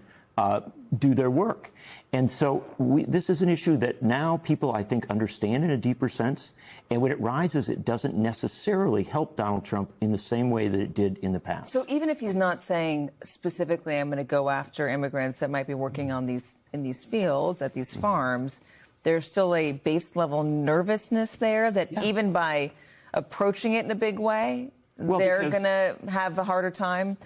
do their work. And so this is an issue that now people, I think, understand in a deeper sense. And when it rises, it doesn't necessarily help Donald Trump in the same way that it did in the past. So even if he's not saying specifically, I'm going to go after immigrants that might be working in these fields, at these farms, there's still a base level nervousness there that even by approaching it in a big way, they're going to have a harder time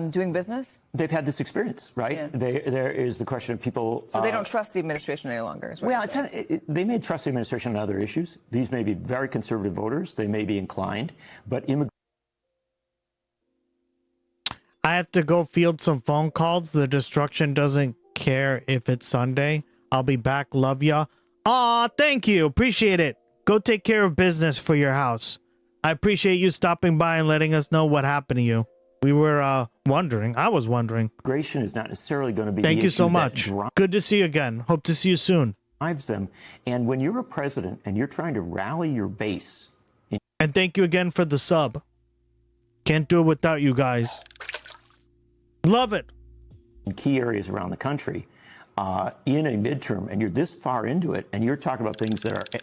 doing business? They've had this experience, right? Yeah. There is the question of people... So they don't trust the administration any longer, is what you're saying. They may trust the administration on other issues. These may be very conservative voters. They may be inclined, but I have to go field some phone calls. The destruction doesn't care if it's Sunday. I'll be back. Love ya. Aw, thank you. Appreciate it. Go take care of business for your house. I appreciate you stopping by and letting us know what happened to you. We were wondering. I was wondering. Immigration is not necessarily going to be. Thank you so much. Good to see you again. Hope to see you soon. Drives them, and when you're a president and you're trying to rally your base. And thank you again for the sub. Can't do it without you guys. Love it. In key areas around the country, in a midterm, and you're this far into it, and you're talking about things that are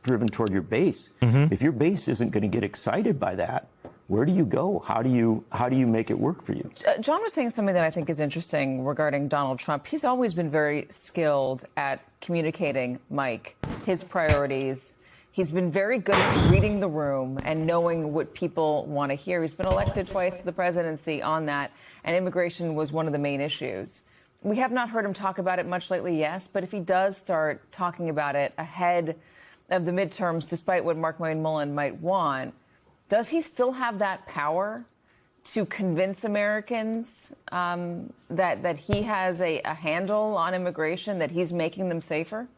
driven toward your base. If your base isn't going to get excited by that, where do you go? How do you make it work for you? John was saying something that I think is interesting regarding Donald Trump. He's always been very skilled at communicating, Mike, his priorities. He's been very good at reading the room and knowing what people want to hear. He's been elected twice to the presidency on that, and immigration was one of the main issues. We have not heard him talk about it much lately, yes, but if he does start talking about it ahead of the midterms, despite what Mark Mullen might want, does he still have that power to convince Americans that he has a handle on immigration, that he's making them safer?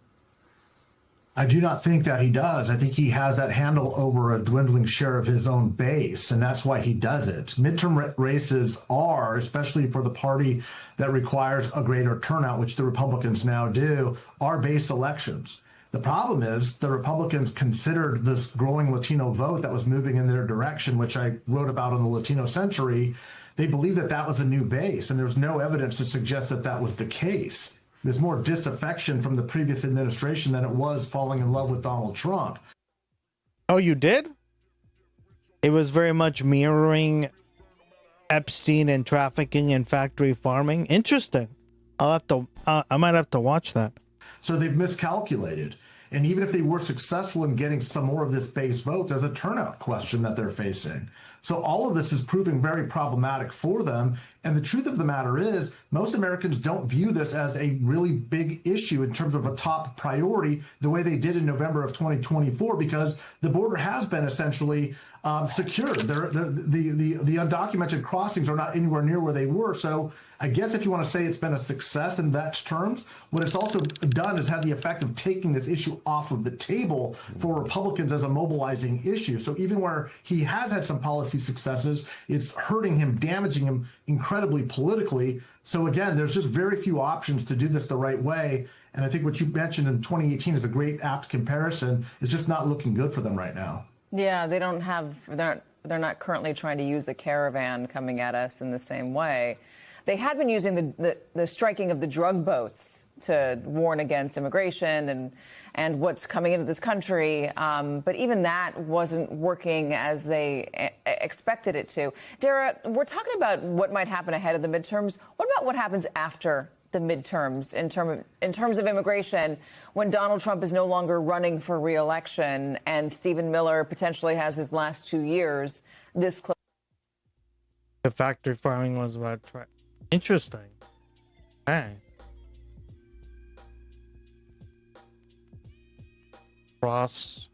I do not think that he does. I think he has that handle over a dwindling share of his own base, and that's why he does it. Midterm races are, especially for the party that requires a greater turnout, which the Republicans now do, are base elections. The problem is the Republicans considered this growing Latino vote that was moving in their direction, which I wrote about in the Latino Century. They believed that that was a new base, and there's no evidence to suggest that that was the case. There's more disaffection from the previous administration than it was falling in love with Donald Trump. Oh, you did? It was very much mirroring Epstein and trafficking and factory farming. Interesting. I might have to watch that. So they've miscalculated. And even if they were successful in getting some more of this base vote, there's a turnout question that they're facing. So all of this is proving very problematic for them. And the truth of the matter is, most Americans don't view this as a really big issue in terms of a top priority the way they did in November of 2024, because the border has been essentially secured. The undocumented crossings are not anywhere near where they were. So I guess if you want to say it's been a success in that terms, what it's also done is had the effect of taking this issue off of the table for Republicans as a mobilizing issue. So even where he has had some policy successes, it's hurting him, damaging him incredibly politically. So again, there's just very few options to do this the right way. And I think what you mentioned in 2018 is a great apt comparison. It's just not looking good for them right now. Yeah, they don't have, they're not currently trying to use a caravan coming at us in the same way. They had been using the striking of the drug boats to warn against immigration and what's coming into this country. But even that wasn't working as they expected it to. Dara, we're talking about what might happen ahead of the midterms. What about what happens after the midterms in terms of immigration when Donald Trump is no longer running for re-election and Stephen Miller potentially has his last 2 years this close? The factory farming was about interesting. Dang. Ross.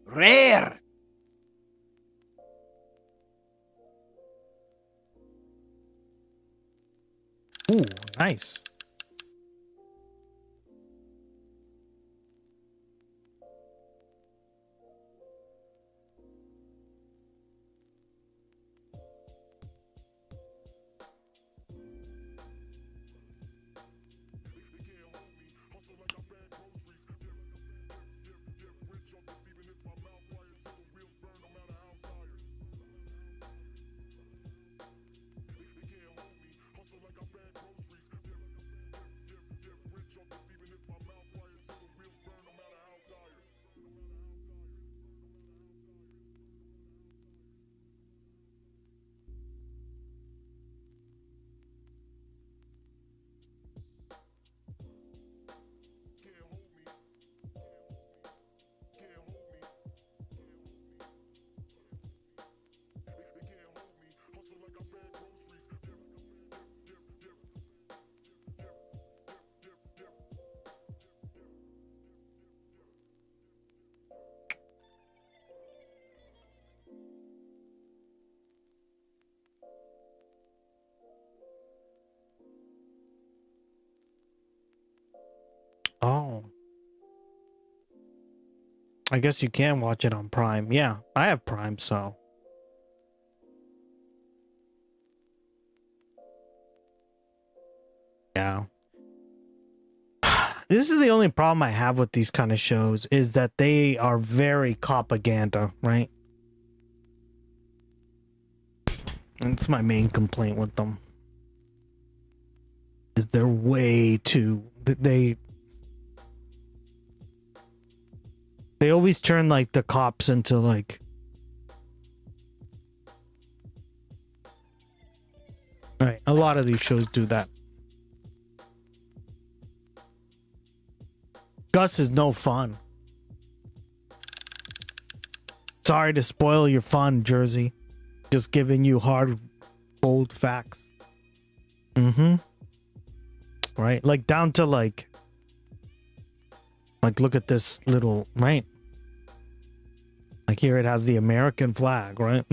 Rare. Ooh, nice. Oh. I guess you can watch it on Prime. Yeah, I have Prime, so. Yeah. This is the only problem I have with these kind of shows is that they are very propaganda, right? That's my main complaint with them. Is they're way too they always turn like the cops into like right. A lot of these shows do that. Gus is no fun. Sorry to spoil your fun, Jersey. Just giving you hard, bold facts. Mm-hmm. Right? Like down to like Like, look at this little, right? Like here it has the American flag, right?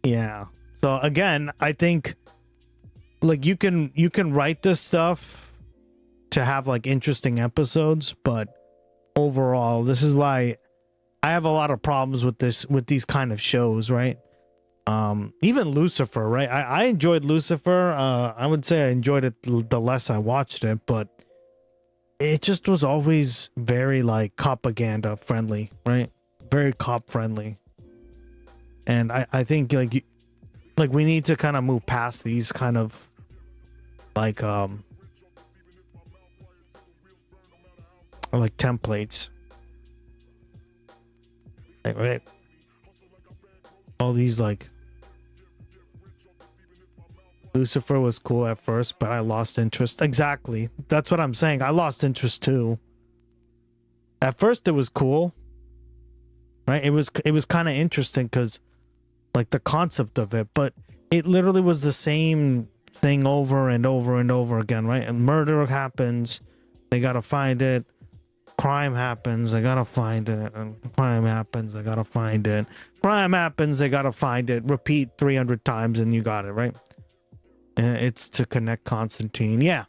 Yeah. So again, I think like you can write this stuff to have like interesting episodes, but overall, this is why I have a lot of problems with these kind of shows, right? Even Lucifer, right? I enjoyed Lucifer. I would say I enjoyed it the less I watched it, but it just was always very like propaganda friendly, right? Very cop friendly. And I think like we need to kind of move past these kind of like templates. Like, right? All these like Lucifer was cool at first, but I lost interest. Exactly. That's what I'm saying. I lost interest too. At first it was cool. Right? It was kind of interesting because like the concept of it, but it literally was the same thing over and over and over again, right? And murder happens, they gotta find it. Crime happens, they gotta find it. And crime happens, they gotta find it. Crime happens, they gotta find it. Repeat 300 times and you got it, right? And it's to connect Constantine. Yeah.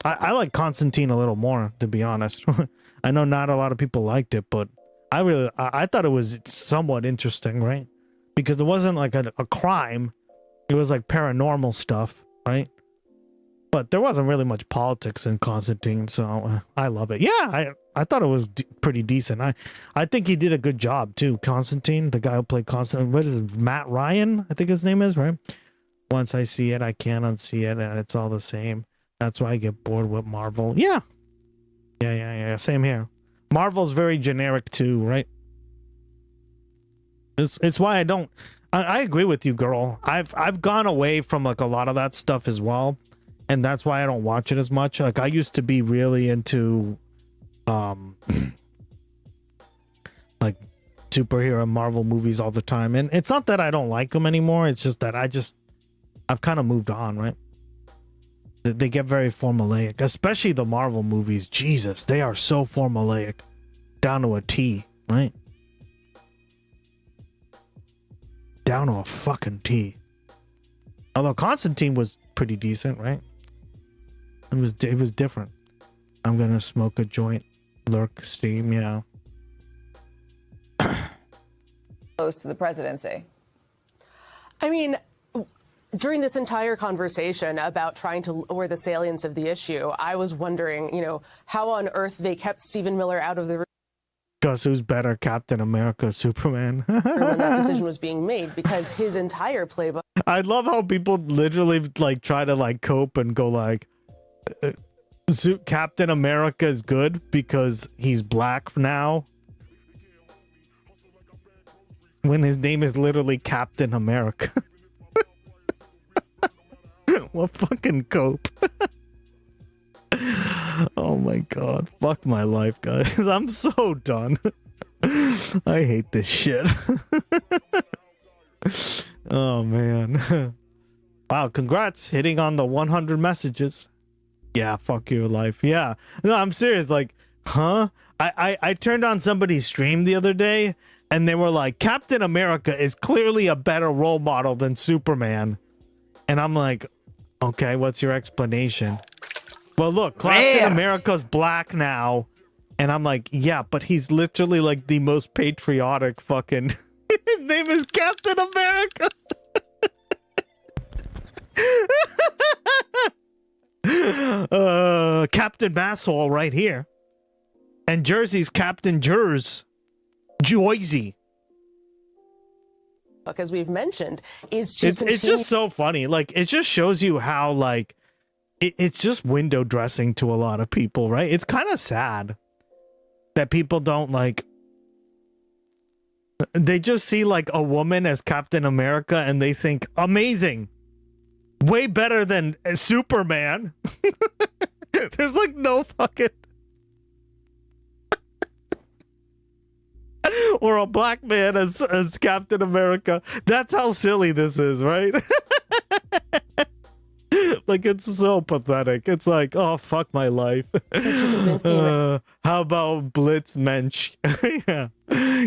I like Constantine a little more, to be honest. I know not a lot of people liked it, but I thought it was somewhat interesting, right? Because it wasn't like a crime. It was like paranormal stuff, right? But there wasn't really much politics in Constantine, so I love it. Yeah, I thought it was pretty decent. I think he did a good job too. Constantine, the guy who played Constantine, what is it? Matt Ryan, I think his name is, right? Once I see it, I can't unsee it, and it's all the same. That's why I get bored with Marvel. Yeah. Same here. Marvel's very generic too, right? It's why I agree with you, girl. I've gone away from like a lot of that stuff as well, and that's why I don't watch it as much. Like I used to be really into like superhero Marvel movies all the time, and it's not that I don't like them anymore. It's just that I've kind of moved on, right? They get very formulaic, especially the Marvel movies. Jesus, they are so formulaic down to a T, right? Down to a fucking T. Although Constantine was pretty decent, right? It was different. I'm gonna smoke a joint, lurk steam, yeah. Close to the presidency. I mean, during this entire conversation about trying to lower the salience of the issue, I was wondering, how on earth they kept Stephen Miller out of the room. Because who's better, Captain America or Superman? When that decision was being made, because his entire playbook. I love how people literally like try to like cope and go like, Captain America is good because he's black now, when his name is literally Captain America. What fucking cope? Oh my god, fuck my life, guys. I'm so done. I hate this shit. Oh man. Wow, congrats hitting on the 100 messages. Yeah, fuck your life. Yeah, no, I'm serious. Like, huh? I turned on somebody's stream the other day and they were like, Captain America is clearly a better role model than Superman. And I'm like, okay, what's your explanation? Well, look, Captain America's black now. And I'm like, yeah, but he's literally like the most patriotic fucking... His name is Captain America. Captain Masshole right here. And Jersey's Captain Jersey. As we've mentioned, is to it's just so funny. Like, it just shows you how, like, it's just window dressing to a lot of people, right? It's kind of sad that people don't, like, they just see, like, a woman as Captain America and they think, amazing. Way better than Superman. There's, like, no fucking... or a black man as Captain America. That's how silly this is, right? Like, it's so pathetic. It's like, oh, fuck my life. How about Blitzmensch? Yeah.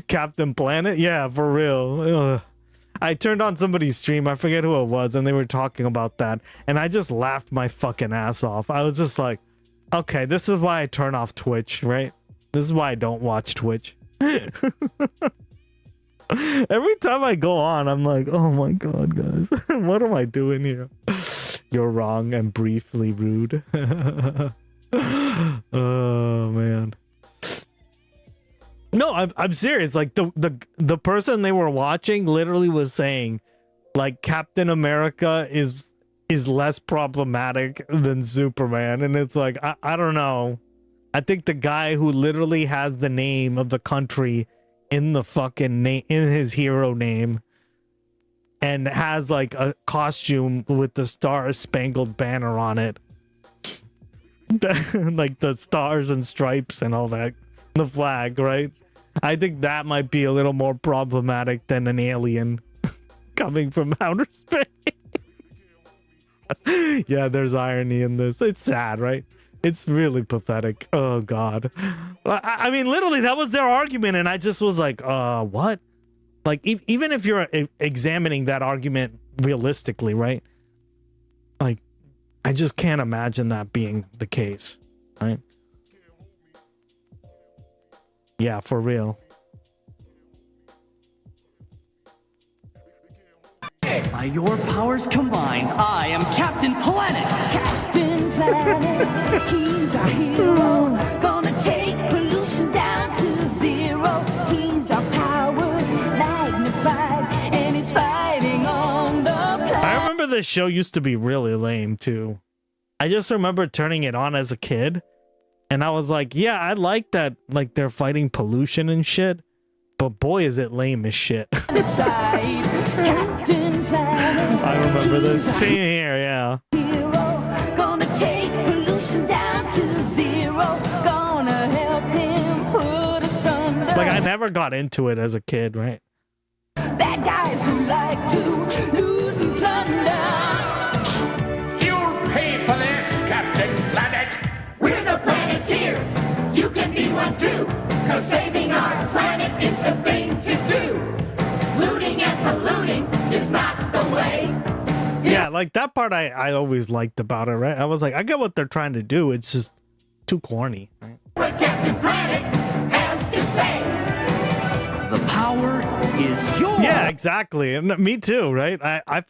Captain Planet? Yeah, for real. Ugh. I turned on somebody's stream, I forget who it was, and they were talking about that, and I just laughed my fucking ass off. I was just like, okay, this is why I turn off Twitch, right? This is why I don't watch Twitch. Every time I go on, I'm like, oh my god, guys, what am I doing here? You're wrong and briefly rude. Oh man. No, I'm serious. Like the person they were watching literally was saying, like, Captain America is less problematic than Superman, and it's like, I don't know. I think the guy who literally has the name of the country in the fucking name, in his hero name, and has like a costume with the Star-Spangled Banner on it, like the stars and stripes and all that, the flag, right? I think that might be a little more problematic than an alien coming from outer space. Yeah, there's irony in this. It's sad, right? It's really pathetic. Oh god. I mean, literally, that was their argument, and I just was like, what? Like, even if you're examining that argument realistically, right? Like, I just can't imagine that being the case, right? Yeah, for real. By your powers combined, I am Captain Planet. Captain Planet, he's our hero. Gonna take pollution down to zero. He's our powers magnified, and he's fighting on the planet. I remember this show used to be really lame too. I just remember turning it on as a kid, and I was like, yeah, I like that, like, they're fighting pollution and shit, but boy, is it lame as shit. I remember this. Same here, yeah. Gonna take pollution down to zero. Gonna help him put us under. Like, I never got into it as a kid, right? Bad guys who like to loot and plunder. You'll pay for this, Captain Planet. We're the Planeteers. You can be one too. Cause saving our planet is the thing to do. Looting and polluting is not the way. Yeah, like, that part I always liked about it, right? I was like, I get what they're trying to do. It's just too corny, right? What Captain Planet has to say. The power is yours. Yeah, exactly. And me too, right?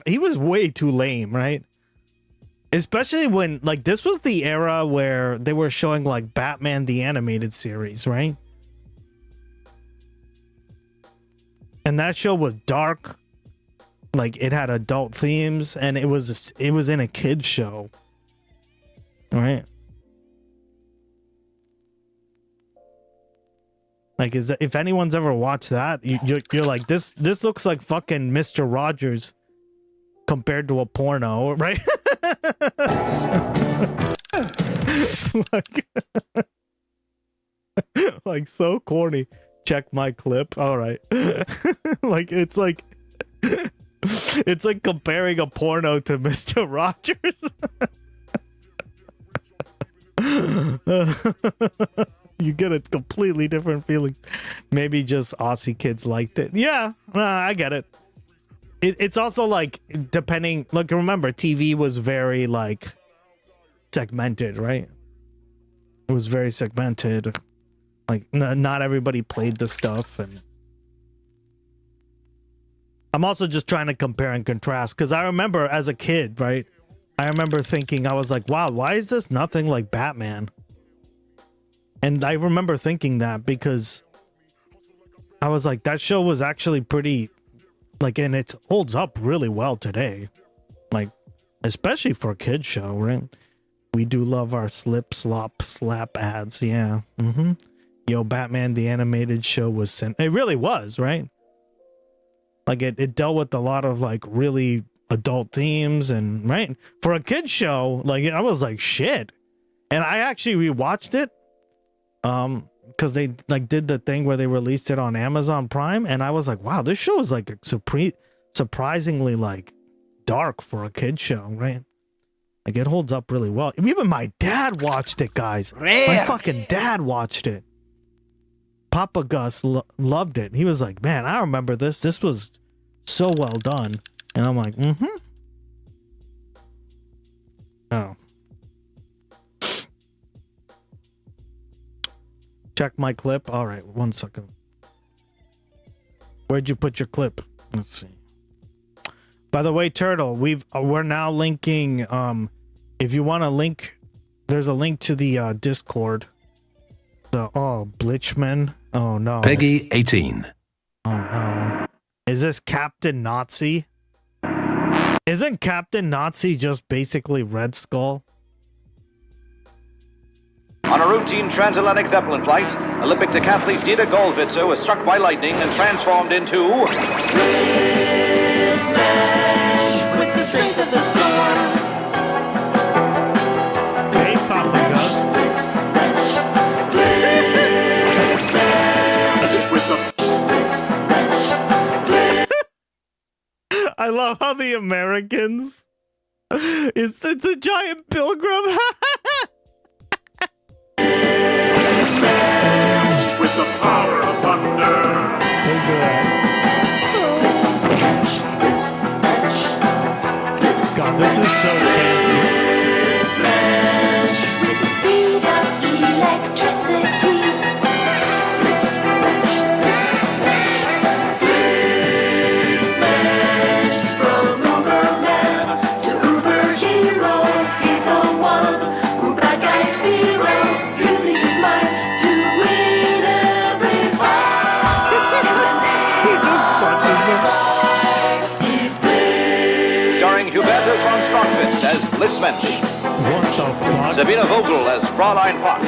He was way too lame, right? Especially when, like, this was the era where they were showing, like, Batman the Animated Series, right? And that show was dark. Like, it had adult themes, and it was in a kid's show, right? Like, if anyone's ever watched that, you're like, this looks like fucking Mr. Rogers compared to a porno, right? like so corny. Check my clip. All right. Like, it's like comparing a porno to Mr. Rogers. You get a completely different feeling. Maybe just Aussie kids liked it. Yeah, I get it. It's also like, depending, like, remember, TV was very, like, segmented, right? It was very segmented. Like, not everybody played the stuff, and I'm also just trying to compare and contrast, because I remember as a kid, right? I remember thinking, I was like, wow, why is this nothing like Batman? And I remember thinking that because I was like, that show was actually pretty, like, and it holds up really well today. Like, especially for a kid's show, right? We do love our slip, slop, slap ads, yeah. Mm-hmm. Yo, Batman the Animated Show was, it really was, right? Like, it dealt with a lot of, like, really adult themes, and, right? For a kid's show, like, I was like, shit. And I actually rewatched it, because they, like, did the thing where they released it on Amazon Prime, and I was like, wow, this show is, like, surprisingly, like, dark for a kid's show, right? Like, it holds up really well. Even my dad watched it, guys. My fucking dad watched it. Papa Gus loved it. He was like, man, I remember this. This was so well done. And I'm like, mm-hmm. Oh. Check my clip. All right, 1 second. Where'd you put your clip? Let's see. By the way, Turtle, we're now linking. If you want to link, there's a link to the Discord. Blichman. Oh no. Peggy 18. Oh no. Is this Captain Nazi? Isn't Captain Nazi just basically Red Skull? On a routine transatlantic Zeppelin flight, Olympic decathlete Dieter Gollwitzer was struck by lightning and transformed into... With the strength of the storm. Hey, Papa Gus. I love how the Americans... It's a giant pilgrim. With the power of thunder. God, this is so campy. With the speed of electricity. From Uberman to Uber Hero, he's the one who bad guys hero, using his mind to win every fight. Starring Hubertus von Strachwitz as Blitzman. What the fuck? Sabina Vogel as Fraulein Fox.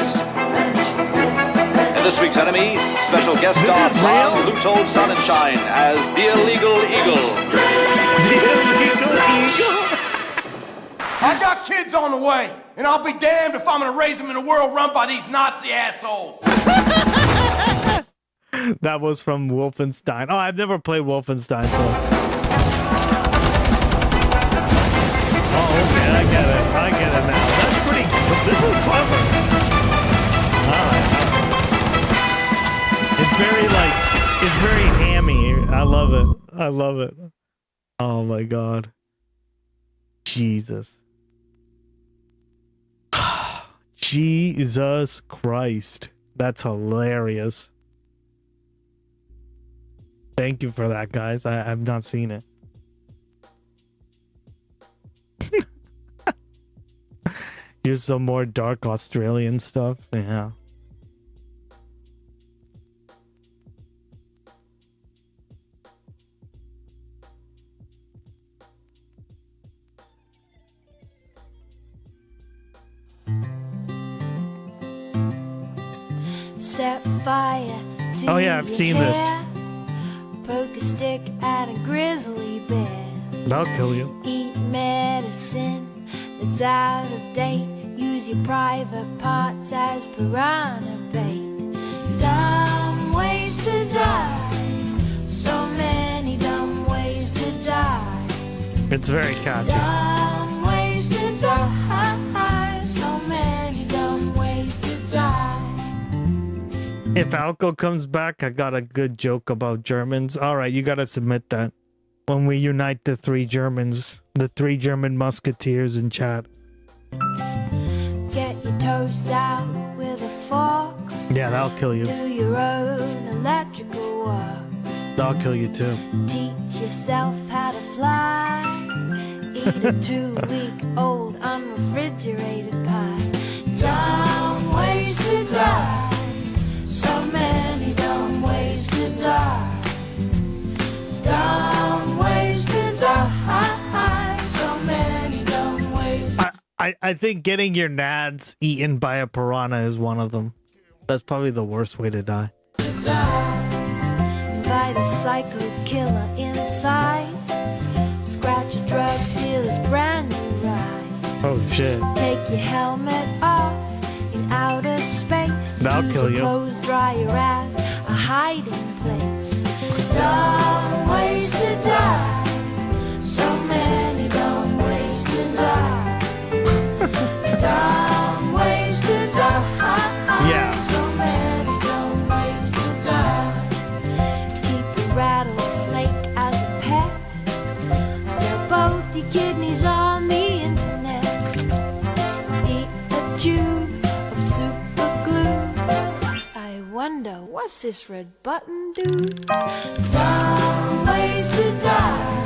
And this week's enemy, special guest star Franz Lutold Sonnenschein as the Illegal Eagle. The Illegal Eagle? I got kids on the way, and I'll be damned if I'm gonna raise them in a world run by these Nazi assholes. That was from Wolfenstein. Oh, I've never played Wolfenstein, so... Oh, okay, I get it now. That's pretty... This is clever. Alright. It's very hammy. I love it. Oh my god. Jesus. Jesus Christ. That's hilarious. Thank you for that, guys. I've not seen it. Here's some more dark Australian stuff. Yeah. Set fire to Oh yeah, I've seen this. Poke a stick at a grizzly bear. That'll kill you. Eat medicine that's out of date. Use your private parts as piranha bait. Dumb ways to die. So many dumb ways to die. It's very catchy. Dumb ways to die. So many dumb ways to die. If Alco comes back, I got a good joke about Germans. All right, you got to submit that. When we unite the three Germans, the three German musketeers in chat. Get your toast out with a fork. Yeah, that'll kill you. Do your own electrical work. That'll kill you too. Teach yourself how to fly. Eat a 2-week-old unrefrigerated pie. Dumb ways to die. So many dumb ways to die. Dumb ways to die. So many dumb ways. I think getting your nads eaten by a piranha is one of them. That's probably the worst way to die. Invite a psycho killer inside. Scratch a drug dealer's brand new ride. Oh shit. Take your helmet off in outer space. That'll kill you. Clothes dryer as a hiding place. Dumb ways to die. So many dumb ways to die. What's this red button do? Dumb ways to die.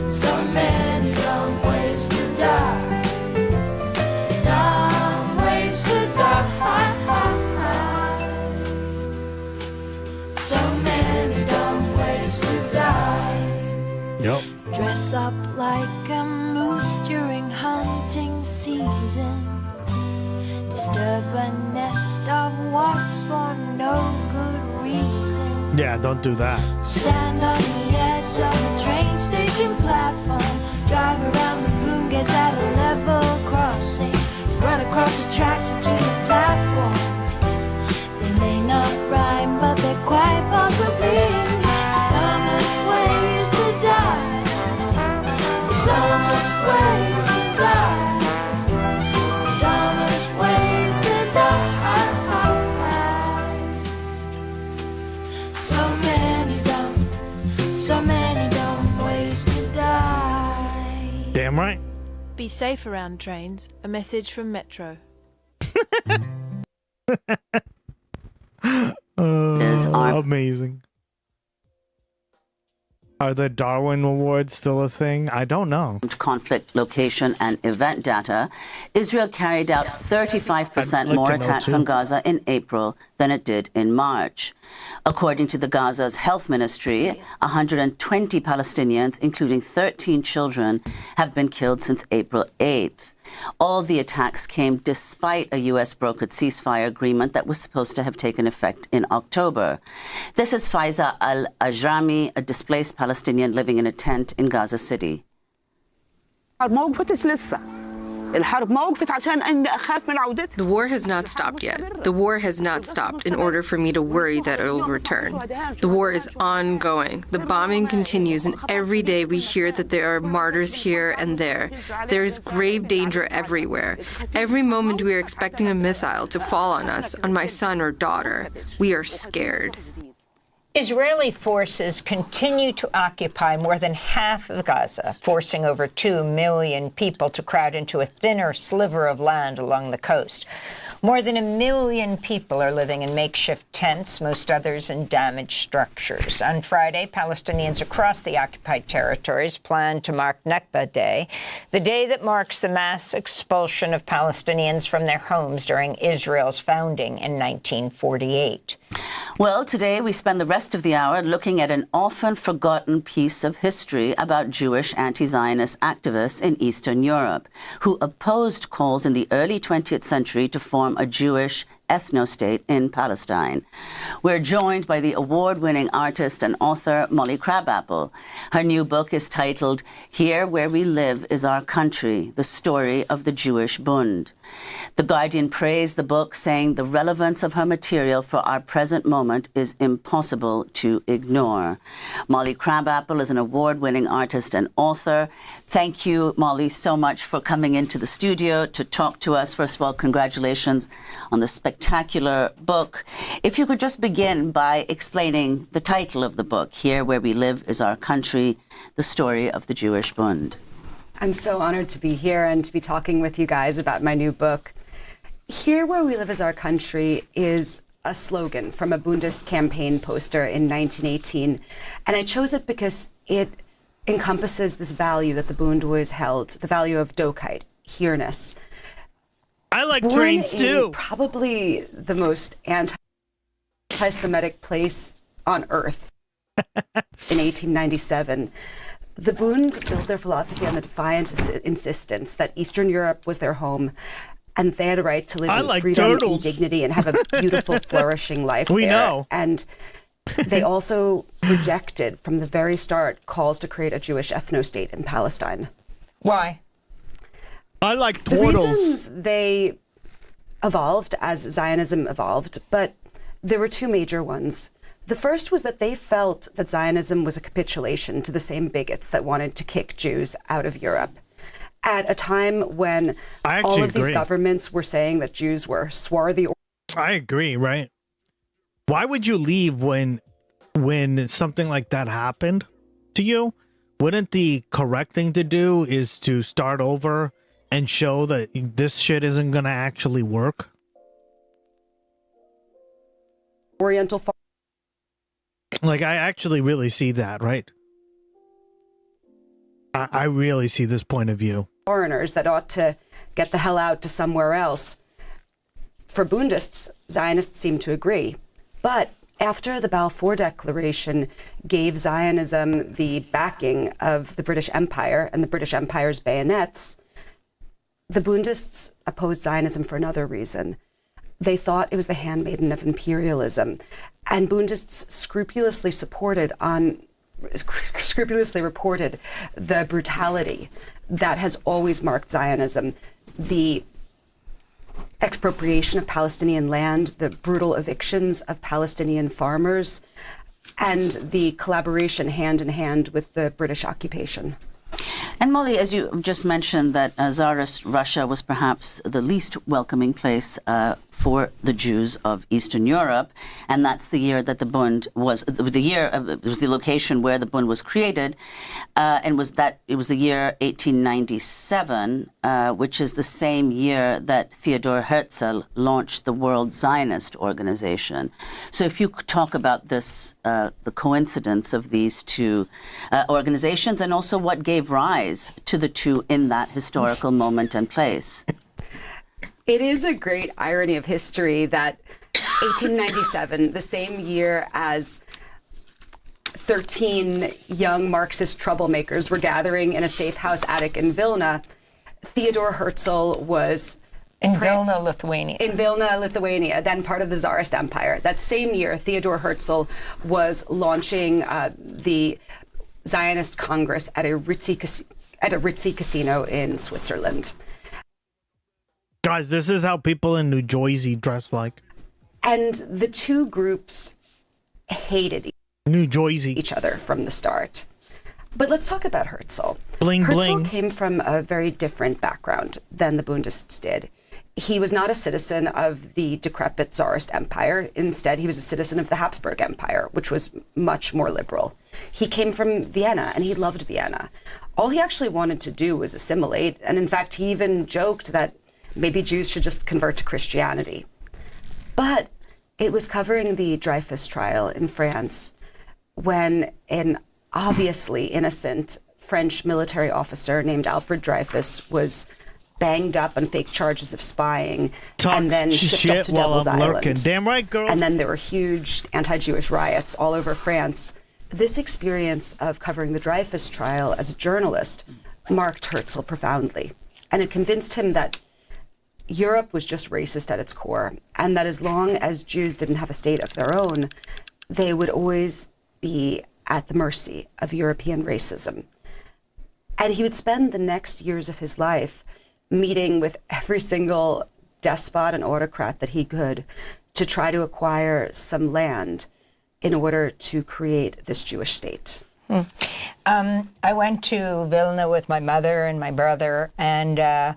So many dumb ways to die. Dumb ways to die. So many dumb ways to die. Yep. Dress up like a moose during hunting season. Disturb a nest of wasps for no good reason. Yeah, don't do that. Stand on the edge of a train station platform. Drive around the boom gates at a level crossing. Run across the tracks between the platforms. They may not rhyme, but they're quite possibly dumbest ways to die. Dumbest ways to die. Dumbest ways to die. So many dumb ways to die. Damn right. Be safe around trains. A message from Metro. Amazing. Are the Darwin Awards still a thing? I don't know. Conflict location and event data, Israel carried out 35% more attacks on Gaza in April than it did in March. According to the Gaza's health ministry, 120 Palestinians, including 13 children, have been killed since April 8th. All the attacks came despite a U.S. brokered ceasefire agreement that was supposed to have taken effect in October. This is Faiza al-Ajrami, a displaced Palestinian living in a tent in Gaza City. The war has not stopped yet. The war has not stopped in order for me to worry that it will return. The war is ongoing. The bombing continues, and every day we hear that there are martyrs here and there. There is grave danger everywhere. Every moment we are expecting a missile to fall on us, on my son or daughter. We are scared. Israeli forces continue to occupy more than half of Gaza, forcing over 2 million people to crowd into a thinner sliver of land along the coast. More than 1 million people are living in makeshift tents, most others in damaged structures. On Friday, Palestinians across the occupied territories planned to mark Nakba Day, the day that marks the mass expulsion of Palestinians from their homes during Israel's founding in 1948. Well, today we spend the rest of the hour looking at an often forgotten piece of history about Jewish anti-Zionist activists in Eastern Europe who opposed calls in the early 20th century to form a Jewish ethno-state in Palestine. We're joined by the award-winning artist and author Molly Crabapple. Her new book is titled Here Where We Live Is Our Country, The Story of the Jewish Bund. The Guardian praised the book, saying the relevance of her material for our present moment is impossible to ignore. Molly Crabapple is an award-winning artist and author. Thank you, Molly, so much for coming into the studio to talk to us. First of all, congratulations on the spectacular book. If you could just begin by explaining the title of the book, Here Where We Live Is Our Country, The Story of the Jewish Bund. I'm so honored to be here and to be talking with you guys about my new book. Here Where We Live Is Our Country is a slogan from a Bundist campaign poster in 1918. And I chose it because it encompasses this value that the Bund always held, the value of Dokheit, here-ness. I like trains too. Probably the most anti-Semitic place on earth in 1897. The Bund built their philosophy on the defiant insistence that Eastern Europe was their home and they had a right to live in freedom and dignity and have a beautiful, flourishing life We there. know. And they also rejected from the very start calls to create a Jewish ethno-state in Palestine. Why? I like The turtles. reasons they evolved as Zionism evolved, but there were two major ones. The first was that they felt that Zionism was a capitulation to the same bigots that wanted to kick Jews out of Europe. At a time when all of these governments were saying that Jews were swarthy. I agree, right? Why would you leave when something like that happened to you? Wouldn't the correct thing to do is to start over and show that this shit isn't going to actually work? Oriental Like, I actually really see that, right? I really see this point of view. Foreigners that ought to get the hell out to somewhere else. For Bundists, Zionists seem to agree. But after the Balfour Declaration gave Zionism the backing of the British Empire and the British Empire's bayonets, the Bundists opposed Zionism for another reason. They thought it was the handmaiden of imperialism. And Bundists scrupulously reported the brutality that has always marked Zionism, the expropriation of Palestinian land, the brutal evictions of Palestinian farmers, and the collaboration hand in hand with the British occupation. And Molly, as you just mentioned, that Tsarist Russia was perhaps the least welcoming place for the Jews of Eastern Europe, and that's the year that the Bund was it was the location where the Bund was created, and it was the year 1897, which is the same year that Theodor Herzl launched the World Zionist Organization. So, if you could talk about this, the coincidence of these two organizations, and also what gave rise to the two in that historical moment and place. It is a great irony of history that 1897, the same year as 13 young Marxist troublemakers were gathering in a safe house attic in Vilna, Theodor Herzl was in Vilna, Lithuania. In Vilna, Lithuania, then part of the Tsarist Empire. That same year, Theodor Herzl was launching the Zionist Congress at a ritzy casino in Switzerland. Guys, this is how people in New Jersey dress like. And the two groups hated each other from the start. But let's talk about Herzl. Herzl came from a very different background than the Bundists did. He was not a citizen of the decrepit Tsarist Empire. Instead, he was a citizen of the Habsburg Empire, which was much more liberal. He came from Vienna, and he loved Vienna. All he actually wanted to do was assimilate, and in fact, he even joked that maybe Jews should just convert to Christianity. But it was covering the Dreyfus trial in France when an obviously innocent French military officer named Alfred Dreyfus was banged up on fake charges of spying and then shipped up to Devil's Island. Damn right, girl. And then there were huge anti-Jewish riots all over France. This experience of covering the Dreyfus trial as a journalist marked Herzl profoundly. And it convinced him that Europe was just racist at its core, and that as long as Jews didn't have a state of their own, they would always be at the mercy of European racism. And he would spend the next years of his life meeting with every single despot and autocrat that he could to try to acquire some land in order to create this Jewish state. I went to Vilna with my mother and my brother, and a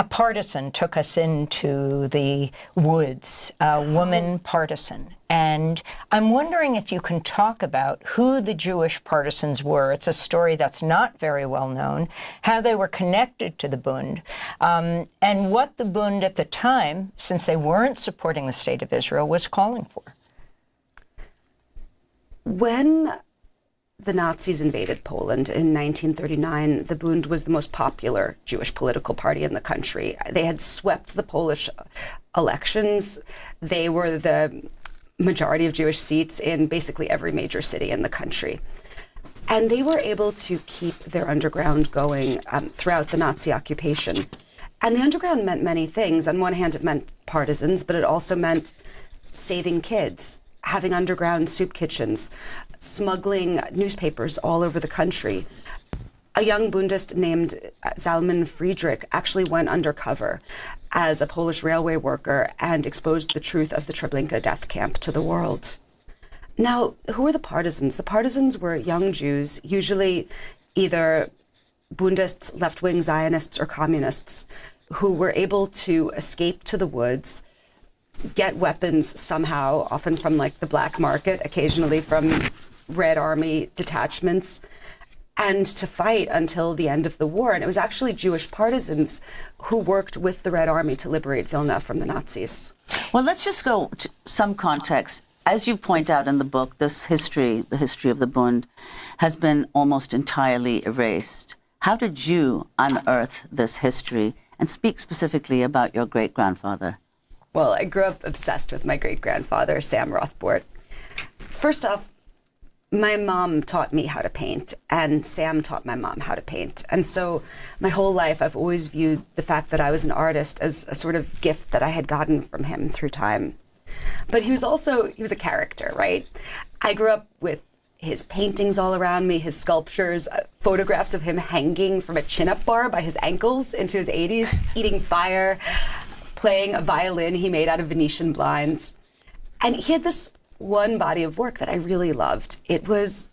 partisan took us into the woods, a woman partisan. And I'm wondering if you can talk about who the Jewish partisans were. It's a story that's not very well known, how they were connected to the Bund, and what the Bund at the time, since they weren't supporting the State of Israel, was calling for. When the Nazis invaded Poland in 1939, the Bund was the most popular Jewish political party in the country. They had swept the Polish elections. They were the majority of Jewish seats in basically every major city in the country. And they were able to keep their underground going throughout the Nazi occupation. And the underground meant many things. On one hand, it meant partisans, but it also meant saving kids, having underground soup kitchens, smuggling newspapers all over the country. A young Bundist named Zalman Friedrich actually went undercover as a Polish railway worker and exposed the truth of the Treblinka death camp to the world. Now, who were the partisans? The partisans were young Jews, usually either Bundists, left-wing Zionists, or communists, who were able to escape to the woods, get weapons somehow, often from like the black market, occasionally from Red Army detachments, and to fight until the end of the war. And it was actually Jewish partisans who worked with the Red Army to liberate Vilna from the Nazis. Well, let's just go to some context. as you point out in the book, this history, the history of the Bund, has been almost entirely erased. How did you unearth this history and speak specifically about your great-grandfather? Well, I grew up obsessed with my great-grandfather, Sam Rothbard. First off, my mom taught me how to paint, and Sam taught my mom how to paint. And so my whole life, I've always viewed the fact that I was an artist as a sort of gift that I had gotten from him through time. But he was a character, right? I grew up with his paintings all around me, his sculptures, photographs of him hanging from a chin-up bar by his ankles into his 80s, eating fire, playing a violin he made out of Venetian blinds. And he had this one body of work that I really loved. It was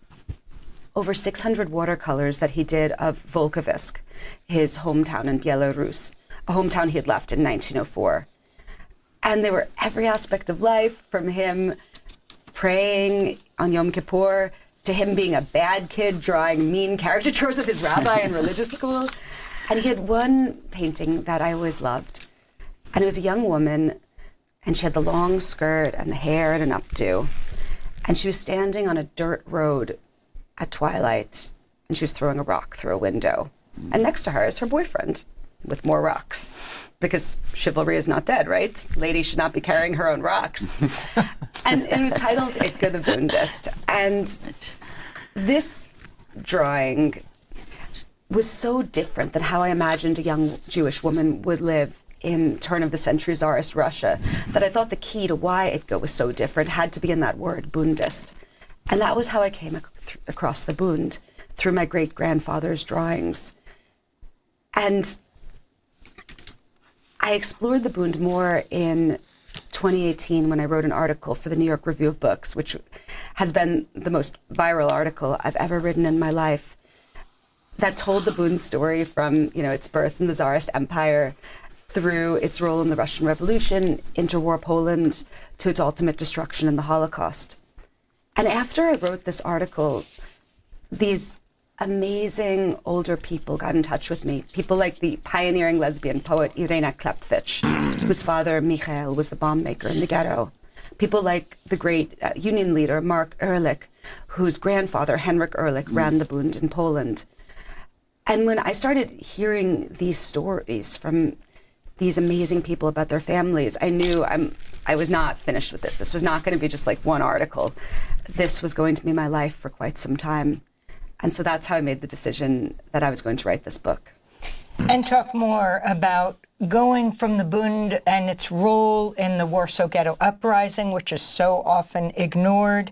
over 600 watercolors that he did of Volkovysk, his hometown in Belarus, a hometown he had left in 1904. And they were every aspect of life, from him praying on Yom Kippur to him being a bad kid drawing mean caricatures of his rabbi in religious school. And he had one painting that I always loved. And it was a young woman, and she had the long skirt and the hair and an updo. And she was standing on a dirt road at twilight, and she was throwing a rock through a window. And next to her is her boyfriend with more rocks, because chivalry is not dead, right? Ladies should not be carrying her own rocks. And it was titled Itka the Bundist. And this drawing was so different than how I imagined a young Jewish woman would live in turn-of-the-century Tsarist Russia, that I thought the key to why Itka was so different had to be in that word, Bundist. And that was how I came across the Bund, through my great-grandfather's drawings. And I explored the Bund more in 2018 when I wrote an article for the New York Review of Books, which has been the most viral article I've ever written in my life, that told the Bund story from, its birth in the Tsarist Empire through its role in the Russian Revolution, interwar Poland, to its ultimate destruction in the Holocaust. And after I wrote this article, these amazing older people got in touch with me. People like the pioneering lesbian poet Irena Klepfich, whose father, Michael, was the bomb maker in the ghetto. People like the great union leader, Mark Ehrlich, whose grandfather, Henryk Ehrlich, ran the Bund in Poland. And when I started hearing these stories from these amazing people about their families, I knew I was not finished with this. This was not going to be just like one article. This was going to be my life for quite some time. And so that's how I made the decision that I was going to write this book. And talk more about going from the Bund and its role in the Warsaw Ghetto Uprising, which is so often ignored,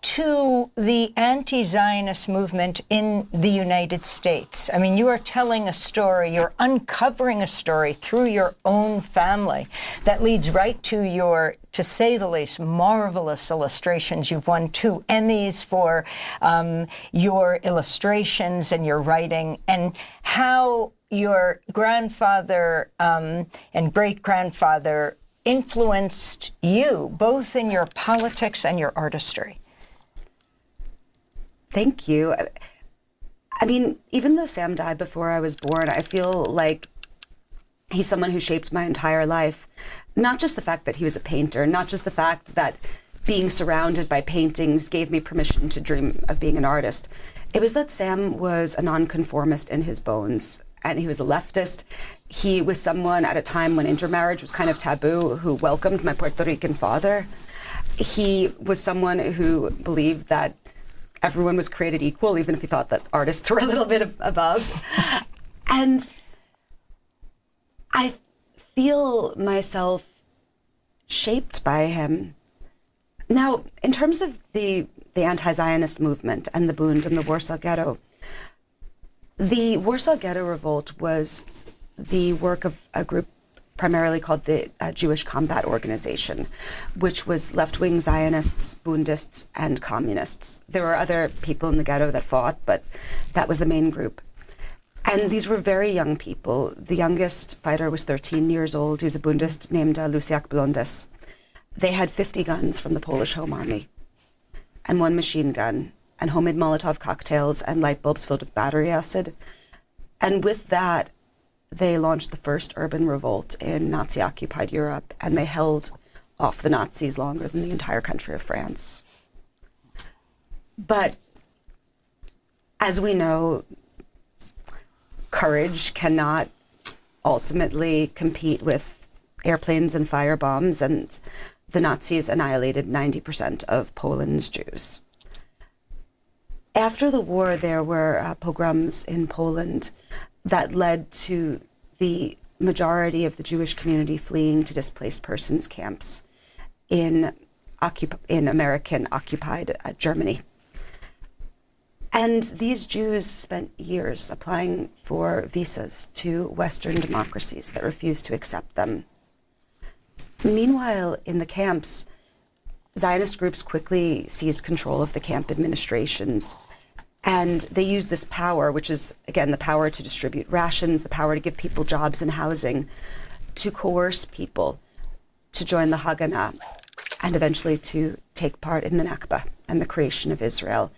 to the anti-Zionist movement in the United States. I mean, you are telling a story, you're uncovering a story through your own family that leads right to your, to say the least, marvelous illustrations. You've won 2 Emmys for your illustrations and your writing, and how your grandfather and great-grandfather influenced you, both in your politics and your artistry. Thank you. I mean, even though Sam died before I was born, I feel like he's someone who shaped my entire life. Not just the fact that he was a painter, not just the fact that being surrounded by paintings gave me permission to dream of being an artist. It was that Sam was a nonconformist in his bones, and he was a leftist. He was someone at a time when intermarriage was kind of taboo, who welcomed my Puerto Rican father. He was someone who believed that everyone was created equal, even if he thought that artists were a little bit above. And I feel myself shaped by him. Now, in terms of the anti-Zionist movement and the Bund and the Warsaw Ghetto, the Warsaw Ghetto Revolt was the work of a group primarily called the Jewish Combat Organization, which was left-wing Zionists, Bundists, and communists. There were other people in the ghetto that fought, but that was the main group. And these were very young people. The youngest fighter was 13 years old. He was a Bundist named Luciak Blondes. They had 50 guns from the Polish Home Army, and 1 machine gun, and homemade Molotov cocktails, and light bulbs filled with battery acid. And with that, they launched the first urban revolt in Nazi-occupied Europe, and they held off the Nazis longer than the entire country of France. But as we know, courage cannot ultimately compete with airplanes and firebombs, and the Nazis annihilated 90% of Poland's Jews. After the war, there were pogroms in Poland that led to the majority of the Jewish community fleeing to displaced persons camps in American occupied Germany. And these Jews spent years applying for visas to Western democracies that refused to accept them. Meanwhile, in the camps, Zionist groups quickly seized control of the camp administrations, and they used this power, which is, again, the power to distribute rations, the power to give people jobs and housing, to coerce people to join the Haganah, and eventually to take part in the Nakba and the creation of Israel.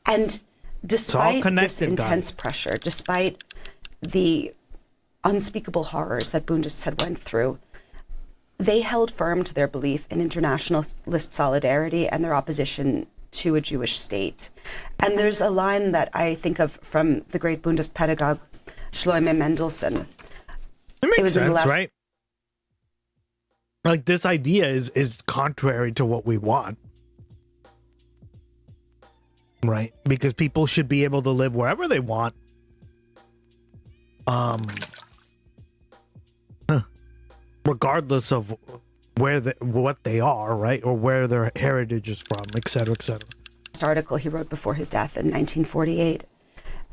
And despite this intense pressure, despite the unspeakable horrors that Bundists had went through, they held firm to their belief in internationalist solidarity and their opposition to a Jewish state. And there's a line that I think of from the great Bundist pedagogue Shlomo Mendelssohn. It makes sense, right? Like, this idea is contrary to what we want. Right? Because people should be able to live wherever they want. Regardless of what they are, right? Or where their heritage is from, et cetera, et cetera. This article he wrote before his death in 1948,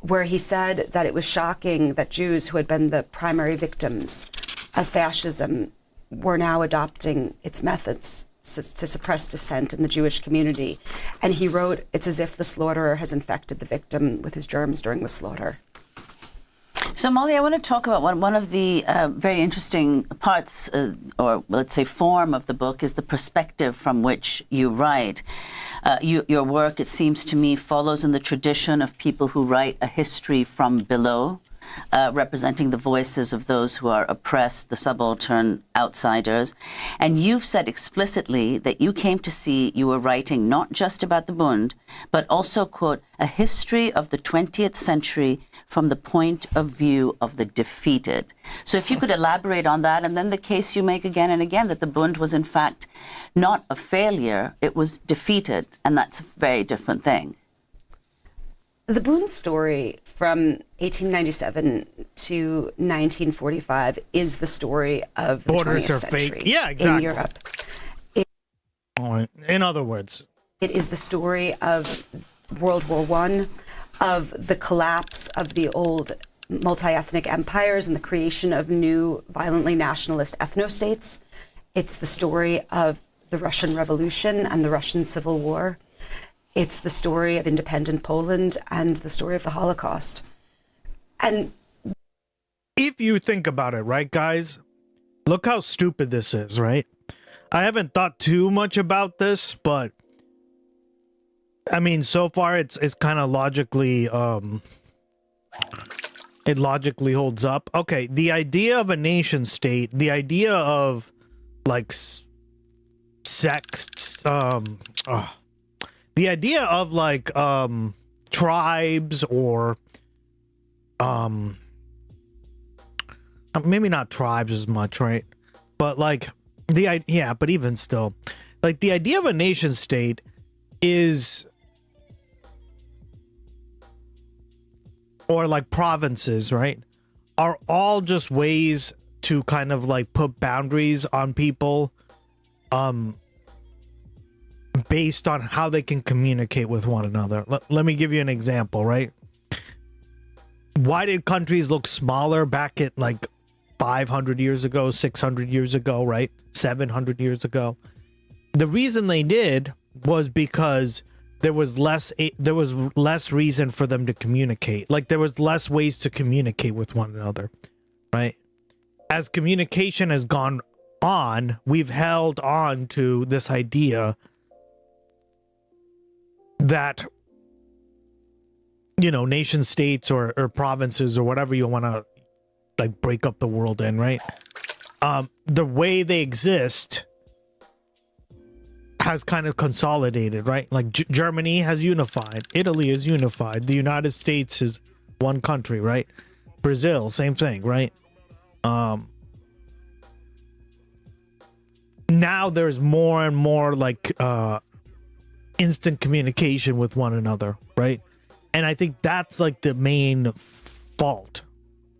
where he said that it was shocking that Jews who had been the primary victims of fascism were now adopting its methods to suppress dissent in the Jewish community. And he wrote, "It's as if the slaughterer has infected the victim with his germs during the slaughter." So, Molly, I want to talk about one of the very interesting parts, or let's say form of the book, is the perspective from which you write. Your work, it seems to me, follows in the tradition of people who write a history from below, representing the voices of those who are oppressed, the subaltern, outsiders. And you've said explicitly that you came to see you were writing not just about the Bund, but also, quote, a history of the 20th century from the point of view of the defeated. So if you could elaborate on that, and then the case you make again and again that the Bund was in fact not a failure, it was defeated, and that's a very different thing. The Bund story from 1897 to 1945 is the story of the Borders 20th are century fake. Yeah, exactly. in Europe. In other words, it is the story of World War I, of the collapse of the old multi-ethnic empires and the creation of new violently nationalist ethnostates. It's the story of the Russian Revolution and the Russian Civil War. It's the story of independent Poland and the story of the Holocaust. And if you think about it, right, guys, look how stupid this is, right? I haven't thought too much about this, but I mean, so far it's kind of logically, it logically holds up. Okay, the idea of a nation state, the idea of like sex, the idea of like tribes or maybe not tribes as much, right? But like but even still, like the idea of a nation state is, or like provinces, right, are all just ways to kind of like put boundaries on people based on how they can communicate with one another. Let me give you an example, right? Why did countries look smaller back at like 500 years ago, 600 years ago, right? 700 years ago? The reason they did was because there was less reason for them to communicate. Like there was less ways to communicate with one another, right? As communication has gone on, we've held on to this idea that, you know, nation states or provinces or whatever you want to like break up the world in, right? The way they exist has kind of consolidated, right? Like Germany has unified, Italy is unified, the United States is one country, right? Brazil, same thing, right? Now there's more and more like instant communication with one another, right? And I think that's like the main fault,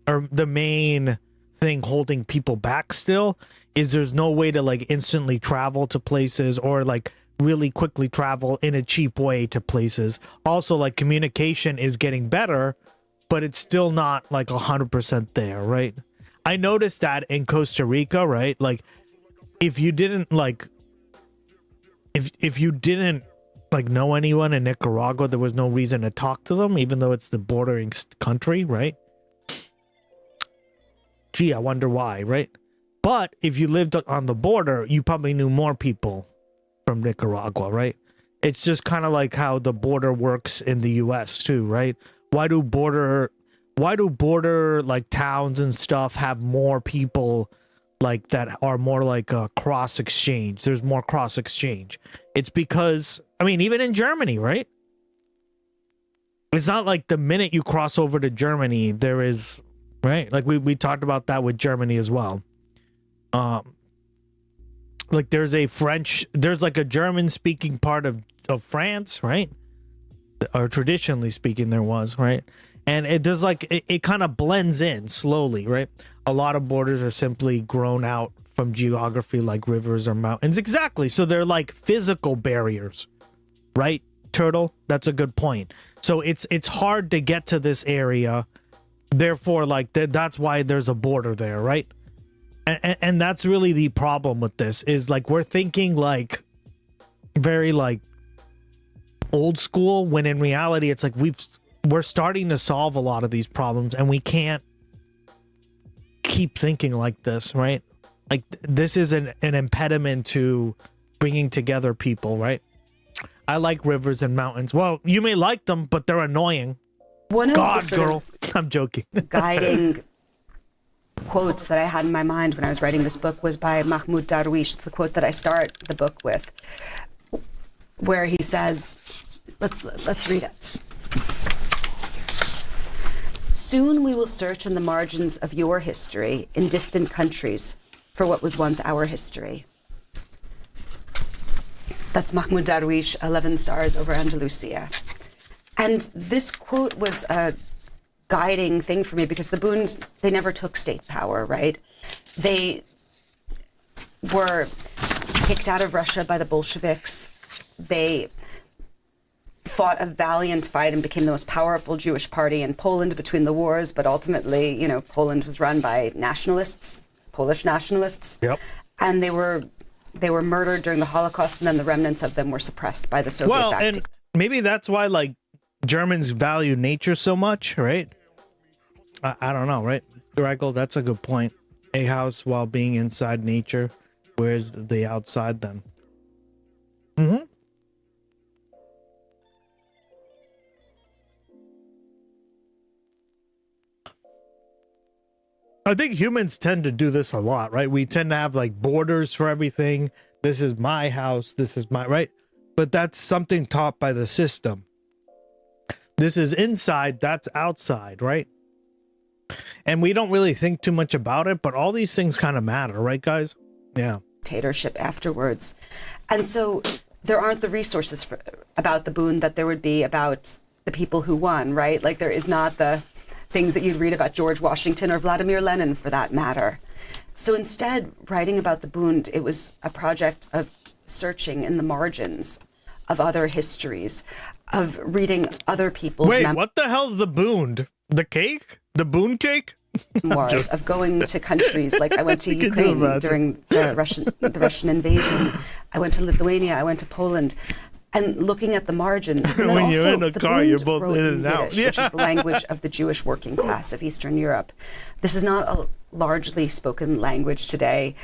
or the main thing holding people back still, is there's no way to like instantly travel to places, or like really quickly travel in a cheap way to places. Also, like communication is getting better, but it's still not like 100% there, right? I noticed that in Costa Rica, right? Like if you didn't like, if you didn't like know anyone in Nicaragua, there was no reason to talk to them, even though it's the bordering country, right? Gee, I wonder why, right? But if you lived on the border, you probably knew more people from Nicaragua, right? It's just kind of like how the border works in the U.S. too, right? Why do border like towns and stuff have more people like that are more like a cross exchange? There's more cross exchange. It's because, I mean, even in Germany, right? It's not like the minute you cross over to Germany, there is, right? Like we talked about that with Germany as well. Like there's like a German speaking part of France, right? Or traditionally speaking, there was, right? And there's like, it kind of blends in slowly, right? A lot of borders are simply grown out from geography, like rivers or mountains. Exactly. So they're like physical barriers, right? Turtle, that's a good point. So it's hard to get to this area. Therefore, like that's why there's a border there, right? And that's really the problem with this, is like we're thinking like very like old school, when in reality it's like we're starting to solve a lot of these problems, and we can't keep thinking like this, right? Like this is an impediment to bringing together people, right? I like rivers and mountains. Well, you may like them, but they're annoying. One of God, the girl. I'm joking. guiding quotes that I had in my mind when I was writing this book was by Mahmoud Darwish. It's the quote that I start the book with, where he says, let's read it. Soon we will search in the margins of your history in distant countries for what was once our history. That's Mahmoud Darwish, 11 Stars over Andalusia. And this quote was a guiding thing for me, because the Bund, they never took state power, right? They were kicked out of Russia by the Bolsheviks. They fought a valiant fight and became the most powerful Jewish party in Poland between the wars, but ultimately, you know, Poland was run by nationalists, Polish nationalists. Yep. And they were murdered during the Holocaust, and then the remnants of them were suppressed by the Soviet Well, and maybe that's why like Germans value nature so much, right? I don't know, right? Michael, that's a good point. A house while being inside nature. Where's the outside then? Mm-hmm. I think humans tend to do this a lot, right? We tend to have like borders for everything. This is my house. This is my, right? But that's something taught by the system. This is inside, that's outside, right? And we don't really think too much about it, but all these things kind of matter, right, guys? Yeah. Dictatorship afterwards. And so there aren't the resources about the Bund that there would be about the people who won, right? Like there is not the things that you'd read about George Washington or Vladimir Lenin, for that matter. So instead, writing about the Bund, it was a project of searching in the margins of other histories, of reading other people's Wait, what the hell's the Bund? The cake? The Bund cake? memoirs, of going to countries. Like I went to Ukraine during the Russian invasion. I went to Lithuania. I went to Poland. And looking at the margins. And then when also, you're in a car, you're both in and Yiddish, out. which is the language of the Jewish working class of Eastern Europe. This is not a largely spoken language today.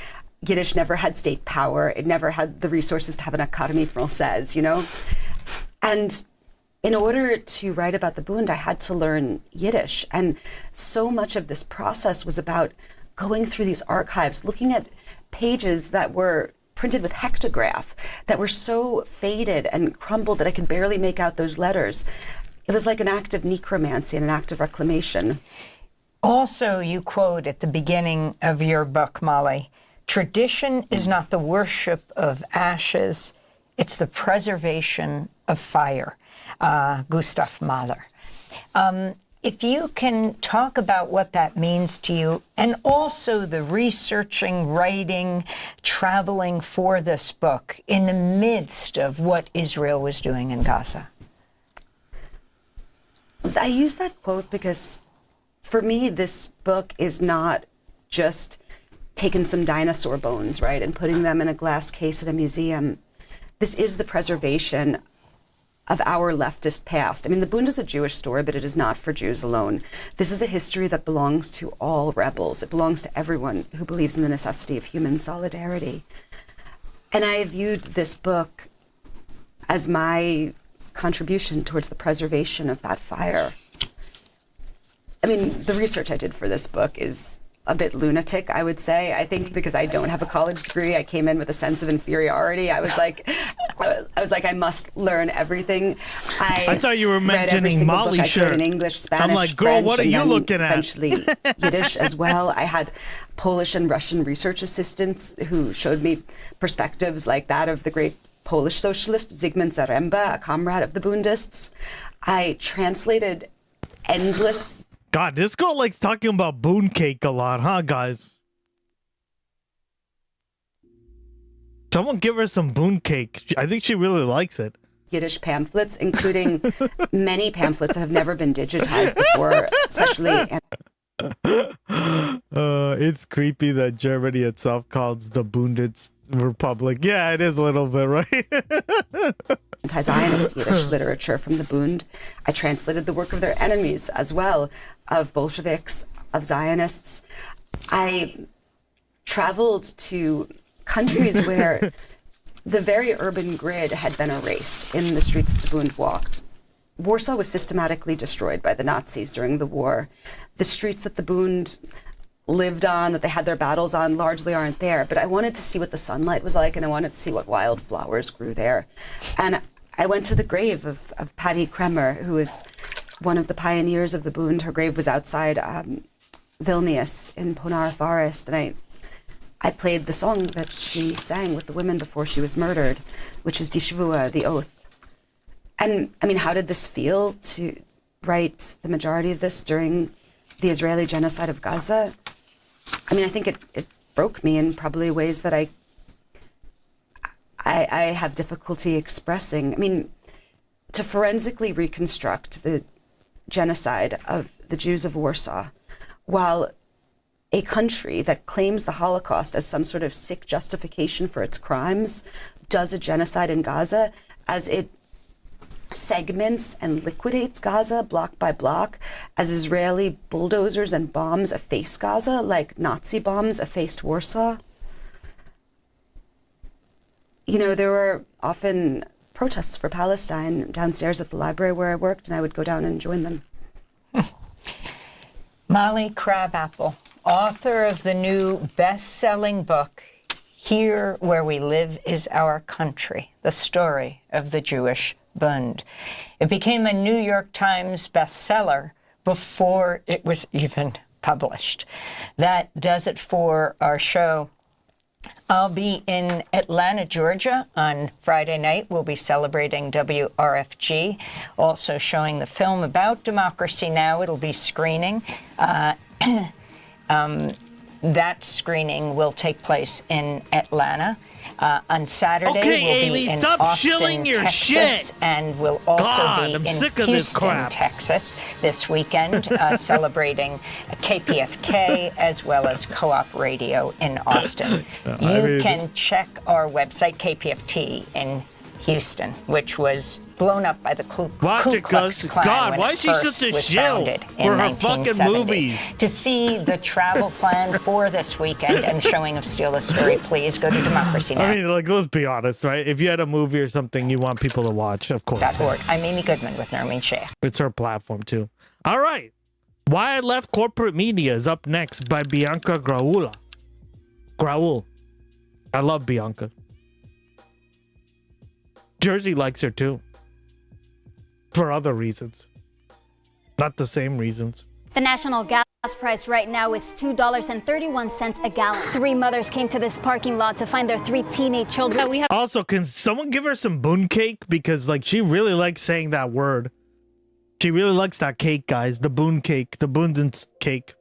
Yiddish never had state power. It never had the resources to have an Académie Française, you know? And in order to write about the Bund, I had to learn Yiddish. And so much of this process was about going through these archives, looking at pages that were printed with hectograph that were so faded and crumbled that I could barely make out those letters. It was like an act of necromancy and an act of reclamation. Also, you quote at the beginning of your book, Molly, tradition is not the worship of ashes, it's the preservation of fire. Gustav Mahler. If you can talk about what that means to you, and also the researching, writing, traveling for this book in the midst of what Israel was doing in Gaza. I use that quote because for me, this book is not just taking some dinosaur bones, right, and putting them in a glass case at a museum. This is the preservation of our leftist past. I mean, the Bund is a Jewish story, but it is not for Jews alone. This is a history that belongs to all rebels. It belongs to everyone who believes in the necessity of human solidarity. And I viewed this book as my contribution towards the preservation of that fire. I mean, the research I did for this book is a bit lunatic, I would say. I think because I don't have a college degree, I came in with a sense of inferiority. I was like, I must learn everything. I thought you were mentioning Molly shirt. In English, Spanish, I'm like, girl, French, what are you looking at? Eventually, Yiddish as well. I had Polish and Russian research assistants who showed me perspectives like that of the great Polish socialist Zygmunt Zaremba, a comrade of the Bundists. I translated endless. God, this girl likes talking about boon cake a lot, huh, guys? Someone give her some boon cake. I think she really likes it. Yiddish pamphlets, including many pamphlets that have never been digitized before, especially. It's creepy that Germany itself calls the Bundesrepublik Republic. Yeah, it is a little bit, right? Anti-Zionist Yiddish literature from the Bund. I translated the work of their enemies as well, of Bolsheviks, of Zionists. I traveled to countries where the very urban grid had been erased in the streets that the Bund walked. Warsaw was systematically destroyed by the Nazis during the war. The streets that the Bund lived on, that they had their battles on, largely aren't there. But I wanted to see what the sunlight was like, and I wanted to see what wildflowers grew there. And I went to the grave of Patty Kremer, who is one of the pioneers of the Bund. Her grave was outside Vilnius in Ponara Forest, and I played the song that she sang with the women before she was murdered, which is Die Shvua, the oath. And I mean, how did this feel to write the majority of this during the Israeli genocide of Gaza? I mean, I think it broke me in probably ways that I have difficulty expressing. I mean, to forensically reconstruct the genocide of the Jews of Warsaw, while a country that claims the Holocaust as some sort of sick justification for its crimes does a genocide in Gaza, as it segments and liquidates Gaza block by block, as Israeli bulldozers and bombs efface Gaza like Nazi bombs effaced Warsaw. You know, there were often protests for Palestine downstairs at the library where I worked, and I would go down and join them. Molly Crabapple, author of the new best-selling book, Here Where We Live Is Our Country, the story of the Jewish Bund. It became a New York Times bestseller before it was even published. That does it for our show. I'll be in Atlanta, Georgia on Friday night. We'll be celebrating WRFG, also showing the film about Democracy Now! It'll be screening. That screening will take place in Atlanta. On Saturday, okay, we'll be Amy, in stop Austin, shilling your Texas, shit. And we'll also God, be I'm in sick of this Houston, crap. Texas this weekend, celebrating KPFK as well as Co-op Radio in Austin. You can check our website, KPFT in Houston, which was blown up by the Ku Klux Klan. God, when why it is she first such a was shill founded for in her fucking 1970. movies? To see the travel plan for this weekend and the showing of Steal the Story, please go to Democracy Now! I mean, like, let's be honest, right? If you had a movie or something you want people to watch, of course. .org. I'm Amy Goodman with Nermeen Sheikh. It's her platform, too. All right. Why I Left Corporate Media is up next by Bianca Graul. I love Bianca. Jersey likes her too. For other reasons. Not the same reasons. The national gas price right now is $2.31 a gallon. 3 mothers came to this parking lot to find their 3 teenage children. Also, can someone give her some boon cake? Because like she really likes saying that word. She really likes that cake, guys. The boon cake. The Bundens cake.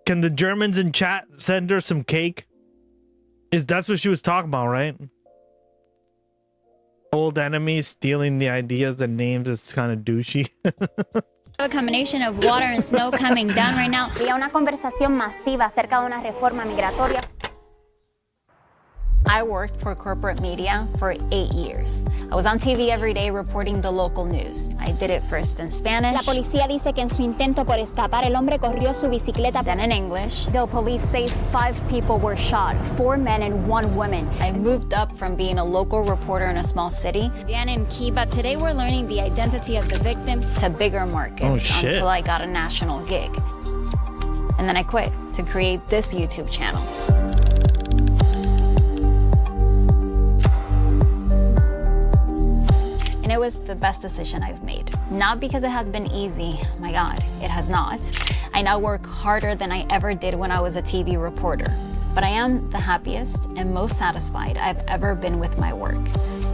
Can the Germans in chat send her some cake? That's what she was talking about, right? Old enemies stealing the ideas and names is kind of douchey. A combination of water and snow coming down right now. Había una conversación masiva acerca de una reforma migratoria. I worked for corporate media for 8 years. I was on TV every day reporting the local news. I did it first in Spanish. La policía dice que en su intento por escapar, el hombre corrió su bicicleta. Then in English. The police say 5 people were shot, 4 men and 1 woman. I moved up from being a local reporter in a small city. Dan and Kiba, today we're learning the identity of the victim to bigger markets until I got a national gig. And then I quit to create this YouTube channel. And it was the best decision I've made. Not because it has been easy, my God, it has not. I now work harder than I ever did when I was a TV reporter. But I am the happiest and most satisfied I've ever been with my work.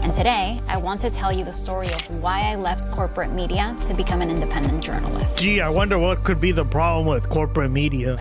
And today, I want to tell you the story of why I left corporate media to become an independent journalist. Gee, I wonder what could be the problem with corporate media.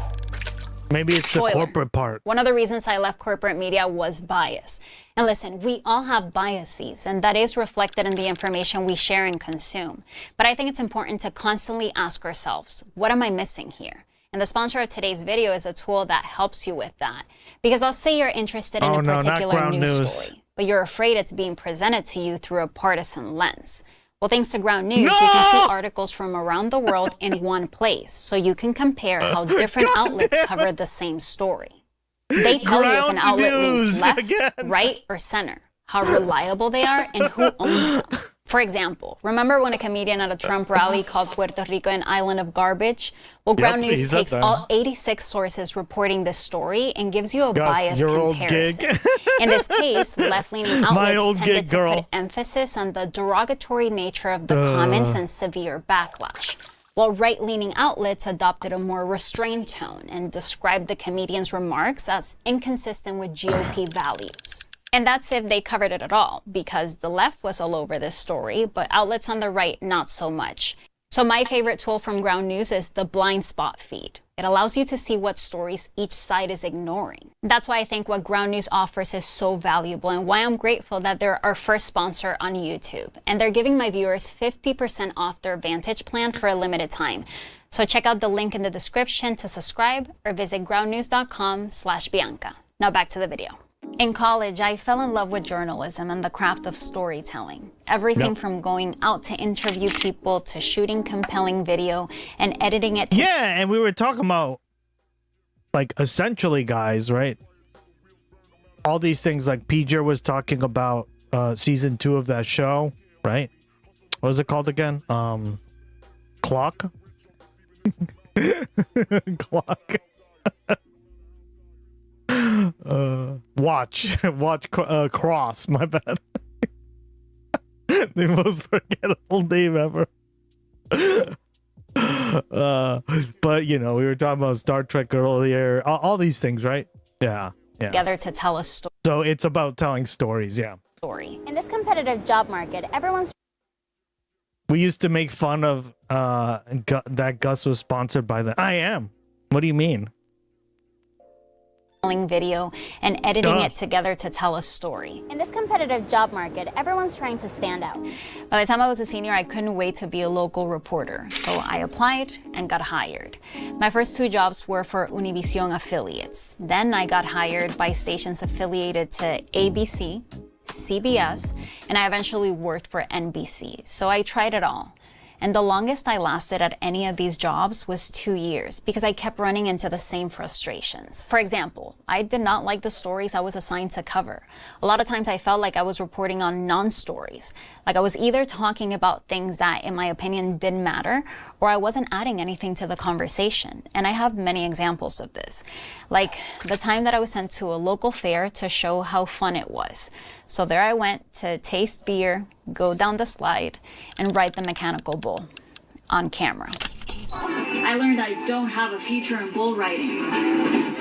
Maybe it's the corporate part. One of the reasons I left corporate media was bias. And listen, we all have biases, and that is reflected in the information we share and consume. But I think it's important to constantly ask ourselves, what am I missing here? And the sponsor of today's video is a tool that helps you with that. Because I'll say you're interested in a particular news story, but you're afraid it's being presented to you through a partisan lens. Well, thanks to Ground News, you can see articles from around the world in one place, so you can compare how different outlets cover the same story. They tell you if an outlet leans left, right, or center, how reliable they are, and who owns them. For example, remember when a comedian at a Trump rally called Puerto Rico an island of garbage? Well, Ground News takes all 86 sources reporting this story and gives you a biased comparison. In this case, left-leaning outlets tended to put emphasis on the derogatory nature of the comments and severe backlash, while right-leaning outlets adopted a more restrained tone and described the comedian's remarks as inconsistent with GOP values. And that's if they covered it at all, because the left was all over this story, but outlets on the right, not so much. So my favorite tool from Ground News is the blind spot feed. It allows you to see what stories each side is ignoring. That's why I think what Ground News offers is so valuable, and why I'm grateful that they're our first sponsor on YouTube. And they're giving my viewers 50% off their Vantage plan for a limited time. So check out the link in the description to subscribe, or visit groundnews.com/Bianca. Now back to the video. In college, I fell in love with journalism and the craft of storytelling. Everything from going out to interview people to shooting compelling video and editing it. Yeah, and we were talking about, like, essentially, guys, right? All these things, like PJ was talking about season 2 of that show, right? What was it called again? Clock? Clock. Watch Cross, my bad. The most forgettable name ever. But you know, we were talking about Star Trek earlier, all these things, right? Yeah. Together to tell a story. So it's about telling stories, yeah. In this competitive job market, everyone's... We used to make fun of that Gus was sponsored by the... I am. What do you mean? Video and editing it together to tell a story. In this competitive job market, everyone's trying to stand out. By the time I was a senior, I couldn't wait to be a local reporter, so I applied and got hired. My first 2 jobs were for Univision affiliates. Then I got hired by stations affiliated to ABC, CBS, and I eventually worked for NBC, so I tried it all. And the longest I lasted at any of these jobs was 2 years because I kept running into the same frustrations. For example, I did not like the stories I was assigned to cover. A lot of times I felt like I was reporting on non-stories. Like I was either talking about things that, in my opinion, didn't matter, or I wasn't adding anything to the conversation. And I have many examples of this. Like the time that I was sent to a local fair to show how fun it was. So there I went to taste beer, go down the slide, and ride the mechanical bull on camera. I learned I don't have a future in bull riding.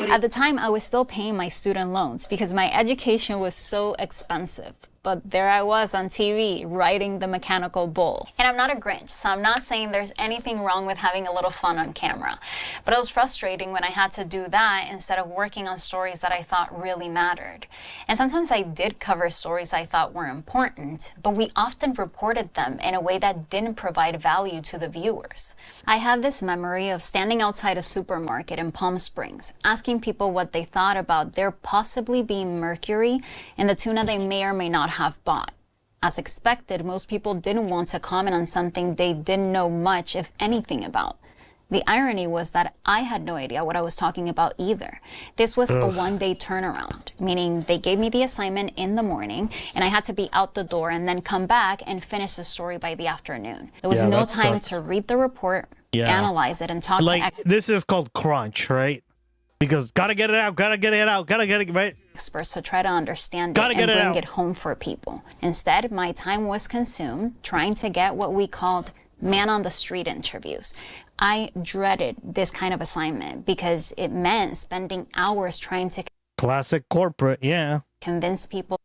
At the time, I was still paying my student loans because my education was so expensive. But there I was on TV riding the mechanical bull. And I'm not a Grinch, so I'm not saying there's anything wrong with having a little fun on camera. But it was frustrating when I had to do that instead of working on stories that I thought really mattered. And sometimes I did cover stories I thought were important, but we often reported them in a way that didn't provide value to the viewers. I have this memory of standing outside a supermarket in Palm Springs, asking people what they thought about there possibly being mercury in the tuna they may or may not have bought. As expected, most people didn't want to comment on something they didn't know much, if anything, about. The irony was that I had no idea what I was talking about either. This was a one-day turnaround, meaning they gave me the assignment in the morning and I had to be out the door and then come back and finish the story by the afternoon. There was no time to read the report, analyze it, and talk like, to this is called crunch, right? Because gotta get it out, gotta get it out, gotta get it, right? Experts to try to understand it and bring it home for people. Instead, my time was consumed trying to get what we called man on the street interviews. I dreaded this kind of assignment because it meant spending hours trying to classic corporate, convince people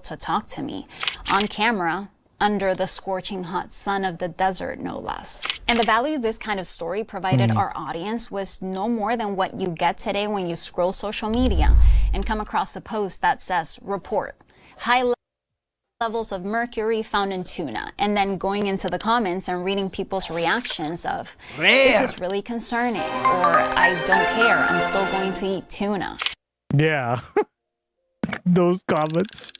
to talk to me on camera under the scorching hot sun of the desert, no less. And the value this kind of story provided our audience was no more than what you get today when you scroll social media and come across a post that says, report, high levels of mercury found in tuna, and then going into the comments and reading people's reactions of, this is really concerning, or I don't care, I'm still going to eat tuna. Yeah, those comments.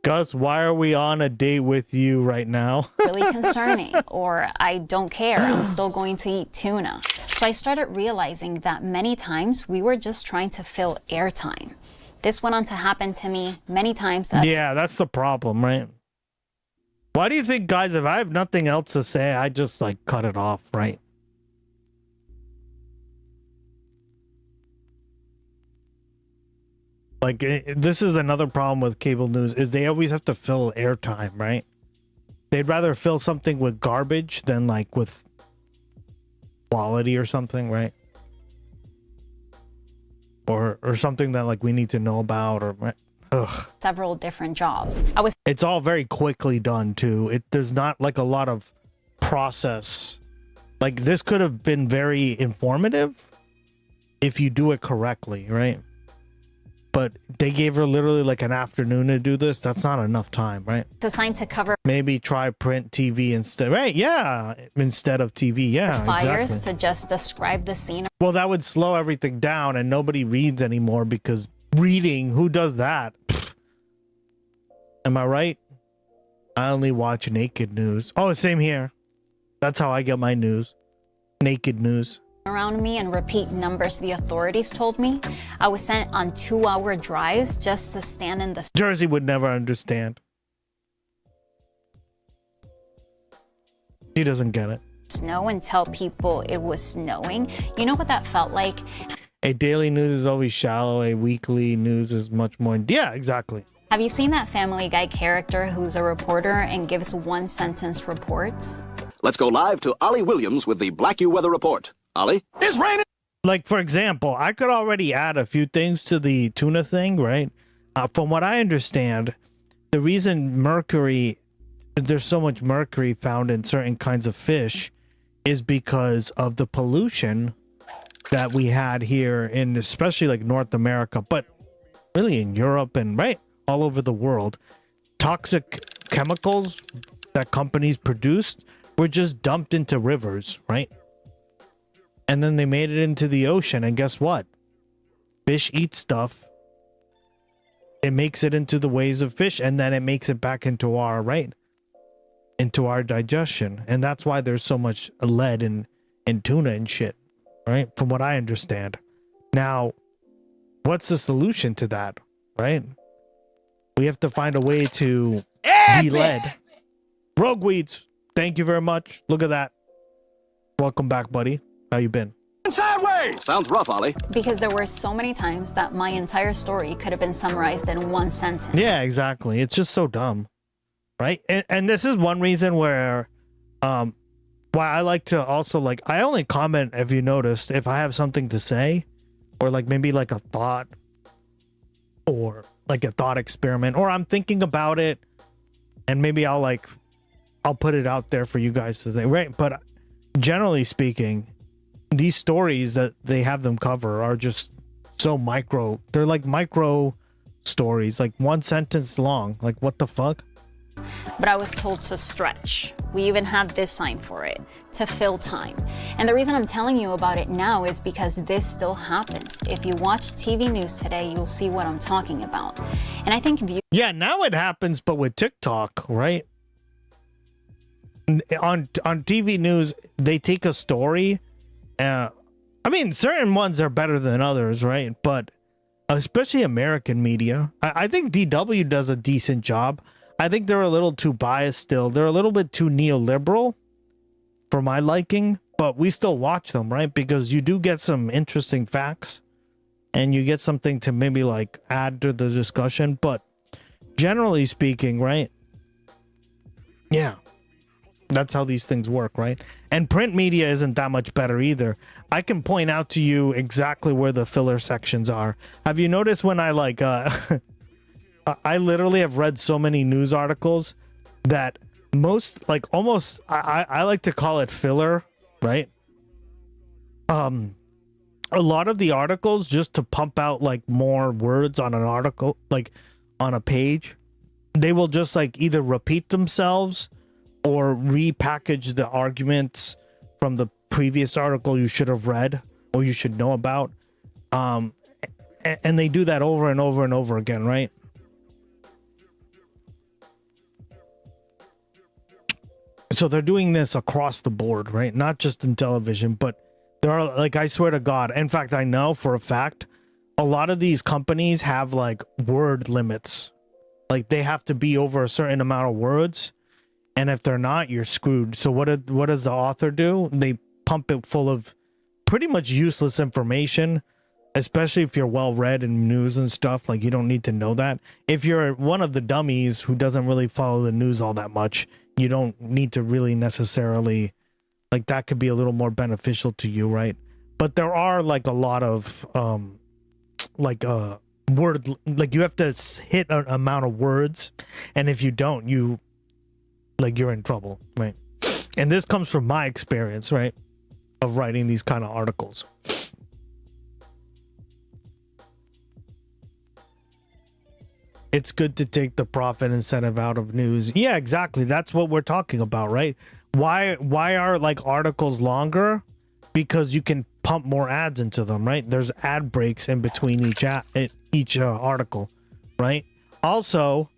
Gus, why are we on a date with you right now? Really concerning, or I don't care, I'm still going to eat tuna. So I started realizing that many times we were just trying to fill airtime. This went on to happen to me many times. Yeah, that's the problem, right? Why do you think, guys, if I have nothing else to say, I just like cut it off, right? Like, this is another problem with cable news, is they always have to fill airtime, right? They'd rather fill something with garbage than like with quality or something, right? Or something that like we need to know about, or several different jobs. It's all very quickly done too. There's not like a lot of process. Like, this could have been very informative if you do it correctly, right? But they gave her literally like an afternoon to do this. That's not enough time, right? It's assigned to cover maybe try print TV instead, right? Yeah, instead of TV, yeah, fires exactly. to just describe the scene. Well, that would slow everything down, and nobody reads anymore because reading, who does that? Am I right? I only watch naked news. Oh, same here. That's how I get my news. Naked news. Around me and repeat numbers the authorities told me. I was sent on 2-hour drives just to stand in the Jersey would never understand. He doesn't get it. Snow and tell people it was snowing. You know what that felt like? A daily news is always shallow. A weekly news is much more. Yeah, exactly. Have you seen that Family Guy character who's a reporter and gives one-sentence reports? Let's go live to Ollie Williams with the Black U Weather Report. Ollie? It's raining. Like, for example, I could already add a few things to the tuna thing, right? From what I understand, the reason there's so much mercury found in certain kinds of fish is because of the pollution that we had here in especially like North America, but really in Europe and right all over the world. Toxic chemicals that companies produced were just dumped into rivers, right? And then they made it into the ocean, and guess what? Fish eat stuff, it makes it into the ways of fish, and then it makes it back into our digestion. And that's why there's so much lead in tuna and shit, right? From what I understand. Now, what's the solution to that, right? We have to find a way to de-lead. Rogue Weeds, thank you very much. Look at that. Welcome back, buddy. How you been? Sideways! Sounds rough, Ollie. Because there were so many times that my entire story could have been summarized in one sentence. Yeah, exactly. It's just so dumb, right? And this is one reason where, why I like to also, like, I only comment, if you noticed, if I have something to say, or like maybe like a thought, or like a thought experiment, or I'm thinking about it, and maybe I'll put it out there for you guys to think, right? But generally speaking, these stories that they have them cover are just so micro. They're like micro stories, like one sentence long. Like, what the fuck? But I was told to stretch. We even had this sign for it, to fill time. And the reason I'm telling you about it now is because this still happens. If you watch TV news today, you'll see what I'm talking about. And I think yeah, now it happens, but with TikTok, right? On TV news, they take a story. I mean, certain ones are better than others, right? But especially American media, I think DW does a decent job. I think they're a little too biased still. They're a little bit too neoliberal for my liking, but we still watch them, right? Because you do get some interesting facts and you get something to maybe like add to the discussion. But generally speaking, right? Yeah. That's how these things work, right? And print media isn't that much better either. I can point out to you exactly where the filler sections are. Have you noticed when I like I literally have read so many news articles that most, like almost, I like to call it filler, right? A lot of the articles, just to pump out like more words on an article, like on a page, they will just like either repeat themselves or repackage the arguments from the previous article you should have read or you should know about. And they do that over and over and over again, right? So they're doing this across the board, right? Not just in television, but there are, like, I swear to God. In fact, I know for a fact, a lot of these companies have like word limits. Like they have to be over a certain amount of words. And if they're not, you're screwed. So what does the author do? They pump it full of pretty much useless information, especially if you're well-read in news and stuff. Like, you don't need to know that. If you're one of the dummies who doesn't really follow the news all that much, you don't need to really necessarily, like, that could be a little more beneficial to you, right? But there are, like, a lot of, word, like, you have to hit an amount of words. And if you don't, you're in trouble, right? And this comes from my experience, right, of writing these kind of articles. It's good to take the profit incentive out of news. Yeah, exactly. That's what we're talking about, right? Why are like articles longer? Because you can pump more ads into them, right? There's ad breaks in between each article, right? Also,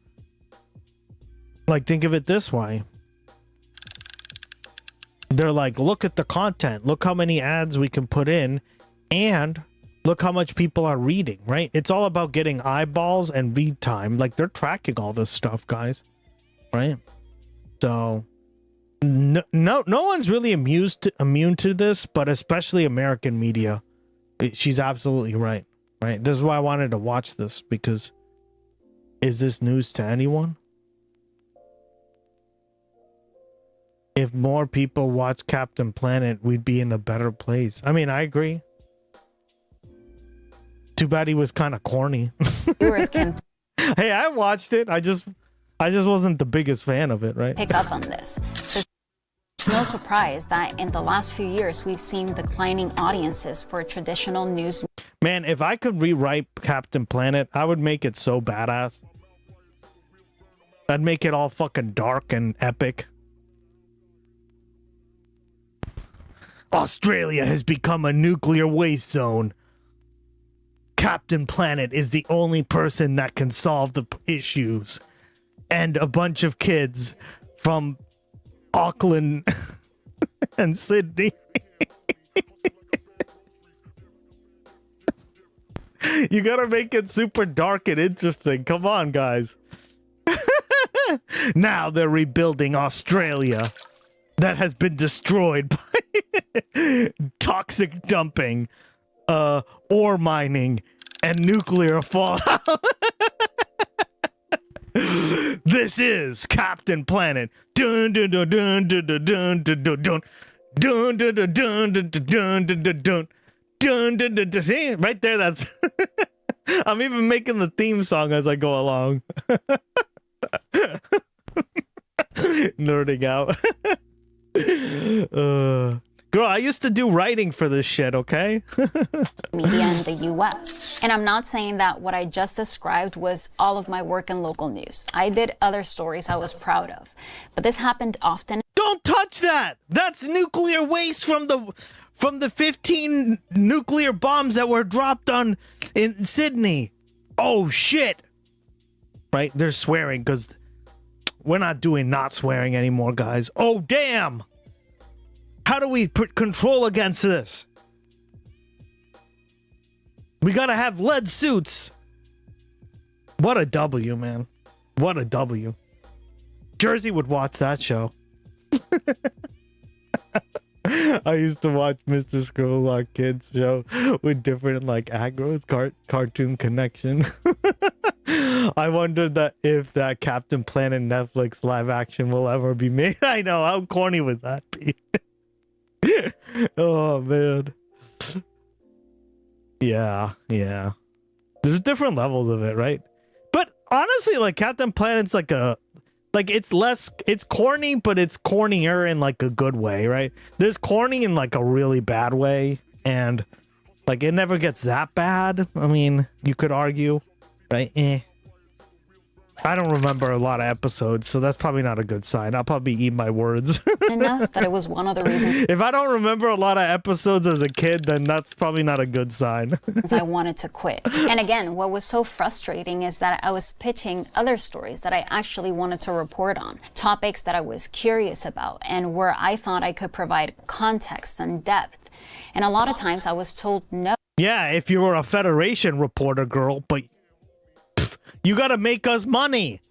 like, think of it this way. They're like, look at the content. Look how many ads we can put in. And look how much people are reading, right? It's all about getting eyeballs and read time. Like, they're tracking all this stuff, guys. Right? So, no one's really immune to this, but especially American media. She's absolutely right. Right? This is why I wanted to watch this, because is this news to anyone? If more people watch Captain Planet, we'd be in a better place. I mean, I agree. Too bad he was kind of corny. Hey, I watched it. I just wasn't the biggest fan of it, right? Pick up on this. It's no surprise that in the last few years, we've seen declining audiences for traditional news. Man, if I could rewrite Captain Planet, I would make it so badass. I'd make it all fucking dark and epic. Australia has become a nuclear waste zone. Captain Planet is the only person that can solve the issues. And a bunch of kids from Auckland and Sydney. You gotta make it super dark and interesting. Come on, guys. Now they're rebuilding Australia that has been destroyed by toxic dumping, ore mining, and nuclear fallout. This is Captain Planet. Dun dun dun dun dun dun dun dun dun dun dun dun dun dun dun dun dun dun dun dun. See, right there. That's. I'm even making the theme song as I go along. Nerding out. Girl, I used to do writing for this shit, okay? Media in the U.S. And I'm not saying that what I just described was all of my work in local news. I did other stories I was proud of. But this happened often. Don't touch that! That's nuclear waste from the 15 nuclear bombs that were dropped in Sydney. Oh, shit! Right? They're swearing because we're not doing not swearing anymore, guys. Oh, damn! How do we put control against this? We gotta have lead suits. What a W, man. What a W. Jersey would watch that show. I used to watch Mr. Screwlock Kids show with different like agros, cartoon connection. I wonder that if that Captain Planet Netflix live action will ever be made. I know, how corny would that be? Oh man. Yeah. There's different levels of it, right? But honestly, like Captain Planet's it's corny, but it's cornier in like a good way, right? There's corny in like a really bad way, and like it never gets that bad. I mean, you could argue, right? I don't remember a lot of episodes, so that's probably not a good sign. I'll probably eat my words. Enough that it was one of the reasons. If I don't remember a lot of episodes as a kid, then that's probably not a good sign. I wanted to quit. And again, what was so frustrating is that I was pitching other stories that I actually wanted to report on, topics that I was curious about, and where I thought I could provide context and depth. And a lot of times I was told no. Yeah, if you were a Federation reporter, girl, but you gotta make us money.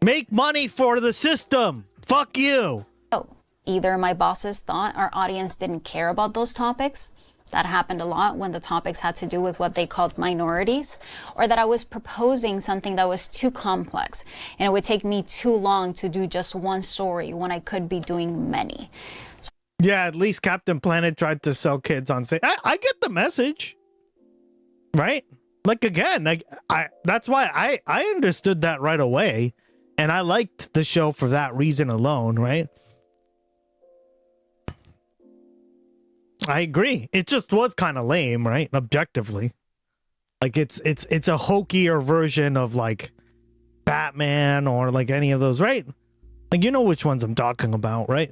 Make money for the system. Fuck you. Oh, either my bosses thought our audience didn't care about those topics. That happened a lot when the topics had to do with what they called minorities, or that I was proposing something that was too complex and it would take me too long to do just one story when I could be doing many. Yeah, at least Captain Planet tried to sell kids on say. I get the message, right? Like again, that's why I understood that right away, and I liked the show for that reason alone, right? I agree. It just was kind of lame, right? Objectively, like it's a hokier version of like Batman or like any of those, right? Like you know which ones I'm talking about, right?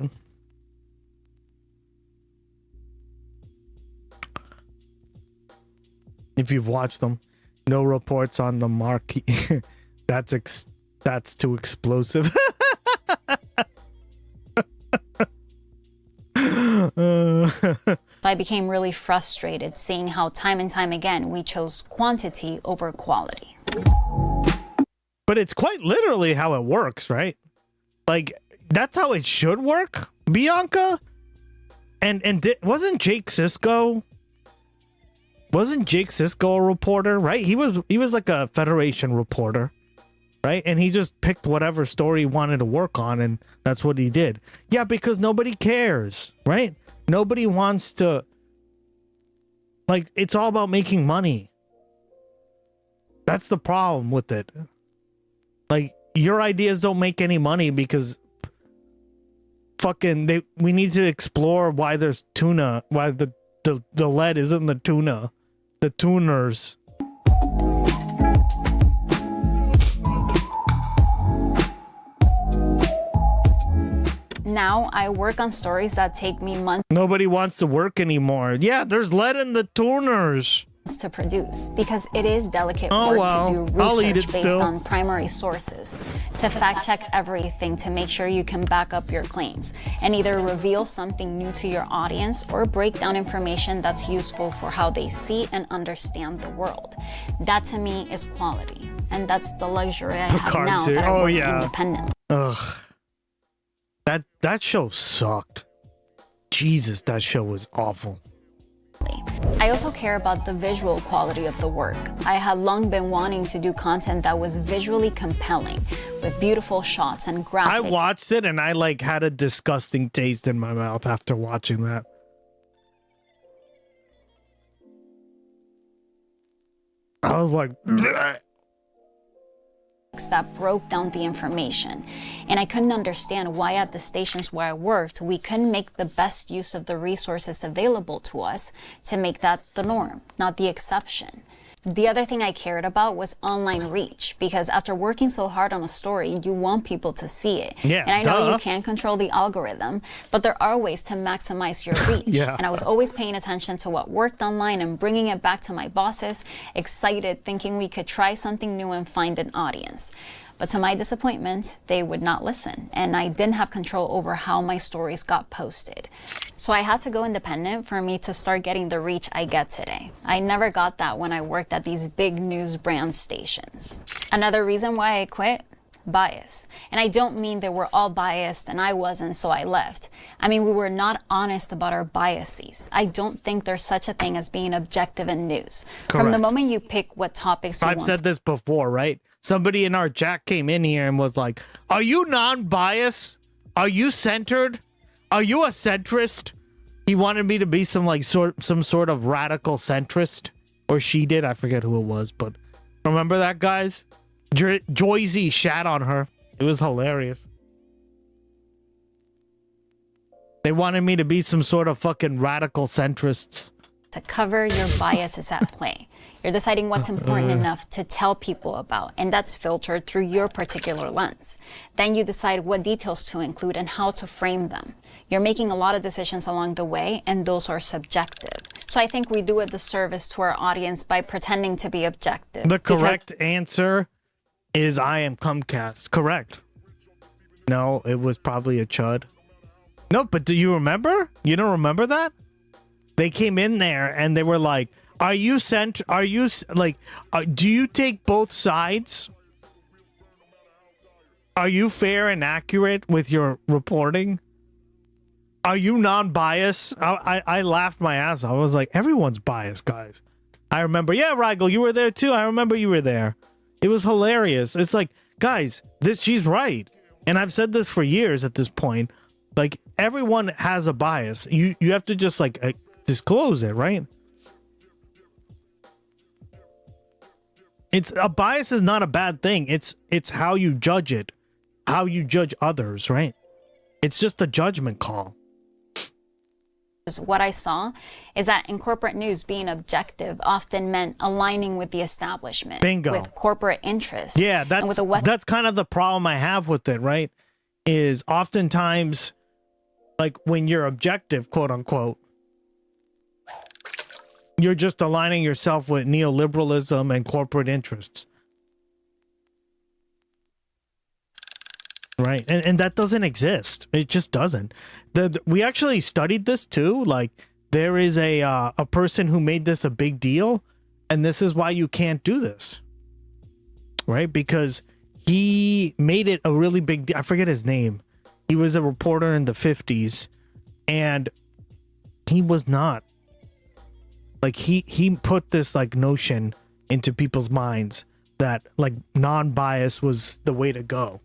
If you've watched them, no reports on the marquee. That's too explosive. I became really frustrated seeing how time and time again we chose quantity over quality. But it's quite literally how it works, right? Like that's how it should work, Bianca. And wasn't Jake Sisko? Wasn't Jake Sisko a reporter, right? He was like a Federation reporter, right? And he just picked whatever story he wanted to work on, and that's what he did. Yeah, because nobody cares, right? Nobody wants to, like, it's all about making money. That's the problem with it. Like, your ideas don't make any money because fucking we need to explore why there's tuna, why the lead is in the tuna. The tuners. Now I work on stories that take me months. Nobody wants to work anymore. Yeah, there's lead in the tuners. to produce, because it is delicate Oh, work well, to do I'll eat research it based still. on primary sources, to fact check everything to make sure you can back up your claims, and either reveal something new to your audience or break down information that's useful for how they see and understand the world. That to me is quality, and that's the luxury I have Picard now series. that I Oh, work yeah. independently. Ugh. That show sucked. Jesus, that show was awful. I also care about the visual quality of the work. I had long been wanting to do content that was visually compelling, with beautiful shots and graphics. I watched it and I like had a disgusting taste in my mouth after watching that. I was like, bleh. That broke down the information, and I couldn't understand why at the stations where I worked we couldn't make the best use of the resources available to us to make that the norm, not the exception. The other thing I cared about was online reach, because after working so hard on a story, you want people to see it. Yeah, and I know duh. you can't control the algorithm, but there are ways to maximize your reach. Yeah. And I was always paying attention to what worked online and bringing it back to my bosses, excited, thinking we could try something new and find an audience. But to my disappointment, they would not listen, and I didn't have control over how my stories got posted. So I had to go independent for me to start getting the reach I get today. I never got that when I worked at these big news brand stations. Another reason why I quit? Bias. And I don't mean they were all biased and I wasn't, so I left. I mean, we were not honest about our biases. I don't think there's such a thing as being objective in news. From the Correct. moment you pick what topics you I've want said this before, right? Somebody in our chat came in here and was like, are you non-biased? Are you centered? Are you a centrist? He wanted me to be some sort of radical centrist. Or she did. I forget who it was. But remember that, guys? Joyzy shat on her. It was hilarious. They wanted me to be some sort of fucking radical centrists. to cover your biases at play. You're deciding what's important enough to tell people about, and that's filtered through your particular lens. Then you decide what details to include and how to frame them. You're making a lot of decisions along the way, and those are subjective. So I think we do a disservice to our audience by pretending to be objective. The correct answer is I am Comcast. Correct. No, it was probably a chud. No, but do you remember? You don't remember that? They came in there and they were like, do you take both sides? Are you fair and accurate with your reporting? Are you non-biased? I laughed my ass off. I was like, everyone's biased, guys. I remember, yeah, Rigel, you were there too. I remember you were there. It was hilarious. It's like, guys, she's right. And I've said this for years at this point. Like, everyone has a bias. You have to just disclose it, right? A bias is not a bad thing. It's how you judge it, how you judge others, right? It's just a judgment call. What I saw is that in corporate news, being objective often meant aligning with the establishment, Bingo. with corporate interests. Yeah, and with the that's kind of the problem I have with it, right? Is oftentimes, like, when you're objective, quote unquote, you're just aligning yourself with neoliberalism and corporate interests. Right. And that doesn't exist. It just doesn't. We actually studied this too. Like, there is a person who made this a big deal, and this is why you can't do this. Right? Because he made it a really big deal. I forget his name. He was a reporter in the 50s, and he was not. Like, he put this notion into people's minds that non-bias was the way to go.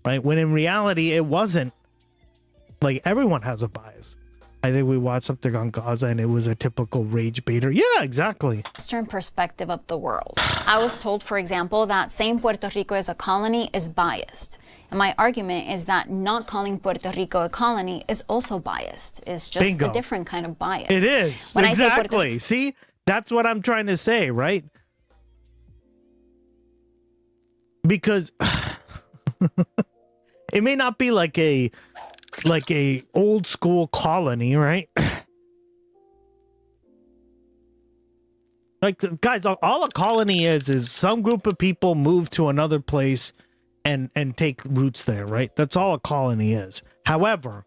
Right? When in reality, it wasn't. Like, everyone has a bias. I think we watched something on Gaza and it was a typical rage baiter. Yeah, exactly. Western perspective of the world. I was told, for example, that saying Puerto Rico is a colony is biased. And my argument is that not calling Puerto Rico a colony is also biased. It's just Bingo. a different kind of bias. It is. When Exactly. See, that's what I'm trying to say, right? Because it may not be like a old school colony, right? Like, guys, all a colony is some group of people move to another place and take roots there, right? That's all a colony is. However,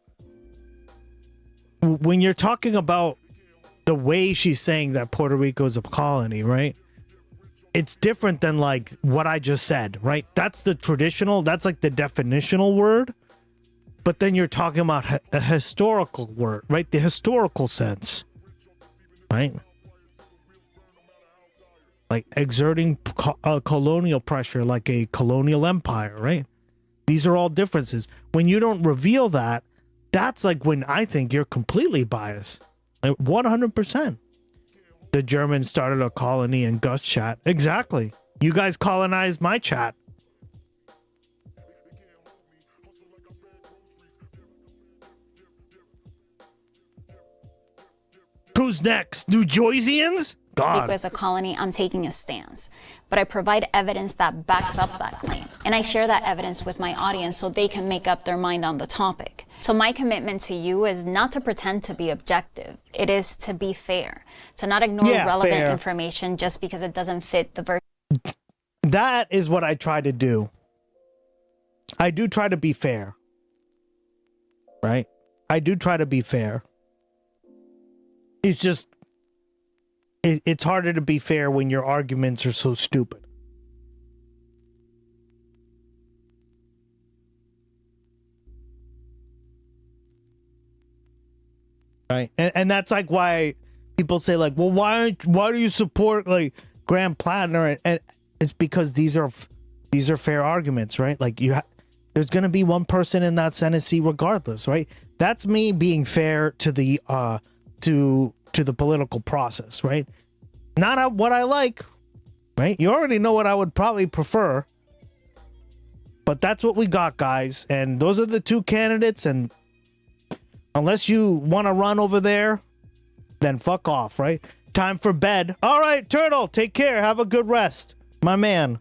when you're talking about the way she's saying that Puerto Rico is a colony, right? It's different than like what I just said, right? That's the traditional, that's like the definitional word. But then you're talking about a historical word, right? The historical sense, right? Like exerting colonial pressure like a colonial empire, right? These are all differences. When you don't reveal that, that's like when I think you're completely biased. Like 100%. The Germans started a colony in Gus chat. Exactly. You guys colonized my chat. Who's next? New Jerseyans? God. Because as a colony, I'm taking a stance. But I provide evidence that backs up that claim. And I share that evidence with my audience so they can make up their mind on the topic. So my commitment to you is not to pretend to be objective. It is to be fair. To not ignore relevant information just because it doesn't fit the version. That is what I try to do. I do try to be fair. Right? I do try to be fair. It's just, it's harder to be fair when your arguments are so stupid. Right? And that's like why people say like, well, why do you support like Graham Plattner? And it's because these are fair arguments, right? Like there's going to be one person in that Senate seat regardless, right? That's me being fair to the to the political process, right? Not what I like, right? You already know what I would probably prefer. But that's what we got, guys. And those are the two candidates. And unless you want to run over there, then fuck off, right? Time for bed. All right, Turtle, take care. Have a good rest. My man.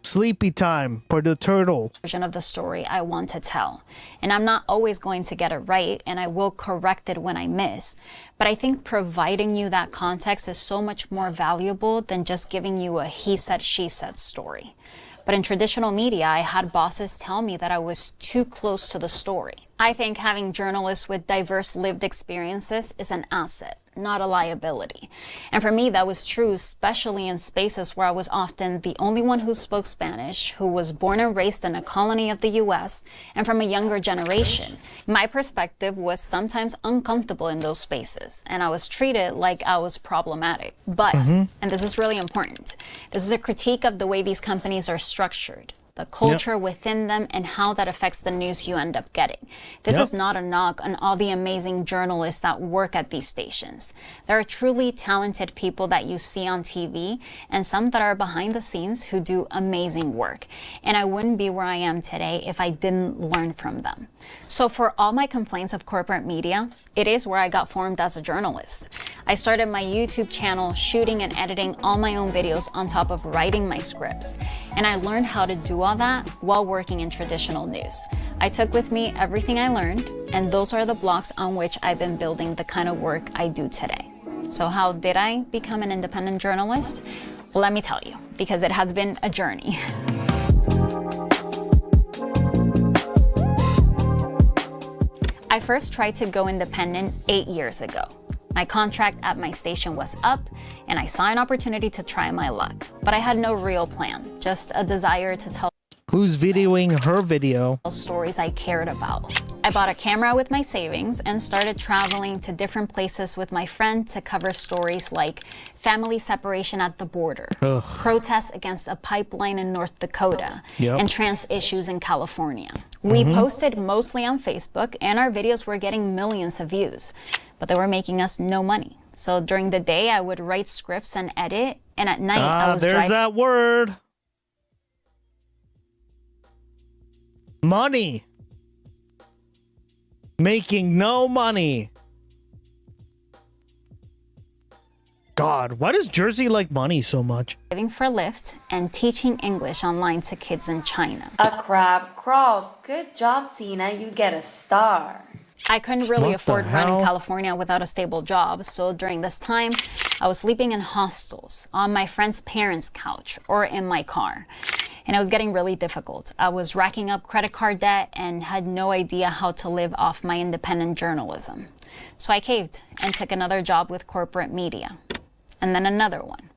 Sleepy time for the turtle. Version of the story I want to tell. And I'm not always going to get it right, and I will correct it when I miss. But I think providing you that context is so much more valuable than just giving you a he said, she said story. But in traditional media, I had bosses tell me that I was too close to the story. I think having journalists with diverse lived experiences is an asset, not a liability. And for me, that was true, especially in spaces where I was often the only one who spoke Spanish, who was born and raised in a colony of the U.S., and from a younger generation. My perspective was sometimes uncomfortable in those spaces, and I was treated like I was problematic. But, and this is really important, this is a critique of the way these companies are structured, the culture within them, and how that affects the news you end up getting. This is not a knock on all the amazing journalists that work at these stations. There are truly talented people that you see on TV, and some that are behind the scenes who do amazing work. And I wouldn't be where I am today if I didn't learn from them. So for all my complaints of corporate media, it is where I got formed as a journalist. I started my YouTube channel shooting and editing all my own videos on top of writing my scripts. And I learned how to do all that while working in traditional news. I took with me everything I learned, and those are the blocks on which I've been building the kind of work I do today. So how did I become an independent journalist? Well, let me tell you, because it has been a journey. I first tried to go independent 8 years ago. My contract at my station was up, and I saw an opportunity to try my luck. But I had no real plan, just a desire to tell Who's videoing her video? Stories I cared about. I bought a camera with my savings and started traveling to different places with my friend to cover stories like family separation at the border, protests against a pipeline in North Dakota, and trans issues in California. We posted mostly on Facebook, and our videos were getting millions of views, but they were making us no money. So during the day, I would write scripts and edit, and at night I was there's that word. Money. Making no money. God, why does Jersey like money so much? Driving for Lyft and teaching English online to kids in China. A crab crawls. Good job, Tina. You get a star. I couldn't really What afford the rent in hell? California without a stable job, so during this time, I was sleeping in hostels, on my friend's parents' couch, or in my car. And it was getting really difficult. I was racking up credit card debt and had no idea how to live off my independent journalism. So I caved and took another job with corporate media, and then another one.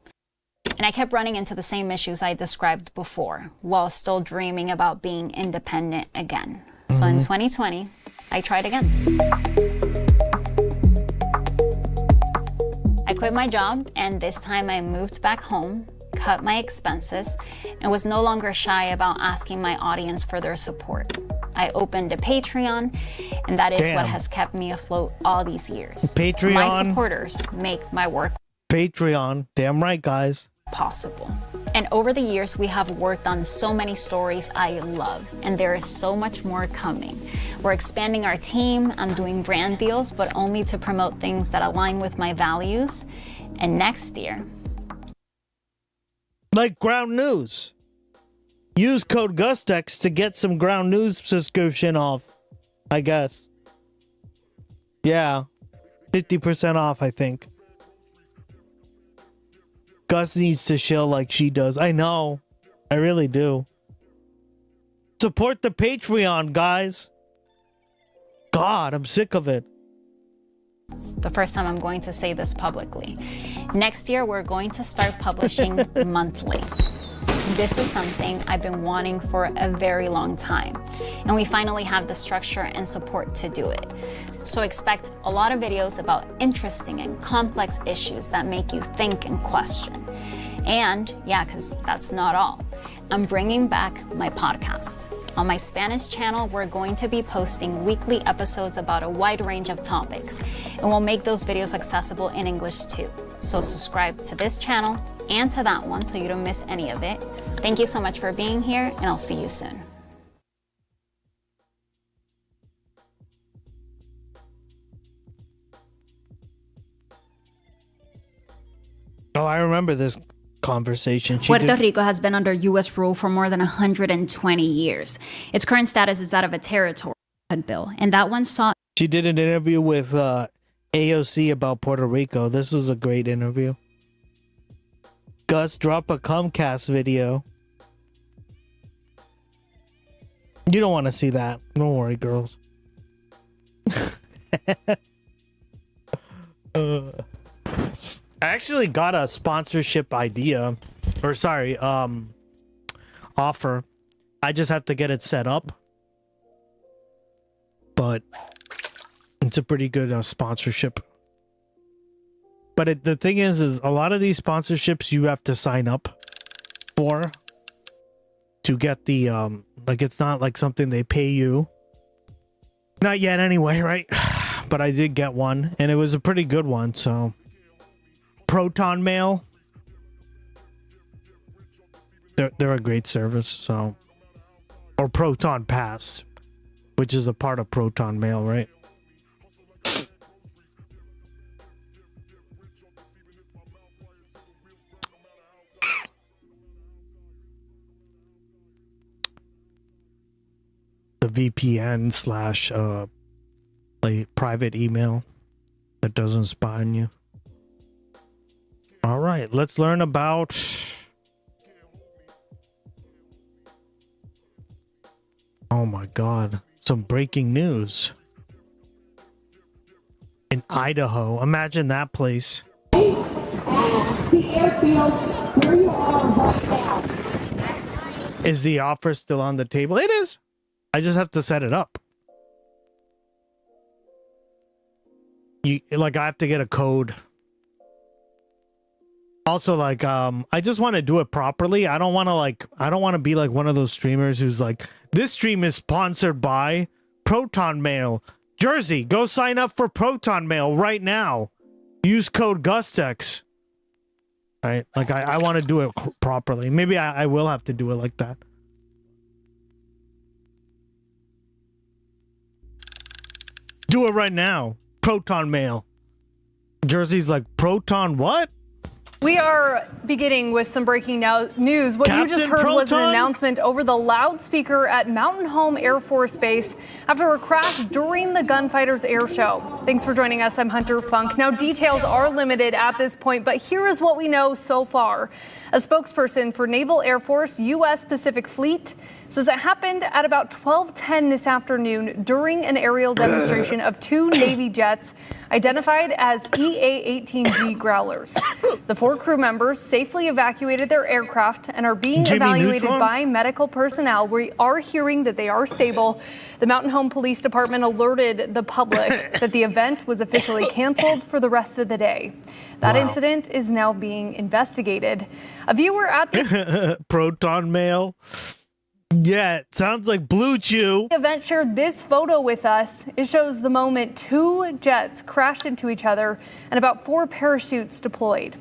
And I kept running into the same issues I described before, while still dreaming about being independent again. So in 2020, I tried again. I quit my job, and this time I moved back home, cut my expenses, and was no longer shy about asking my audience for their support. I opened a Patreon, and that is what Damn. has kept me afloat all these years. Patreon? My supporters make my work Patreon. Damn right, guys. possible. And over the years, we have worked on so many stories I love, and there is so much more coming. We're expanding our team, I'm doing brand deals, but only to promote things that align with my values. And next year, Like Ground News. Use code Gustex to get some Ground News subscription off, I guess. Yeah. 50% off, I think. Gus needs to chill like she does. I know. I really do. Support the Patreon, guys. God, I'm sick of it. it's the first time I'm going to say this publicly. Next year, we're going to start publishing monthly. This is something I've been wanting for a very long time, and we finally have the structure and support to do it. So expect a lot of videos about interesting and complex issues that make you think and question. And yeah, because that's not all. I'm bringing back my podcast. On my Spanish channel, we're going to be posting weekly episodes about a wide range of topics, and we'll make those videos accessible in English too. So subscribe to this channel and to that one so you don't miss any of it. Thank you so much for being here, and I'll see you soon. Oh, I remember this conversation. Puerto Rico has been under U.S. rule for more than 120 years. Its current status is that of a territory bill, and that one saw She did an interview with AOC about Puerto Rico. This was a great interview. Gus, drop a Comcast video. You don't want to see that. Don't worry, girls. I actually got a sponsorship idea, or sorry, offer. I just have to get it set up. But it's a pretty good sponsorship. But the thing is a lot of these sponsorships you have to sign up for to get the like, it's not like something they pay you. Not yet anyway, right? But I did get one, and it was a pretty good one. So Proton Mail, they're a great service. So, or Proton Pass, which is a part of Proton Mail, right? The VPN slash like private email that doesn't spy on you. All right, let's learn about oh my god, some breaking news in Idaho. Imagine that place. The airfield where you are right now. Is the offer still on the table? It is. I just have to set it up. I have to get a code. Also, like, I just want to do it properly. I don't want to be like one of those streamers who's like, this stream is sponsored by Proton Mail. Jersey, go sign up for Proton Mail right now. Use code Gustex. Right? Like, I want to do it properly. Maybe I will have to do it like that. Do it right now. Proton Mail. Jersey's like, Proton what? We are beginning with some breaking news. What you just heard was an announcement over the loudspeaker at Mountain Home Air Force Base after a crash during the Gunfighters Air Show. Thanks for joining us. I'm Hunter Funk. Now, details are limited at this point, but here is what we know so far. A spokesperson for Naval Air Force U.S. Pacific Fleet says it happened at about 12:10 this afternoon during an aerial demonstration of two Navy jets identified as EA-18G Growlers. The 4 crew members safely evacuated their aircraft and are being evaluated by medical personnel. We are hearing that they are stable. The Mountain Home Police Department alerted the public that the event was officially canceled for the rest of the day. That incident is now being investigated. A viewer at the Proton mail. Yeah, it sounds like Blue Chew. The event shared this photo with us. It shows the moment 2 jets crashed into each other and about 4 parachutes deployed.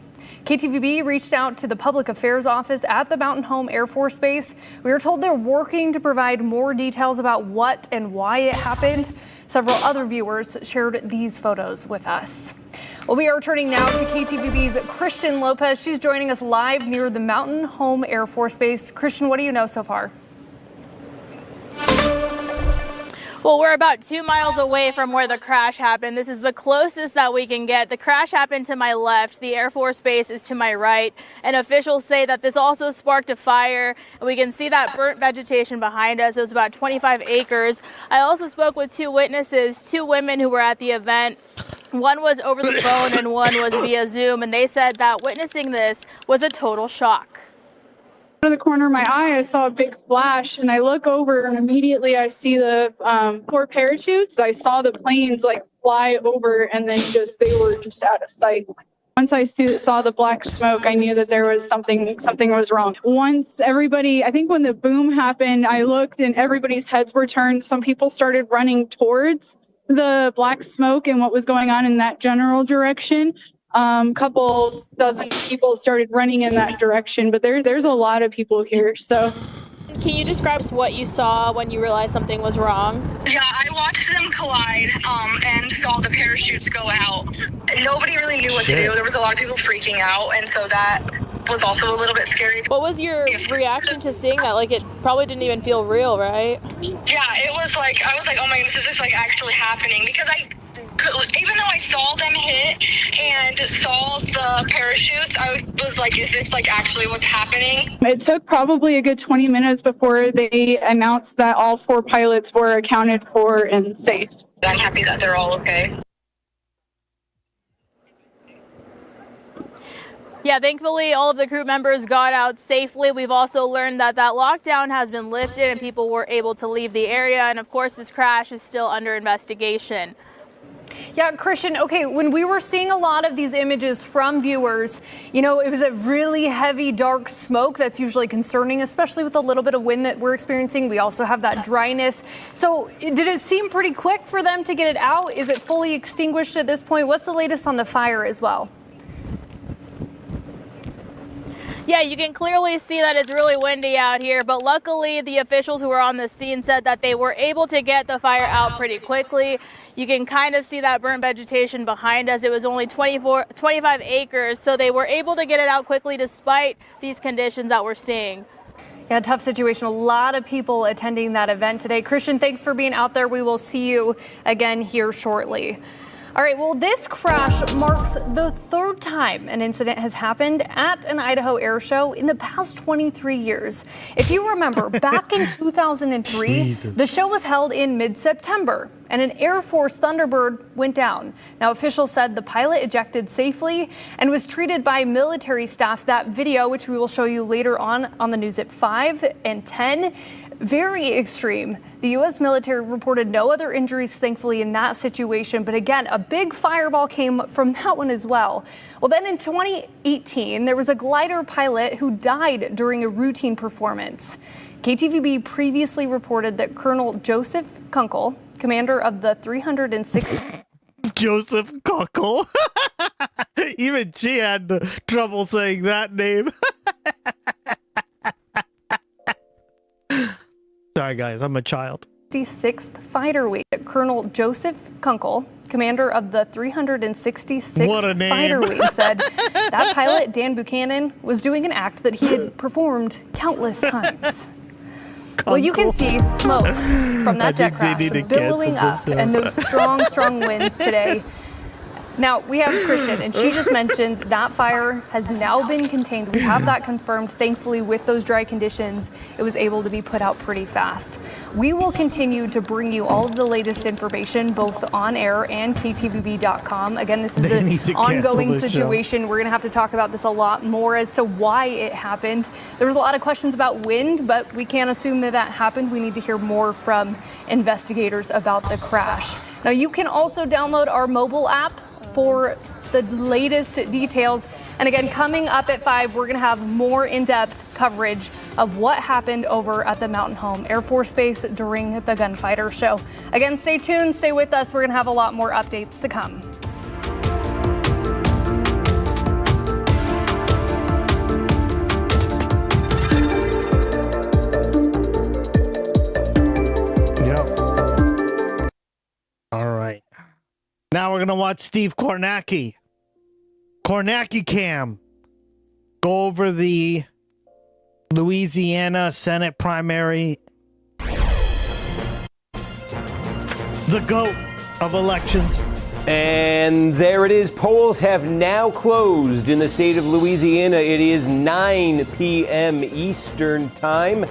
KTVB reached out to the Public Affairs Office at the Mountain Home Air Force Base. We were told they're working to provide more details about what and why it happened. Several other viewers shared these photos with us. Well, we are turning now to KTVB's Christian Lopez. She's joining us live near the Mountain Home Air Force Base. Christian, what do you know so far? Well, we're about 2 miles away from where the crash happened. This is the closest that we can get. The crash happened to my left. The Air Force Base is to my right. And officials say that this also sparked a fire. And we can see that burnt vegetation behind us. It was about 25 acres. I also spoke with 2 witnesses, 2 women who were at the event. One was over the phone and one was via Zoom. And they said that witnessing this was a total shock. Out of the corner of my eye, I saw a big flash, and I look over, and immediately I see the 4 parachutes. I saw the planes like fly over, and then they were just out of sight. Once I saw the black smoke, I knew that there was something was wrong. Once everybody, I think when the boom happened, I looked, and everybody's heads were turned. Some people started running towards the black smoke and what was going on in that general direction. Couple dozen people started running in that direction, but there's a lot of people here. So, can you describe what you saw when you realized something was wrong? Yeah, I watched them collide and saw the parachutes go out. Nobody really knew what to do. There was a lot of people freaking out, and so that was also a little bit scary. What was your reaction to seeing that? Like, it probably didn't even feel real, right? Yeah, it was like, I was like, oh my goodness, is this like actually happening? Because even though I saw them hit and saw the parachutes, I was like, is this like actually what's happening? It took probably a good 20 minutes before they announced that all 4 pilots were accounted for and safe. I'm happy that they're all okay. Yeah, thankfully, all of the crew members got out safely. We've also learned that lockdown has been lifted and people were able to leave the area. And of course, this crash is still under investigation. Yeah, Christian, okay, when we were seeing a lot of these images from viewers, you know, it was a really heavy, dark smoke that's usually concerning, especially with a little bit of wind that we're experiencing. We also have that dryness. So did it seem pretty quick for them to get it out? Is it fully extinguished at this point? What's the latest on the fire as well? Yeah, you can clearly see that it's really windy out here, but luckily the officials who were on the scene said that they were able to get the fire out pretty quickly. You can kind of see that burnt vegetation behind us. It was only 25 acres, so they were able to get it out quickly despite these conditions that we're seeing. Yeah, tough situation. A lot of people attending that event today. Christian, thanks for being out there. We will see you again here shortly. All right, well, this crash marks the 3rd time an incident has happened at an Idaho air show in the past 23 years. If you remember, back in 2003, the show was held in mid-September, and an Air Force Thunderbird went down. Now, officials said the pilot ejected safely and was treated by military staff. That video, which we will show you later on the news at 5 and 10, very extreme. The U.S. military reported no other injuries, thankfully, in that situation. But again, a big fireball came from that one as well. Well, then in 2018, there was a glider pilot who died during a routine performance. KTVB previously reported that Colonel Joseph Kunkel, commander of the 306th... Joseph Kunkel. Even she had trouble saying that name. Sorry, guys, I'm a child. 66th Fighter Wing. Colonel Joseph Kunkel, commander of the 366th What a name. Fighter Wing, said that pilot, Dan Buchanan, was doing an act that he had performed countless times. Well, you can see smoke from that jet crash billowing up and those strong, strong winds today. Now, we have Christian, and she just mentioned that fire has now been contained. We have that confirmed. Thankfully, with those dry conditions, it was able to be put out pretty fast. We will continue to bring you all of the latest information, both on air and KTVB.com. Again, this is an ongoing situation. We're going to have to talk about this a lot more as to why it happened. There was a lot of questions about wind, but we can't assume that that happened. We need to hear more from investigators about the crash. Now, you can also download our mobile app for the latest details. And again, coming up at 5, we're going to have more in-depth coverage of what happened over at the Mountain Home Air Force Base during the gunfighter show. Again, stay tuned, stay with us. We're going to have a lot more updates to come. Yep. All right. Now we're going to watch Steve Kornacki. Kornacki Cam. Go over the Louisiana Senate primary. The GOAT of elections. And there it is. Polls have now closed in the state of Louisiana. It is 9 p.m. Eastern Time.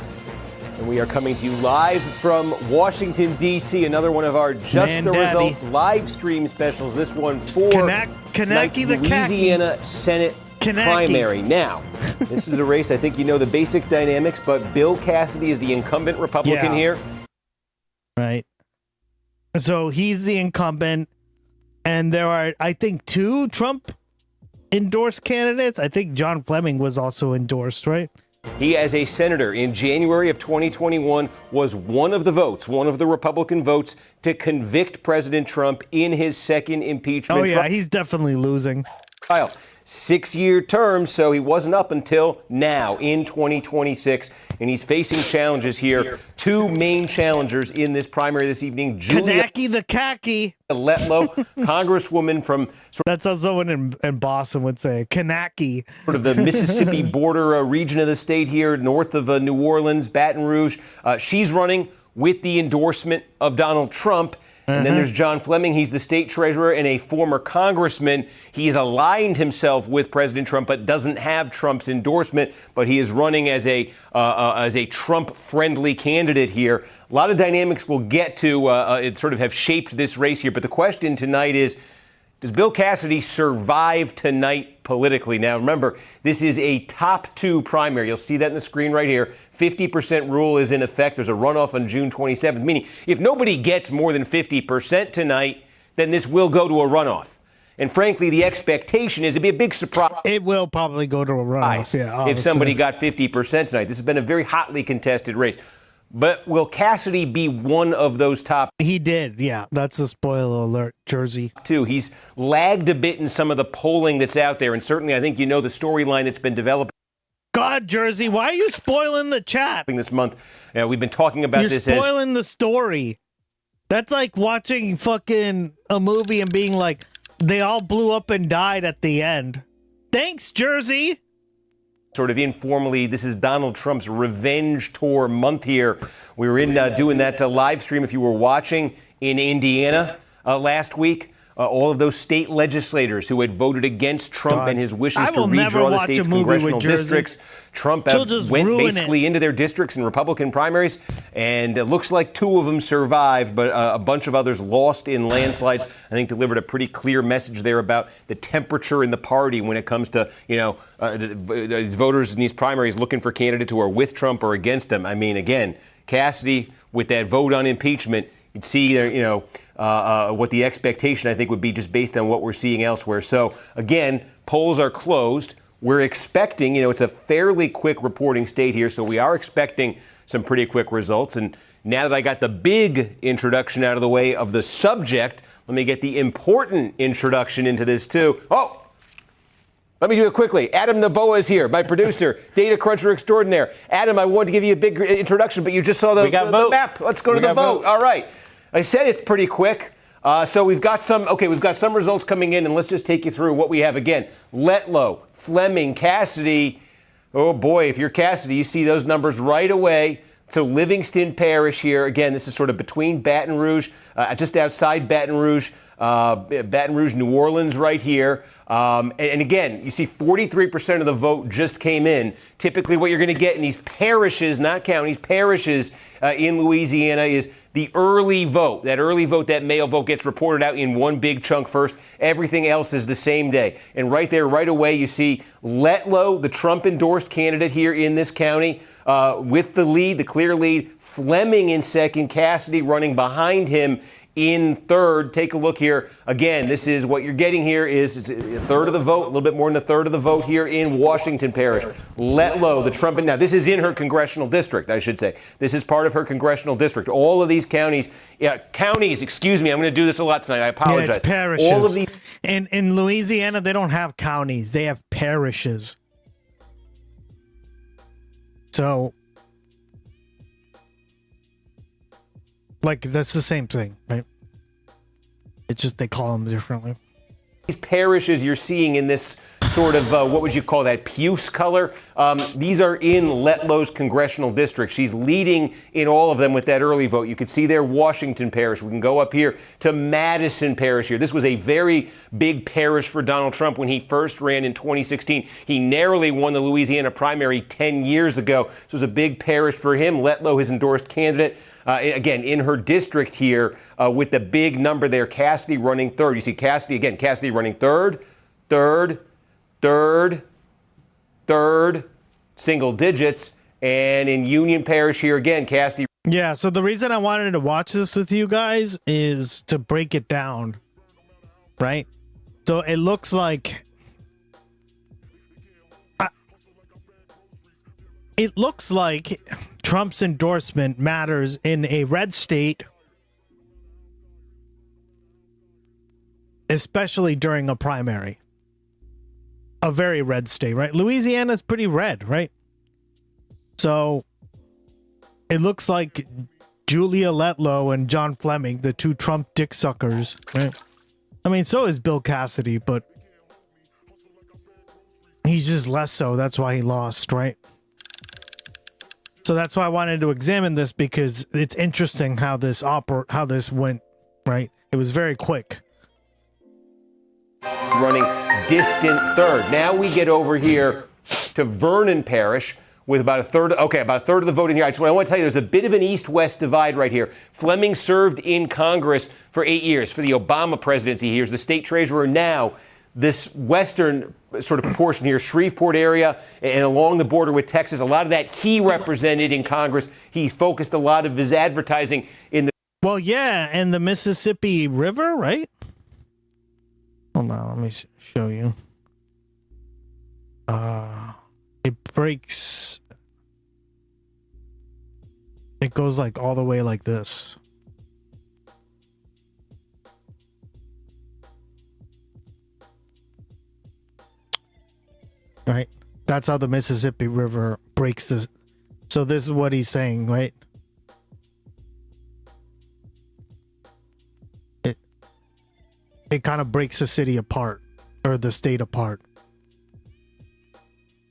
And we are coming to you live from Washington, D.C. Another one of our Just the Results live stream specials. This one for tonight's Louisiana Senate primary. Now, this is a race. I think you know the basic dynamics, but Bill Cassidy is the incumbent Republican here. Right. So he's the incumbent. And there are, I think, 2 Trump endorsed candidates. I think John Fleming was also endorsed, right? He, as a senator in January of 2021, was one of the Republican votes to convict President Trump in his second impeachment. Oh, yeah, he's definitely losing. Kyle, 6-year term, so he wasn't up until now in 2026, and he's facing challenges here. 2 main challengers in this primary this evening. Kanaki the khaki. Letlow, Congresswoman from... That's how someone in Boston would say, Kanaki. Sort of the Mississippi border region of the state here, north of New Orleans, Baton Rouge. She's running with the endorsement of Donald Trump. And then there's John Fleming. He's the state treasurer and a former congressman. He has aligned himself with President Trump, but doesn't have Trump's endorsement. But he is running as a Trump-friendly candidate here. A lot of dynamics we'll get to. It sort of have shaped this race here. But the question tonight is, does Bill Cassidy survive tonight politically? Now, remember, this is a top 2 primary. You'll see that in the screen right here. 50% rule is in effect. There's a runoff on June 27th, meaning if nobody gets more than 50% tonight, then this will go to a runoff. And frankly, the expectation is it'd be a big surprise. It will probably go to a runoff, yeah, obviously. If somebody got 50% tonight. This has been a very hotly contested race. But will Cassidy be one of those top? He did, yeah. That's a spoiler alert, Jersey. He's lagged a bit in some of the polling that's out there. And certainly, I think you know the storyline that's been developed. God, Jersey, why are you spoiling the chat? This month, we've been talking about this. You're spoiling the story. That's like watching fucking a movie and being like, they all blew up and died at the end. Thanks, Jersey. Sort of informally, this is Donald Trump's revenge tour month here. We were in doing that live stream, if you were watching, in Indiana last week. All of those state legislators who had voted against Trump and his wishes to redraw the state's congressional districts. Trump went basically into their districts in Republican primaries, and it looks like 2 of them survived, but a bunch of others lost in landslides. I think delivered a pretty clear message there about the temperature in the party when it comes to, these voters in these primaries looking for candidates who are with Trump or against him. I mean, again, Cassidy with that vote on impeachment, you'd see there, what the expectation, I think, would be just based on what we're seeing elsewhere. So, again, polls are closed. We're expecting, it's a fairly quick reporting state here, so we are expecting some pretty quick results. And now that I got the big introduction out of the way of the subject, let me get the important introduction into this, too. Oh, let me do it quickly. Adam Naboa is here, my producer, data cruncher extraordinaire. Adam, I wanted to give you a big introduction, but you just saw the map. Let's go to the vote. All right. I said it's pretty quick. So we've got some results coming in, and let's just take you through what we have again. Letlow, Fleming, Cassidy. Oh boy, if you're Cassidy, you see those numbers right away. So Livingston Parish here, again, this is sort of between Baton Rouge, just outside Baton Rouge, New Orleans right here. And again, you see 43% of the vote just came in. Typically what you're going to get in these parishes, not counties, parishes in Louisiana is the early vote. That early vote, that mail vote gets reported out in one big chunk first. Everything else is the same day. And right there, right away, you see Letlow, the Trump-endorsed candidate here in this county, with the lead, the clear lead. Fleming in second, Cassidy running behind him in third. Take a look here. Again, this is what you're getting here is it's a third of the vote, a little bit more than a third of the vote here in Washington Parish. Letlow, the Trump, now this is in her congressional district, I should say. This is part of her congressional district. All of these counties, excuse me, I'm going to do this a lot tonight. I apologize. Yeah, it's parishes. All of these. In Louisiana, they don't have counties. They have parishes. So, like, that's the same thing, right? It's just they call them differently. These parishes you're seeing in this sort of, what would you call that, puce color? These are in Letlow's congressional district. She's leading in all of them with that early vote. You can see there Washington Parish. We can go up here to Madison Parish here. This was a very big parish for Donald Trump when he first ran in 2016. He narrowly won the Louisiana primary 10 years ago. So it was a big parish for him. Letlow, his endorsed candidate. Again, in her district here with the big number there, Cassidy running third. You see Cassidy running third, single digits. And in Union Parish here again, Cassidy. Yeah, so the reason I wanted to watch this with you guys is to break it down, right? So it looks like Trump's endorsement matters in a red state, especially during a primary. A very red state, right? Louisiana's pretty red, right? So it looks like Julia Letlow and John Fleming, the two Trump dick suckers, right? I mean, so is Bill Cassidy, but he's just less so. That's why he lost, right? So that's why I wanted to examine this, because it's interesting how this went, right? It was very quick. Running distant third. Now we get over here to Vernon Parish with about a third of the vote in here. I want to tell you, there's a bit of an east-west divide right here. Fleming served in Congress for 8 years for the Obama presidency. Here's the state treasurer now. This western sort of portion here, Shreveport area and along the border with Texas, a lot of that he represented in Congress. He's focused a lot of his advertising in the... Well, yeah, and the Mississippi River, right? Hold on, let me show you. It breaks... It goes like all the way like this. Right? That's how the Mississippi River breaks this. So this is what he's saying, right? It kind of breaks the city apart, or the state apart.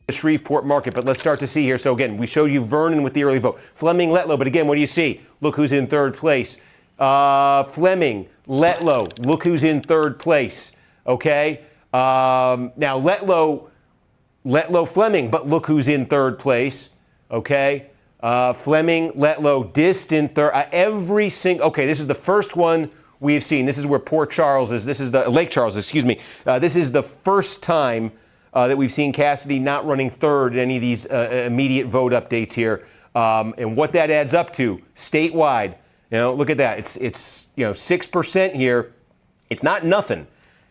The Shreveport market, but let's start to see here. So again, we showed you Vernon with the early vote. Fleming, Letlow, but again, what do you see? Look who's in third place. Fleming, Letlow, look who's in third place. Okay? Now Letlow, Fleming, but look who's in third place. Okay? Fleming, Letlow, distant third. Okay, this is the first one we've seen. This is where Port Charles is. This is the Lake Charles, excuse me. This is the first time that we've seen Cassidy not running third in any of these immediate vote updates here. And what that adds up to statewide, look at that. It's 6% here. It's not nothing.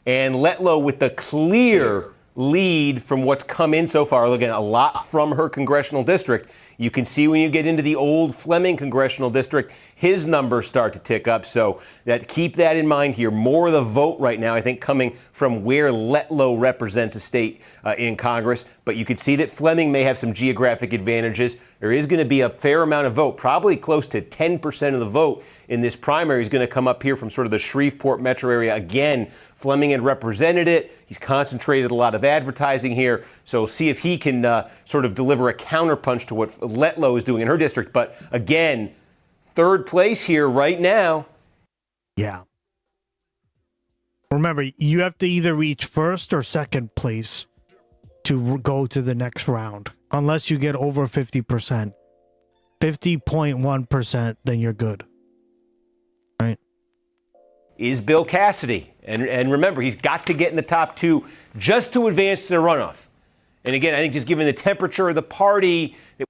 And Letlow with the clear lead from what's come in so far, again, a lot from her congressional district, You can see when you get into the old Fleming congressional district, his numbers start to tick up. So keep that in mind here. More of the vote right now, I think, coming from where Letlow represents a state in Congress. But you can see that Fleming may have some geographic advantages. There is going to be a fair amount of vote, probably close to 10% of the vote in this primary is going to come up here from sort of the Shreveport metro area. Again, Fleming had represented it. He's concentrated a lot of advertising here. So we'll see if he can sort of deliver a counterpunch to what Letlow is doing in her district. But again, third place here right now. Yeah. Remember, you have to either reach first or second place to go to the next round. Unless you get over 50%. 50.1%, then you're good. Right? Is Bill Cassidy. And remember, he's got to get in the top two just to advance to the runoff. And again, I think just given the temperature of the party that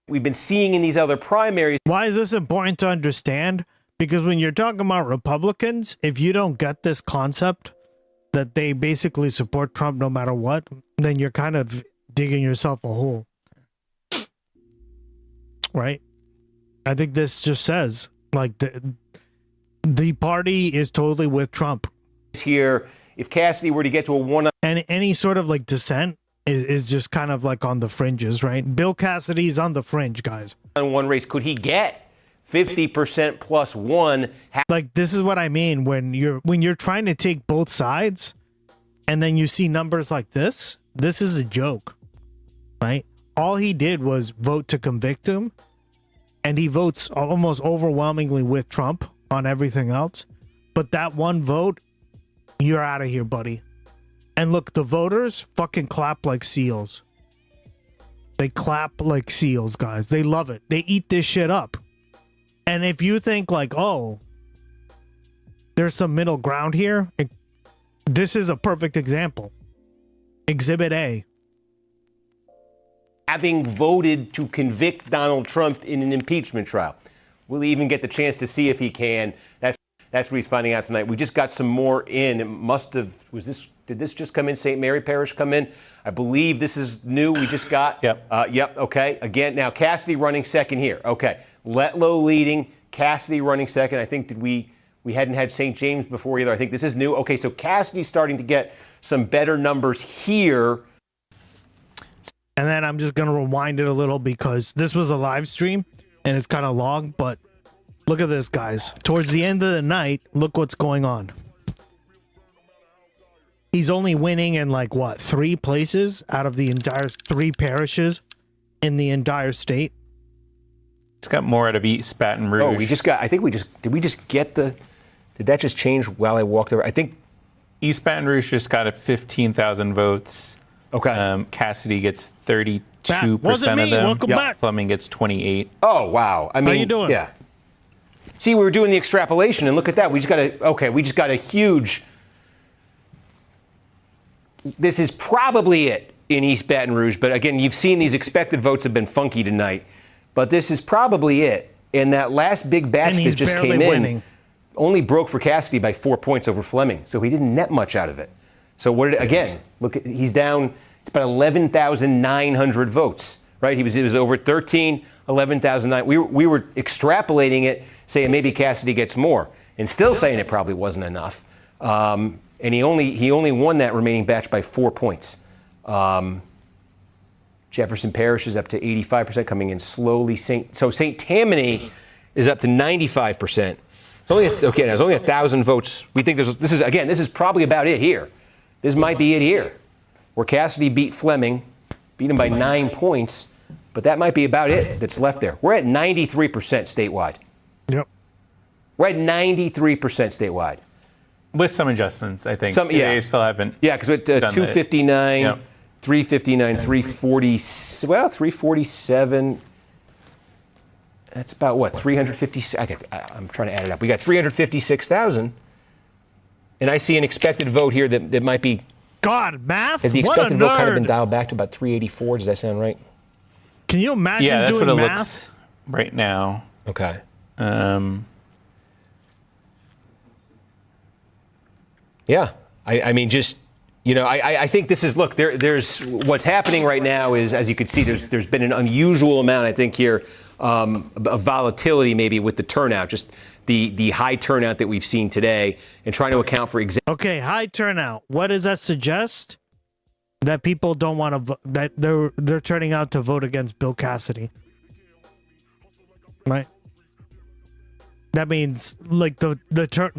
we've been seeing in these other primaries. Why is this important to understand? Because when you're talking about Republicans, if you don't get this concept that they basically support Trump no matter what, then you're kind of digging yourself a hole. Right? I think this just says, like, the party is totally with Trump. Here, if Cassidy were to get to a one... And any sort of, like, dissent is just kind of, like, on the fringes, right? Bill Cassidy's on the fringe, guys. On one race, could he get 50% plus one? Like, this is what I mean when you're trying to take both sides and then you see numbers like this is a joke, right? All he did was vote to convict him, and he votes almost overwhelmingly with Trump on everything else. But that one vote, you're out of here, buddy. And look, the voters fucking clap like seals. They clap like seals, guys. They love it. They eat this shit up. And if you think like, oh, there's some middle ground here, this is a perfect example. Exhibit A. Having voted to convict Donald Trump in an impeachment trial. We'll even get the chance to see if he can. That's what he's finding out tonight. We just got some more in. It must have, did this just come in? St. Mary Parish come in? I believe this is new. We just got. Yep. Yep. Okay. Again, now Cassidy running second here. Okay. Letlow leading, Cassidy running second. I think we hadn't had St. James before either. I think this is new. Okay. So Cassidy's starting to get some better numbers here. And then I'm just going to rewind it a little because this was a live stream and it's kind of long, but look at this, guys. Towards the end of the night, look what's going on. He's only winning in like what, 3 places out of the entire 3 parishes in the entire state. It's got more out of East Baton Rouge. Oh, did we just get did that just change while I walked over? I think East Baton Rouge just got 15,000 votes. Okay. Cassidy gets 32% wasn't me. of them. Welcome back. Fleming gets 28. Oh, wow. I mean, how you doing? Yeah. See, we were doing the extrapolation, and look at that. We just got a huge. This is probably it in East Baton Rouge, but again, you've seen these expected votes have been funky tonight, but this is probably it. And that last big batch that just came in only broke for Cassidy by 4 points over Fleming, so he didn't net much out of it. So he's down. It's about 11,900 votes, right? It was over 13, 11,009. We were extrapolating it, saying maybe Cassidy gets more, and still saying it probably wasn't enough. And he only won that remaining batch by 4 points. Jefferson Parish is up to 85%, coming in slowly. St. Tammany is up to 95%. It's only 1,000 votes. We think this is probably about it here. This might be it here, where Cassidy beat Fleming, beat him by 9 points, but that might be about it that's left there. We're at 93% statewide. Yep. We're at 93% statewide. With some adjustments, I think. They still haven't. Yeah, because at 259, 359, 340, 347. That's about what, 350? I'm trying to add it up. We got 356,000. And I see an expected vote here that might be. God, math? Has the expected vote kind of been dialed back to about 384? Does that sound right? Can you imagine that's doing what it math? looks right now. Okay. Yeah. I mean, just I think this is, look, there's what's happening right now is, as you can see, there's been an unusual amount, I think, here of volatility maybe with the turnout, just the high turnout that we've seen today, and trying to account for Okay, high turnout. What does that suggest? That people don't want to vote, that they're turning out to vote against Bill Cassidy. Right? That means like the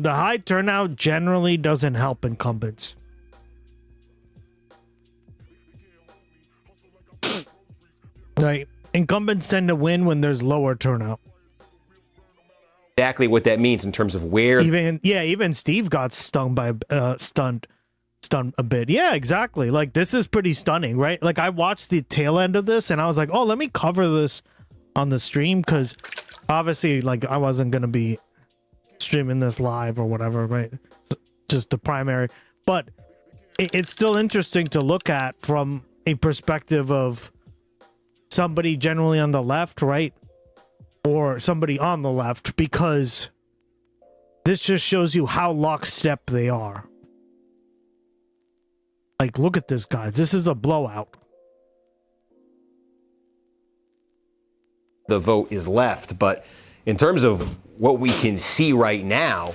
high turnout generally doesn't help incumbents. Right. Incumbents tend to win when there's lower turnout. exactly what that means in terms of where. Even Steve got stunned a bit. Yeah, exactly. Like, this is pretty stunning, right? Like, I watched the tail end of this and I was like, oh, let me cover this on the stream, because obviously, like, I wasn't gonna be streaming this live or whatever, right? Just the primary. But it's still interesting to look at from a perspective of somebody generally on the left, right? Or somebody on the left, because this just shows you how lockstep they are. Like, look at this, guys. This is a blowout. The vote is left, but in terms of what we can see right now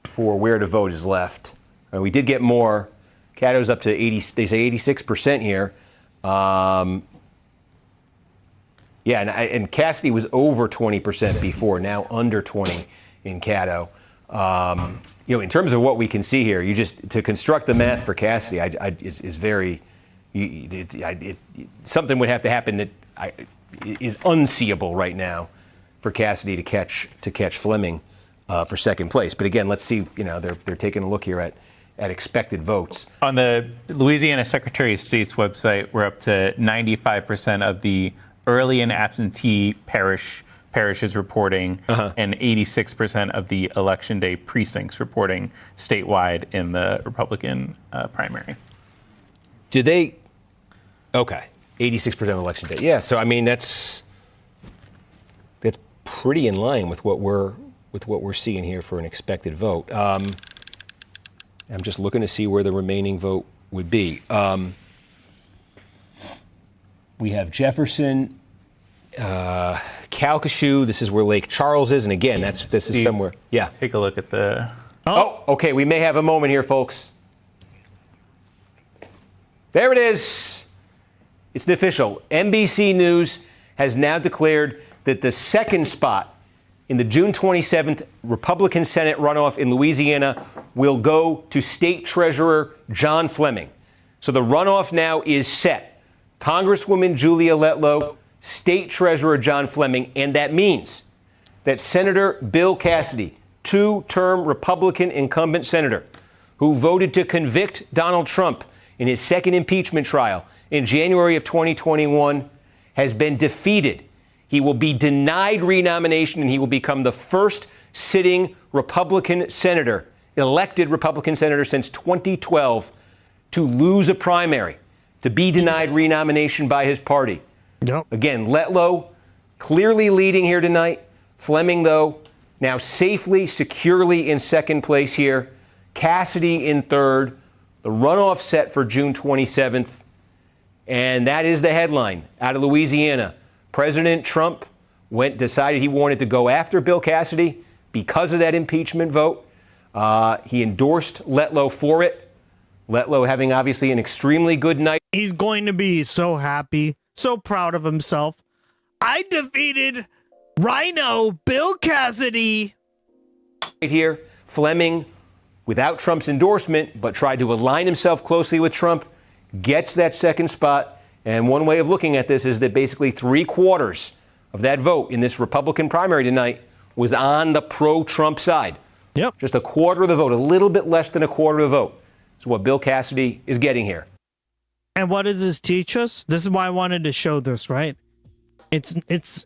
for where the vote is left, we did get more. Cato's up to 80. They say 86% here. And Cassidy was over 20% before, now under 20 in Cato. In terms of what we can see here, to construct the math for Cassidy is very. Something would have to happen that is unseeable right now for Cassidy to catch Fleming for second place. But again, let's see. They're taking a look here at expected votes. On the Louisiana Secretary of State's website, we're up to 95% of the early and absentee parishes reporting, and 86% of the election day precincts reporting statewide in the Republican primary. Did they? Okay, 86% of election day. Yeah, so I mean that's pretty in line with what we're seeing here for an expected vote. I'm just looking to see where the remaining vote would be. We have Jefferson, Calcasieu. This is where Lake Charles is, and again, this is somewhere. Yeah. Take a look at the. Oh, okay. We may have a moment here, folks. There it is. It's the official. NBC News has now declared that the second spot in the June 27th Republican Senate runoff in Louisiana will go to State Treasurer John Fleming. So the runoff now is set. Congresswoman Julia Letlow, State Treasurer John Fleming, and that means that Senator Bill Cassidy, two-term Republican incumbent senator who voted to convict Donald Trump in his second impeachment trial in January of 2021, has been defeated. He will be denied renomination, and he will become the first sitting Republican senator, elected Republican senator since 2012, to lose a primary, to be denied renomination by his party. Yep. Again, Letlow clearly leading here tonight. Fleming, though, now safely, securely in second place here. Cassidy in third. The runoff set for June 27th. And that is the headline out of Louisiana. President Trump decided he wanted to go after Bill Cassidy because of that impeachment vote. He endorsed Letlow for it. Letlow having obviously an extremely good night. He's going to be so happy, so proud of himself. I defeated Rhino Bill Cassidy. Right here, Fleming, without Trump's endorsement, but tried to align himself closely with Trump, gets that second spot. And one way of looking at this is that basically 3/4 of that vote in this Republican primary tonight was on the pro-Trump side. Yep. Just a quarter of the vote, a little bit less than a quarter of the vote. Is what Bill Cassidy is getting here. And what does this teach us? This is why I wanted to show this, right? It's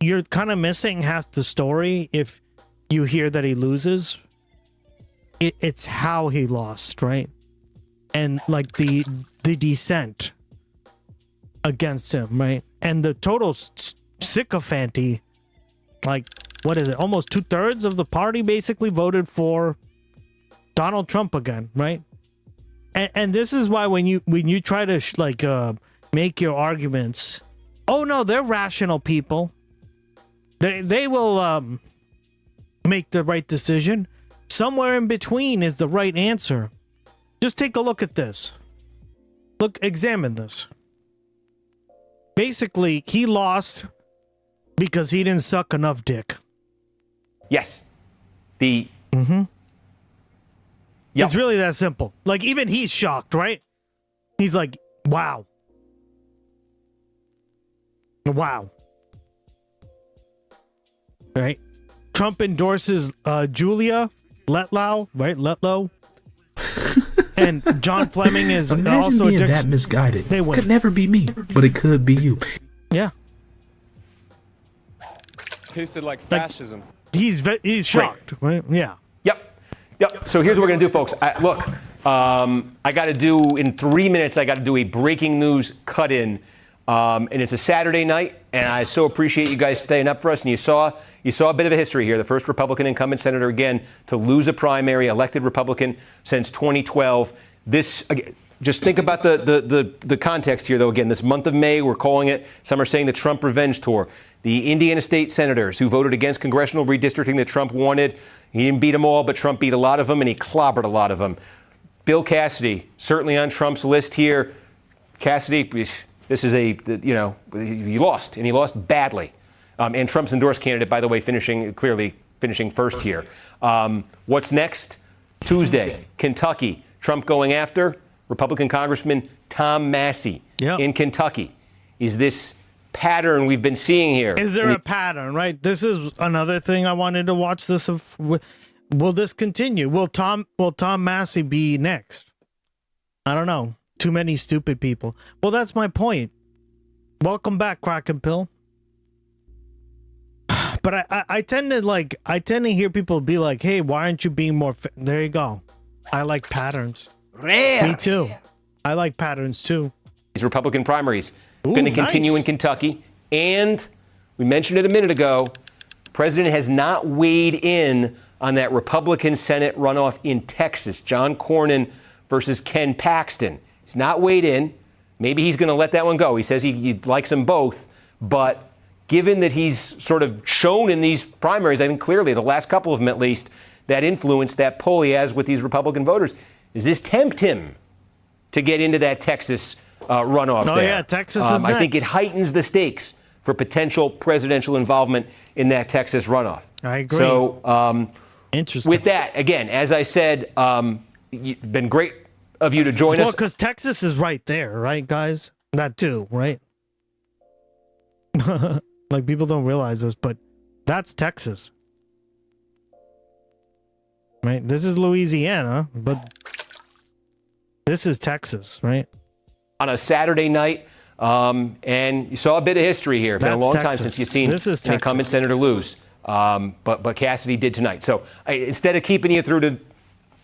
you're kind of missing half the story if you hear that he loses. It's how he lost, right? And like the dissent against him, right? And the total sycophancy, like, what is it? Almost 2/3 of the party basically voted for Donald Trump again, right? and this is why when you try to make your arguments, oh no, they're rational people. They will make the right decision. Somewhere in between is the right answer. Just take a look at this. Examine this. Basically, he lost because he didn't suck enough dick. Yes. Yep. It's really that simple. Like, even he's shocked, right? He's like, wow. Wow. Right? Trump endorses Julia Letlow, right? Letlow. And John Fleming is Imagine also being that misguided. They win. Could never be me, but it could be you. Yeah. Tasted like fascism. He's shocked, right? Yeah. Yep. So here's what we're going to do, folks. I got to do, in 3 minutes, I got to do a breaking news cut-in. And it's a Saturday night, and I so appreciate you guys staying up for us. And you saw a bit of a history here. The first Republican incumbent senator, again, to lose a primary, elected Republican since 2012. Just think about the context here, though. Again, this month of May, we're calling it, some are saying the Trump revenge tour. The Indiana state senators who voted against congressional redistricting that Trump wanted. He didn't beat them all, but Trump beat a lot of them, and he clobbered a lot of them. Bill Cassidy, certainly on Trump's list here. Cassidy, this is he lost, and he lost badly. And Trump's endorsed candidate, by the way, finishing first here. What's next? Tuesday, Kentucky. Trump going after Republican Congressman Tom Massey in Kentucky. Is this pattern we've been seeing here? Is there a pattern, right? This is another thing I wanted to watch this of. Will this continue? Will Tom Massey be next? I don't know. Too many stupid people. Well, that's my point. Welcome back, Crack and Pill. But I tend to hear people be like, "Hey, why aren't you being more?" There you go. I like patterns. Rare. Me too. I like patterns too. These Republican primaries going to continue in Kentucky, and we mentioned it a minute ago. The president has not weighed in on that Republican Senate runoff in Texas. John Cornyn versus Ken Paxton. He's not weighed in. Maybe he's going to let that one go. He says he likes them both. But given that he's sort of shown in these primaries, I think clearly, the last couple of them at least, that influence, that pull he has with these Republican voters, does this tempt him to get into that Texas runoff there? Yeah, Texas is next. I think it heightens the stakes for potential presidential involvement in that Texas runoff. I agree. So interesting. With that, again, as I said, been great of you to join us. Well, because Texas is right there, right, guys? That too, right? Like, people don't realize this, but that's Texas. Right? This is Louisiana, but this is Texas, right? On a Saturday night, and you saw a bit of history here. It's been a long time since you've seen an incumbent senator lose. But Cassidy did tonight. So instead of keeping you through to,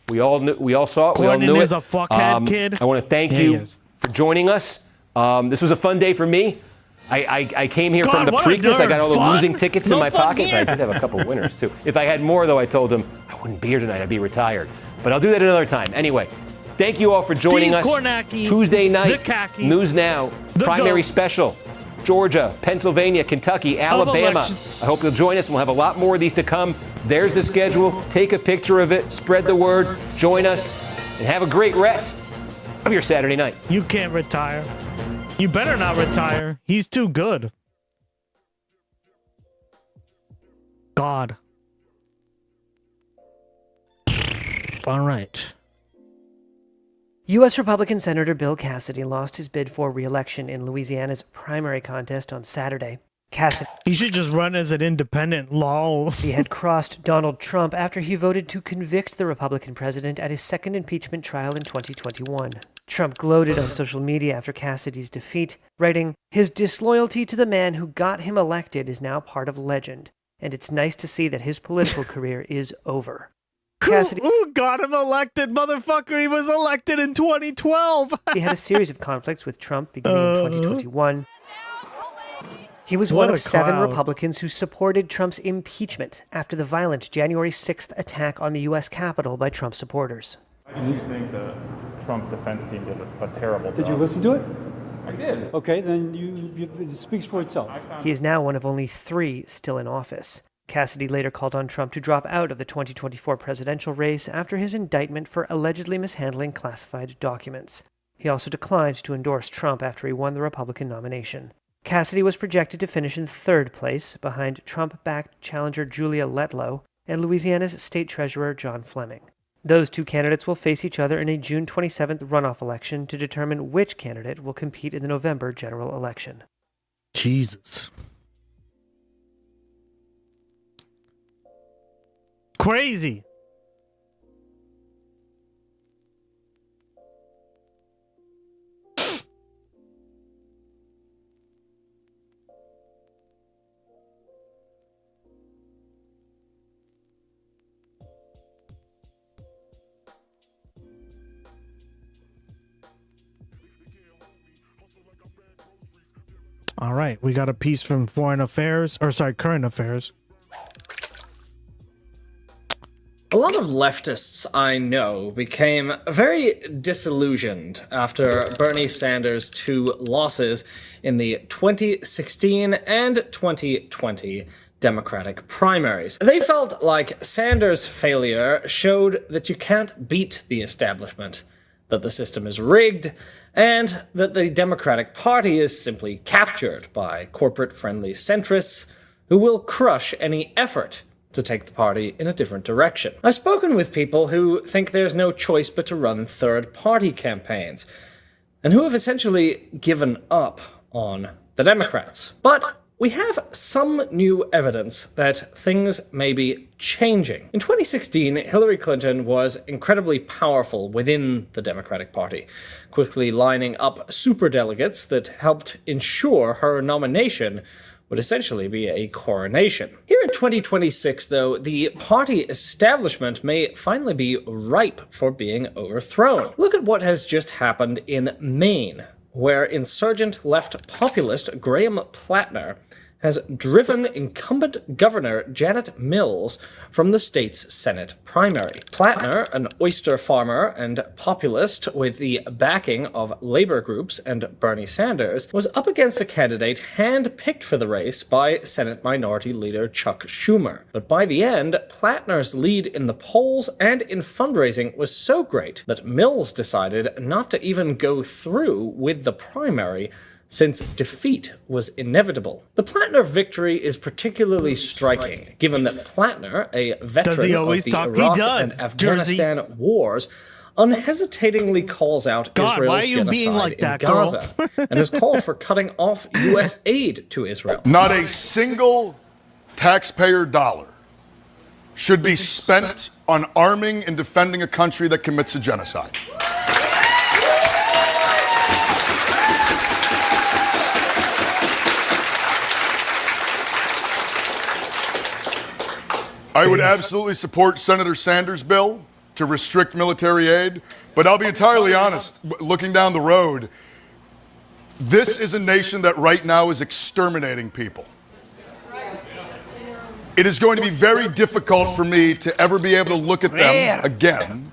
we all saw it, we all knew it. Is a fuckhead kid. I want to thank you for joining us. This was a fun day for me. I came here from the Preakness. I got all the losing tickets in my pocket. I did have a couple of winners, too. If I had more, though, I told them I wouldn't be here tonight. I'd be retired. But I'll do that another time. Anyway, thank you all for joining us. Kornacki, Tuesday night, News Now, primary special. Georgia, Pennsylvania, Kentucky, Alabama. I hope you'll join us, and we'll have a lot more of these to come. There's the schedule. Take a picture of it. Spread the word. Join us, and have a great rest of your Saturday night. You can't retire. You better not retire. He's too good. God. All right. U.S. Republican Senator Bill Cassidy lost his bid for re-election in Louisiana's primary contest on Saturday. Cassidy. He should just run as an independent, lol. He had crossed Donald Trump after he voted to convict the Republican president at his second impeachment trial in 2021. Trump gloated on social media after Cassidy's defeat, writing, "His disloyalty to the man who got him elected is now part of legend, and it's nice to see that his political career is over." Cassidy, who got him elected, motherfucker? He was elected in 2012. He had a series of conflicts with Trump beginning in 2021. He was one of 7 Republicans who supported Trump's impeachment after the violent January 6th attack on the U.S. Capitol by Trump supporters. I just think the Trump defense team did a terrible job. Did you listen to it? I did. Okay, then it speaks for itself. He is now one of only 3 still in office. Cassidy later called on Trump to drop out of the 2024 presidential race after his indictment for allegedly mishandling classified documents. He also declined to endorse Trump after he won the Republican nomination. Cassidy was projected to finish in 3rd place, behind Trump-backed challenger Julia Letlow and Louisiana's state treasurer John Fleming. Those 2 candidates will face each other in a June 27th runoff election to determine which candidate will compete in the November general election. Jesus. Crazy. All right, we got a piece from current affairs. A lot of leftists I know became very disillusioned after Bernie Sanders' 2 losses in the 2016 and 2020 Democratic primaries. They felt like Sanders' failure showed that you can't beat the establishment, that the system is rigged, and that the Democratic Party is simply captured by corporate-friendly centrists who will crush any effort to take the party in a different direction. I've spoken with people who think there's no choice but to run third-party campaigns, and who have essentially given up on the Democrats. But we have some new evidence that things may be changing. In 2016, Hillary Clinton was incredibly powerful within the Democratic Party, quickly lining up superdelegates that helped ensure her nomination would essentially be a coronation. Here in 2026, though, the party establishment may finally be ripe for being overthrown. Look at what has just happened in Maine, where insurgent left populist Graham Plattner has driven incumbent Governor Janet Mills from the state's Senate primary. Plattner, an oyster farmer and populist with the backing of labor groups and Bernie Sanders, was up against a candidate hand-picked for the race by Senate Minority Leader Chuck Schumer. But by the end, Plattner's lead in the polls and in fundraising was so great that Mills decided not to even go through with the primary, since defeat was inevitable. The Plattner victory is particularly striking, given that Plattner, a veteran of the Iraq and Afghanistan wars, unhesitatingly calls out Israel's genocide in Gaza and has called for cutting off U.S. aid to Israel. Not a single taxpayer dollar should be spent on arming and defending a country that commits a genocide. I would absolutely support Senator Sanders' bill to restrict military aid, but I'll be entirely honest, looking down the road, this is a nation that right now is exterminating people. It is going to be very difficult for me to ever be able to look at them again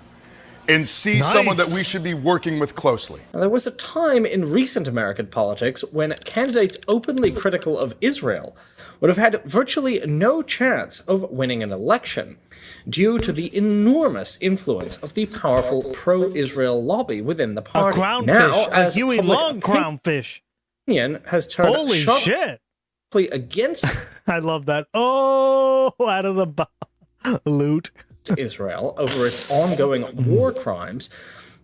and see someone that we should be working with closely. Now, there was a time in recent American politics when candidates openly critical of Israel would have had virtually no chance of winning an election due to the enormous influence of the powerful pro-Israel lobby within the party. A crownfish, now, as Huey Long crownfish. Has turned Holy shit. against I love that. Oh, out of the loot. Israel over its ongoing war crimes,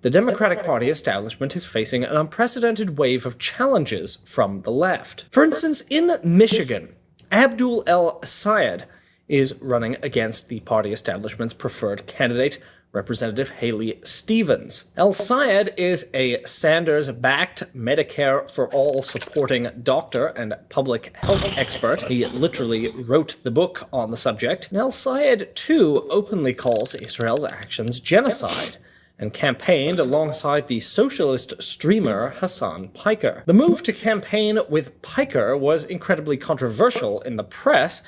the Democratic Party establishment is facing an unprecedented wave of challenges from the left. For instance, in Michigan, Abdul El-Sayed is running against the party establishment's preferred candidate, Representative Haley Stevens. El-Sayed is a Sanders-backed Medicare for All supporting doctor and public health expert. He literally wrote the book on the subject. And El-Sayed, too, openly calls Israel's actions genocide, and campaigned alongside the socialist streamer Hassan Piker. The move to campaign with Piker was incredibly controversial in the press,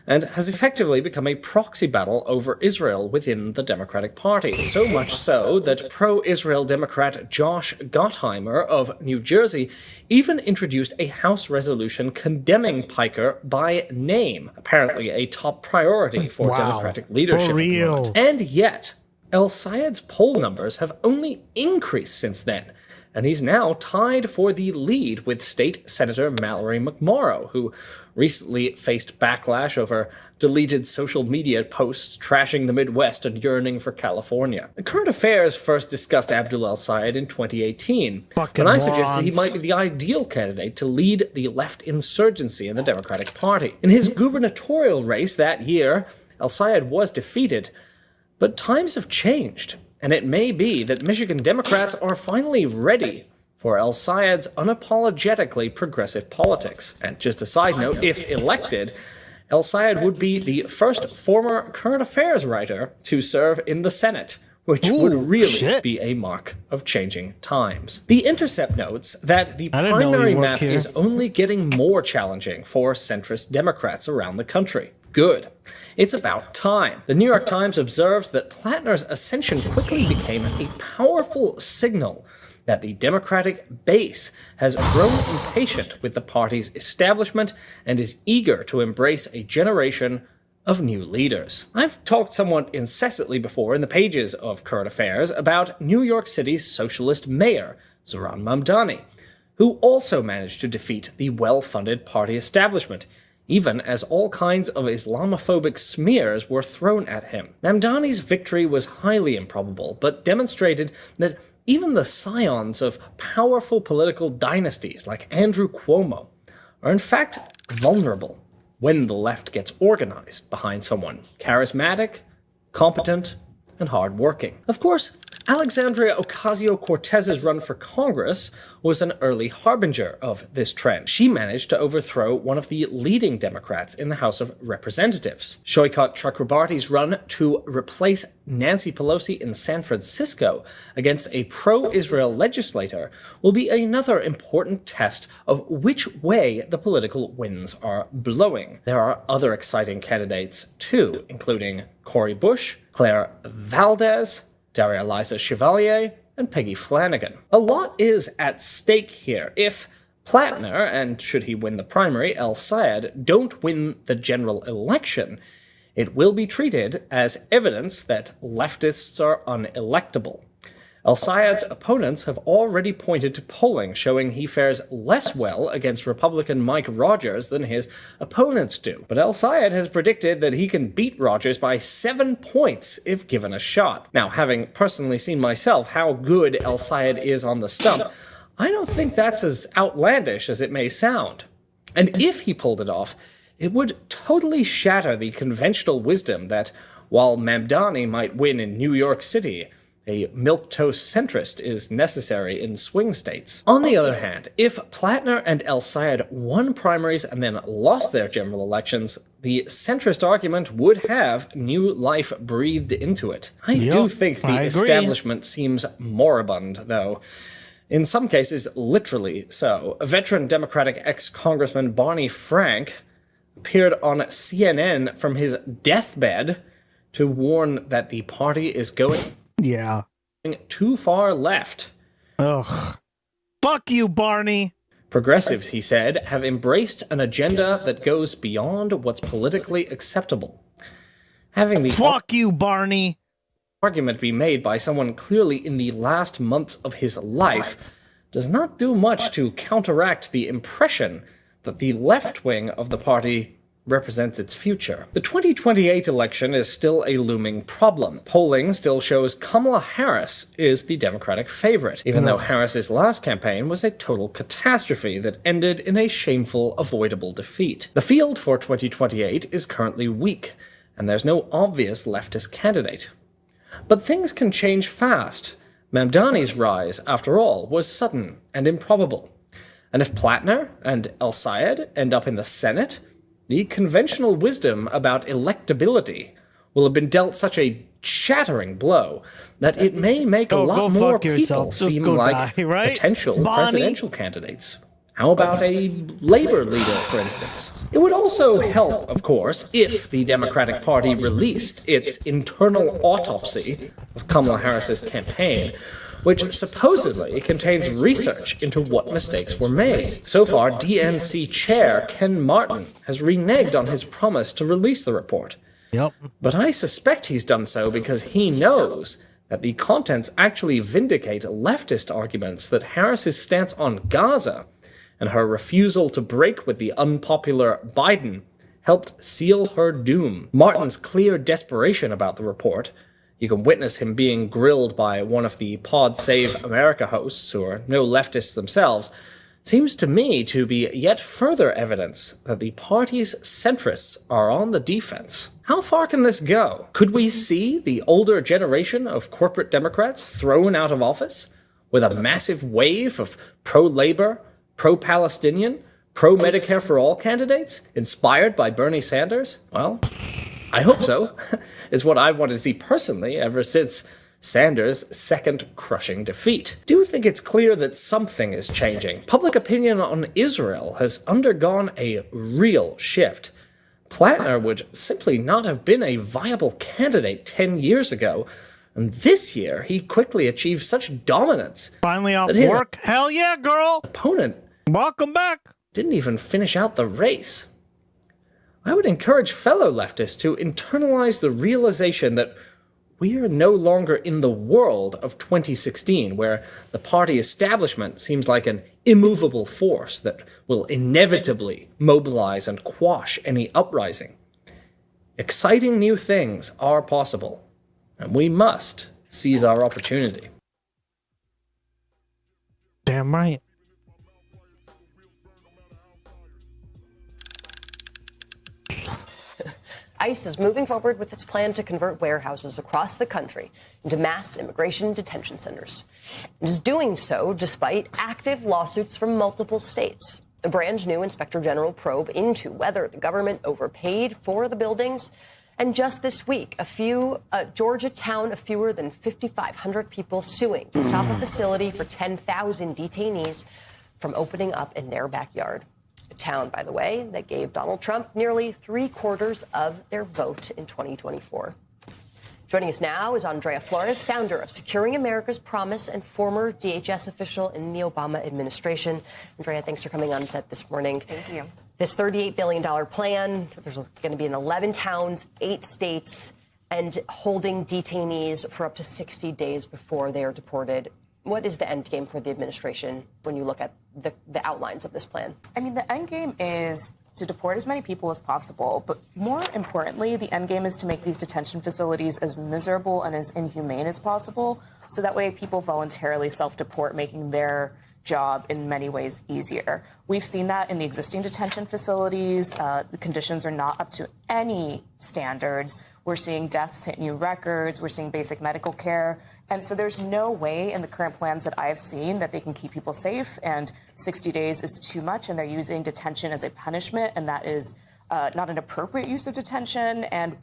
and has effectively become a proxy battle over Israel within the Democratic Party. So much so that pro-Israel Democrat Josh Gottheimer of New Jersey even introduced a House resolution condemning Piker by name, apparently a top priority for Democratic leadership. For real. And yet, El-Sayed's poll numbers have only increased since then, and he's now tied for the lead with State Senator Mallory McMorrow, who recently faced backlash over deleted social media posts trashing the Midwest and yearning for California. The Current Affairs first discussed Abdul El-Sayed in 2018, when I suggested he might be the ideal candidate to lead the left insurgency in the Democratic Party. In his gubernatorial race that year, El-Sayed was defeated, but times have changed, and it may be that Michigan Democrats are finally ready for El-Sayed's unapologetically progressive politics. And just a side note, if elected, El-Sayed would be the first former Current Affairs writer to serve in the Senate, which would really be a mark of changing times. The Intercept notes that the primary map is only getting more challenging for centrist Democrats around the country. Good. It's about time. The New York Times observes that Plattner's ascension quickly became a powerful signal that the Democratic base has grown impatient with the party's establishment and is eager to embrace a generation of new leaders. I've talked somewhat incessantly before in the pages of Current Affairs about New York City's socialist mayor, Zohran Mamdani, who also managed to defeat the well-funded party establishment, even as all kinds of Islamophobic smears were thrown at him. Mamdani's victory was highly improbable, but demonstrated that even the scions of powerful political dynasties like Andrew Cuomo are in fact vulnerable when the left gets organized behind someone charismatic, competent, and hardworking. Of course, Alexandria Ocasio-Cortez's run for Congress was an early harbinger of this trend. She managed to overthrow one of the leading Democrats in the House of Representatives. Shoykat Chakrabarty's run to replace Nancy Pelosi in San Francisco against a pro-Israel legislator will be another important test of which way the political winds are blowing. There are other exciting candidates too, including Cori Bush, Claire Valdez, Daria Liza Chevalier, and Peggy Flanagan. A lot is at stake here. If Plattner, and should he win the primary, El-Sayed, don't win the general election, it will be treated as evidence that leftists are unelectable. El-Sayed's opponents have already pointed to polling showing he fares less well against Republican Mike Rogers than his opponents do. But El-Sayed has predicted that he can beat Rogers by 7 points if given a shot. Now, having personally seen myself how good El-Sayed is on the stump, I don't think that's as outlandish as it may sound. And if he pulled it off, it would totally shatter the conventional wisdom that while Mamdani might win in New York City, a milquetoast centrist is necessary in swing states. On the other hand, if Plattner and El-Sayed won primaries and then lost their general elections, the centrist argument would have new life breathed into it. I do think the establishment seems moribund, though. In some cases, literally so. Veteran Democratic ex-Congressman Barney Frank appeared on CNN from his deathbed to warn that the party is going too far left. Ugh. Fuck you, Barney. Progressives, he said, have embraced an agenda that goes beyond what's politically acceptable. Having the fuck you, Barney argument be made by someone clearly in the last months of his life does not do much to counteract the impression that the left wing of the party represents its future. The 2028 election is still a looming problem. Polling still shows Kamala Harris is the Democratic favorite, even though Harris's last campaign was a total catastrophe that ended in a shameful, avoidable defeat. The field for 2028 is currently weak, and there's no obvious leftist candidate. But things can change fast. Mamdani's rise, after all, was sudden and improbable. And if Plattner and El-Sayed end up in the Senate, the conventional wisdom about electability will have been dealt such a shattering blow that it may make a lot more people seem like potential presidential candidates. How about a labor leader, for instance? It would also help, of course, if the Democratic Party released its internal autopsy of Kamala Harris's campaign, which supposedly contains research into what mistakes were made. So far, DNC chair Ken Martin has reneged on his promise to release the report. Yep. But I suspect he's done so because he knows that the contents actually vindicate leftist arguments that Harris's stance on Gaza and her refusal to break with the unpopular Biden helped seal her doom. Martin's clear desperation about the report, you can witness him being grilled by one of the Pod Save America hosts, who are no leftists themselves, seems to me to be yet further evidence that the party's centrists are on the defense. How far can this go? Could we see the older generation of corporate Democrats thrown out of office with a massive wave of pro-labor, pro-Palestinian, pro-Medicare for all candidates inspired by Bernie Sanders? Well, I hope so. It's what I've wanted to see personally ever since Sanders' second crushing defeat. Do think it's clear that something is changing. Public opinion on Israel has undergone a real shift. Plattner would simply not have been a viable candidate 10 years ago, and this year he quickly achieved such dominance. Finally off work? Hell yeah, girl! Opponent, welcome back, didn't even finish out the race. I would encourage fellow leftists to internalize the realization that we are no longer in the world of 2016, where the party establishment seems like an immovable force that will inevitably mobilize and quash any uprising. Exciting new things are possible, and we must seize our opportunity. Damn right. ICE is moving forward with its plan to convert warehouses across the country into mass immigration detention centers. It is doing so despite active lawsuits from multiple states. A brand new Inspector General probe into whether the government overpaid for the buildings. And just this week, a Georgia town of fewer than 5,500 people suing to stop a facility for 10,000 detainees from opening up in their backyard. A town, by the way, that gave Donald Trump nearly 3/4 of their vote in 2024. Joining us now is Andrea Flores, founder of Securing America's Promise and former DHS official in the Obama administration. Andrea, thanks for coming on set this morning. Thank you. This $38 billion plan, there's going to be in 11 towns, 8 states, and holding detainees for up to 60 days before they are deported. What is the end game for the administration when you look at the outlines of this plan? I mean, the end game is to deport as many people as possible. But more importantly, the end game is to make these detention facilities as miserable and as inhumane as possible. So that way people voluntarily self-deport, making their job in many ways easier. We've seen that in the existing detention facilities. The conditions are not up to any standards. We're seeing deaths hit new records. We're seeing basic medical care. And so there's no way in the current plans that I have seen that they can keep people safe. And 60 days is too much. And they're using detention as a punishment. And that is not an appropriate use of detention. And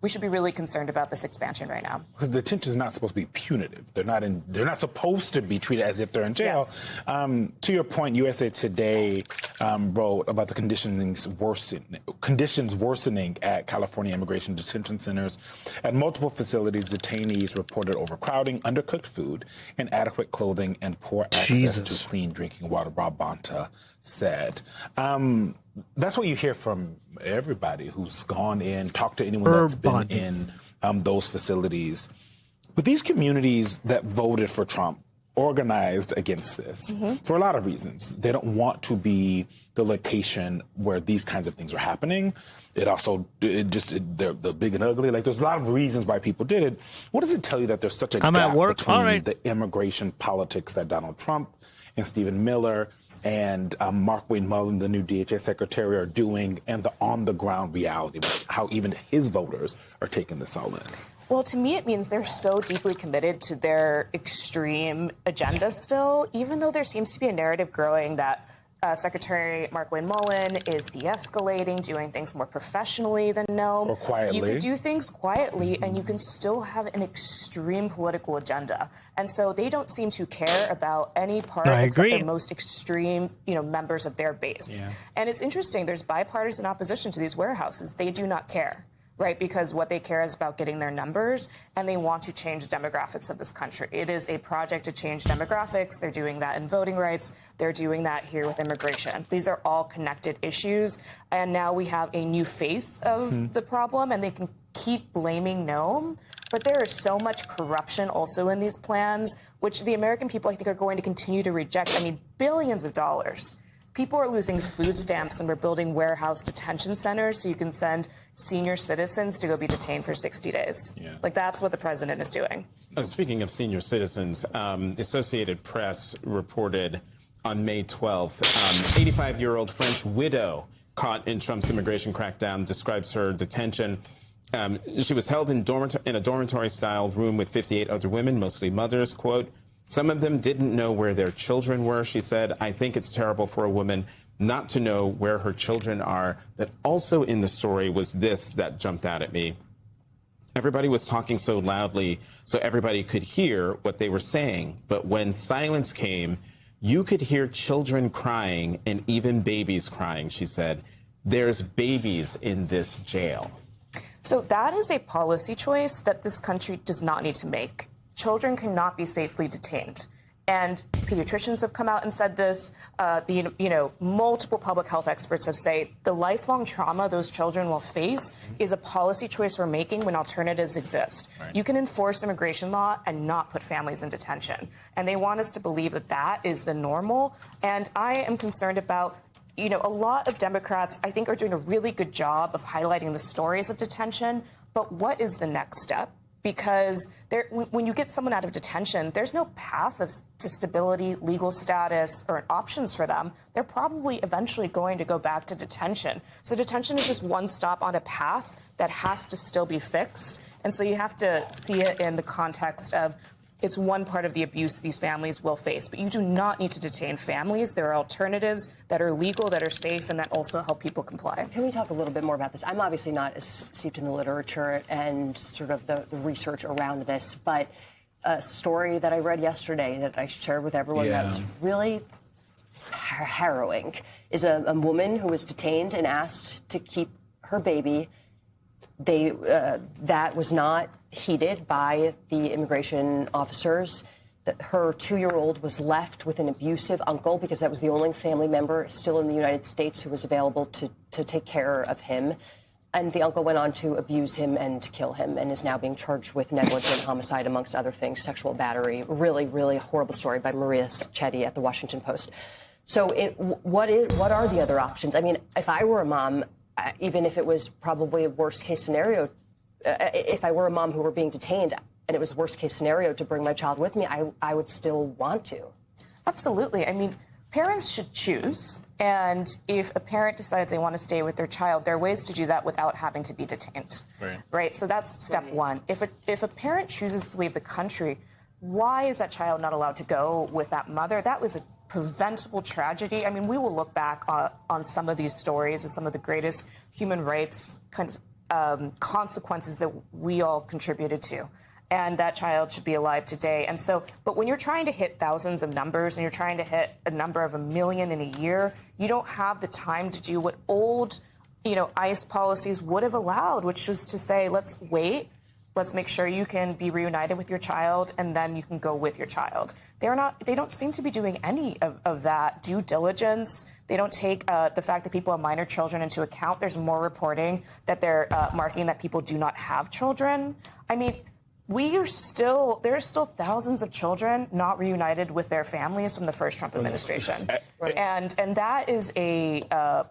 we should be really concerned about this expansion right now. Because detention is not supposed to be punitive. They're not supposed to be treated as if they're in jail. Yes. To your point, USA Today wrote about the conditions worsening at California immigration detention centers. At multiple facilities, detainees reported overcrowding, undercooked food, inadequate clothing, and poor access to clean drinking water, Rob Bonta said. That's what you hear from everybody who's gone in, talked to anyone that's been in those facilities. But these communities that voted for Trump organized against this for a lot of reasons. They don't want to be the location where these kinds of things are happening. They're the big and ugly. Like, there's a lot of reasons why people did it. What does it tell you that there's such a gap between the immigration politics that Donald Trump and Stephen Miller and Mark Wayne Mullen, the new DHS secretary, are doing, and the on-the-ground reality, how even his voters are taking this all in? Well, to me, it means they're so deeply committed to their extreme agenda still, even though there seems to be a narrative growing that Secretary Mark Wayne Mullen is de-escalating, doing things more professionally than Noam. Or quietly. You can do things quietly, and you can still have an extreme political agenda. And so they don't seem to care about any part except the most extreme, members of their base. Yeah. And it's interesting. There's bipartisan opposition to these warehouses. They do not care. Right, because what they care is about getting their numbers, and they want to change the demographics of this country. It is a project to change demographics. They're doing that in voting rights. They're doing that here with immigration. These are all connected issues, and now we have a new face of the problem, and they can keep blaming Noam. But there is so much corruption also in these plans, which the American people, I think, are going to continue to reject. I mean, billions of dollars. People are losing food stamps, and we're building warehouse detention centers so you can send senior citizens to go be detained for 60 days. Like, that's what the president is doing. Speaking of senior citizens, the Associated Press reported on May 12th, 85-year-old French widow caught in Trump's immigration crackdown describes her detention. She was held in a dormitory-style room with 58 other women, mostly mothers, quote, "Some of them didn't know where their children were," she said. "I think it's terrible for a woman not to know where her children are." But also in the story was this that jumped out at me. Everybody was talking so loudly so everybody could hear what they were saying. But when silence came, you could hear children crying and even babies crying, she said. "There's babies in this jail." So that is a policy choice that this country does not need to make. Children cannot be safely detained. And pediatricians have come out and said this. Multiple public health experts have said the lifelong trauma those children will face is a policy choice we're making when alternatives exist. Right. You can enforce immigration law and not put families in detention. And they want us to believe that that is the normal. And I am concerned about a lot of Democrats, I think, are doing a really good job of highlighting the stories of detention. But what is the next step? Because when you get someone out of detention, there's no path to stability, legal status, or options for them. They're probably eventually going to go back to detention. So detention is just one stop on a path that has to still be fixed. And so you have to see it in the context of it's one part of the abuse these families will face. But you do not need to detain families. There are alternatives that are legal, that are safe, and that also help people comply. Can we talk a little bit more about this? I'm obviously not as steeped in the literature and sort of the research around this, but a story that I read yesterday that I shared with everyone that was really harrowing is a woman who was detained and asked to keep her baby. That was not heeded by the immigration officers. Her 2-year-old was left with an abusive uncle because that was the only family member still in the United States who was available to take care of him. And the uncle went on to abuse him and kill him and is now being charged with negligent homicide, amongst other things, sexual battery. Really, really horrible story by Maria Chetty at the Washington Post. So what are the other options? I mean, if I were a mom, even if it was probably a worst case scenario, if I were a mom who were being detained and it was worst case scenario to bring my child with me, I would still want to. Absolutely. I mean, parents should choose. And if a parent decides they want to stay with their child, there are ways to do that without having to be detained. Right. So that's step one. If a parent chooses to leave the country, why is that child not allowed to go with that mother? That was a preventable tragedy. I mean, we will look back on some of these stories as some of the greatest human rights kind of consequences that we all contributed to. And that child should be alive today. And so, but when you're trying to hit thousands of numbers and you're trying to hit a number of 1 million in a year, you don't have the time to do what old, ICE policies would have allowed, which was to say, let's wait. Let's make sure you can be reunited with your child, and then you can go with your child. They don't seem to be doing any of that due diligence. They don't take the fact that people have minor children into account. There's more reporting that they're marking that people do not have children. I mean, there are still thousands of children not reunited with their families from the first Trump administration. And that is a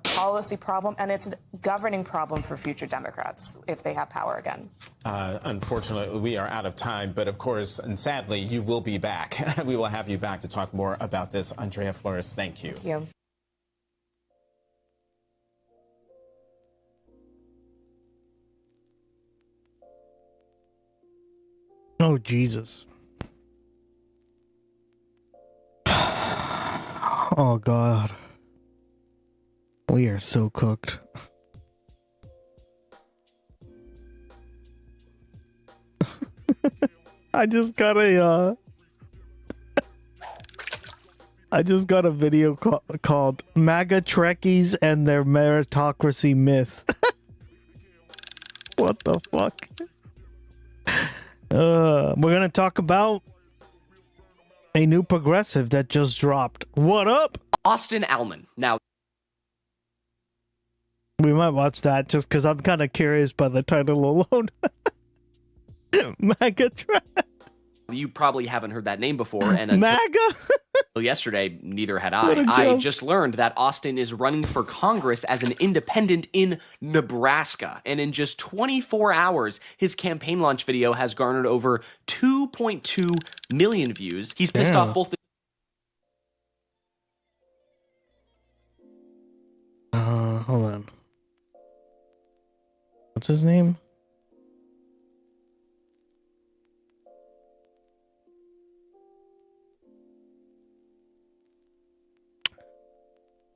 policy problem, and it's a governing problem for future Democrats if they have power again. Unfortunately, we are out of time, but of course, and sadly, you will be back. We will have you back to talk more about this. Andrea Flores, thank you. Thank you. Oh, Jesus. Oh, God. We are so cooked. I just got a video called MAGA Trekkies and Their Meritocracy Myth. What the fuck? We're gonna talk about a new progressive that just dropped. What up? Austin Allman. Now, we might watch that just because I'm kind of curious by the title alone. MAGA you probably haven't heard that name before, and until MAGA? yesterday, neither had What a I. I joke. just learned that Austin is running for Congress as an independent in Nebraska, and in just 24 hours, his campaign launch video has garnered over 2.2 million views. He's pissed off both the hold on. What's his name?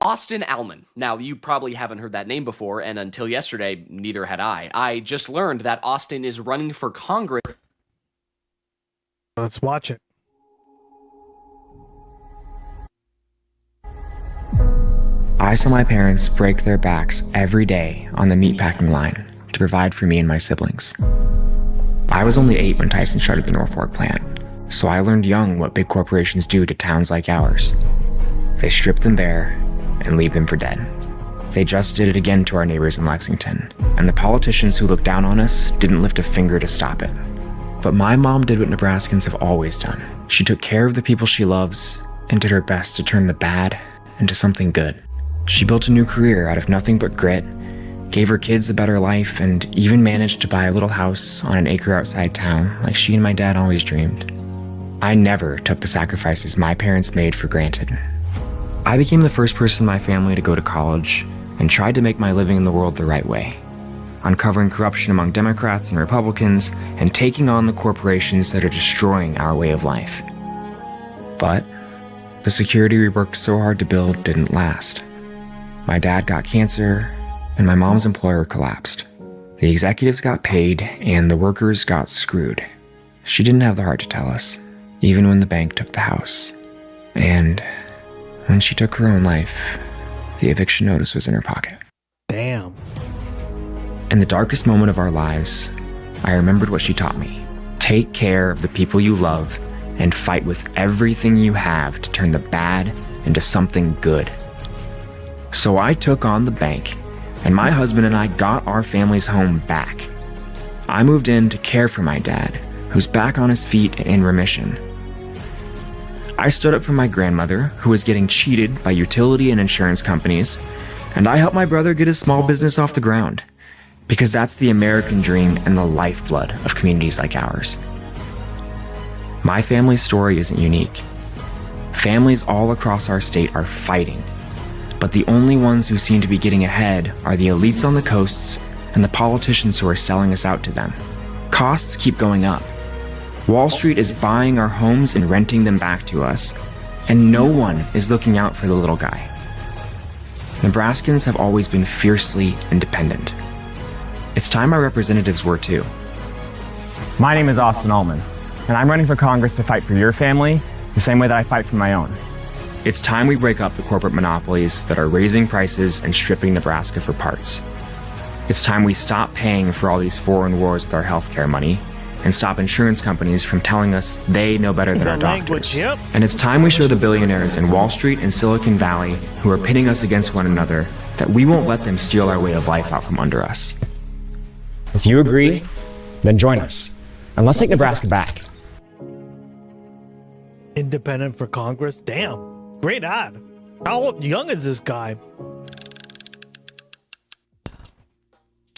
Austin Allman. Now, you probably haven't heard that name before, and until yesterday, neither had I. I just learned that Austin is running for Congress. Let's watch it. I saw my parents break their backs every day on the meatpacking line to provide for me and my siblings. I was only 8 when Tyson started the Norfolk plant, so I learned young what big corporations do to towns like ours. They strip them bare and leave them for dead. They just did it again to our neighbors in Lexington, and the politicians who looked down on us didn't lift a finger to stop it. But my mom did what Nebraskans have always done. She took care of the people she loves and did her best to turn the bad into something good. She built a new career out of nothing but grit, gave her kids a better life, and even managed to buy a little house on an acre outside town like she and my dad always dreamed. I never took the sacrifices my parents made for granted. I became the first person in my family to go to college and tried to make my living in the world the right way, uncovering corruption among Democrats and Republicans and taking on the corporations that are destroying our way of life. But the security we worked so hard to build didn't last. My dad got cancer, and my mom's employer collapsed. The executives got paid, and the workers got screwed. She didn't have the heart to tell us, even when the bank took the house. And when she took her own life, the eviction notice was in her pocket. Damn. In the darkest moment of our lives, I remembered what she taught me. Take care of the people you love and fight with everything you have to turn the bad into something good. So I took on the bank, and my husband and I got our family's home back. I moved in to care for my dad, who's back on his feet and in remission. I stood up for my grandmother, who was getting cheated by utility and insurance companies, and I helped my brother get his small business off the ground, because that's the American dream and the lifeblood of communities like ours. My family's story isn't unique. Families all across our state are fighting, but the only ones who seem to be getting ahead are the elites on the coasts and the politicians who are selling us out to them. Costs keep going up. Wall Street is buying our homes and renting them back to us, and no one is looking out for the little guy. Nebraskans have always been fiercely independent. It's time our representatives were too. My name is Austin Allman, and I'm running for Congress to fight for your family the same way that I fight for my own. It's time we break up the corporate monopolies that are raising prices and stripping Nebraska for parts. It's time we stop paying for all these foreign wars with our healthcare money and stop insurance companies from telling us they know better than our doctors. And it's time we show the billionaires in Wall Street and Silicon Valley who are pitting us against one another that we won't let them steal our way of life out from under us. If you agree, then join us, and let's take Nebraska back. Independent for Congress? Damn. Great ad. How young is this guy?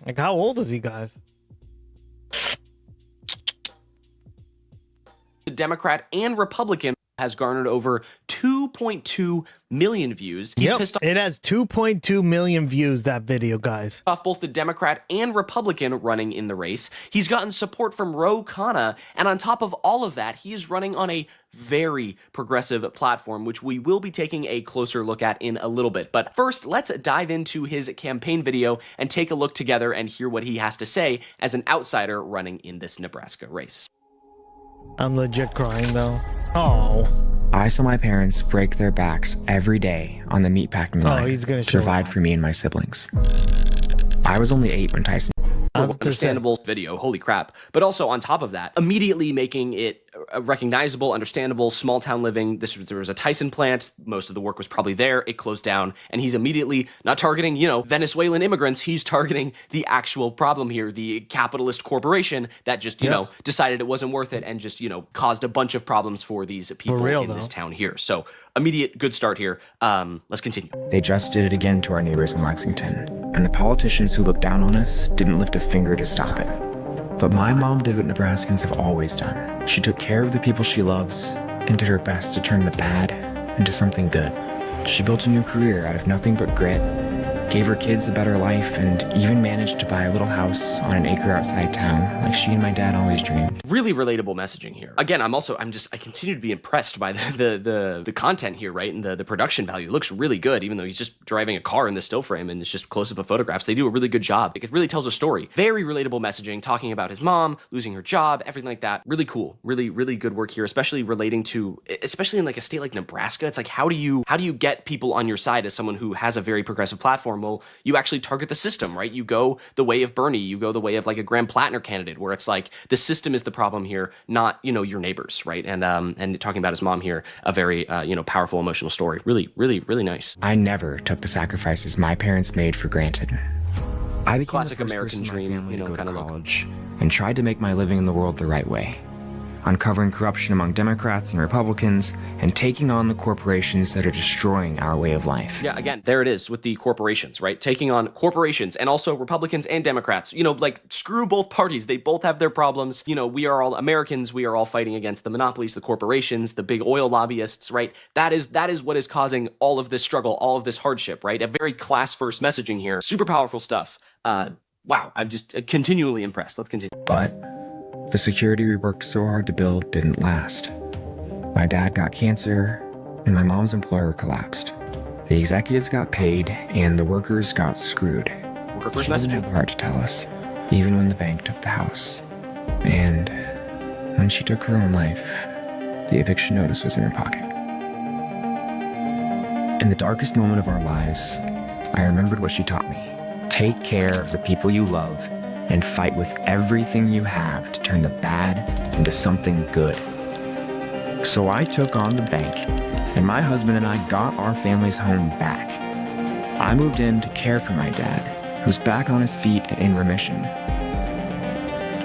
Like, how old is he, guys? The Democrat and Republican has garnered over 2 2.2 million views. He's pissed It has 2.2 million views, that video, guys. off both the Democrat and Republican running in the race. He's gotten support from Ro Khanna, and on top of all of that, he is running on a very progressive platform, which we will be taking a closer look at in a little bit. But first, let's dive into his campaign video and take a look together and hear what he has to say as an outsider running in this Nebraska race. I'm legit crying, though. Oh. I saw my parents break their backs every day on the meatpacking line he's gonna to show provide for me and my siblings. I was only 8 when Tyson... Understandable video, holy crap. But also on top of that, immediately making it recognizable, understandable, small town living. There was a Tyson plant. Most of the work was probably there. It closed down. And he's immediately not targeting, Venezuelan immigrants. He's targeting the actual problem here, the capitalist corporation that just, decided it wasn't worth it and just, caused a bunch of problems for these people in this town here. So immediate good start here. Let's continue. They just did it again to our neighbors in Lexington, and the politicians who looked down on us didn't lift a finger to stop it. But my mom did what Nebraskans have always done. She took care of the people she loves and did her best to turn the bad into something good. She built a new career out of nothing but grit, gave her kids a better life, and even managed to buy a little house on an acre outside town like she and my dad always dreamed. Really relatable messaging here. Again, I continue to be impressed by the content here, right? And the production value. It looks really good, even though he's just driving a car in the still frame and it's just close-up of photographs. They do a really good job. It really tells a story. Very relatable messaging, talking about his mom, losing her job, everything like that. Really cool. Really, really good work here, especially relating to, especially in like a state like Nebraska. It's like, how do you get people on your side as someone who has a very progressive platform? Well, you actually target the system, right? You go the way of Bernie, you go the way of like a Graham Plattner candidate, where it's like the system is the problem here, not, your neighbors, right? And talking about his mom here, a very, powerful, emotional story. Really, really, really nice. I never took the sacrifices my parents made for granted. I became Classic the first American person in my dream, family to go kind to of college and tried to make my living in the world the right way, uncovering corruption among Democrats and Republicans and taking on the corporations that are destroying our way of life. Yeah, again, there it is with the corporations, right? Taking on corporations and also Republicans and Democrats. Screw both parties. They both have their problems. We are all Americans. We are all fighting against the monopolies, the corporations, the big oil lobbyists, right? That is what is causing all of this struggle, all of this hardship, right? A very class-first messaging here. Super powerful stuff. Wow, I'm just continually impressed. Let's continue. But the security we worked so hard to build didn't last. My dad got cancer, and my mom's employer collapsed. The executives got paid, and the workers got screwed. Worker first She didn't messaging. have the heart to tell us, even when the bank took the house. And when she took her own life, the eviction notice was in her pocket. In the darkest moment of our lives, I remembered what she taught me. Take care of the people you love and fight with everything you have to turn the bad into something good. So I took on the bank, and my husband and I got our family's home back. I moved in to care for my dad, who's back on his feet and in remission.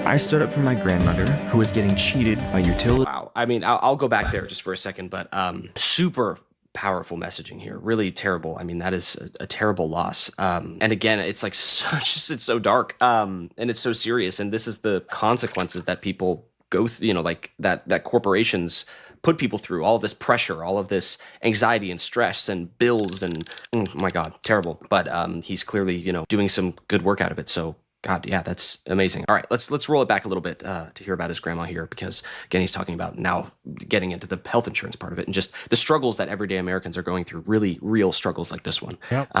I stood up for my grandmother, who was getting cheated by utility. Wow. I mean, I'll go back there just for a second, but super powerful messaging here. Really terrible. I mean, that is a terrible loss. And again, it's like it's so dark, and it's so serious. And this is the consequences that people go through, like that corporations put people through, all of this pressure, all of this anxiety and stress and bills and, oh my God, terrible. But he's clearly, doing some good work out of it. So God, yeah, that's amazing. All right, let's roll it back a little bit to hear about his grandma here, because again, he's talking about now getting into the health insurance part of it and just the struggles that everyday Americans are going through, really real struggles like this one. Yep.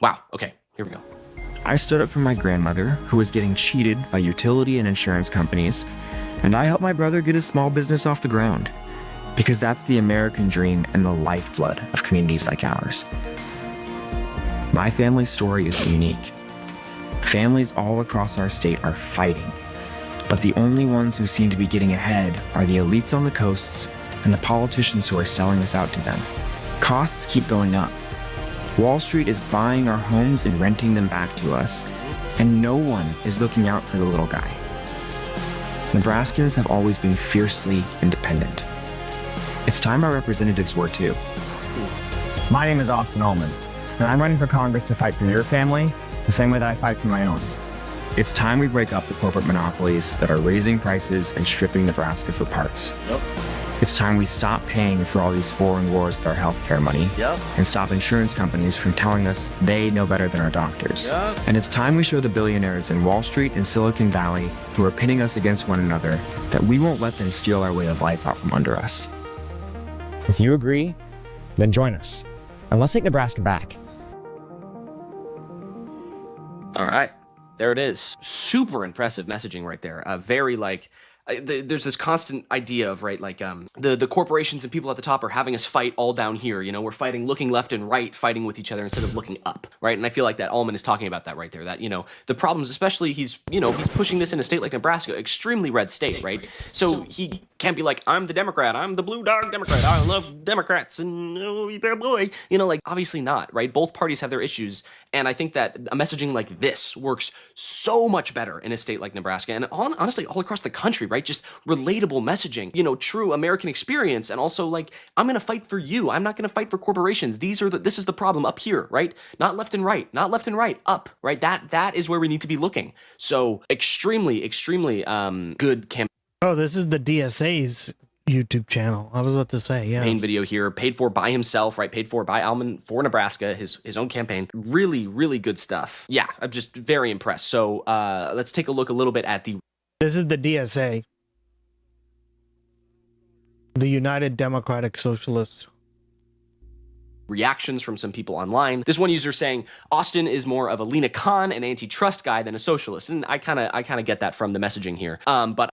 Wow. Okay, here we go. I stood up for my grandmother, who was getting cheated by utility and insurance companies, and I helped my brother get his small business off the ground, because that's the American dream and the lifeblood of communities like ours. My family's story is unique. Families all across our state are fighting, but the only ones who seem to be getting ahead are the elites on the coasts and the politicians who are selling us out to them. Costs keep going up. Wall Street is buying our homes and renting them back to us, and no one is looking out for the little guy. Nebraskans have always been fiercely independent. It's time our representatives were too. My name is Austin Ullman, and I'm running for Congress to fight for your family the same way that I fight for my own. It's time we break up the corporate monopolies that are raising prices and stripping Nebraska for parts. Yep. It's time we stop paying for all these foreign wars with our healthcare money. Yep. And stop insurance companies from telling us they know better than our doctors. Yep. And it's time we show the billionaires in Wall Street and Silicon Valley who are pitting us against one another that we won't let them steal our way of life out from under us. If you agree, then join us. And let's take Nebraska back. All right. There it is. Super impressive messaging right there. Very like, there's this constant idea of, right, like the corporations and people at the top are having us fight all down here. You know, we're fighting, looking left and right, fighting with each other instead of looking up, right? And I feel like that Allman is talking about that right there. That, you know, the problems, especially he's pushing this in a state like Nebraska, extremely red state, right? So he can't be like, I'm the Democrat, I'm the blue dog Democrat, I love Democrats, and oh, you better boy. You know, like, obviously not, right? Both parties have their issues, and I think that a messaging like this works so much better in a state like Nebraska, and honestly, all across the country, right? Just relatable messaging, you know, true American experience, and also like, I'm gonna fight for you. I'm not gonna fight for corporations. This is the problem up here, right? Not left and right, not left and right, up, right? That is where we need to be looking. So extremely good campaign. Oh, this is the DSA's YouTube channel. I was about to say, yeah. Main video here, paid for by himself, right? Paid for by Allman for Nebraska, his own campaign. Really, really good stuff. Yeah, I'm just very impressed. So let's take a look a little bit at the. This is the DSA. The United Democratic Socialists. Reactions from some people online. This one user saying Austin is more of a Lena Khan, an antitrust guy, than a socialist, and I kind of get that from the messaging here. But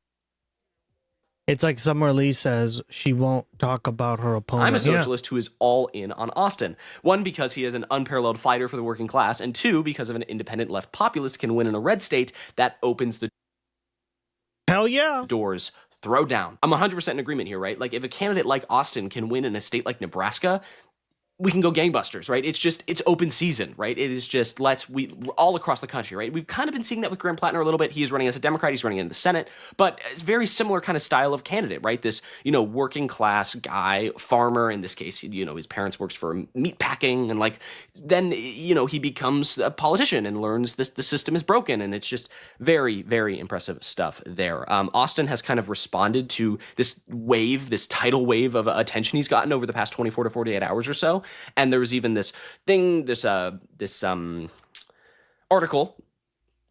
it's like Summer Lee says she won't talk about her opponent. I'm a socialist who is all in on Austin. One, because he is an unparalleled fighter for the working class, and two, because of an independent left populist can win in a red state that opens the hell yeah doors. Throw down. I'm 100% in agreement here, right? Like, if a candidate like Austin can win in a state like Nebraska, we can go gangbusters, right? It's open season, right? It is just, all across the country, right? We've kind of been seeing that with Graham Plattner a little bit. He is running as a Democrat, he's running in the Senate, but it's very similar kind of style of candidate, right? This, you know, working class guy, farmer, in this case, you know, his parents works for meat packing, and like, then, you know, he becomes a politician and learns the system is broken, and it's just very, very impressive stuff there. Austin has kind of responded to this wave, this tidal wave of attention he's gotten over the past 24 to 48 hours or so. And there was even this thing, this article,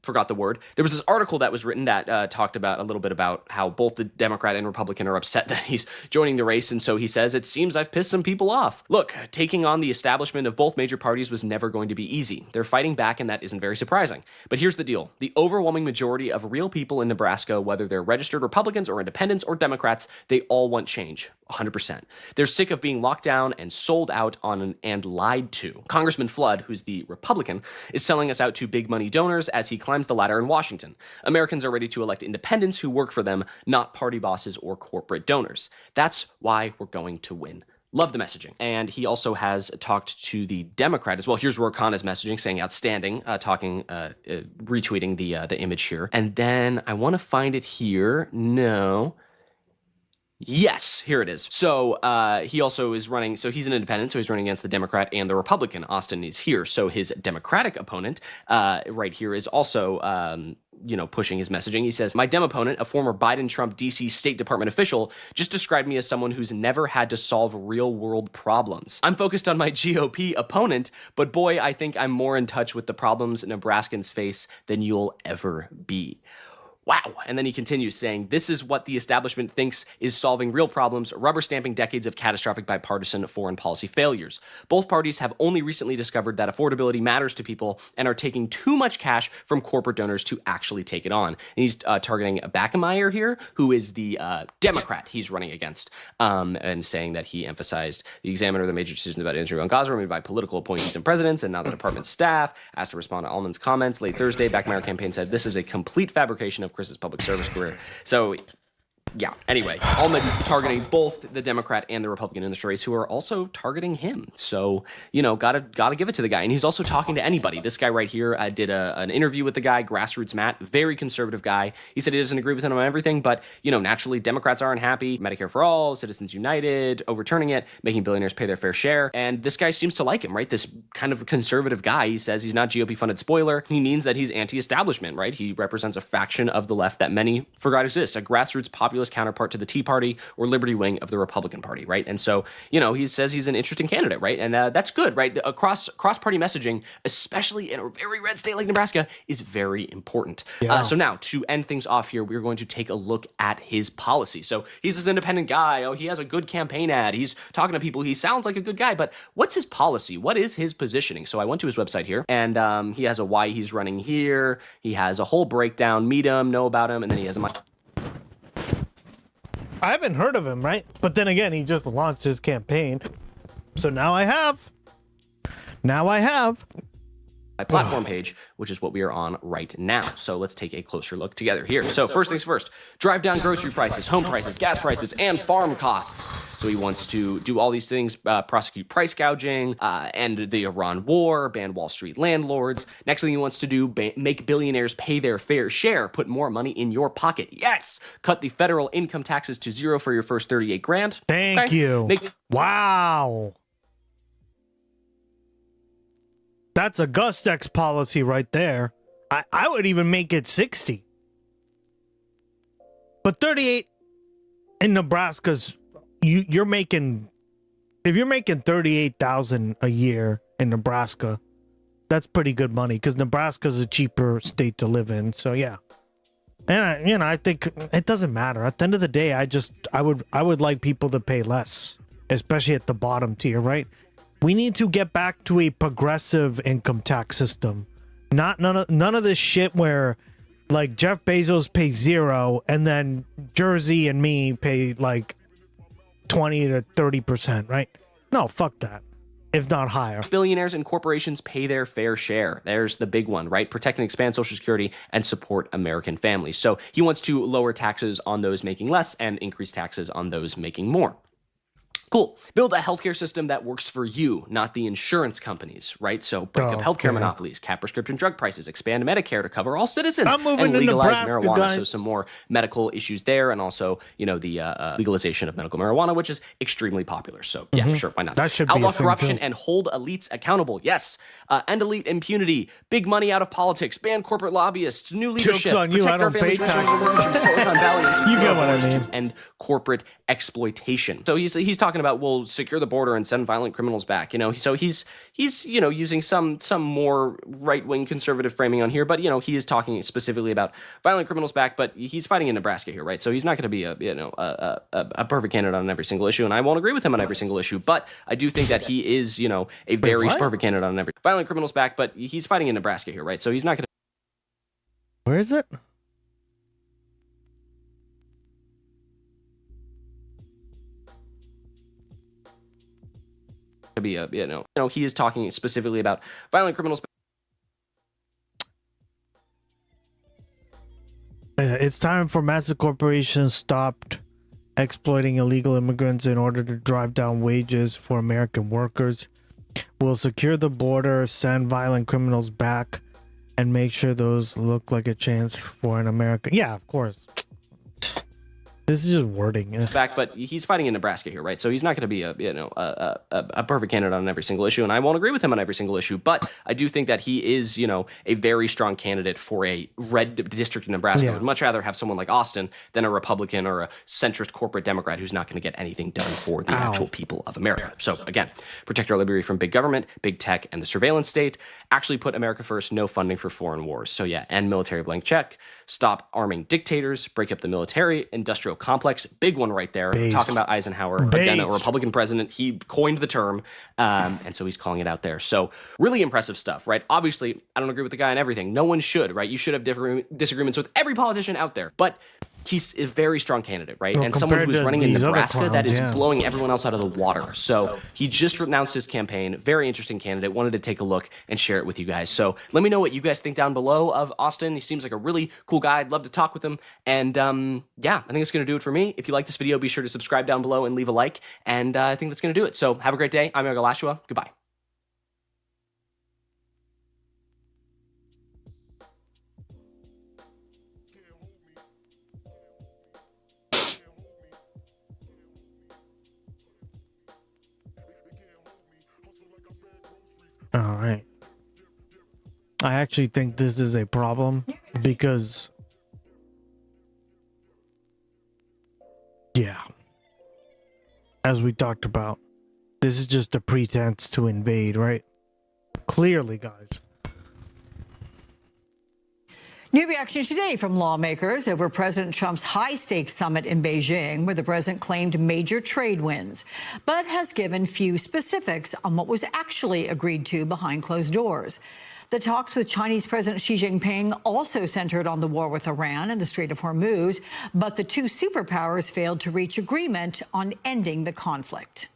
forgot the word. There was this article that was written that talked about a little bit about how both the Democrat and Republican are upset that he's joining the race. And so he says, it seems I've pissed some people off. Look, taking on the establishment of both major parties was never going to be easy. They're fighting back, and that isn't very surprising. But here's the deal. The overwhelming majority of real people in Nebraska, whether they're registered Republicans or independents or Democrats, they all want change. 100%. They're sick of being locked down and sold out on and lied to. Congressman Flood, who's the Republican, is selling us out to big money donors as he climbs the ladder in Washington. Americans are ready to elect independents who work for them, not party bosses or corporate donors. That's why we're going to win. Love the messaging. And he also has talked to the Democrat as well. Here's Ro Khanna's messaging saying outstanding, retweeting the image here. And then I want to find it here. No. Yes, here it is. So he also is running, so he's an independent, so he's running against the Democrat and the Republican. Austin is here. So his Democratic opponent right here is also, pushing his messaging. He says, my Dem opponent, a former Biden-Trump DC State Department official, just described me as someone who's never had to solve real-world problems. I'm focused on my GOP opponent, but boy, I think I'm more in touch with the problems Nebraskans face than you'll ever be. Wow. And then he continues saying, this is what the establishment thinks is solving real problems, rubber stamping decades of catastrophic bipartisan foreign policy failures. Both parties have only recently discovered that affordability matters to people and are taking too much cash from corporate donors to actually take it on. And he's targeting Backemeyer here, who is the Democrat he's running against, and saying that he emphasized the Examiner, the major decisions about Israel and Gaza were made by political appointees and presidents and not the department's staff. Asked to respond to Allman's comments late Thursday, Backemeyer campaign said this is a complete fabrication of Chris's public service career. So, yeah, anyway, Allman targeting both the Democrat and the Republican in this race, who are also targeting him. So, gotta give it to the guy. And he's also talking to anybody. This guy right here did an interview with the guy, Grassroots Matt, very conservative guy. He said he doesn't agree with him on everything, but, naturally, Democrats aren't happy. Medicare for all, Citizens United, overturning it, making billionaires pay their fair share. And this guy seems to like him, right? This kind of conservative guy. He says he's not GOP-funded spoiler. He means that he's anti-establishment, right? He represents a faction of the left that many forgot exists, a grassroots populist populist counterpart to the Tea Party or Liberty wing of the Republican Party, right? And so, he says he's an interesting candidate, right? And that's good, right? Cross-party messaging, especially in a very red state like Nebraska, is very important. Yeah. So now, to end things off here, we're going to take a look at his policy. So he's this independent guy. Oh, he has a good campaign ad. He's talking to people. He sounds like a good guy, but what's his policy? What is his positioning? So I went to his website here, and he has a why he's running here. He has a whole breakdown, meet him, know about him, and then he has a I haven't heard of him, right? But then again, he just launched his campaign. So now I have. my platform page, which is what we are on right now. So let's take a closer look together here. So first things first, drive down grocery prices, home prices, gas prices, and farm costs. So he wants to do all these things, prosecute price gouging, end the Iran war, ban Wall Street landlords. Next thing he wants to do, make billionaires pay their fair share, put more money in your pocket. Yes! Cut the federal income taxes to zero for your first 38 grand. Thank you. Wow. That's a Gustex policy right there. I would even make it 60. But 38 in Nebraska's, you're making, if you're making 38,000 a year in Nebraska, that's pretty good money because Nebraska's a cheaper state to live in. So yeah. And I think it doesn't matter. At the end of the day, I would like people to pay less, especially at the bottom tier, right? We need to get back to a progressive income tax system. None of this shit where like Jeff Bezos pays 0 and then Jersey and me pay like 20 to 30%, right? No, fuck that. If not higher. Billionaires and corporations pay their fair share. There's the big one, right? Protect and expand Social Security and support American families. So he wants to lower taxes on those making less and increase taxes on those making more. Cool. Build a healthcare system that works for you, not the insurance companies, right? So break up healthcare monopolies, cap prescription drug prices, expand Medicare to cover all citizens, I'm moving and legalize to Nebraska, marijuana. guys. So some more medical issues there, and also, the legalization of medical marijuana, which is extremely popular. So yeah, sure, why not? That should be Outlaw a thing, corruption too. and hold elites accountable. Yes. End elite impunity, big money out of politics, ban corporate lobbyists, new leadership, Joke's on you, protect I our don't pay families from Silicon Valley. And You secure get our what I borders to mean. end corporate exploitation. So he's talking about, we'll secure the border and send violent criminals back. So he's using some more right-wing conservative framing on here, but he is talking specifically about violent criminals back. But he's fighting in Nebraska here, right? So he's not going to be a perfect candidate on every single issue, and I won't agree with him on every single issue. But I do think that he is a very perfect candidate on every violent criminals back. But he's fighting in Nebraska here, right? So he's not going to. Where is it? Be he is talking specifically about violent criminals. It's time for massive corporations stopped exploiting illegal immigrants in order to drive down wages for American workers. We'll secure the border, send violent criminals back, and make sure those look like a chance for an American. Yeah, of course. This is just wording. Back, but he's fighting in Nebraska here, right? So he's not going to be a perfect candidate on every single issue, and I won't agree with him on every single issue. But I do think that he is, a very strong candidate for a red district in Nebraska. Yeah. I would much rather have someone like Austin than a Republican or a centrist corporate Democrat who's not going to get anything done for the actual people of America. So again, protect our liberty from big government, big tech, and the surveillance state. Actually put America first. No funding for foreign wars. So yeah, end military blank check. Stop arming dictators. Break up the military industrial complex. Big one right there. Based. Talking about Eisenhower. Again, a Republican president. He coined the term. And so he's calling it out there. So really impressive stuff, right? Obviously, I don't agree with the guy on everything. No one should, right? You should have disagreements with every politician out there. But he's a very strong candidate, right? Well, and someone compared who's to running in these other Nebraska that is clowns, yeah. blowing everyone else out of the water. So he just announced his campaign. Very interesting candidate. Wanted to take a look and share it with you guys. So let me know what you guys think down below of Austin. He seems like a really cool guy. I'd love to talk with him. And yeah, I think that's going to do it for me. If you like this video, be sure to subscribe down below and leave a like. And I think that's going to do it. So have a great day. I'm Galashua. Goodbye. All right. I actually think this is a problem because as we talked about. This is just a pretense to invade, right? Clearly, guys. New reaction today from lawmakers over President Trump's high-stakes summit in Beijing, where the president claimed major trade wins, but has given few specifics on what was actually agreed to behind closed doors. The talks with Chinese President Xi Jinping also centered on the war with Iran and the Strait of Hormuz, but the two superpowers failed to reach agreement on ending the conflict.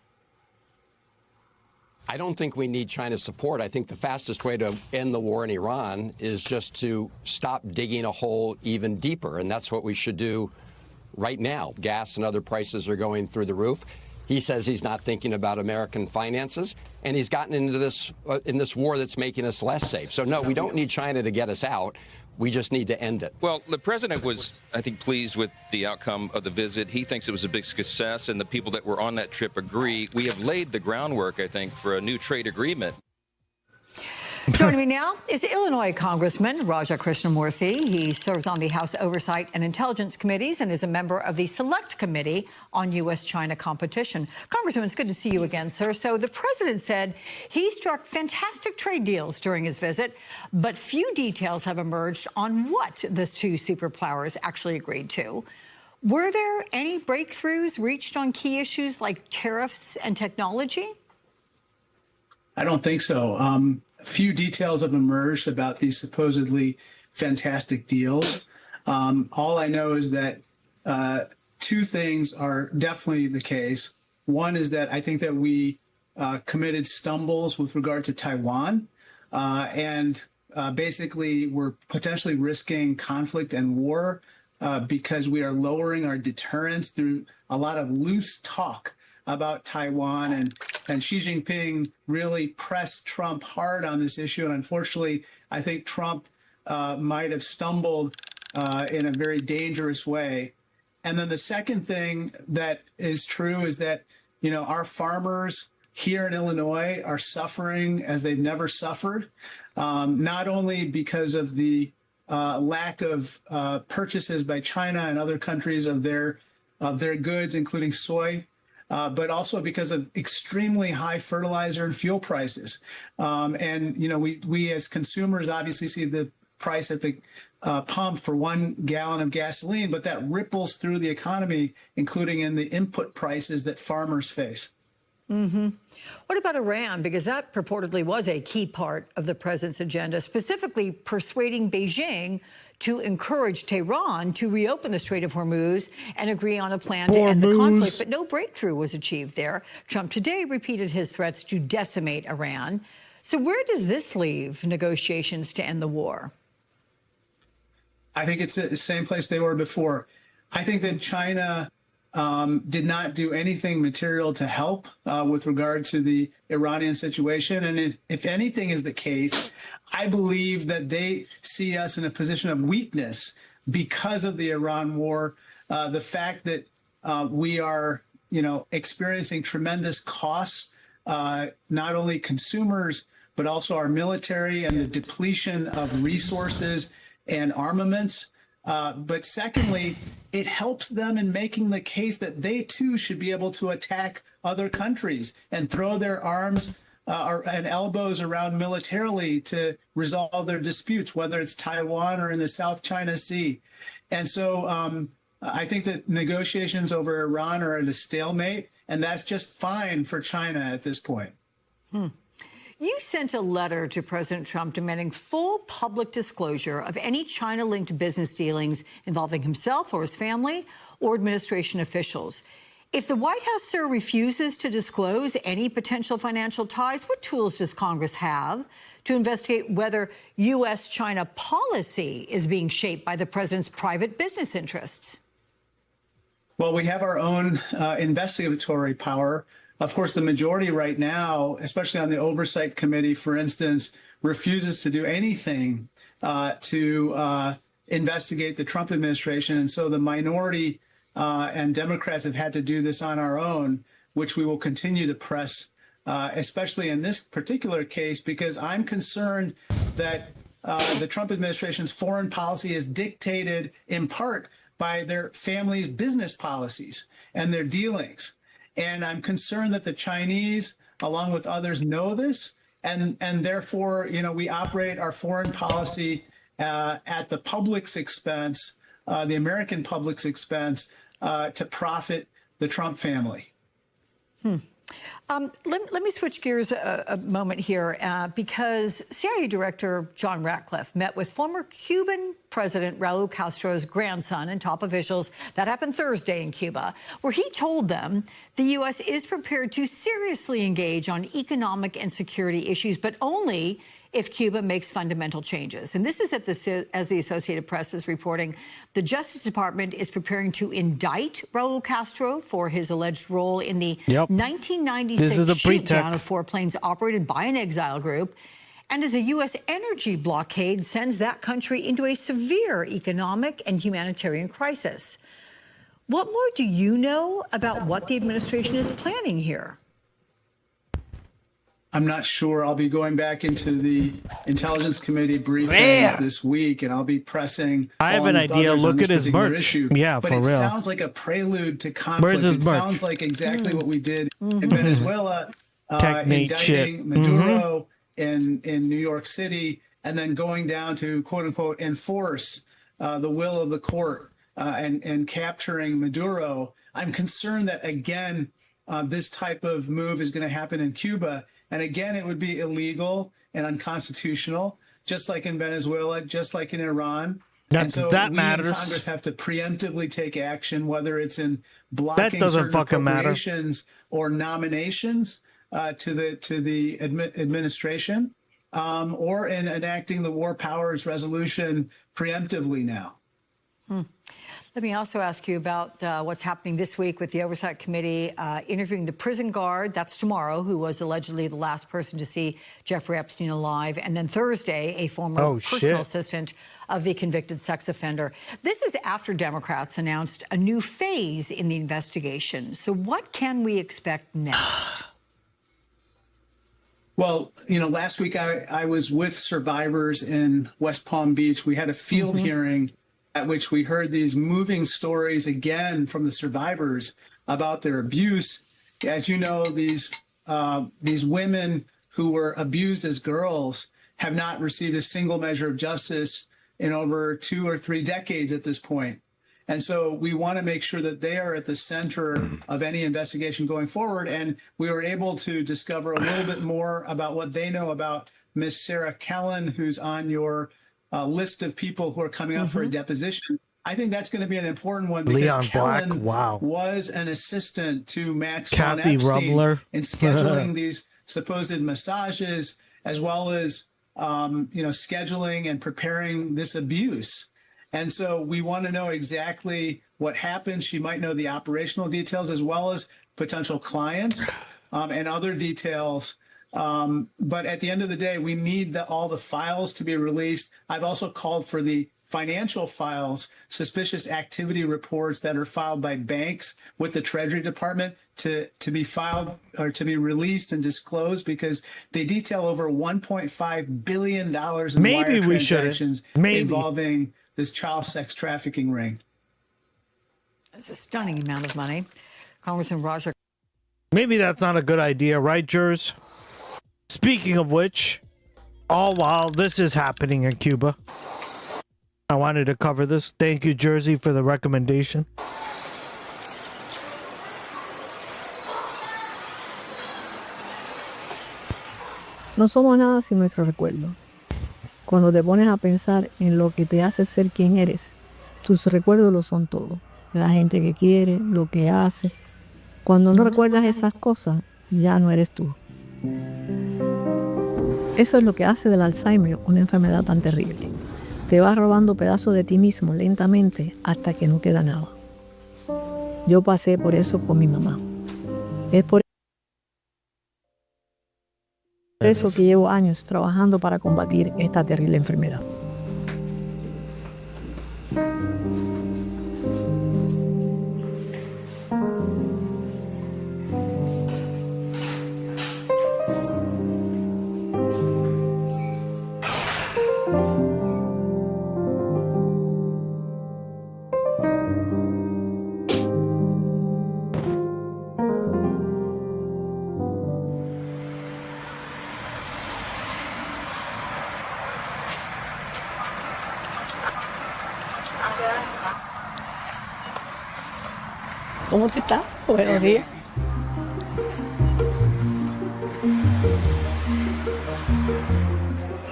I don't think we need China's support. I think the fastest way to end the war in Iran is just to stop digging a hole even deeper, and that's what we should do right now. Gas and other prices are going through the roof. He says he's not thinking about American finances, and he's gotten into this in this war that's making us less safe. So, no, we don't need China to get us out. We just need to end it. Well, the president was, I think, pleased with the outcome of the visit. He thinks it was a big success, and the people that were on that trip agree. We have laid the groundwork, I think, for a new trade agreement. Joining me now is Illinois Congressman Raja Krishnamurthy. He serves on the House Oversight and Intelligence Committees and is a member of the Select Committee on U.S.-China Competition. Congressman, it's good to see you again, sir. So the president said he struck fantastic trade deals during his visit, but few details have emerged on what the two superpowers actually agreed to. Were there any breakthroughs reached on key issues like tariffs and technology? I don't think so. Few details have emerged about these supposedly fantastic deals. All I know is that two things are definitely the case. One is that I think that we committed stumbles with regard to Taiwan, and basically we're potentially risking conflict and war because we are lowering our deterrence through a lot of loose talk about Taiwan, and Xi Jinping really pressed Trump hard on this issue. And unfortunately, I think Trump might have stumbled in a very dangerous way. And then the second thing that is true is that, you know, our farmers here in Illinois are suffering as they've never suffered, not only because of the lack of purchases by China and other countries of their goods, including soy, but also because of extremely high fertilizer and fuel prices. And, you know, we as consumers obviously see the price at the pump for 1 gallon of gasoline, but that ripples through the economy, including in the input prices that farmers face. Mm-hmm. What about Iran? Because that purportedly was a key part of the president's agenda, specifically persuading Beijing to encourage Tehran to reopen the Strait of Hormuz and agree on a plan to end the conflict. But no breakthrough was achieved there. Trump today repeated his threats to decimate Iran. So where does this leave negotiations to end the war? I think it's the same place they were before. I think that China did not do anything material to help with regard to the Iranian situation. And if anything is the case, I believe that they see us in a position of weakness because of the Iran war. The fact that we are, you know, experiencing tremendous costs, not only consumers, but also our military and the depletion of resources and armaments. But secondly, it helps them in making the case that they too should be able to attack other countries and throw their arms and elbows around militarily to resolve their disputes, whether it's Taiwan or in the South China Sea. And so I think that negotiations over Iran are at a stalemate, and that's just fine for China at this point. You sent a letter to President Trump demanding full public disclosure of any China-linked business dealings involving himself or his family or administration officials. If the White House, sir, refuses to disclose any potential financial ties, what tools does Congress have to investigate whether U.S.-China policy is being shaped by the president's private business interests? Well, we have our own investigatory power. Of course, the majority right now, especially on the Oversight Committee, for instance, refuses to do anything to investigate the Trump administration. And so the minority and Democrats have had to do this on our own, which we will continue to press, especially in this particular case, because I'm concerned that the Trump administration's foreign policy is dictated in part by their family's business policies and their dealings. And I'm concerned that the Chinese, along with others, know this. And therefore, we operate our foreign policy at the public's expense, the American public's expense, to profit the Trump family. Let me switch gears a moment here because CIA Director John Ratcliffe met with former Cuban President Raul Castro's grandson and top officials. That happened Thursday in Cuba, where he told them the U.S. is prepared to seriously engage on economic and security issues, but only if Cuba makes fundamental changes. And this is as the Associated Press is reporting, the Justice Department is preparing to indict Raul Castro for his alleged role in the 1996 shoot-down of 4 planes operated by an exile group. And as a U.S. energy blockade sends that country into a severe economic and humanitarian crisis. What more do you know about what the administration is planning here? I'm not sure. I'll be going back into the Intelligence Committee briefings this week, and I'll be pressing. I have an idea. Look at his merch. Issue. Yeah, but for it real. Sounds like a prelude to conflict. Where's his it merch? Sounds like exactly what we did in Venezuela, Techmate shit. indicting Maduro in New York City, and then going down to quote unquote enforce the will of the court and capturing Maduro. I'm concerned that again this type of move is going to happen in Cuba. And again, it would be illegal and unconstitutional, just like in Venezuela, just like in Iran. And so that we matters. in Congress have to preemptively take action, whether it's in blocking doesn't certain fucking matter. appropriations or nominations to the administration, or in enacting the War Powers Resolution preemptively now. Let me also ask you about what's happening this week with the Oversight Committee interviewing the prison guard, that's tomorrow, who was allegedly the last person to see Jeffrey Epstein alive, and then Thursday, a former personal assistant of the convicted sex offender. This is after Democrats announced a new phase in the investigation. So what can we expect next? Well, last week I was with survivors in West Palm Beach. We had a field hearing at which we heard these moving stories again from the survivors about their abuse. As you know, these women who were abused as girls have not received a single measure of justice in over 2 or 3 decades at this point. And so we want to make sure that they are at the center of any investigation going forward. And we were able to discover a little bit more about what they know about Miss Sarah Kellen, who's on your list of people who are coming up for a deposition. I think that's going to be an important one because Leon Kellen Black, was an assistant to Max Kathy von Epstein Rubler. in scheduling these supposed massages, as well as scheduling and preparing this abuse. And so we want to know exactly what happened. She might know the operational details as well as potential clients and other details. But at the end of the day, we need all the files to be released. I've also called for the financial files, suspicious activity reports that are filed by banks with the Treasury Department to be filed or to be released and disclosed because they detail over $1.5 billion in wire transactions involving this child sex trafficking ring. It's a stunning amount of money. Congressman Roger. Maybe that's not a good idea, right, Jers? Speaking of which, all while this is happening in Cuba, I wanted to cover this. Thank you, Jersey, for the recommendation. No somos nada sin nuestro recuerdo. Cuando te pones a pensar en lo que te hace ser quien eres, tus recuerdos lo son todo. La gente que quiere, lo que haces. Cuando no recuerdas esas cosas, ya no eres tú. Eso es lo que hace del Alzheimer una enfermedad tan terrible. Te vas robando pedazos de ti mismo lentamente hasta que no queda nada. Yo pasé por eso con mi mamá. Es por eso que llevo años trabajando para combatir esta terrible enfermedad. ¿Cómo te estás? Buenos días.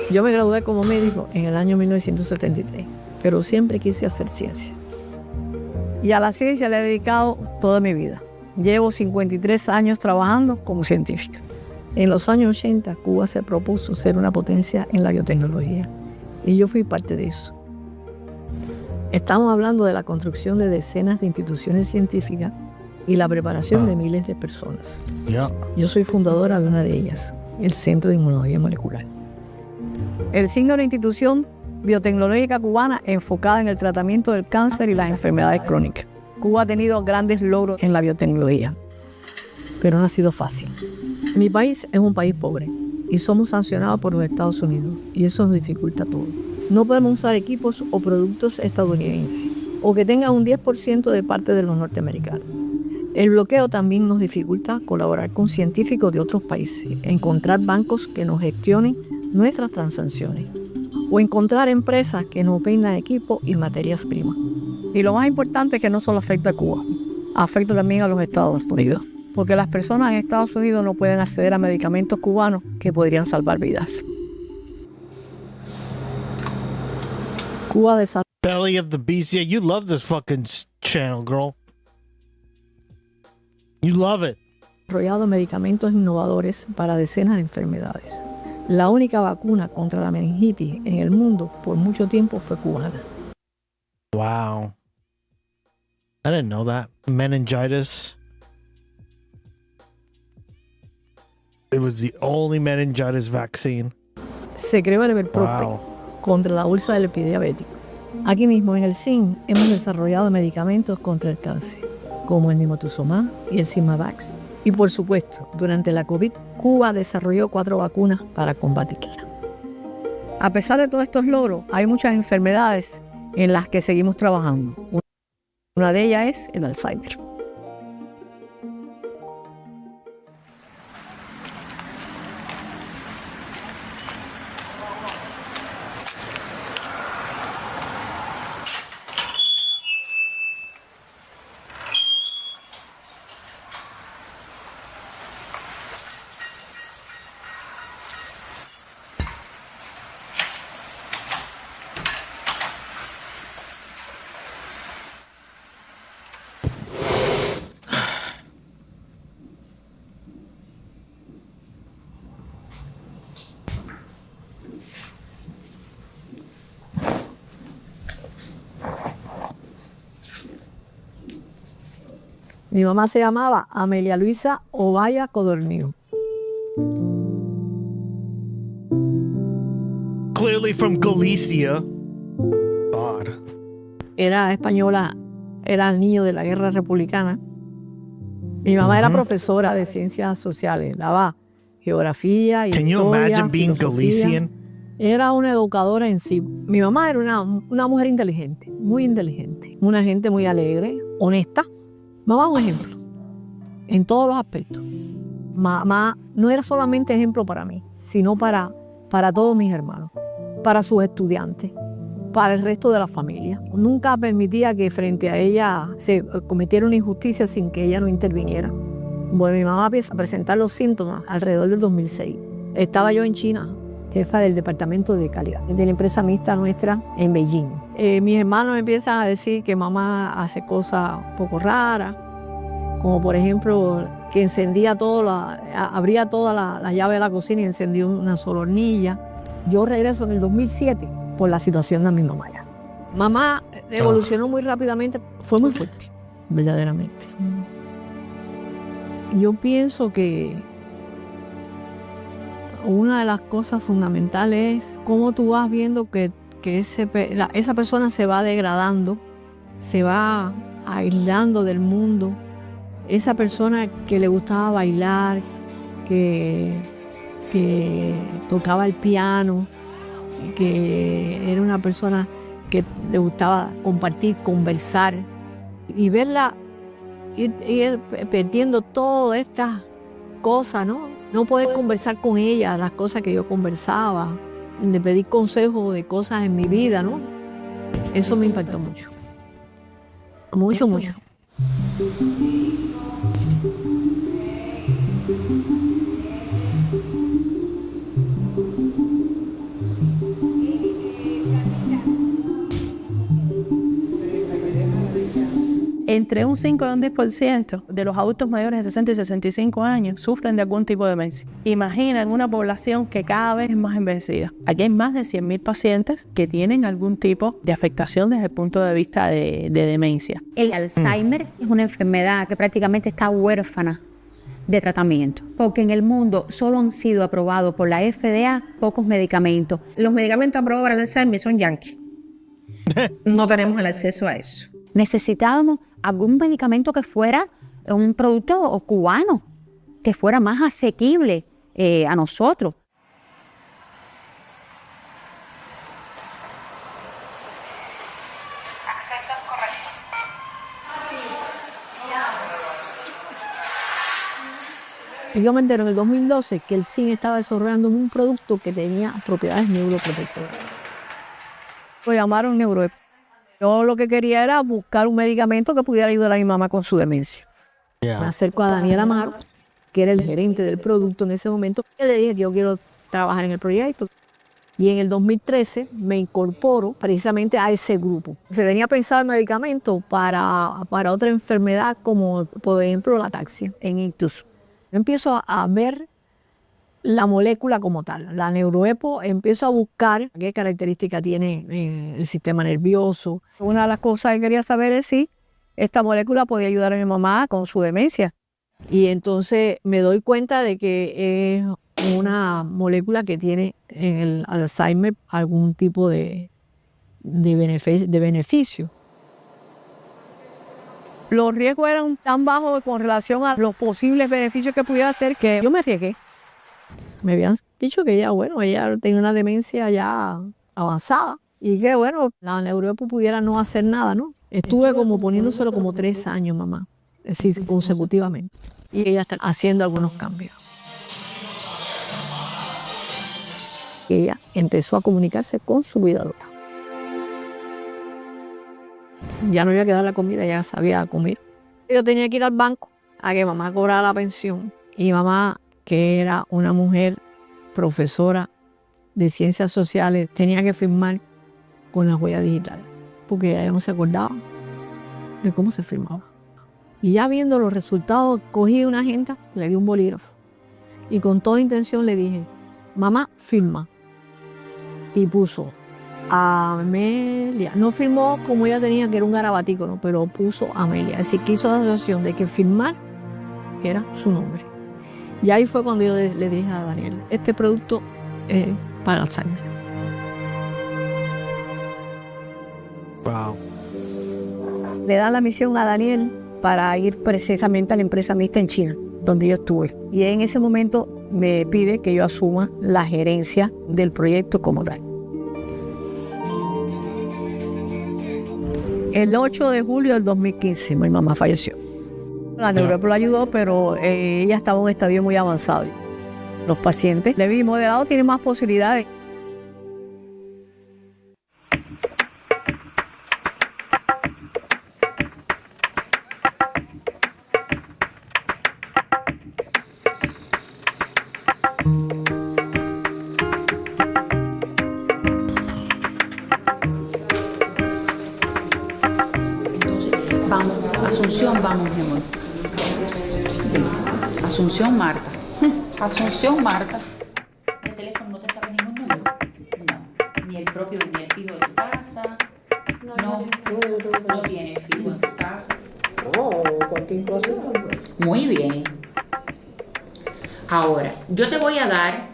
Yo me gradué como médico en el año 1973, pero siempre quise hacer ciencia. Y a la ciencia le he dedicado toda mi vida. Llevo 53 años trabajando como científica. En los años 80, Cuba se propuso ser una potencia en la biotecnología, y yo fui parte de eso. Estamos hablando de la construcción de decenas de instituciones científicas y la preparación de miles de personas. Yo soy fundadora de una de ellas, el Centro de Inmunología Molecular. El signo de la institución biotecnológica cubana enfocada en el tratamiento del cáncer y las enfermedades crónicas. Cuba ha tenido grandes logros en la biotecnología, pero no ha sido fácil. Mi país es un país pobre y somos sancionados por los Estados Unidos, y eso nos dificulta todo. No podemos usar equipos o productos estadounidenses o que tengan un 10% de parte de los norteamericanos. El bloqueo también nos dificulta colaborar con científicos de otros países, encontrar bancos que nos gestionen nuestras transacciones o encontrar empresas que nos vendan equipos y materias primas. Y lo más importante es que no solo afecta a Cuba, afecta también a los Estados Unidos, porque las personas en Estados Unidos no pueden acceder a medicamentos cubanos que podrían salvar vidas. Cuba Belly of the Beast. Yeah, you love this fucking channel, girl. You love it. desarrollado medicamentos innovadores para decenas de enfermedades. La única vacuna contra la meningitis en el mundo por mucho tiempo fue cubana. Wow. I didn't know that. Meningitis. It was the only meningitis vaccine. Se creó el Everprospect contra la úlcera del pie diabético. Aquí mismo en el CIN hemos desarrollado medicamentos contra el cáncer, como el nimotuzumab y el Symavax. Y por supuesto, durante la COVID, Cuba desarrolló 4 vacunas para combatirla. A pesar de todos estos logros, hay muchas enfermedades en las que seguimos trabajando. Una de ellas es el Alzheimer. Mi mamá se llamaba Amelia Luisa Ovalla Codorníu. Clearly from Galicia. God. Era española, era el niño de la guerra republicana. Mi mamá era profesora de ciencias sociales, daba geografía, Can you historia, imagine being filosofía. Galician? Era una educadora en sí. Mi mamá era una mujer inteligente, muy inteligente. Una gente muy alegre, honesta. Mamá un ejemplo, en todos los aspectos. Mamá no era solamente ejemplo para mí, sino para todos mis hermanos, para sus estudiantes, para el resto de la familia. Nunca permitía que frente a ella se cometiera una injusticia sin que ella no interviniera. Bueno, mi mamá empieza a presentar los síntomas alrededor del 2006. Estaba yo en China, jefa del departamento de calidad de la empresa mixta nuestra en Beijing. Mis hermanos empiezan a decir que mamá hace cosas un poco raras, como por ejemplo que encendía abría toda la llave de la cocina y encendió una sola hornilla. Yo regreso en el 2007 por la situación de mi mamá ya. Mamá evolucionó muy rápidamente, fue muy fuerte, verdaderamente. Yo pienso que una de las cosas fundamentales es cómo tú vas viendo que esa persona se va degradando, se va aislando del mundo. Esa persona que le gustaba bailar, que tocaba el piano, que era una persona que le gustaba compartir, conversar, y verla ir perdiendo todas estas cosas, ¿no? No poder conversar con ella, las cosas que yo conversaba, de pedir consejos de cosas en mi vida, ¿no? Eso me impactó mucho. Mucho, mucho. entre un 5 y un 10% de los adultos mayores de 60 y 65 años sufren de algún tipo de demencia. Imaginen una población que cada vez es más envejecida. Aquí hay más de 100.000 pacientes que tienen algún tipo de afectación desde el punto de vista de demencia. El Alzheimer es una enfermedad que prácticamente está huérfana de tratamiento, porque en el mundo solo han sido aprobados por la FDA pocos medicamentos. Los medicamentos aprobados para el Alzheimer son yanquis. No tenemos el acceso a eso. Necesitábamos algún medicamento que fuera un producto cubano, que fuera más asequible a nosotros. Y yo me entero en el 2012 que el cine estaba desarrollando un producto que tenía propiedades neuroprotectoras. Lo llamaron neuroep. Yo lo que quería era buscar un medicamento que pudiera ayudar a mi mamá con su demencia. Me acerco a Daniel Amaro, que era el gerente del producto en ese momento, y le dije que yo quiero trabajar en el proyecto. Y en el 2013 me incorporo precisamente a ese grupo. Se tenía pensado el medicamento para otra enfermedad como, por ejemplo, la ataxia en ictus. Yo empiezo a ver la molécula como tal, la neuroepo, empiezo a buscar qué características tiene el sistema nervioso. Una de las cosas que quería saber es si esta molécula podía ayudar a mi mamá con su demencia. Y entonces me doy cuenta de que es una molécula que tiene en el Alzheimer algún tipo de beneficio. Los riesgos eran tan bajos con relación a los posibles beneficios que pudiera hacer que yo me arriesgué. Me habían dicho que ella tenía una demencia ya avanzada y que la neuroepo pudiera no hacer nada, ¿no? Estuve como poniéndoselo como 3 años, mamá, es decir, consecutivamente. Y ella está haciendo algunos cambios. Ella empezó a comunicarse con su cuidadora. Ya no iba a quedar la comida, ya sabía comer. Yo tenía que ir al banco a que mamá cobrara la pensión. Y mamá, que era una mujer profesora de ciencias sociales, tenía que firmar con la huella digital, porque ella no se acordaba de cómo se firmaba. Y ya viendo los resultados, cogí una agenda, le di un bolígrafo. Y con toda intención le dije, mamá, firma. Y puso Amelia. No firmó como ella tenía, que era un garabatico, ¿no? Pero puso Amelia. Es decir, que hizo la asociación de que firmar era su nombre. Y ahí fue cuando yo le dije a Daniel, este producto es para Alzheimer. Wow. Le dan la misión a Daniel para ir precisamente a la empresa mixta en China, donde yo estuve. Y en ese momento me pide que yo asuma la gerencia del proyecto como tal. El 8 de julio del 2015 mi mamá falleció. La neuroepo la ayudó, pero ella estaba en un estadio muy avanzado. Los pacientes leve y moderado tienen más posibilidades. Vamos, Asunción, vamos, mi amor. Asunción, Marta. Asunción, Marta. ¿El teléfono no te sabe ningún número? No. Ni el propio, ni el fijo de tu casa. No tiene fijo en tu casa. Cualquier cosa. Muy bien. Ahora, yo te voy a dar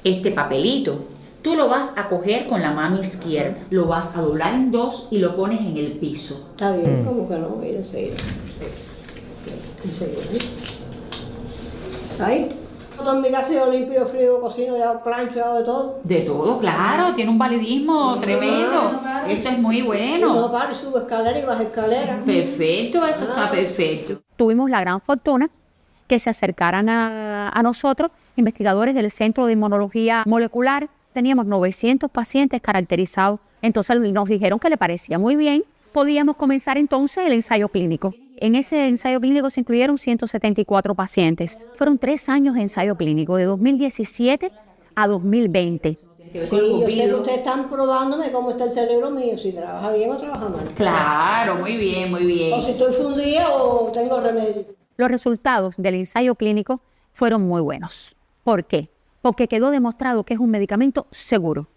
este papelito. Tú lo vas a coger con la mano izquierda, lo vas a doblar en 2 y lo pones en el piso. Está bien, como que no, mira, enseguida. Enseguida. Ahí. En mi casa yo limpio, frío, cocino, ya plancho, ya de todo. De todo, claro, tiene un validismo tremendo. Eso es muy bueno. No paro y subo escalera y bajo escalera. Perfecto, eso está perfecto. Tuvimos la gran fortuna que se acercaran a nosotros, investigadores del Centro de Inmunología Molecular. Teníamos 900 pacientes caracterizados. Entonces nos dijeron que le parecía muy bien. Podíamos comenzar entonces el ensayo clínico. En ese ensayo clínico se incluyeron 174 pacientes. Fueron 3 años de ensayo clínico, de 2017 a 2020. Sí, yo sé que ustedes están probándome cómo está el cerebro mío, si trabaja bien o trabaja mal. Claro, muy bien, muy bien. O si estoy fundida o tengo remedio. Los resultados del ensayo clínico fueron muy buenos. ¿Por qué? Porque quedó demostrado que es un medicamento seguro.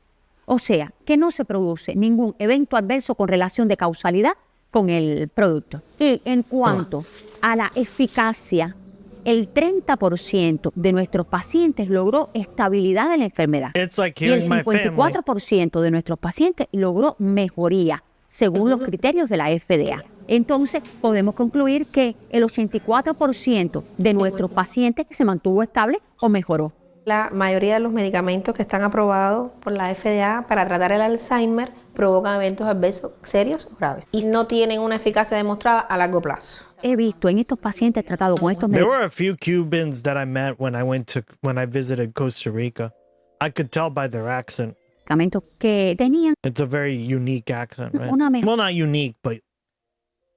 O sea, que no se produce ningún evento adverso con relación de causalidad con el producto. Y en cuanto a la eficacia, el 30% de nuestros pacientes logró estabilidad de la enfermedad. Y el 54% de nuestros pacientes logró mejoría, según los criterios de la FDA. Entonces, podemos concluir que el 84% de nuestros pacientes se mantuvo estable o mejoró. La mayoría de los medicamentos que están aprobados por la FDA para tratar el Alzheimer provocan eventos adversos serios o graves y no tienen una eficacia demostrada a largo plazo. He visto en estos pacientes tratados con estos There were a few Cubans that I met when I visited Costa Rica. I could tell by their accent. Medicamentos que tenían It's a very unique accent, right? Una Well, not unique, but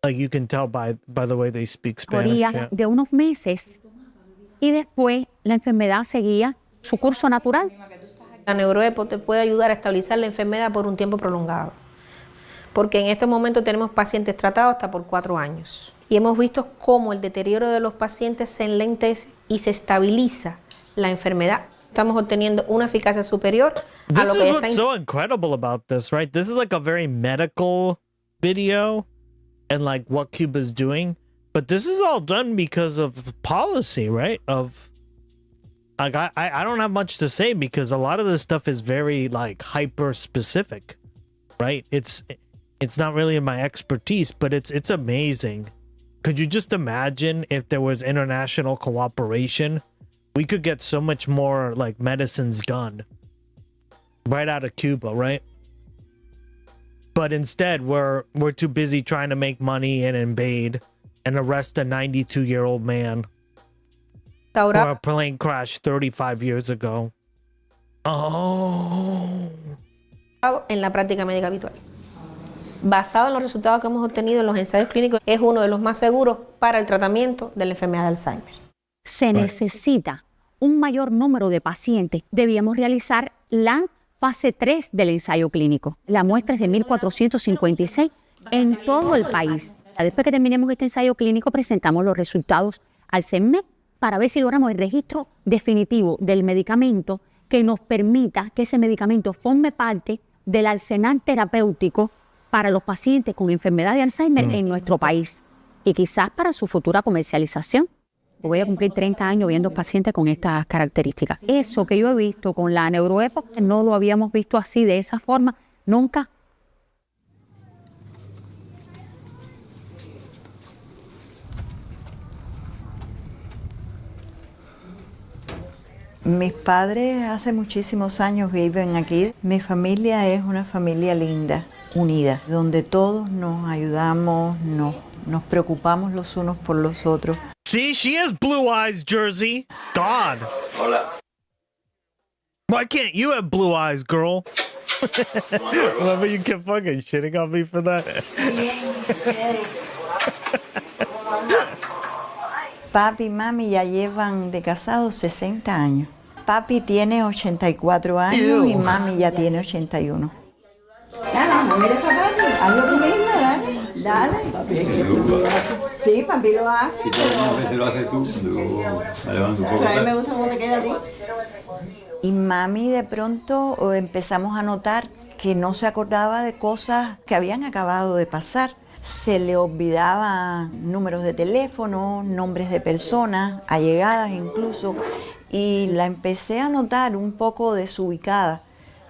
like you can tell by the way they speak Spanish. mejoría de unos meses y después la enfermedad seguía su curso natural. La neuroepo te puede ayudar a estabilizar la enfermedad por un tiempo prolongado, porque en estos momentos tenemos pacientes tratados hasta por 4 años y hemos visto cómo el deterioro de los pacientes se enlentece y se estabiliza la enfermedad. Estamos obteniendo una eficacia superior a lo This que is está what's so incredible about this, right? This is like a very medical video and like what Cuba's doing. But this is all done because of policy, right? Of like I don't have much to say because a lot of this stuff is very like hyper specific, right? It's not really in my expertise, but it's amazing. Could you just imagine if there was international cooperation? We could get so much more like medicines done right out of Cuba, right? But instead we're too busy trying to make money and invade and arrest a 92-year-old man for a plane crash 35 years ago. Oh. en la práctica médica habitual. Basado en los resultados que hemos obtenido en los ensayos clínicos, es uno de los más seguros para el tratamiento de la enfermedad de Alzheimer. Se necesita un mayor número de pacientes. Debíamos realizar la fase 3 del ensayo clínico. La muestra es de 1.456 en todo el país. Después que terminemos este ensayo clínico, presentamos los resultados al CENMED para ver si logramos el registro definitivo del medicamento que nos permita que ese medicamento forme parte del arsenal terapéutico para los pacientes con enfermedad de Alzheimer en nuestro país y quizás para su futura comercialización. Voy a cumplir 30 años viendo pacientes con estas características. Eso que yo he visto con la neuroepo no lo habíamos visto así, de esa forma, nunca. Mis padres hace muchísimos años viven aquí. Mi familia es una familia linda, unida, donde todos nos ayudamos, nos preocupamos los unos por los otros. See, she has blue eyes, Jersey. God. Hola. Why can't you have blue eyes, girl? Remember you kept fucking shitting on me for that? Papi y mami ya llevan de casados 60 años. Papi tiene 84 años y mami ya tiene 81. Dale, no mires papá, hazlo tú misma, dale, dale. Sí, papi lo hace. ¿Y cuántas veces lo haces tú? La levanto un poco. A mí me gusta cómo te queda a ti. Y mami de pronto empezamos a notar que no se acordaba de cosas que habían acabado de pasar. Se le olvidaban números de teléfono, nombres de personas, allegadas incluso, y la empecé a notar un poco desubicada.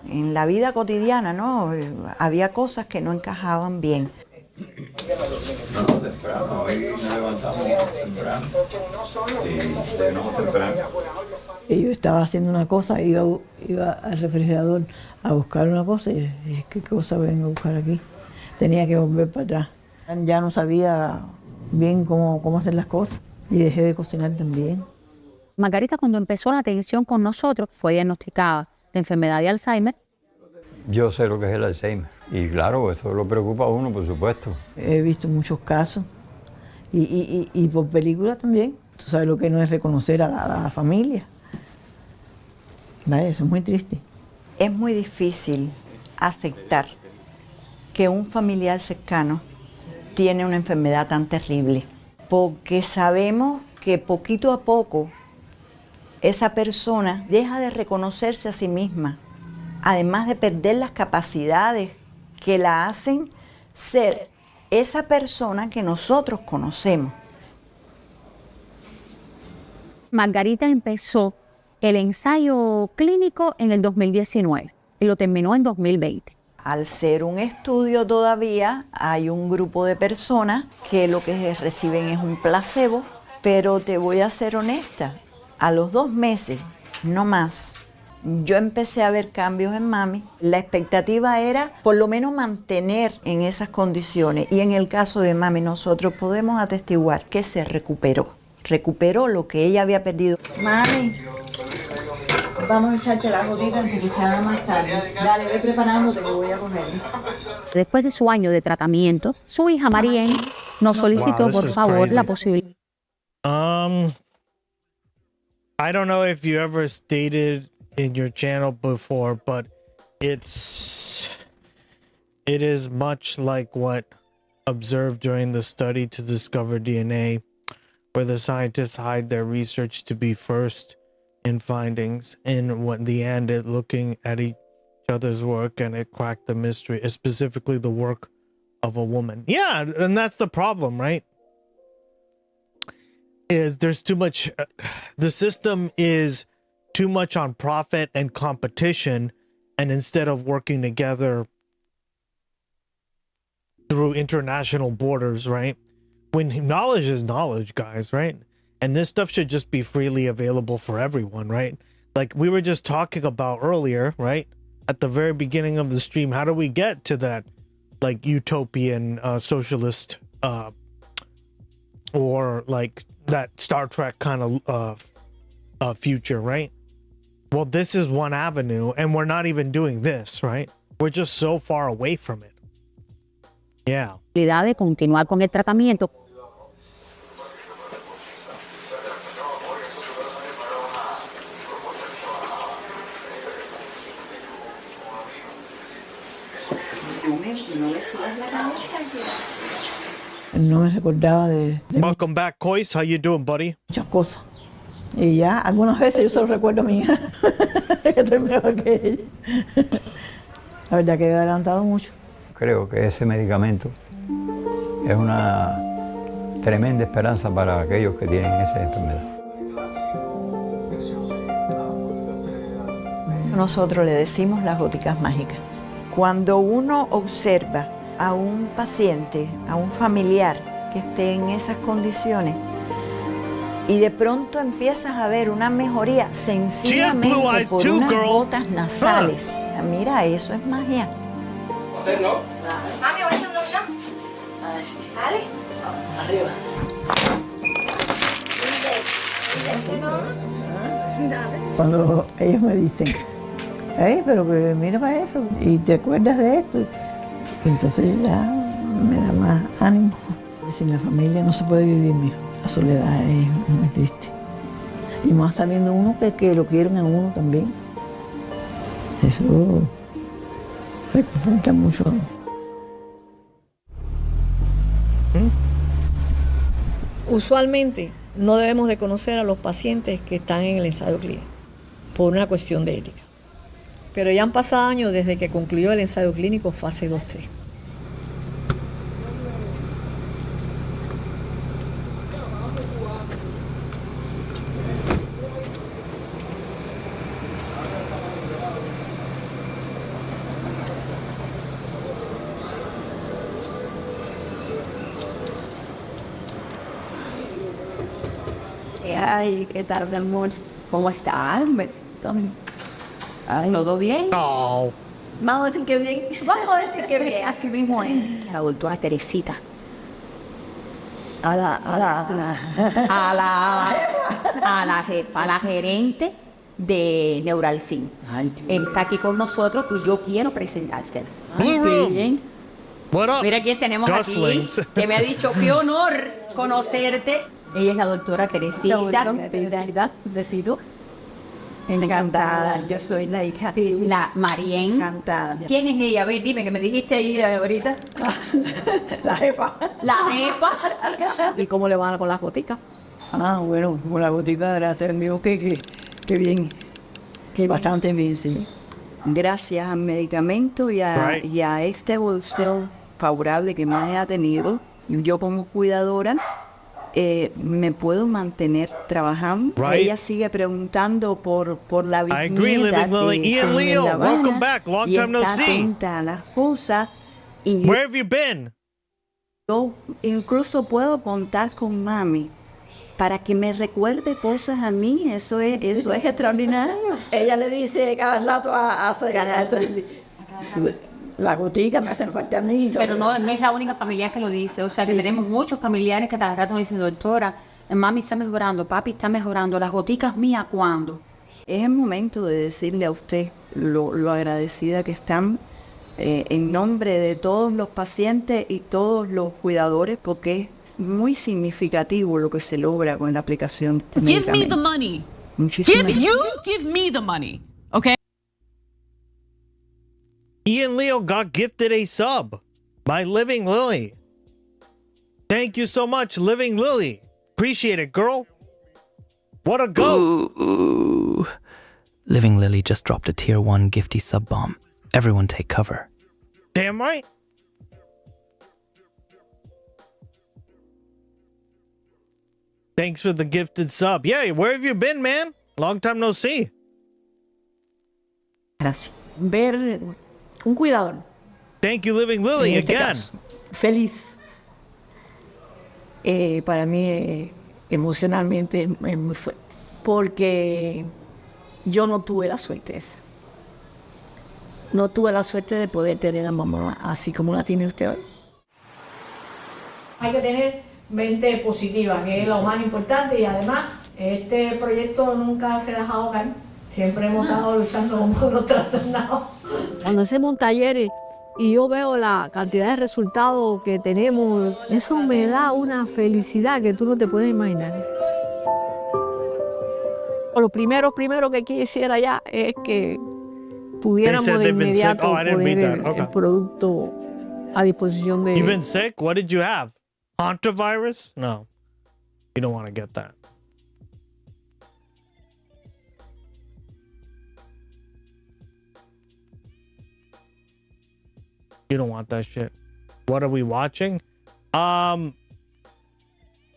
En la vida cotidiana, ¿no? Había cosas que no encajaban bien. No, temprano, hoy nos levantamos temprano y cenamos temprano. Y yo estaba haciendo una cosa, iba al refrigerador a buscar una cosa y dije, ¿qué cosa vengo a buscar aquí? Tenía que volver para atrás. Ya no sabía bien cómo hacer las cosas y dejé de cocinar también. Margarita, cuando empezó la atención con nosotros, fue diagnosticada de enfermedad de Alzheimer. Yo sé lo que es el Alzheimer y claro, eso lo preocupa a uno, por supuesto. He visto muchos casos y por películas también. Tú sabes lo que no es reconocer a la familia. Vaya, eso es muy triste. Es muy difícil aceptar que un familiar cercano tiene una enfermedad tan terrible, porque sabemos que poquito a poco esa persona deja de reconocerse a sí misma, además de perder las capacidades que la hacen ser esa persona que nosotros conocemos. Margarita empezó el ensayo clínico en el 2019 y lo terminó en 2020. Al ser un estudio todavía, hay un grupo de personas que lo que reciben es un placebo, pero te voy a ser honesta, a los 2 meses, no más, yo empecé a ver cambios en mami. La expectativa era por lo menos mantener en esas condiciones, y en el caso de mami nosotros podemos atestiguar que se recuperó lo que ella había perdido. Mami, vamos a echarte la gotita antes que se haga más tarde. Dale, ve preparándote que voy a comer. Después de su año de tratamiento, su hija Marianne nos solicitó por favor la posibilidad. I don't know if you ever stated in your channel before, but it is much like what observed during the study to discover DNA, where the scientists hide their research to be first in findings, and when the end it looking at each other's work and it cracked the mystery, specifically the work of a woman. Yeah, and that's the problem, right? Is there's too much, the system is too much on profit and competition, and instead of working together through international borders, right? When knowledge is knowledge, guys, right? And this stuff should just be freely available for everyone, right? Like we were just talking about earlier, right? At the very beginning of the stream, how do we get to that like utopian socialist or like that Star Trek kind of future, right? Well, this is one avenue, and we're not even doing this, right? We're just so far away from it. Yeah. De continuar con el tratamiento. No me recordaba de Welcome back, Kois. How you doing, buddy? muchas cosas. Y ya, algunas veces yo solo recuerdo a mi hija, que estoy mejor que ella. La verdad que he adelantado mucho. Creo que ese medicamento es una tremenda esperanza para aquellos que tienen esa enfermedad. Nosotros le decimos las góticas mágicas. Cuando uno observa a un paciente, a un familiar que esté en esas condiciones, y de pronto empiezas a ver una mejoría sencillamente por unas gotas nasales. Mira, eso es magia. ¿No? Mami, ¿vas a hacer una opción? Dale. Arriba. Cuando ellos me dicen, hey, pero que mira para eso, y te acuerdas de esto, entonces ya me da más ánimo. Sin la familia no se puede vivir, mijo. La soledad es muy triste. Y más sabiendo uno que lo quieren a uno también. Eso reconforta mucho. Usualmente no debemos de conocer a los pacientes que están en el ensayo clínico por una cuestión de ética. Pero ya han pasado años desde que concluyó el ensayo clínico fase 2-3. Ay, ¿qué tal, mi amor? ¿Cómo estás? Ay, ¿todo bien? No. Vamos a decir que bien. Vamos a decir que bien. Así mismo es. La doctora Teresita. A la gerente de Neuralcin. Está aquí con nosotros y yo quiero presentársela. Blue Room. What up? Mira quién tenemos Goslings. aquí, que me ha dicho qué honor conocerte. Ella es la doctora Teresita. Encantada, yo soy la hija de La Marien. Encantada. ¿Quién es ella? A ver, dime, que me dijiste ahí ahorita. La jefa. La jefa. ¿Y cómo le van con las goticas? Bueno, con la gotica, gracias al mío que bien, que bastante bien, sí. Gracias al medicamento y a esta evolución favorable que más ha tenido, yo como cuidadora, me puedo mantener trabajando. Right. Ella sigue preguntando por la I agree, Living Lily. Ian Leo, welcome back. Long time no see. Atenta a las cosas. Y Where have you been? yo incluso puedo contar con mami para que me recuerde cosas a mí. Eso es extraordinario. Ella le dice cada rato a la gotica me hacen falta a mí. Pero no es la única familiar que lo dice. O sea, que tenemos muchos familiares que cada rato me dicen, doctora, mami está mejorando, papi está mejorando, las goticas mías, ¿cuándo? Es el momento de decirle a usted lo agradecida que están en nombre de todos los pacientes y todos los cuidadores, porque es muy significativo lo que se logra con la aplicación de Give me the medicamentos. money. Muchísimas Give me the money. Okay? Ian Leo got gifted a sub by Living Lily. Thank you so much, Living Lily. Appreciate it, girl. What a go. Ooh. Living Lily just dropped a tier 1 gifty sub bomb. Everyone take cover. Damn right. Thanks for the gifted sub. Yeah, where have you been, man? Long time no see. Gracias. Ver un cuidador. Thank you, Living Lily, en este again. caso, feliz. Para mí emocionalmente es muy fuerte. Porque yo no tuve la suerte esa. No tuve la suerte de poder tener a mamá así como la tiene usted hoy. Hay que tener mente positiva, que es lo más importante, y además este proyecto nunca se ha dejado caer. Siempre hemos estado luchando con los trastornados. Cuando hacemos talleres y yo veo la cantidad de resultados que tenemos, eso me da una felicidad que tú no te puedes imaginar. Lo primero que quisiera ya es que pudiéramos de inmediato poner el producto a disposición de... You've been sick? What did you have? Hantavirus? No. You don't want to get that. You don't want that shit. What are we watching?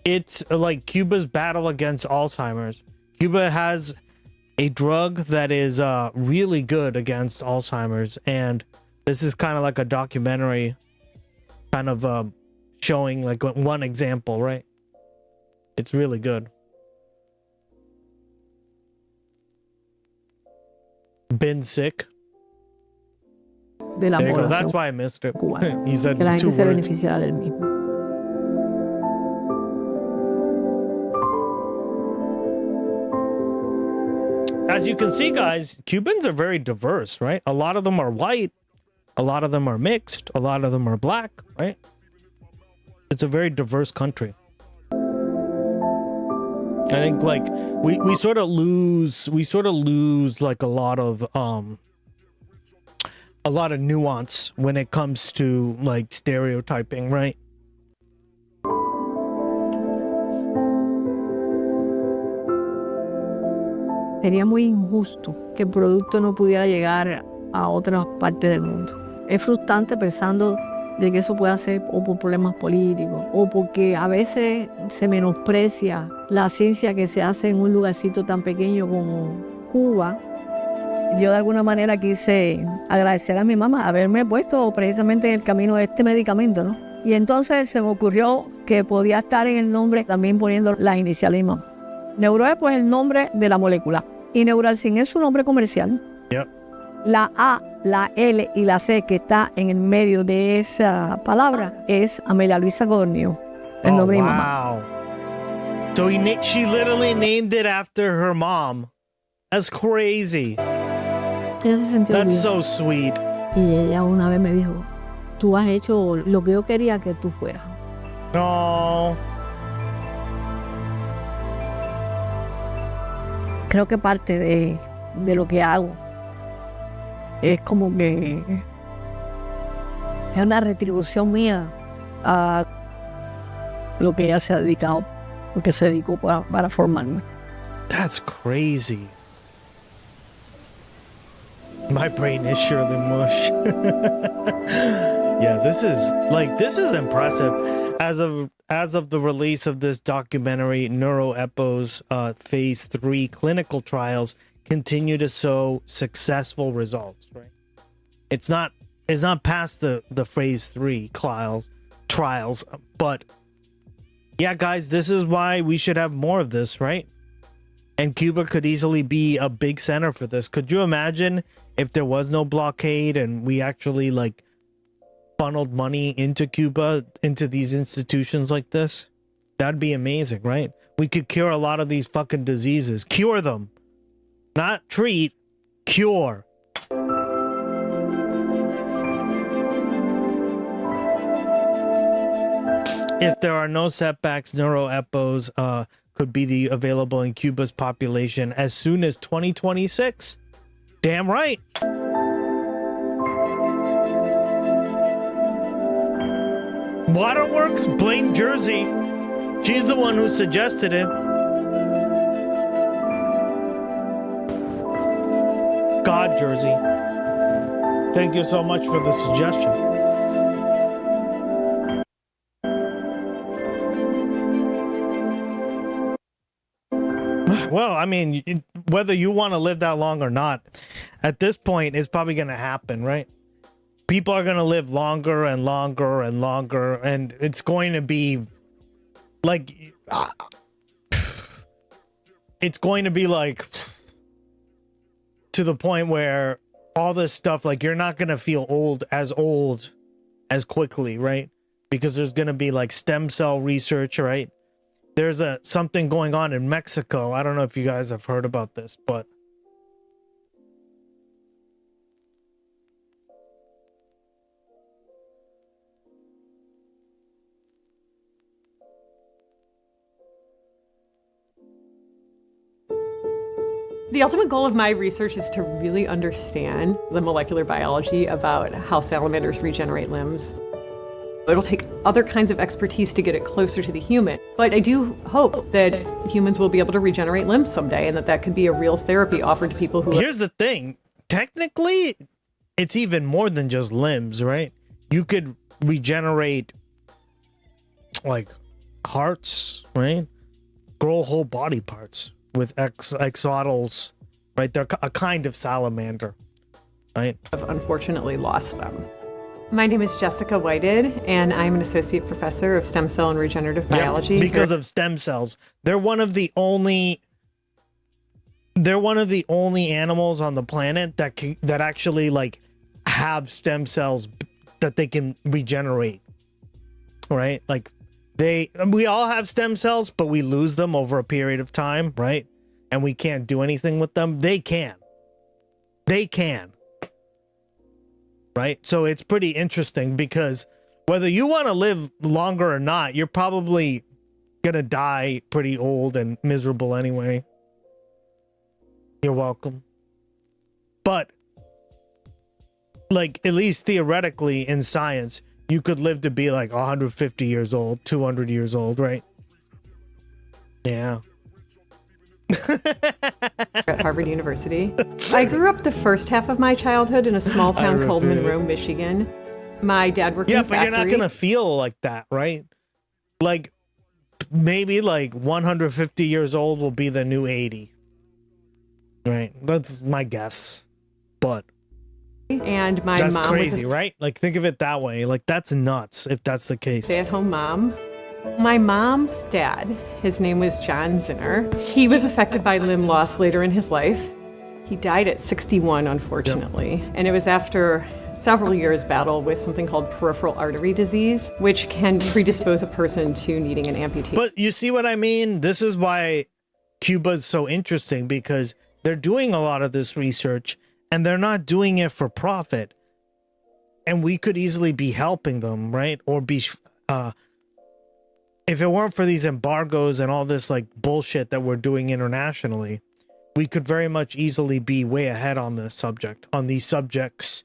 It's like Cuba's battle against Alzheimer's. Cuba has a drug that is really good against Alzheimer's, and this is kind of like a documentary kind of showing like one example, right? It's really good. Been sick. De la There you go. población That's why I missed it. cubana. He said Que la two gente se words. beneficiara del mismo. As you can see, guys, Cubans are very diverse, right? A lot of them are white, a lot of them are mixed, a lot of them are black, right? It's a very diverse country. I think like we sort of lose like a lot of nuance when it comes to like stereotyping, right? Sería muy injusto que el producto no pudiera llegar a otras partes del mundo. Es frustrante pensando de que eso pueda ser o por problemas políticos o porque a veces se menosprecia la ciencia que se hace en un lugarcito tan pequeño como Cuba. Yo de alguna manera quise agradecer a mi mamá haberme puesto precisamente en el camino de este medicamento, ¿no? Y entonces se me ocurrió que podía estar en el nombre también poniendo las iniciales de mi mamá. Neuroe, pues el nombre de la molécula. Y Neuralcin es su nombre comercial. Yep. La A, la L y la C que está en el medio de esa palabra es Amelia Luisa Codornío, el nombre de mi mamá. Wow. So she literally named it after her mom. That's crazy. Ella se sintió That's orgullosa. so sweet. Y ella una vez me dijo, tú has hecho lo que yo quería que tú fueras. No. Creo que parte de de lo que hago. Es como que es una retribución mía a lo que ella se ha dedicado, lo que se dedicó para formarme. That's crazy. My brain is surely mush. Yeah, this is impressive. As of the release of this documentary, NeuroEpo's phase 3 clinical trials continue to show successful results, right? It's not past the phase 3 trials, but yeah, guys, this is why we should have more of this, right? And Cuba could easily be a big center for this. Could you imagine if there was no blockade and we actually like funneled money into Cuba, into these institutions like this? That'd be amazing, right? We could cure a lot of these fucking diseases. Cure them. Not treat, cure. If there are no setbacks, NeuroEpos could be available in Cuba's population as soon as 2026. Damn right. Waterworks, blame Jersey. She's the one who suggested it. God, Jersey. Thank you so much for the suggestion. Well, I mean, whether you want to live that long or not, at this point, it's probably going to happen, right? People are going to live longer and longer and longer, and it's going to be like, it's going to be like to the point where all this stuff, like, you're not going to feel old as quickly, right? Because there's going to be like stem cell research, right? There's something going on in Mexico. I don't know if you guys have heard about this, but the ultimate goal of my research is to really understand the molecular biology about how salamanders regenerate limbs. It'll take other kinds of expertise to get it closer to the human. But I do hope that humans will be able to regenerate limbs someday, and that could be a real therapy offered to people who... Here's the thing. Technically, it's even more than just limbs, right? You could regenerate, like, hearts, right? Grow whole body parts with axolotls, right? They're a kind of salamander, right? I've unfortunately lost them. My name is Jessica Whited, and I'm an associate professor of stem cell and regenerative biology. Because of stem cells. They're one of the only animals on the planet that actually like have stem cells that they can regenerate. Right? Like we all have stem cells, but we lose them over a period of time, right? And we can't do anything with them. They can. Right? So it's pretty interesting because whether you want to live longer or not, you're probably gonna die pretty old and miserable anyway. You're welcome. But like, at least theoretically in science, you could live to be like 150 years old, 200 years old, right? Yeah. At Harvard University. I grew up the first half of my childhood in a small town called Monroe, Michigan. My dad worked in a factory. Yeah, but you're not gonna feel like that, right? Like maybe like 150 years old will be the new 80. Right? That's my guess. But and my that's mom crazy, right? Like think of it that way. Like that's nuts if that's the case. Stay-at-home mom. My mom's dad, his name was John Zinner. He was affected by limb loss later in his life. He died at 61, unfortunately. Yep. And it was after several years' battle with something called peripheral artery disease, which can predispose a person to needing an amputation. But you see what I mean? This is why Cuba's so interesting, because they're doing a lot of this research and they're not doing it for profit. And we could easily be helping them, right? Or be... if it weren't for these embargoes and all this like bullshit that we're doing internationally, we could very much easily be way ahead on this subject, on these subjects.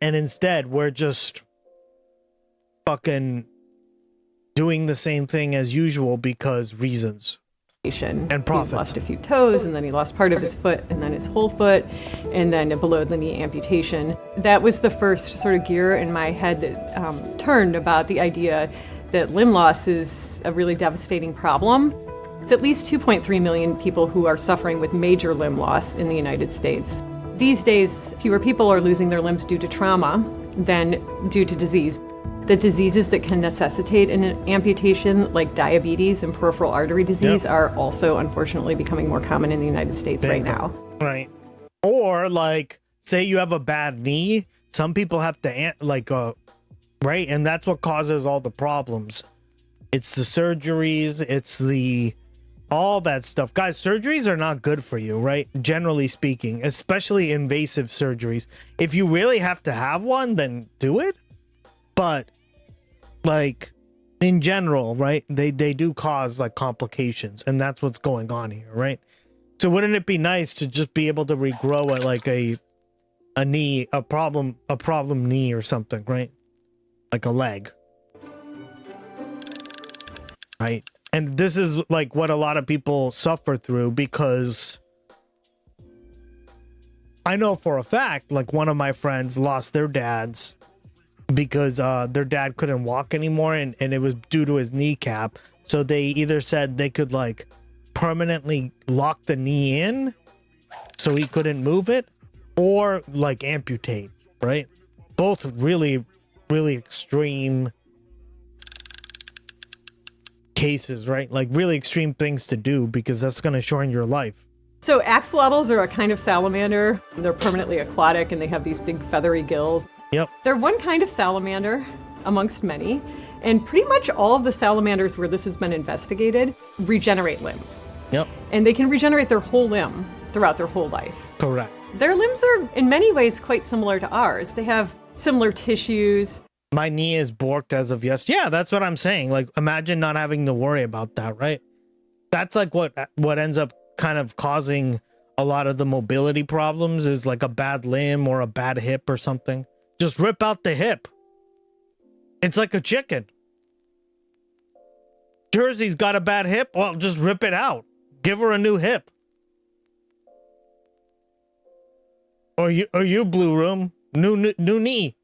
And instead, we're just fucking doing the same thing as usual because reasons and profit. He lost a few toes, and then he lost part of his foot, and then his whole foot, and then a below-the-knee amputation. That was the first sort of gear in my head that turned about the idea that limb loss is a really devastating problem. It's at least 2.3 million people who are suffering with major limb loss in the United States. These days, fewer people are losing their limbs due to trauma than due to disease. The diseases that can necessitate an amputation, like diabetes and peripheral artery disease, are also unfortunately becoming more common in the United States right now. Right. Or like, say you have a bad knee, some people have to right, and that's what causes all the problems. It's the surgeries, it's the all that stuff. Guys, surgeries are not good for you, right? Generally speaking, especially invasive surgeries. If you really have to have one, then do it. But like in general, right, they do cause like complications, and that's what's going on here, right? So wouldn't it be nice to just be able to regrow a knee, a problem knee or something, right? Like a leg, right? And this is like what a lot of people suffer through, because I know for a fact, like one of my friends lost their dads because their dad couldn't walk anymore, and it was due to his kneecap. So they either said they could like permanently lock the knee in so he couldn't move it, or like amputate, right? Both really, really extreme cases, right? Like really extreme things to do, because that's going to shorten your life. So axolotls are a kind of salamander. They're permanently aquatic, and they have these big feathery gills. Yep. They're one kind of salamander amongst many, and pretty much all of the salamanders where this has been investigated regenerate limbs. Yep. And they can regenerate their whole limb throughout their whole life. Correct. Their limbs are in many ways quite similar to ours. They have similar tissues. My knee is borked as of yesterday. Yeah, that's what I'm saying. Like, imagine not having to worry about that, right? That's like what ends up kind of causing a lot of the mobility problems, is like a bad limb or a bad hip or something. Just rip out the hip. It's like a chicken. Jersey's got a bad hip. Well, just rip it out. Give her a new hip. Or you Blue Room, new knee.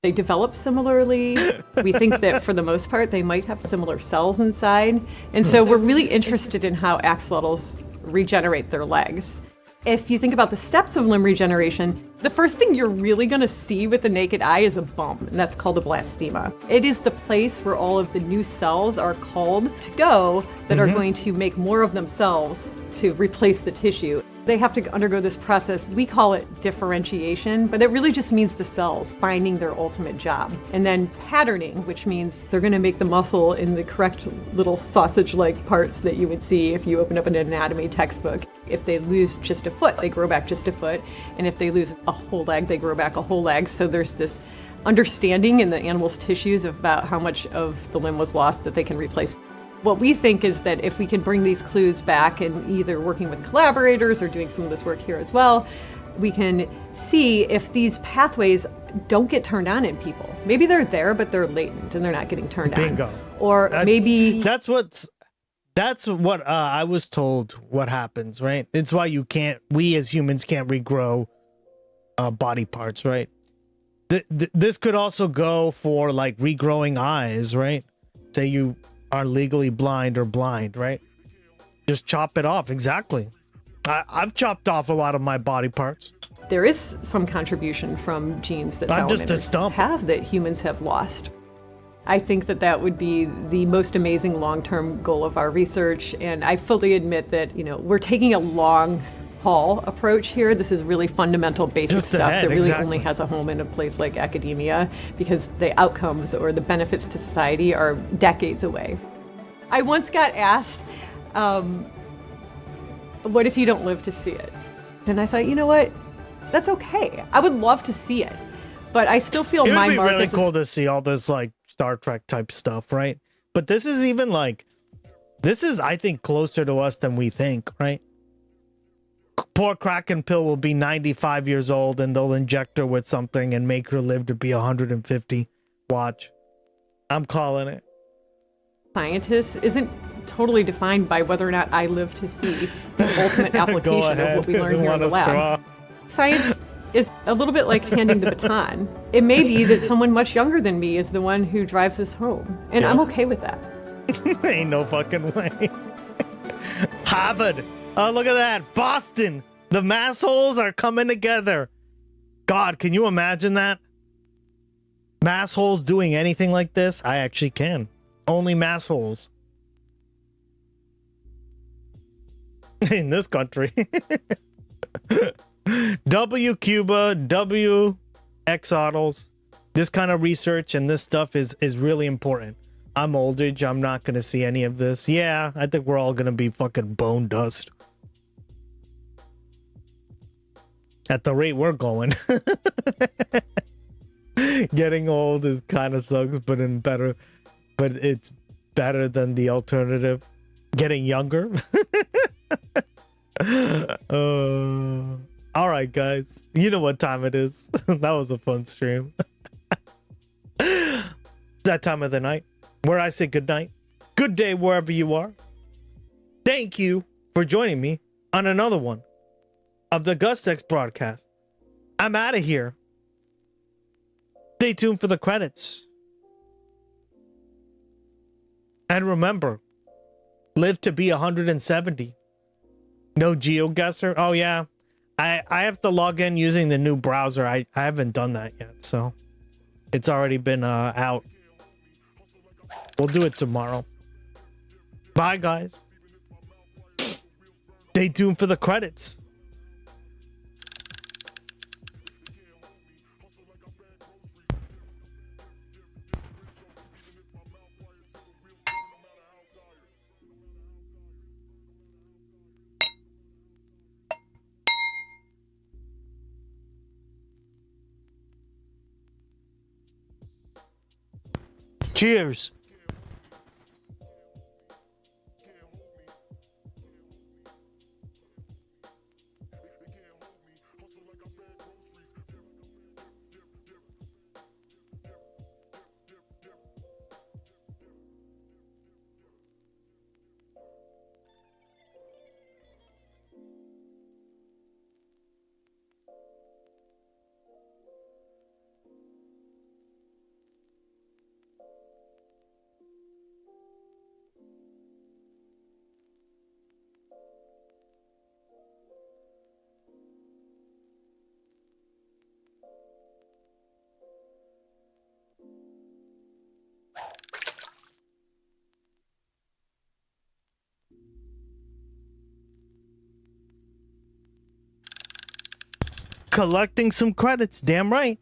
They develop similarly. We think that for the most part, they might have similar cells inside. And so we're really interested in how axolotls regenerate their legs. If you think about the steps of limb regeneration, the first thing you're really going to see with the naked eye is a bump, and that's called a blastema. It is the place where all of the new cells are called to go that are going to make more of themselves to replace the tissue. They have to undergo this process. We call it differentiation, but it really just means the cells finding their ultimate job. And then patterning, which means they're going to make the muscle in the correct little sausage-like parts that you would see if you open up an anatomy textbook. If they lose just a foot, they grow back just a foot. And if they lose a whole leg, they grow back a whole leg. So there's this understanding in the animal's tissues about how much of the limb was lost that they can replace. What we think is that if we can bring these clues back, and either working with collaborators or doing some of this work here as well, we can see if these pathways don't get turned on in people. Maybe they're there, but they're latent and they're not getting turned Bingo. on. Or maybe that's what I was told what happens, right? It's why we as humans can't regrow body parts, right? This could also go for like regrowing eyes, right? Say you are legally blind or blind, right? Just chop it off. Exactly. I've chopped off a lot of my body parts. There is some contribution from genes that salamanders have that humans have lost. I think that would be the most amazing long-term goal of our research, and I fully admit that, we're taking a long haul approach here. This is really fundamental basic stuff that really only has a home in a place like academia, because the outcomes or the benefits to society are decades away. I once got asked, what if you don't live to see it? And I thought, you know what? That's okay. I would love to see it, but I still feel my mark. It would be really cool to see all this like Star Trek type stuff, right? But this is even like This is, I think, closer to us than we think, right? Poor Kraken Pill will be 95 years old and they'll inject her with something and make her live to be 150. Watch. I'm calling it. Scientists isn't totally defined by whether or not I live to see the ultimate application of what we learn here in the lab. Science is a little bit like handing the baton. It may be that someone much younger than me is the one who drives us home, and I'm okay with that. Ain't no fucking way. Harvard. Oh, look at that. Boston. The massholes are coming together. God, can you imagine that? Massholes doing anything like this? I actually can. Only massholes. In this country. W Cuba, W Exodals. This kind of research and this stuff is really important. I'm old age. I'm not going to see any of this. Yeah, I think we're all going to be fucking bone dust. At the rate we're going. Getting old is kind of sucks, but it's better than the alternative. Getting younger. All right, guys. You know what time it is. That was a fun stream. That time of the night where I say good night. Good day wherever you are. Thank you for joining me on another one of the Gus X broadcast. I'm out of here. Stay tuned for the credits. And remember, live to be 170. No GeoGuessr. Oh yeah. I have to log in using the new browser. I haven't done that yet, so it's already been out. We'll do it tomorrow. Bye, guys. Stay tuned for the credits. Cheers. Collecting some credits, damn right.